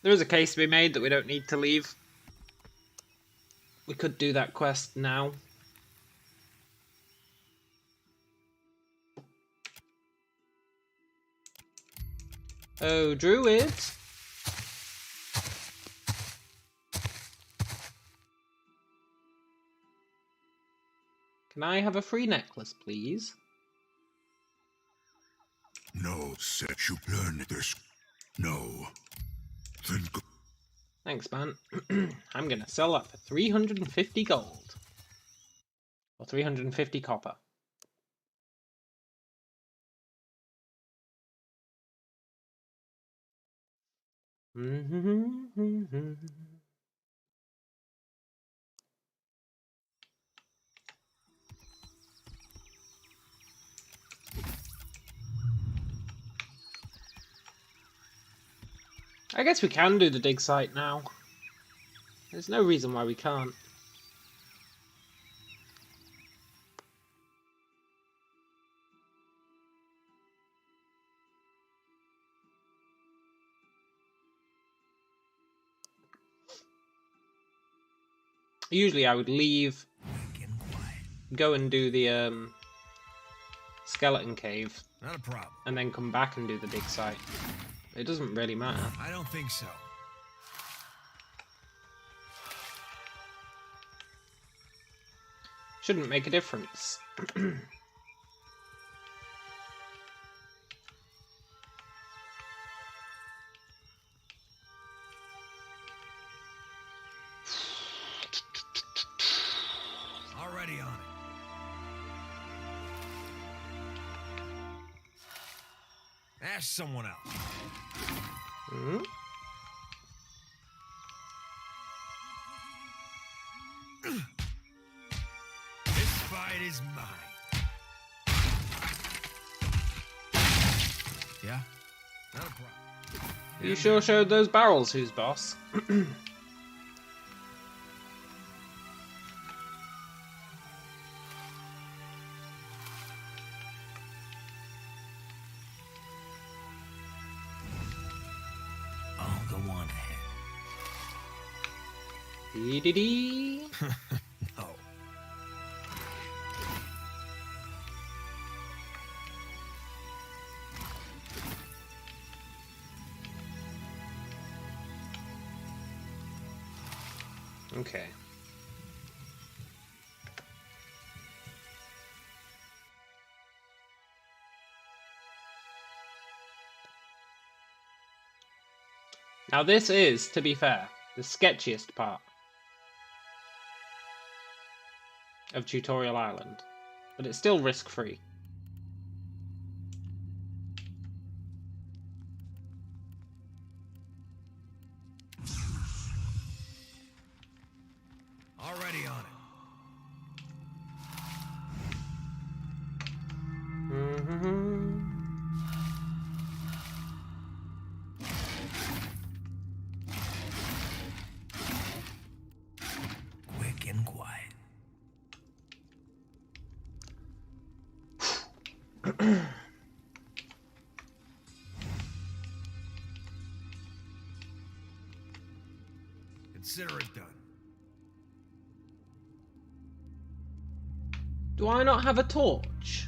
There is a case to be made that we don't need to leave. We could do that quest now. Oh, Druid! Can I have a free necklace, please? No, set you learn this. No. Then go. Thanks, man. I'm gonna sell that for 350 gold. Or 350 copper. I guess we can do the dig site now. There's no reason why we can't. Usually I would leave, go and do the skeleton cave, Not a problem. and then come back and do the dig site. It doesn't really matter. I don't think so. Shouldn't make a difference. Already on it. Ask someone else. Hmm? This fight is mine. Yeah? Not a problem. You sure showed those barrels who's boss. I'll go on ahead. Dee-dee-dee. No. Okay. Now this is, to be fair, the sketchiest part of Tutorial Island, but it's still risk-free. Already on it. Quick and quiet. Consider it done. Do I not have a torch?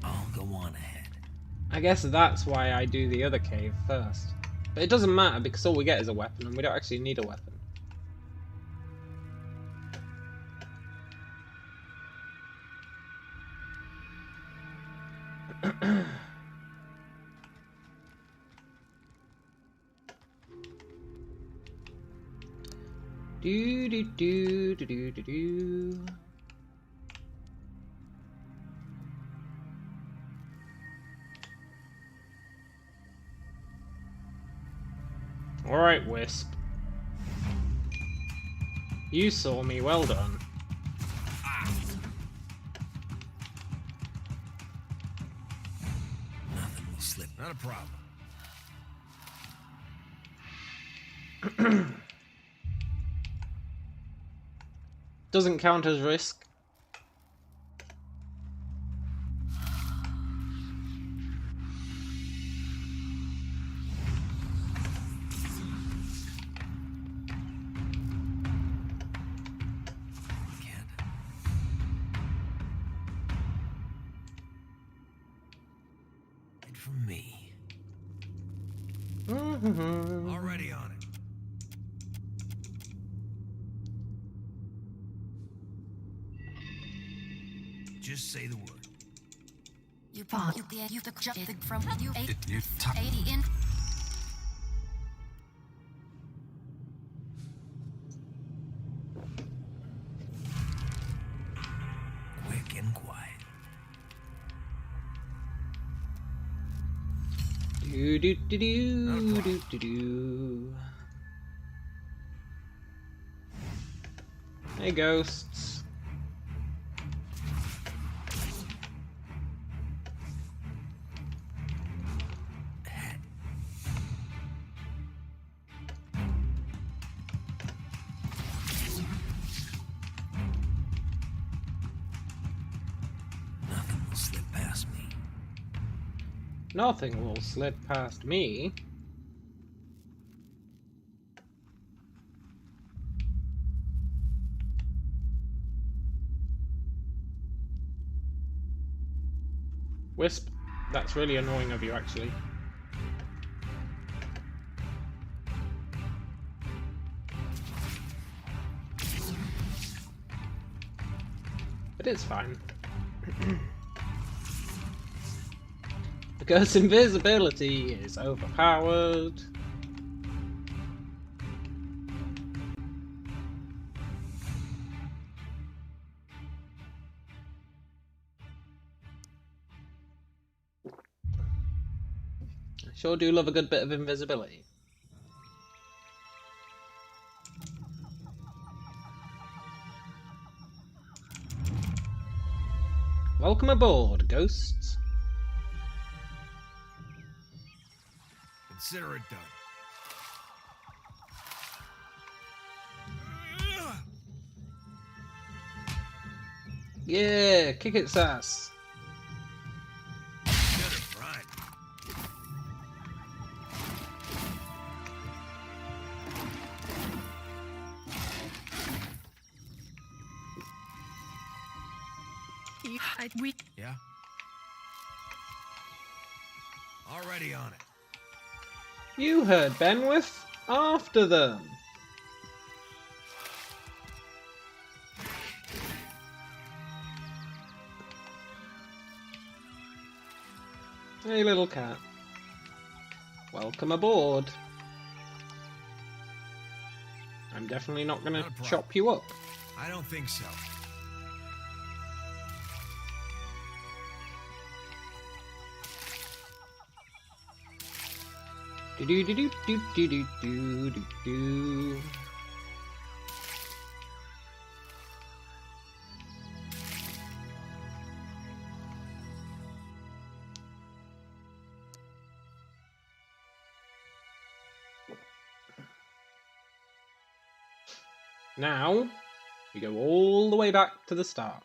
I'll go on ahead. I guess that's why I do the other cave first. But it doesn't matter because all we get is a weapon and we don't actually need a weapon. Do do do do do do do. All right, Wisp. You saw me. Well done. Nothing will slip. Not a problem. Doesn't count as risk. It from me. Already on it. Just say the word. You bought you the jump from you You 80 in. Quick and quiet. Do do do do do do do. Hey, ghosts. Nothing will slip past me. Nothing will slip past me. Wisp, that's really annoying of you, actually. It is fine. Because invisibility is overpowered. I sure do love a good bit of invisibility. Welcome aboard, ghosts. Consider it done. Yeah, kick its ass. Yeah? Already on it. You heard Benwith. After them. Hey, little cat. Welcome aboard. I'm definitely not gonna chop you up. I don't think so. Do do do do do do do do do. Now, we go all the way back to the start.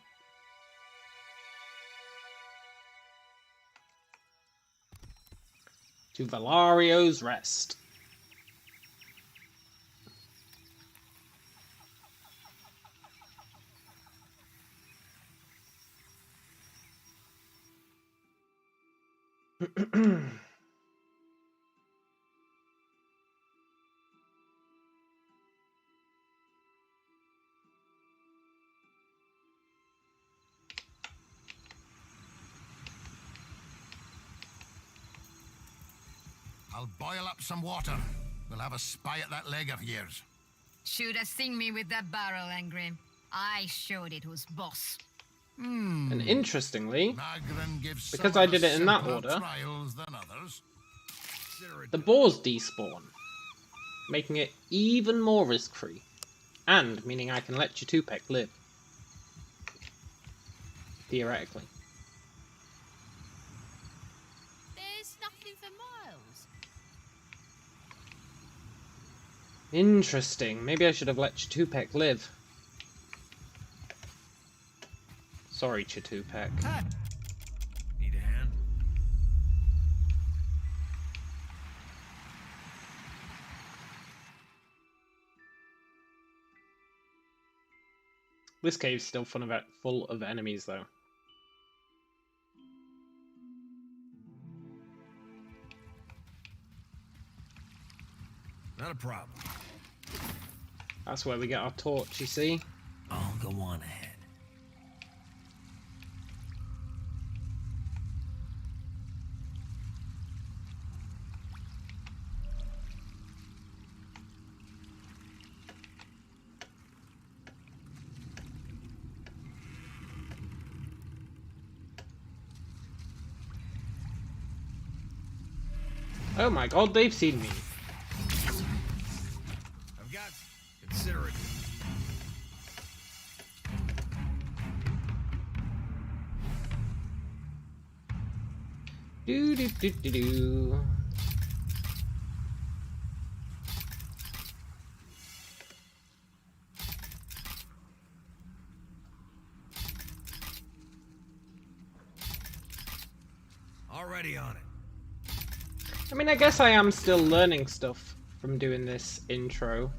To Valario's Rest. I'll boil up some water. We'll have a spy at that leg of yours. Should have seen me with that barrel, Angrim. I showed it was boss. And interestingly, Magrin gives because some I of did the it in that simpler order, trials than others. the boars despawn, making it even more risk-free, and meaning I can let Chitupek live. Theoretically. There's nothing for miles. Interesting. Maybe I should have let Chitupek live. Sorry, Chitupek. Need a hand? This cave's still full of enemies, though. Not a problem. That's where we get our torch, you see? I'll go on ahead. Oh my god, they've seen me. I've got. Consider it. Do do do do do. Already on it. I mean, I guess I am still learning stuff from doing this intro.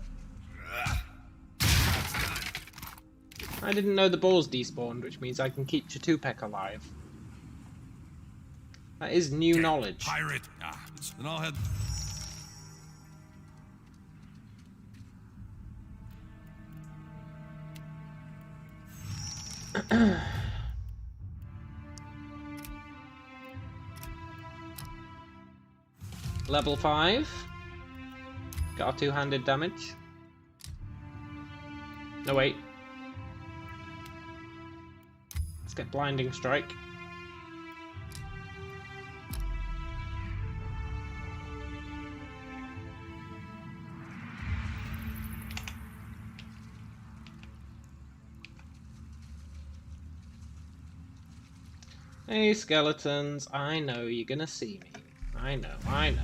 I didn't know the balls despawned, which means I can keep Chatupac alive. That is new knowledge. Pirate. Then I'll head. Level 5. Got our two-handed damage. No, wait. Let's get Blinding Strike. Hey, skeletons. I know you're gonna see me. I know, I know.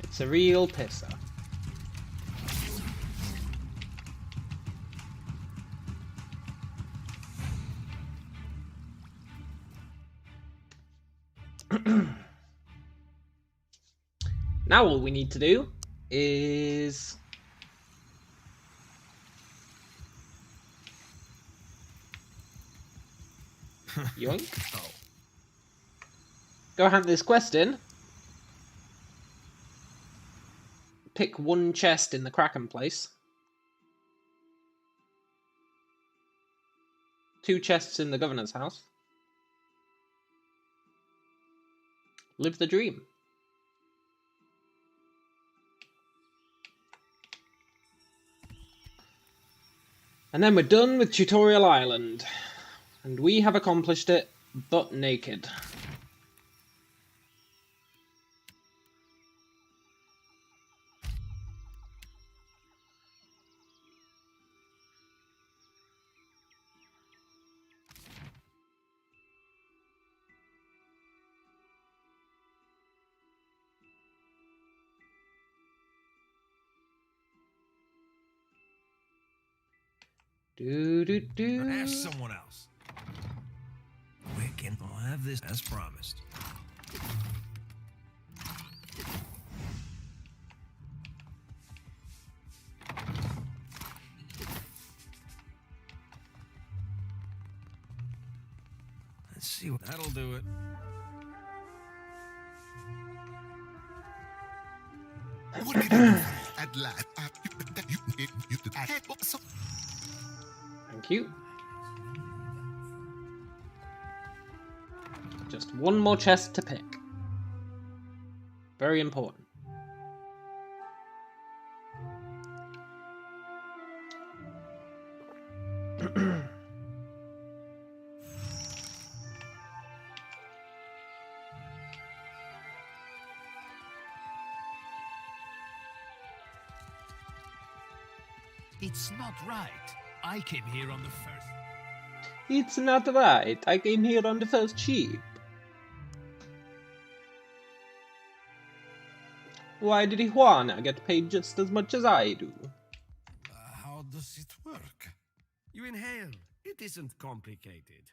It's a real pisser. Now all we need to do is yoink. Oh. Go hand this quest in. Pick one chest in the Kraken place. 2 chests in the governor's house. Live the dream. And then we're done with Tutorial Island. And we have accomplished it, but naked. Do do do. Ask someone else. Quick, and I'll have this as promised. Let's see what That'll do it. What can I do at last? Thank you. Just one more chest to pick. Very important. It's not right. I came here on the first. It's not right. I came here on the first ship. Why did Juana get paid just as much as I do? How does it work? You inhale. It isn't complicated.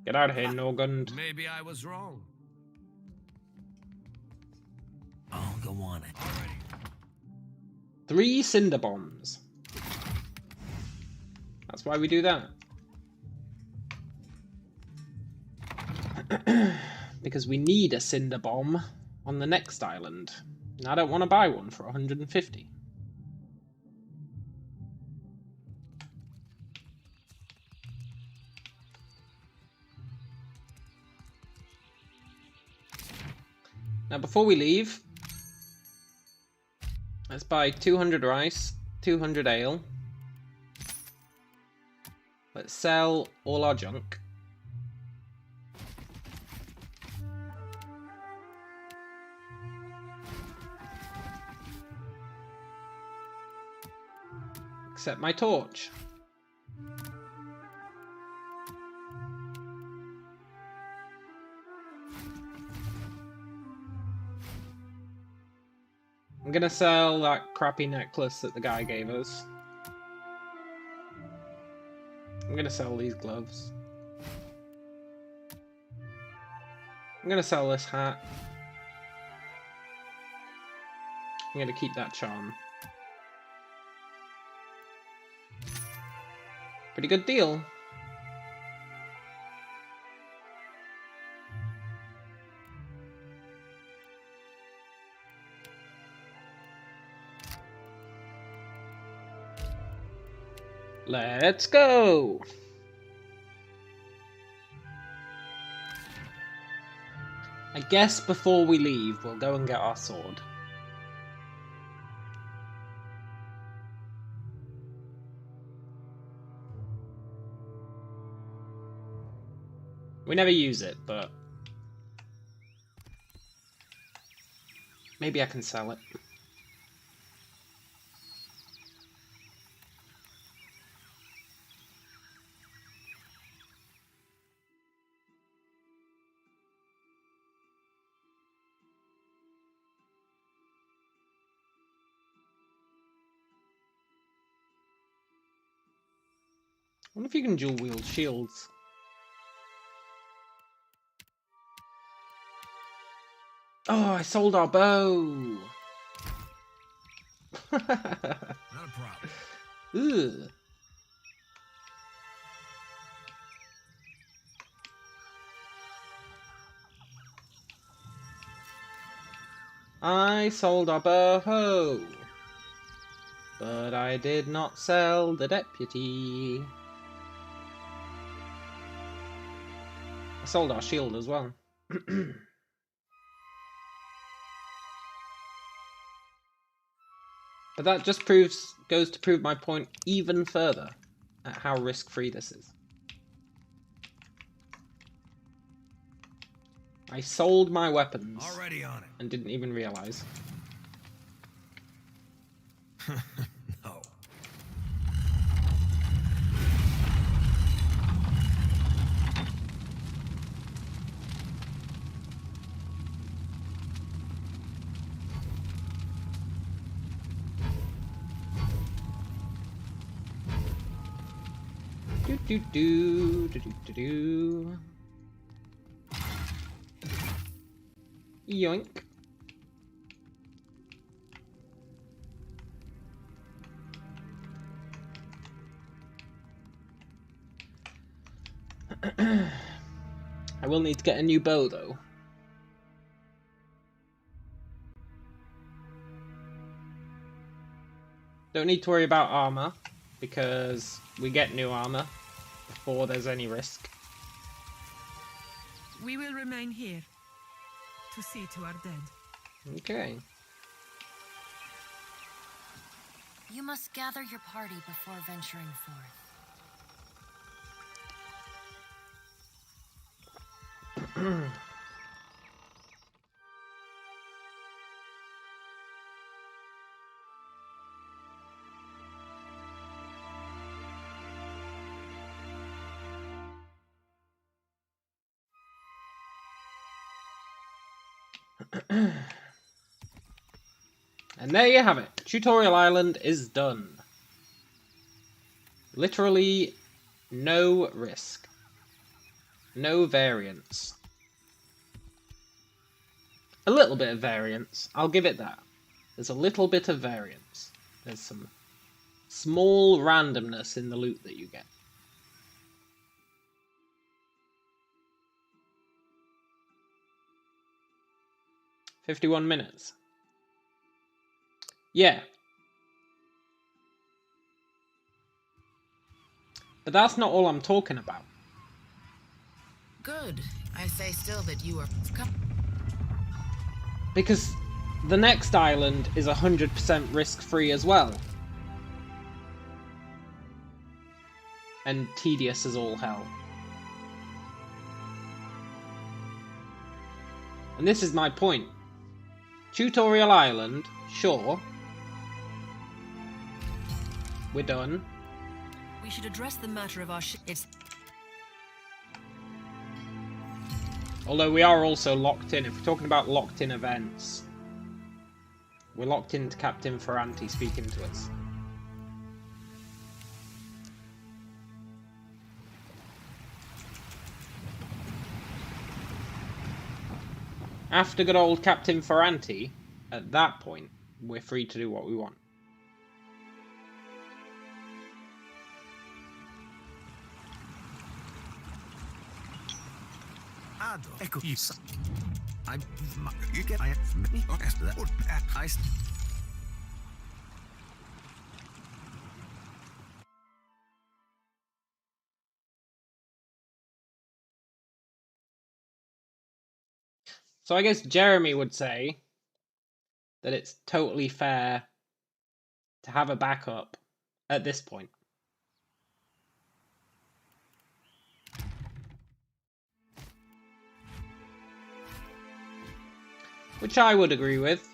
Get out of here, Norgund. Maybe I was wrong. I'll go on it. 3 cinder bombs. That's why we do that. Because we need a cinder bomb on the next island. And I don't want to buy one for 150. Now before we leave, Let's buy 200 rice, 200 ale. Let's sell all our junk. Except my torch. I'm gonna sell that crappy necklace that the guy gave us. I'm gonna sell these gloves. I'm gonna sell this hat. I'm gonna keep that charm. Pretty good deal. Let's go! I guess before we leave, we'll go and get our sword. We never use it, but maybe I can sell it. I wonder if you can dual wield shields. Oh, I sold our bow! Not a problem. Ugh. I sold our bow, but I did not sell the deputy. I sold our shield as well. But that just goes to prove my point even further at how risk-free this is. I sold my weapons Already on it. and didn't even realize. No. Do do do do do do. Yoink. I will need to get a new bow though. Don't need to worry about armor because we get new armor before there's any risk. We will remain here to see to our dead. Okay. You must gather your party before venturing forth. And there you have it. Tutorial Island is done. Literally no risk. No variance. A little bit of variance. I'll give it that. There's a little bit of variance. There's some small randomness in the loot that you get. "51 minutes. Yeah. But that's not all I'm talking about. Good. I say still that you are... Because the next island is 100% risk-free as well. And tedious as all hell. And this is my point. Tutorial Island, sure. We're done. We should address the matter of our it's... Although we are also locked in. If we're talking about locked in events, we're locked into Captain Ferranti speaking to us. After good old Captain Ferranti, at that point, we're free to do what we want. So I guess Jeremy would say that it's totally fair to have a backup at this point. Which I would agree with.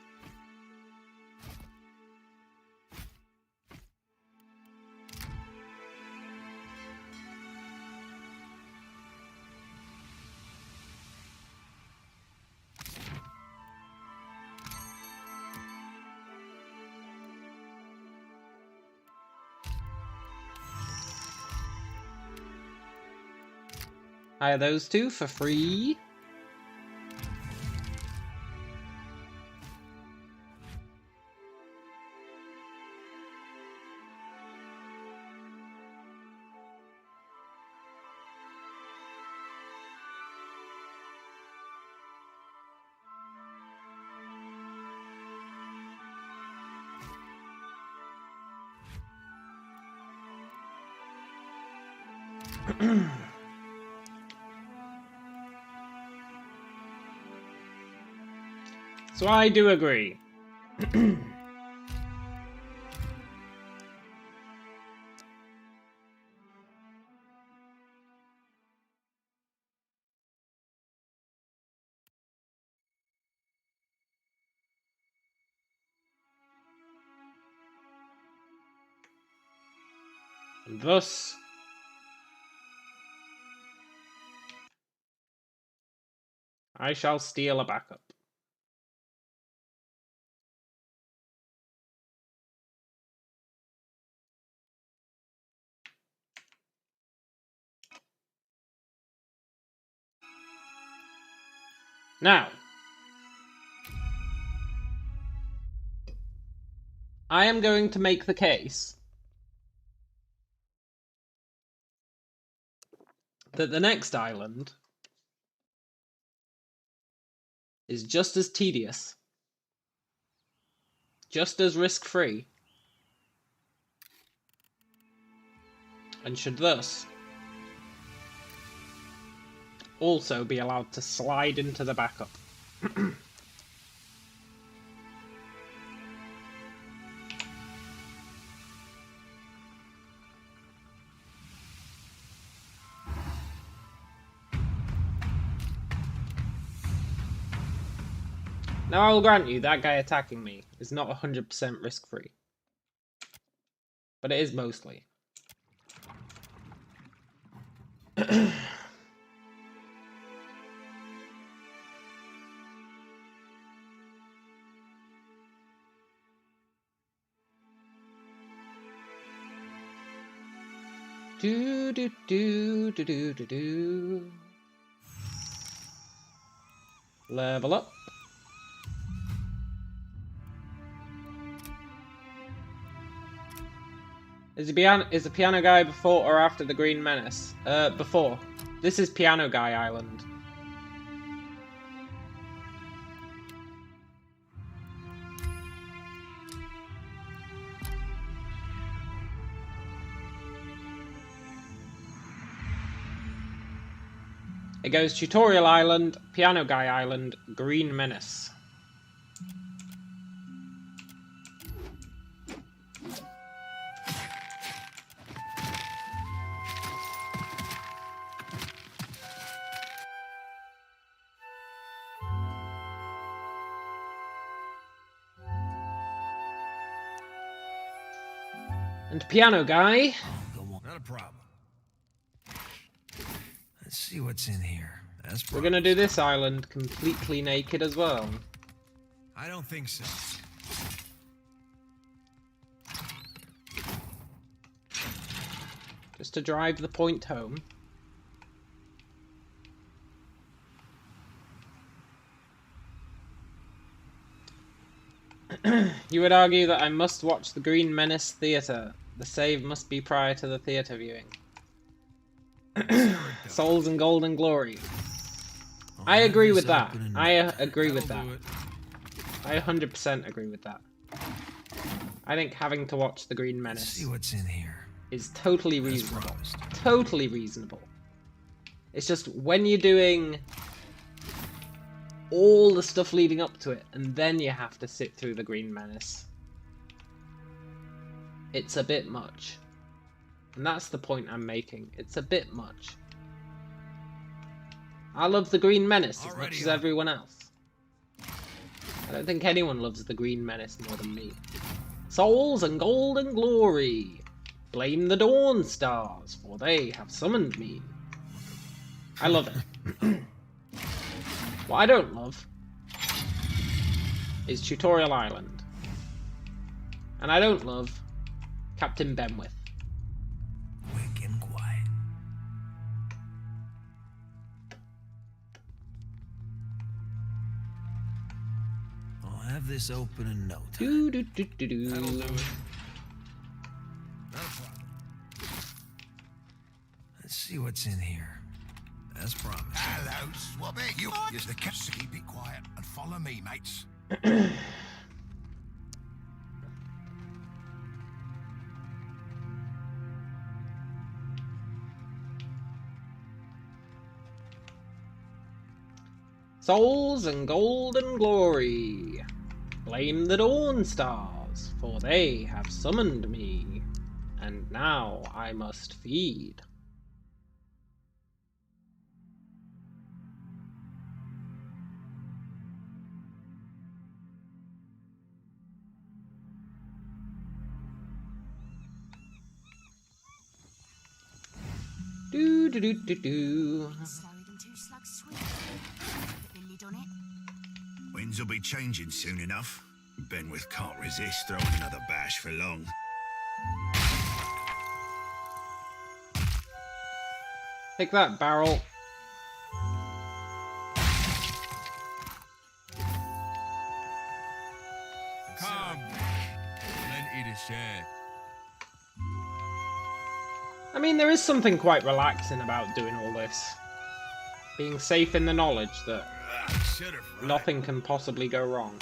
Hire those two for free. So I do agree. And thus, I shall steal a backup. Now, I am going to make the case that the next island is just as tedious, just as risk-free, and should thus also be allowed to slide into the backup. Now I will grant you that guy attacking me is not 100% risk-free. But it is mostly. Do do do do do do do. Level up. Is the piano guy before or after the Green Menace? Before. This is Piano Guy Island. It goes Tutorial Island, Piano Guy Island, Green Menace. And piano guy. Not a problem. Let's see what's in here. We're gonna do this island completely naked as well. I don't think so. Just to drive the point home. You would argue that I must watch the Green Menace Theatre. The save must be prior to the theatre viewing. Souls and Golden Glory. I agree with that. I agree with that. I 100% agree with that. I think having to watch the Green Menace See what's in here. is totally reasonable. Totally reasonable. It's just when you're doing all the stuff leading up to it, and then you have to sit through the Green Menace, it's a bit much. And that's the point I'm making. It's a bit much. I love the Green Menace as much as everyone else. I don't think anyone loves the Green Menace more than me. Souls and Golden Glory. Blame the Dawn Stars, for they have summoned me. I love it. What I don't love is Tutorial Island. And I don't love Captain Benwith. Quick and quiet. I'll have this open in no time. Do do do do do. That'll do it. Let's see what's in here. As promised. Hello, Swabby. You use the cat. Keep it quiet and follow me, mates. Souls and Golden Glory. Blame the Dawn Stars, for they have summoned me. And now I must feed. Do do do do do. Winds will be changing soon enough. Benwith can't resist throwing another bash for long. Take that, barrel. Come. Plenty to share. I mean, there is something quite relaxing about doing all this. Being safe in the knowledge that nothing can possibly go wrong.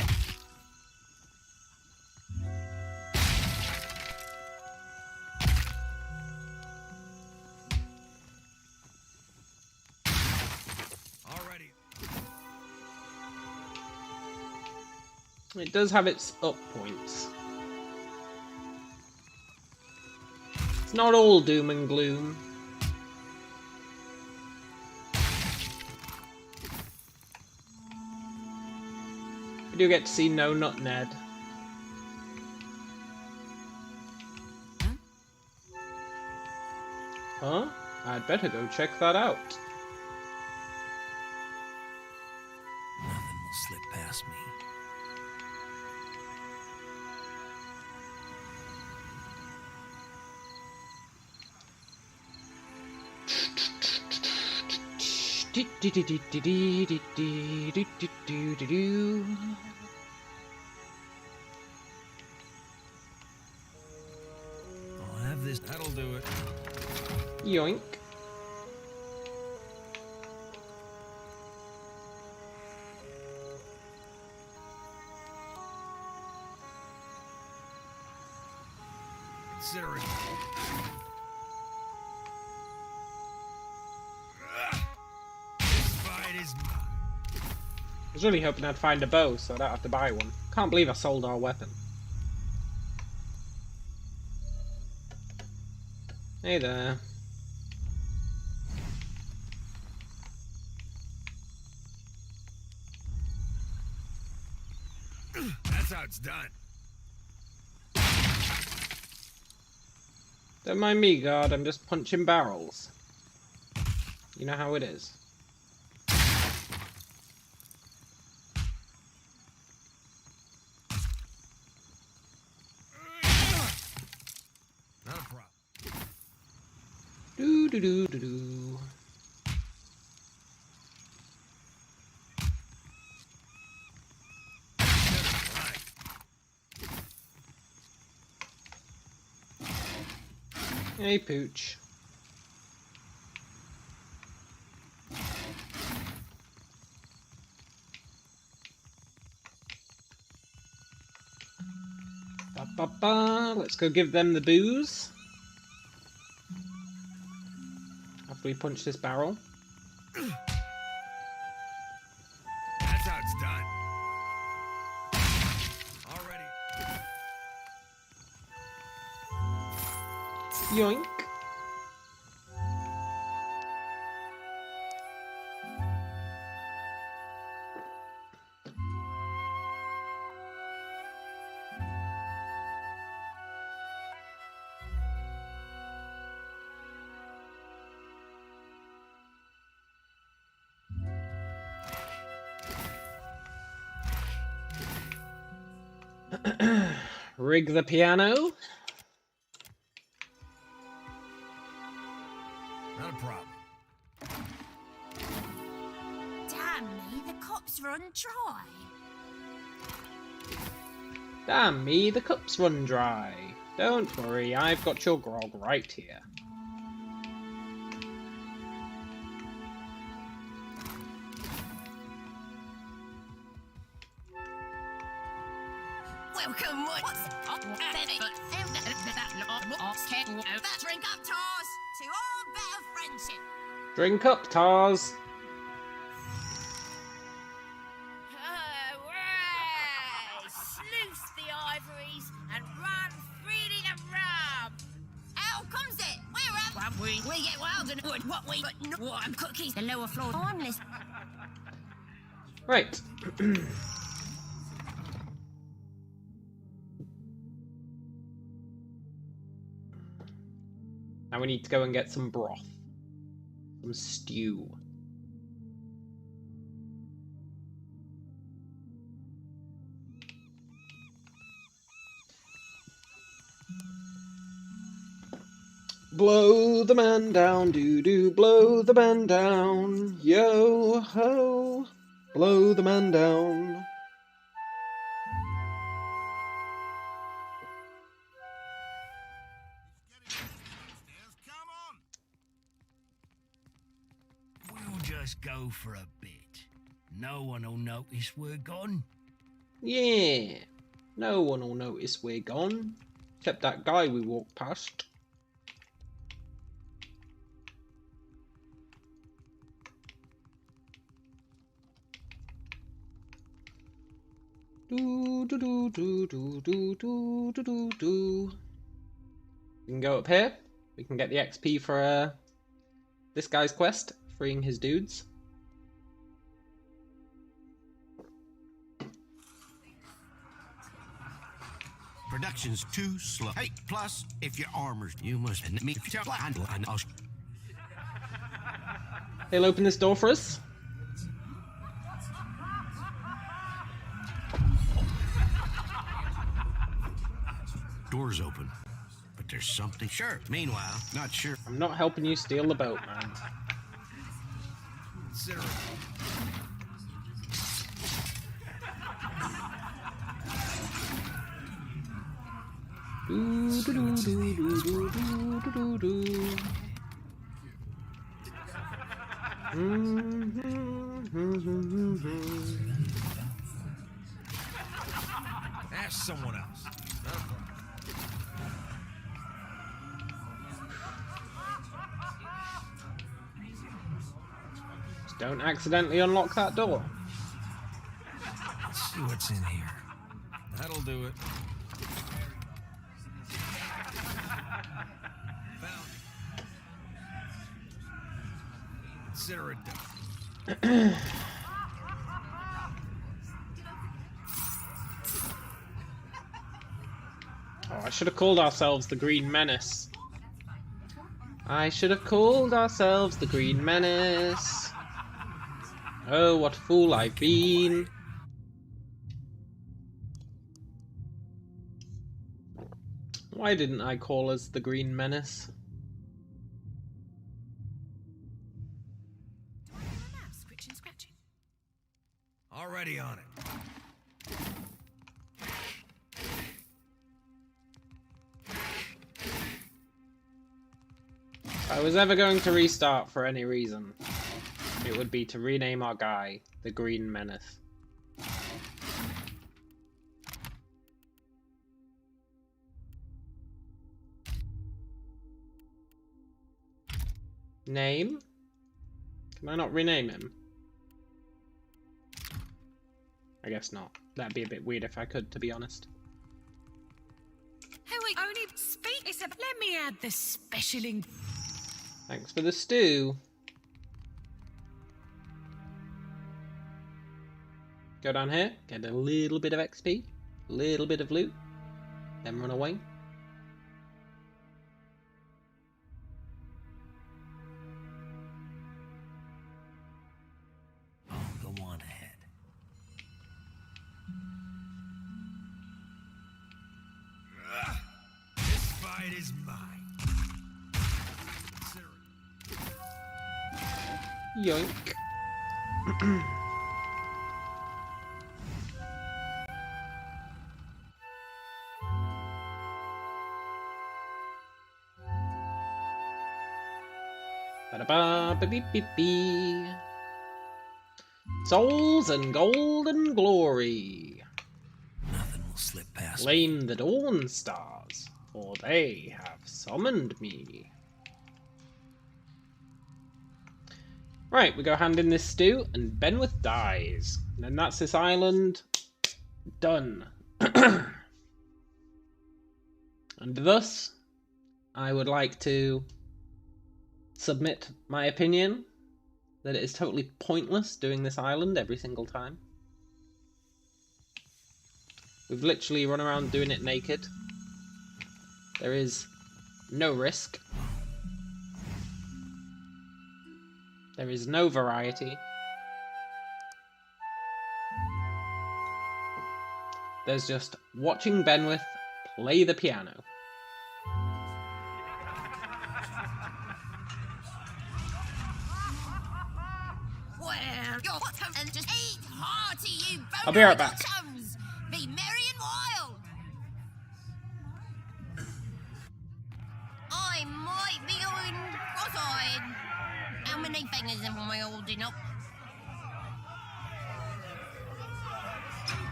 Already. It does have its up points. It's not all doom and gloom. We do get to see No Nut Ned. Huh? I'd better go check that out. Nothing will slip past me. I'll have this. That'll do it. Yoink. Consider it. I was really hoping I'd find a bow so I don't have to buy one. Can't believe I sold our weapon. Hey there. That's how it's done. Don't mind me, guard. I'm just punching barrels. You know how it is. Not a problem. Do do do do do. Hey, Pooch. Ba, ba, ba. Let's go give them the booze. After we punch this barrel. That's how it's done. Already. Yoink. Rig the piano. Not a problem. Damn me, the cops run dry. Damn me, the cup's run dry. Don't worry, I've got your grog right here. Welcome, drink up, Tars, to all better friendship. Drink up, Tars. Sluice the ivories and run freely to rum. How comes it? We get wild and wood. What we but warm cookies. The lower floor. Harmless. Right. Now we need to go and get some broth. Some stew. Blow the man down, doo-doo, blow the man down. Yo-ho, blow the man down. We'll just go for a bit. No one will notice we're gone. Yeah, no one will notice we're gone. Except that guy we walked past. Do do do do do do do do do do. We can go up here. We can get the XP for this guy's quest, freeing his dudes. Production's too slow. Hey, plus, if your armor's, you must admit me. He'll open this door for us. Door's open, but there's something. Sure. Meanwhile, not sure. I'm not helping you steal the boat, man. Consider it. Do do do do do do do do do. Ask someone else. Not a problem. Just don't accidentally unlock that door. Let's see what's in here. That'll do it. Found it. Consider it done. Oh, I should have called ourselves the Green Menace. I should have called ourselves the Green Menace. Oh, what a fool I've been. Why didn't I call us the Green Menace? Already on it. If I was ever going to restart for any reason, it would be to rename our guy the Green Menace. Name? Can I not rename him? I guess not. That'd be a bit weird if I could, to be honest. Who we only speak is a... Let me add the special Thanks for the stew. Go down here, get a little bit of XP, a little bit of loot, then run away. Oh, go on ahead. This fight is mine. Yoink. Ba-da-ba-ba-beep-beep-bee. Souls and golden glory. Nothing will slip past me. Blame the dawn stars, for they have summoned me. Right, we go hand in this stew, and Benwith dies. And then that's this island done. And thus, I would like to submit my opinion that it is totally pointless doing this island every single time. We've literally run around doing it naked. There is no risk. There is no variety. There's just watching Benwith play the piano. Well, you're bottom and just eat hearty, you I'll be right back. bottoms. Be merry and wild. I might be going cross-eyed. How many fingers am I holding up?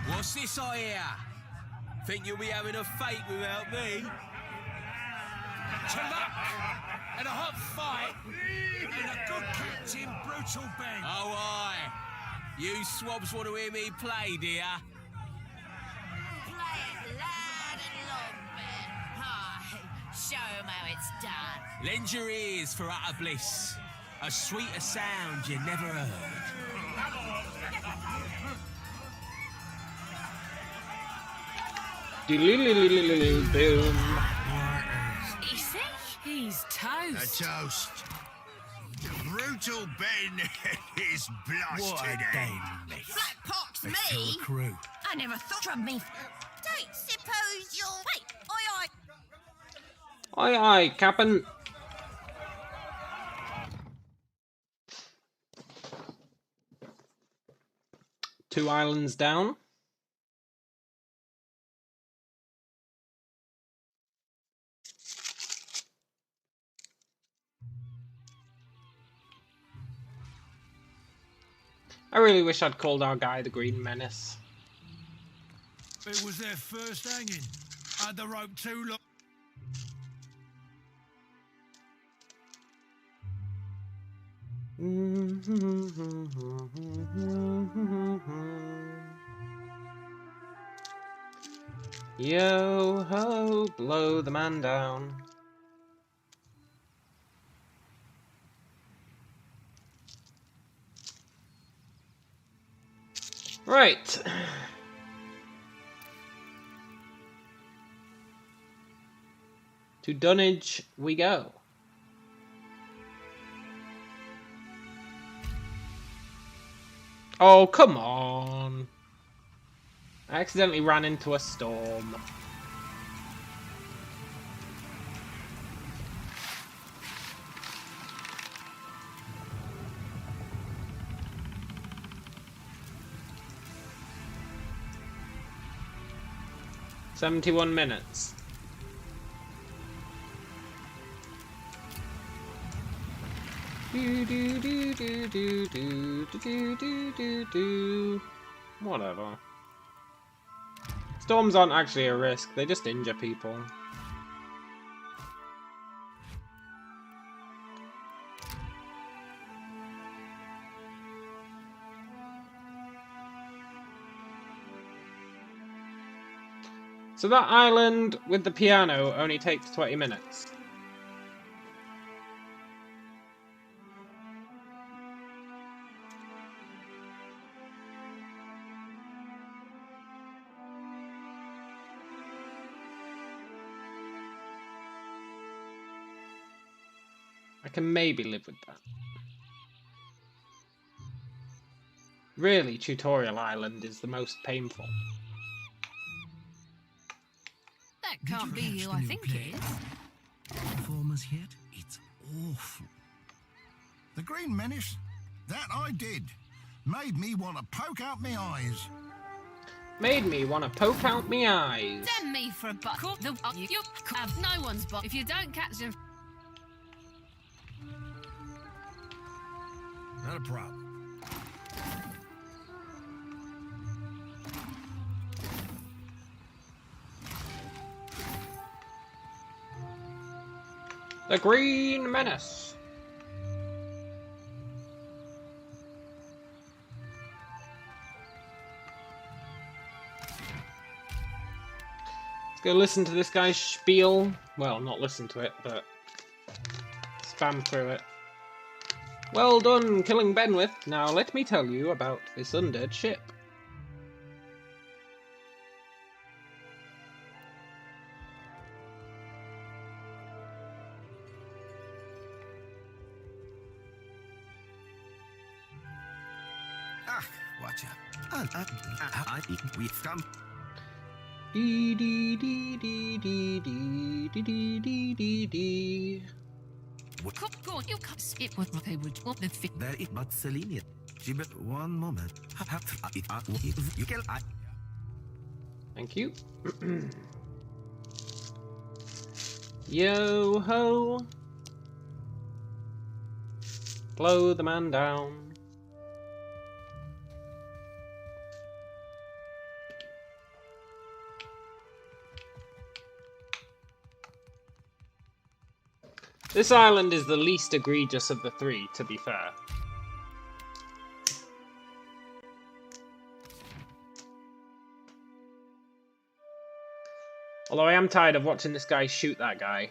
What's this I hear? Think you'll be having a fight without me? To luck and a hot fight and a good captain, brutal Ben. Oh, aye. You swabs want to hear me play, dear? Play it loud and long, Ben. Aye, show 'em how it's done. Lend your ears for utter bliss. A sweeter sound you never heard. Boom. Is he? He's toast. A toast. The brutal Ben is blasted. What a day, mate. Black pox Let's tell me. the crew. I never thought of me. Don't suppose you'll... Wait, aye. Aye aye, Captain. Two islands down. I really wish I'd called our guy the Green Menace. It was their first hanging. Had the rope too long. Yo ho, blow the man down. Right. To Dunnage we go. Oh, come on. I accidentally ran into a storm. "71 minutes. Whatever. Storms aren't actually a risk, they just injure people. So that island with the piano only takes 20 minutes. I can maybe live with that. Really, Tutorial Island is the most painful. That can't be who I think it is. Performers yet? It's awful. The Green Menace? That I did. Made me want to poke out my eyes. Made me want to poke out me eyes. Send me for a buck. You have no one's buck if you don't catch them. Not a problem. The Green Menace. Let's go listen to this guy's spiel. Well, not listen to it, but spam through it. Well done, killing Benwith. Now let me tell you about this undead ship. Ah, watch out. We've come. Dee dee dee dee dee dee dee dee dee dee. God, you can't. It was what they would want the fit. There is but Selenia. One moment. You can. Thank you. Yo ho. Blow the man down. This island is the least egregious of the three, to be fair. Although I am tired of watching this guy shoot that guy.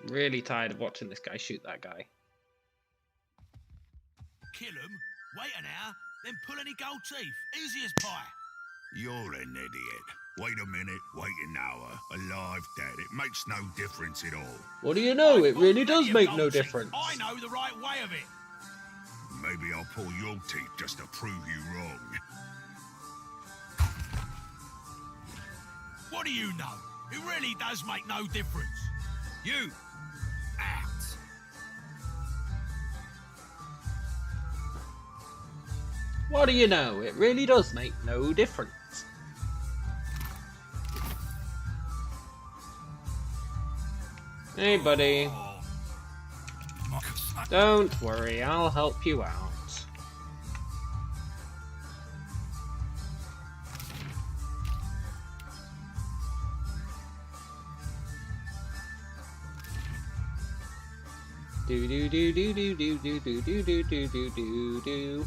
Really tired of watching this guy shoot that guy. Kill him, wait an hour, then pull any gold teeth. Easy as pie. You're an idiot. Wait a minute, wait an hour. Alive, dead, it makes no difference at all. What do you know? It really does make no difference. I know the right way of it. Maybe I'll pull your teeth just to prove you wrong. What do you know? It really does make no difference. You, act. What do you know? It really does make no difference. Hey, buddy. Don't worry, I'll help you out. Do do do do do do do do do do do do do do.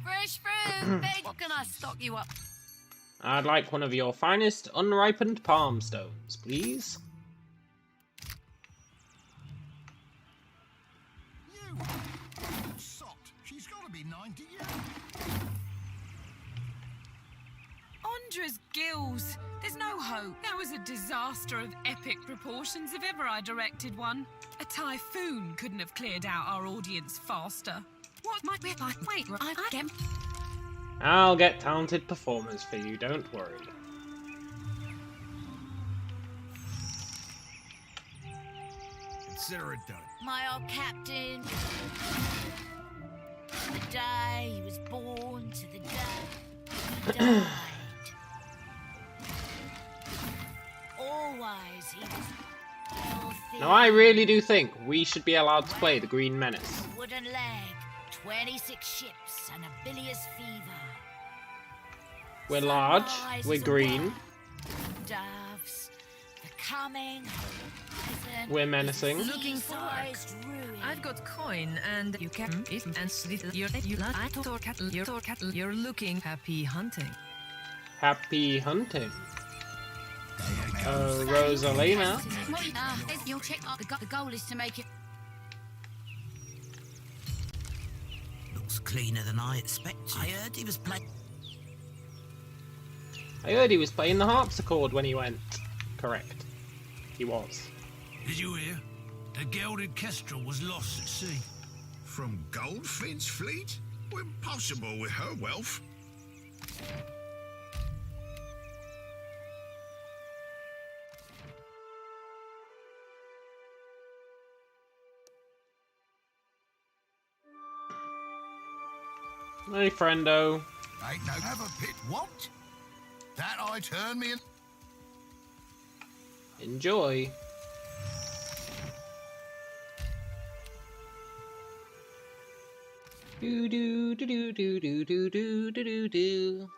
Fresh fruit, beg. What can I stock you up? I'd like one of your finest unripened palm stones, please. You sot. She's got to be 90 years. On Syndra's gills. There's no hope. That was a disaster of epic proportions if ever I directed one. A typhoon couldn't have cleared out our audience faster. What might be like? Wait, I get. I'll get talented performers for you, don't worry. Consider it done. My old captain. The day he was born to the day he died. Always he was healthy. Now I really do think we should be allowed to play the Green Menace. Wooden leg, 26 ships, and a bilious fever. We're large, we're green, Doves, the coming horizon. we're menacing. Looking for work. I've got coin and you can eat and sleep. You're looking happy hunting. Happy hunting. Rosalina. You'll check up. The goal is to make it. Looks cleaner than I expected. I heard he was playing. I heard he was playing the harpsichord when he went. Correct. He was. Did you hear? The gilded kestrel was lost at sea. From Goldfin's fleet? Impossible with her wealth. Hey, friendo. Ain't no have a pit. What? That I turn me in. Enjoy. Do do do do do do do do do do do.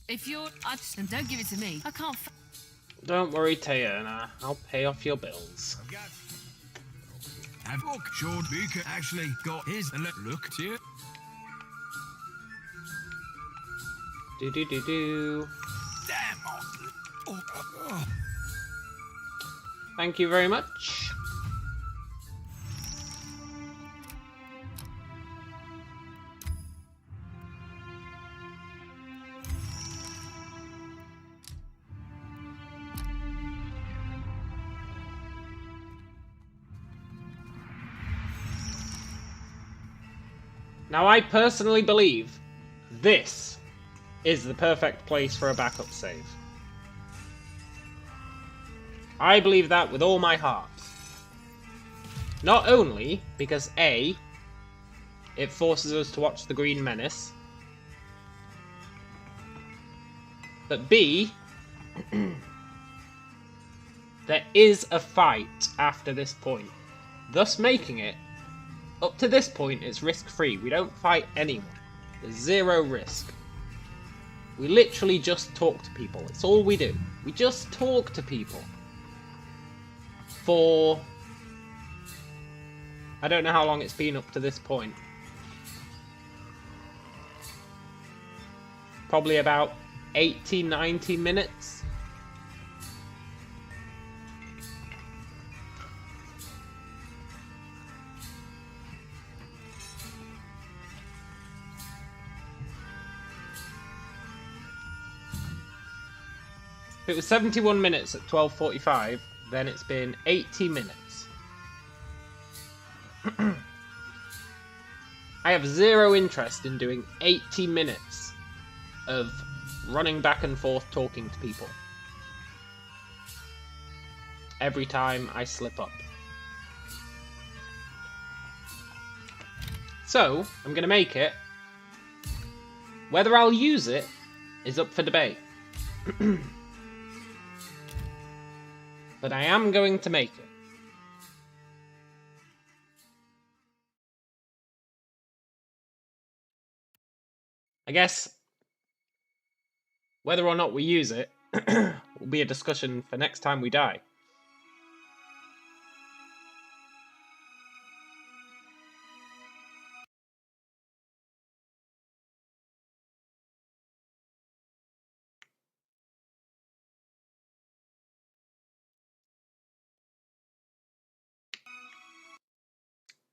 If you're, and don't give it to me. I can't. Don't worry, Tayana. I'll pay off your bills. Have look, Sean Beaker actually got his look to you. Do do do do. Damn. Thank you very much. Now, I personally believe this is the perfect place for a backup save. I believe that with all my heart. Not only because A, it forces us to watch the Green Menace, but B, there is a fight after this point, thus making it, up to this point, it's risk-free. We don't fight anyone. There's zero risk. We literally just talk to people. It's all we do. We just talk to people. For... I don't know how long it's been up to this point. Probably about 18, 19 minutes. If it was 71 minutes at 12:45, then it's been 80 minutes. I have zero interest in doing 80 minutes of running back and forth talking to people every time I slip up. So, I'm going to make it. Whether I'll use it is up for debate. But I am going to make it. I guess whether or not we use it will be a discussion for next time we die.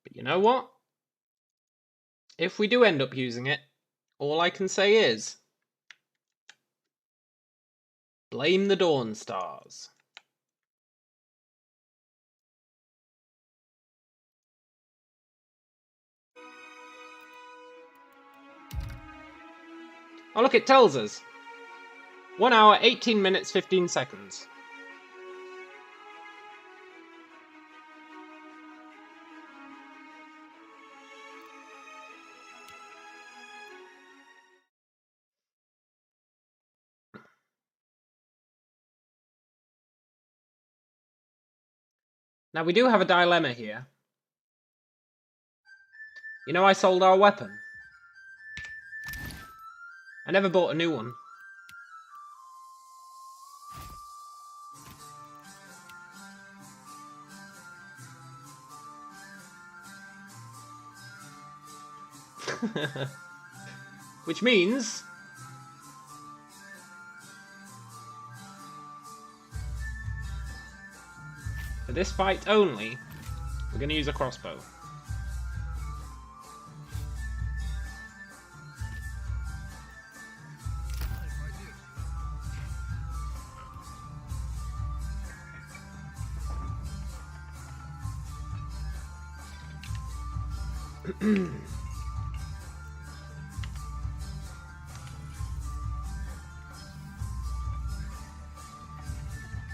But you know what? If we do end up using it, all I can say is blame the Dawn Stars. Oh look, it tells us. 1 hour, 18 minutes, 15 seconds. Now we do have a dilemma here. You know I sold our weapon. I never bought a new one. Which means for this fight only, we're going to use a crossbow.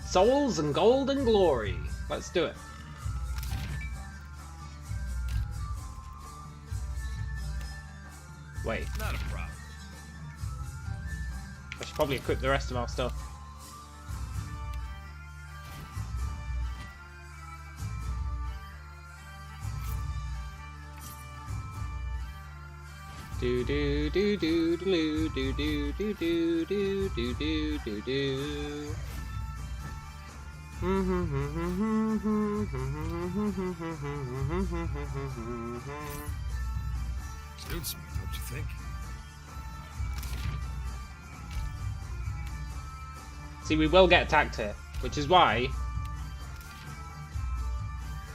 Souls and gold and glory. Let's do it. Wait. Not a problem. I should probably equip the rest of our stuff. Do do do do do do do do do do do do do do. Suits me, don't you think? See, we will get attacked here, which is why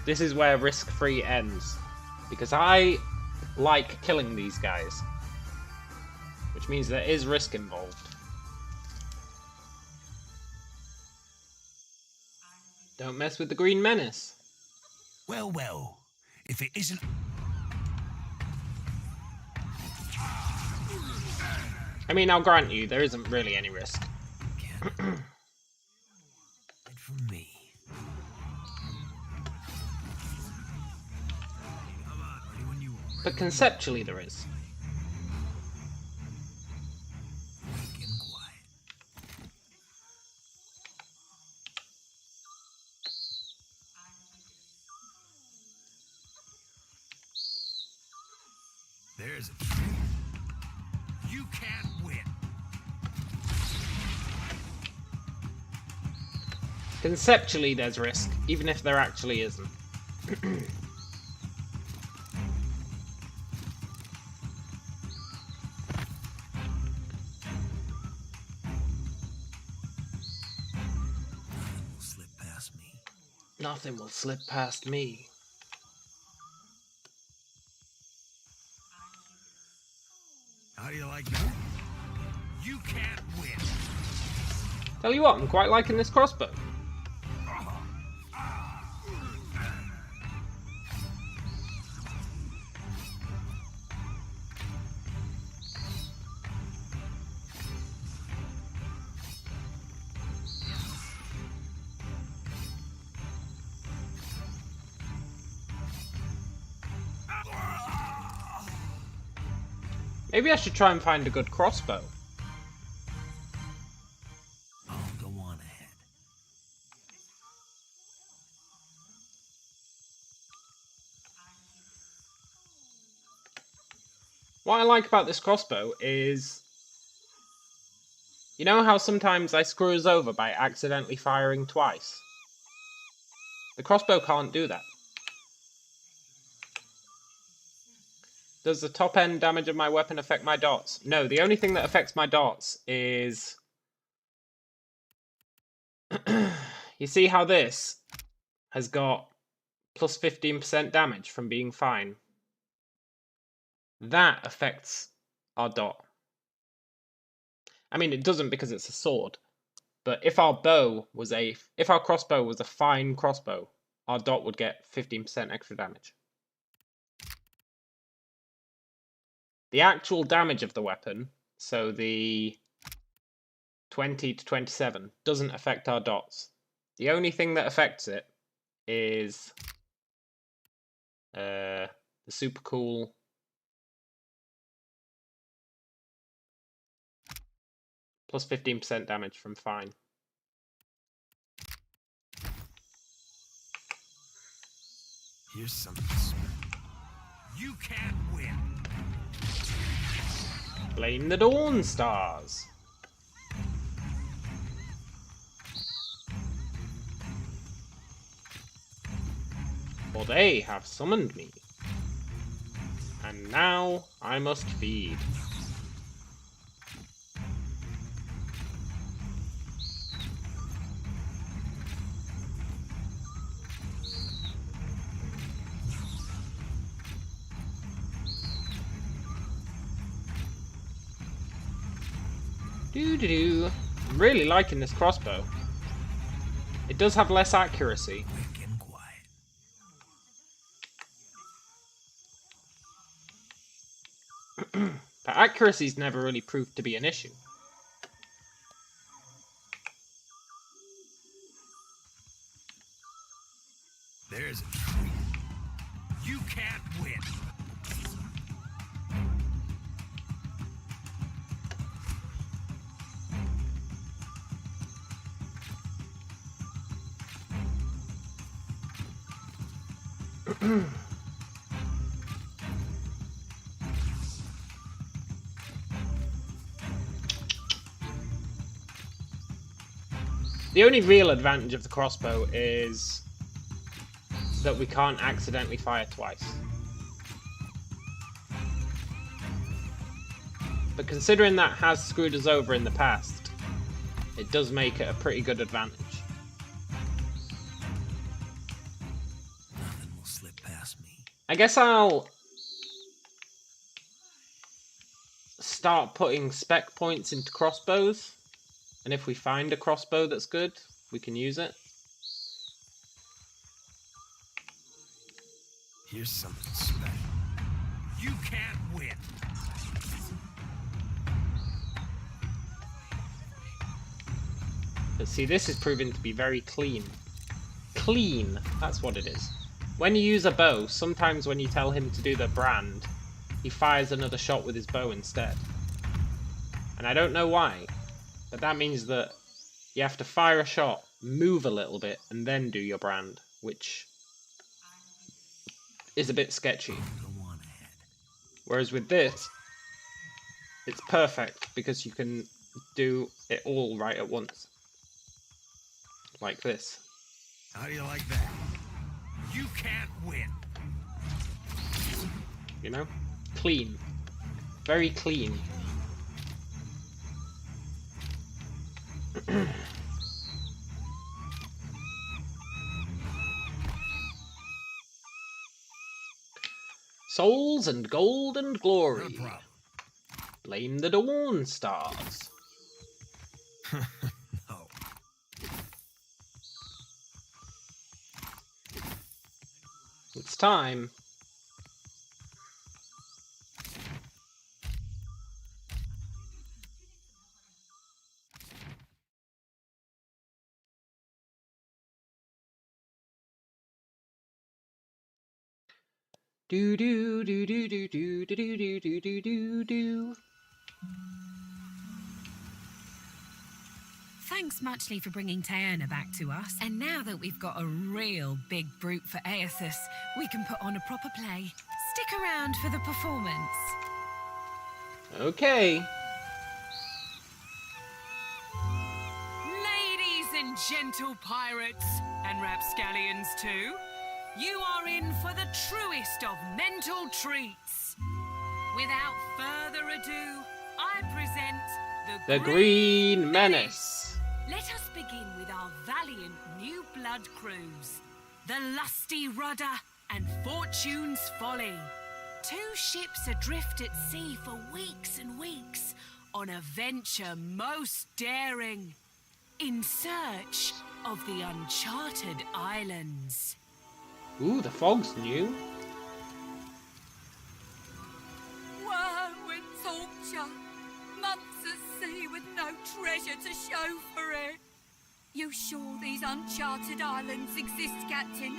this is where risk-free ends. Because I like killing these guys, which means there is risk involved. Don't mess with the Green Menace. Well, well, if it isn't... I mean, I'll grant you, there isn't really any risk. from me. But conceptually there is. There's a trick. You can't win. Conceptually there's risk, even if there actually isn't. Nothing will slip past me. How do you like that? You can't win. Tell you what, I'm quite liking this crossbow. Maybe I should try and find a good crossbow. I'll go on ahead. What I like about this crossbow is... You know how sometimes I screw us over by accidentally firing twice? The crossbow can't do that. Does the top end damage of my weapon affect my dots? No, the only thing that affects my dots is... You see how this has got plus 15% damage from being fine. That affects our dot. I mean, it doesn't because it's a sword. But if our crossbow was a fine crossbow, our dot would get 15% extra damage. The actual damage of the weapon, so the 20 to 27, doesn't affect our dots. The only thing that affects it is the super cool plus 15% damage from fine. Here's something. You can't win. Blame the Dawn Stars. For they have summoned me. And now I must feed. Doo-doo-doo. I'm really liking this crossbow. It does have less accuracy. But accuracy's never really proved to be an issue. There's a treat. You can't win. The only real advantage of the crossbow is that we can't accidentally fire twice. But considering that has screwed us over in the past, it does make it a pretty good advantage. Nothing will slip past me. I guess I'll start putting spec points into crossbows, and if we find a crossbow that's good, we can use it. Here's something special. You can't win. But see, this is proving to be very clean. Clean, that's what it is. When you use a bow, sometimes when you tell him to do the brand, he fires another shot with his bow instead. And I don't know why, but that means that you have to fire a shot, move a little bit, and then do your brand, which is a bit sketchy. Whereas with this, it's perfect because you can do it all right at once. Like this. How do you like that? You can't win. You know? Clean. Very clean. Souls and gold and glory. Blame the Dawn Stars. No. It's time. Do do do do do do do do do do do do. Thanks muchly for bringing Taerna back to us. And now that we've got a real big brute for Aethys, we can put on a proper play. Stick around for the performance. Okay. Ladies and gentle pirates, and rapscallions too, you are in for the truest of mental treats. Without further ado, I present The Green Menace. Let us begin with our valiant new blood crews. the lusty rudder, and fortune's folly. 2 ships adrift at sea for weeks and weeks on a venture most daring, in search of the uncharted islands. Ooh, the fog's new. Woe and torture, months at sea with no treasure to show for it. You sure these uncharted islands exist, Captain?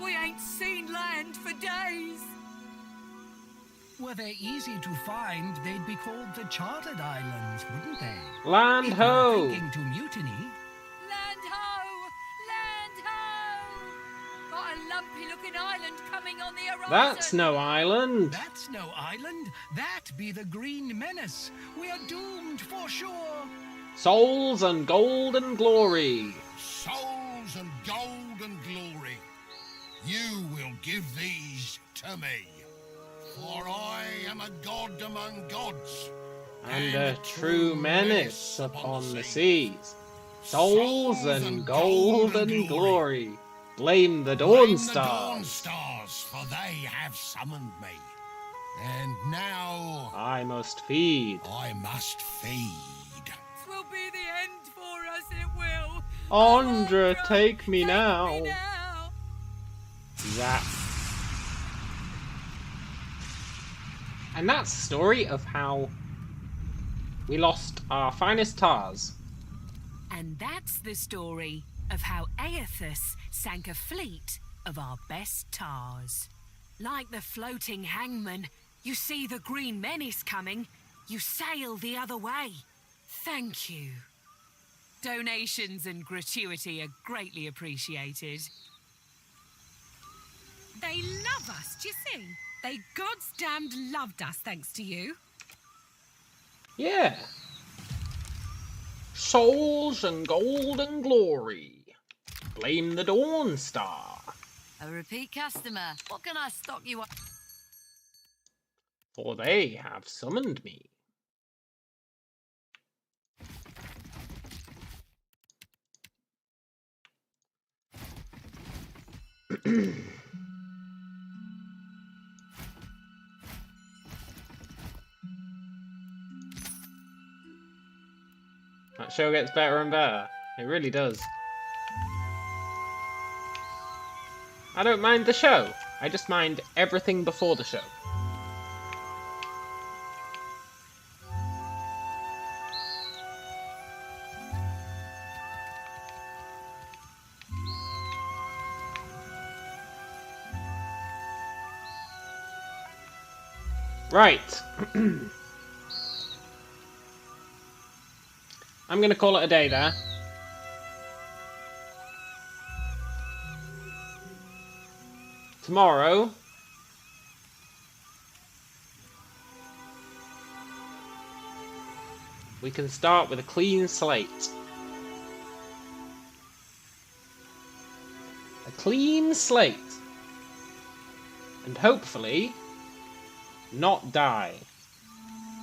We ain't seen land for days. Were they easy to find, they'd be called the Chartered Islands, wouldn't they? Land If ho! you're thinking to mutiny. Land ho! Land ho! Got a lumpy-looking island coming on the horizon. That's no island. That's no island. That be the Green Menace. We are doomed for sure. Souls and gold and glory. Souls and gold and glory, you will give these to me. For I am a god among gods, And a true menace upon the seas. Souls and gold and glory. Blame the dawn stars. For they have summoned me. And now I must feed. I must feed. Twill be the end for us, it will. Andra, take me now. Zap. And that's the story of how we lost our finest tars. And that's the story of how Aethys sank a fleet of our best tars. Like the floating hangman, you see the Green Menace coming, you sail the other way. Thank you. Donations and gratuity are greatly appreciated. They love us, do you see? They God's damned loved us thanks to you. Yeah. Souls and gold and glory. Blame the Dawn Star. A repeat customer. What can I stock you up? For they have summoned me. That show gets better and better. It really does. I don't mind the show. I just mind everything before the show. Right. I'm going to call it a day there. Tomorrow, we can start with a clean slate. A clean slate. And hopefully, not die.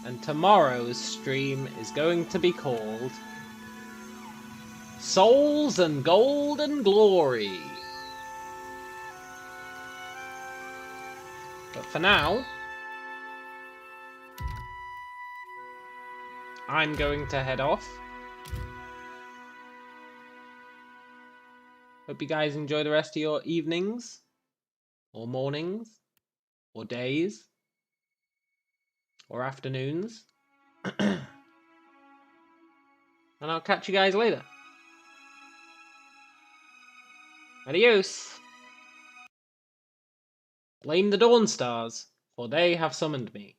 And tomorrow's stream is going to be called Souls and Gold and Glory. But for now, I'm going to head off. Hope you guys enjoy the rest of your evenings, or mornings, or days, or afternoons. And I'll catch you guys later. Adios. Blame the Dawn Stars, for they have summoned me.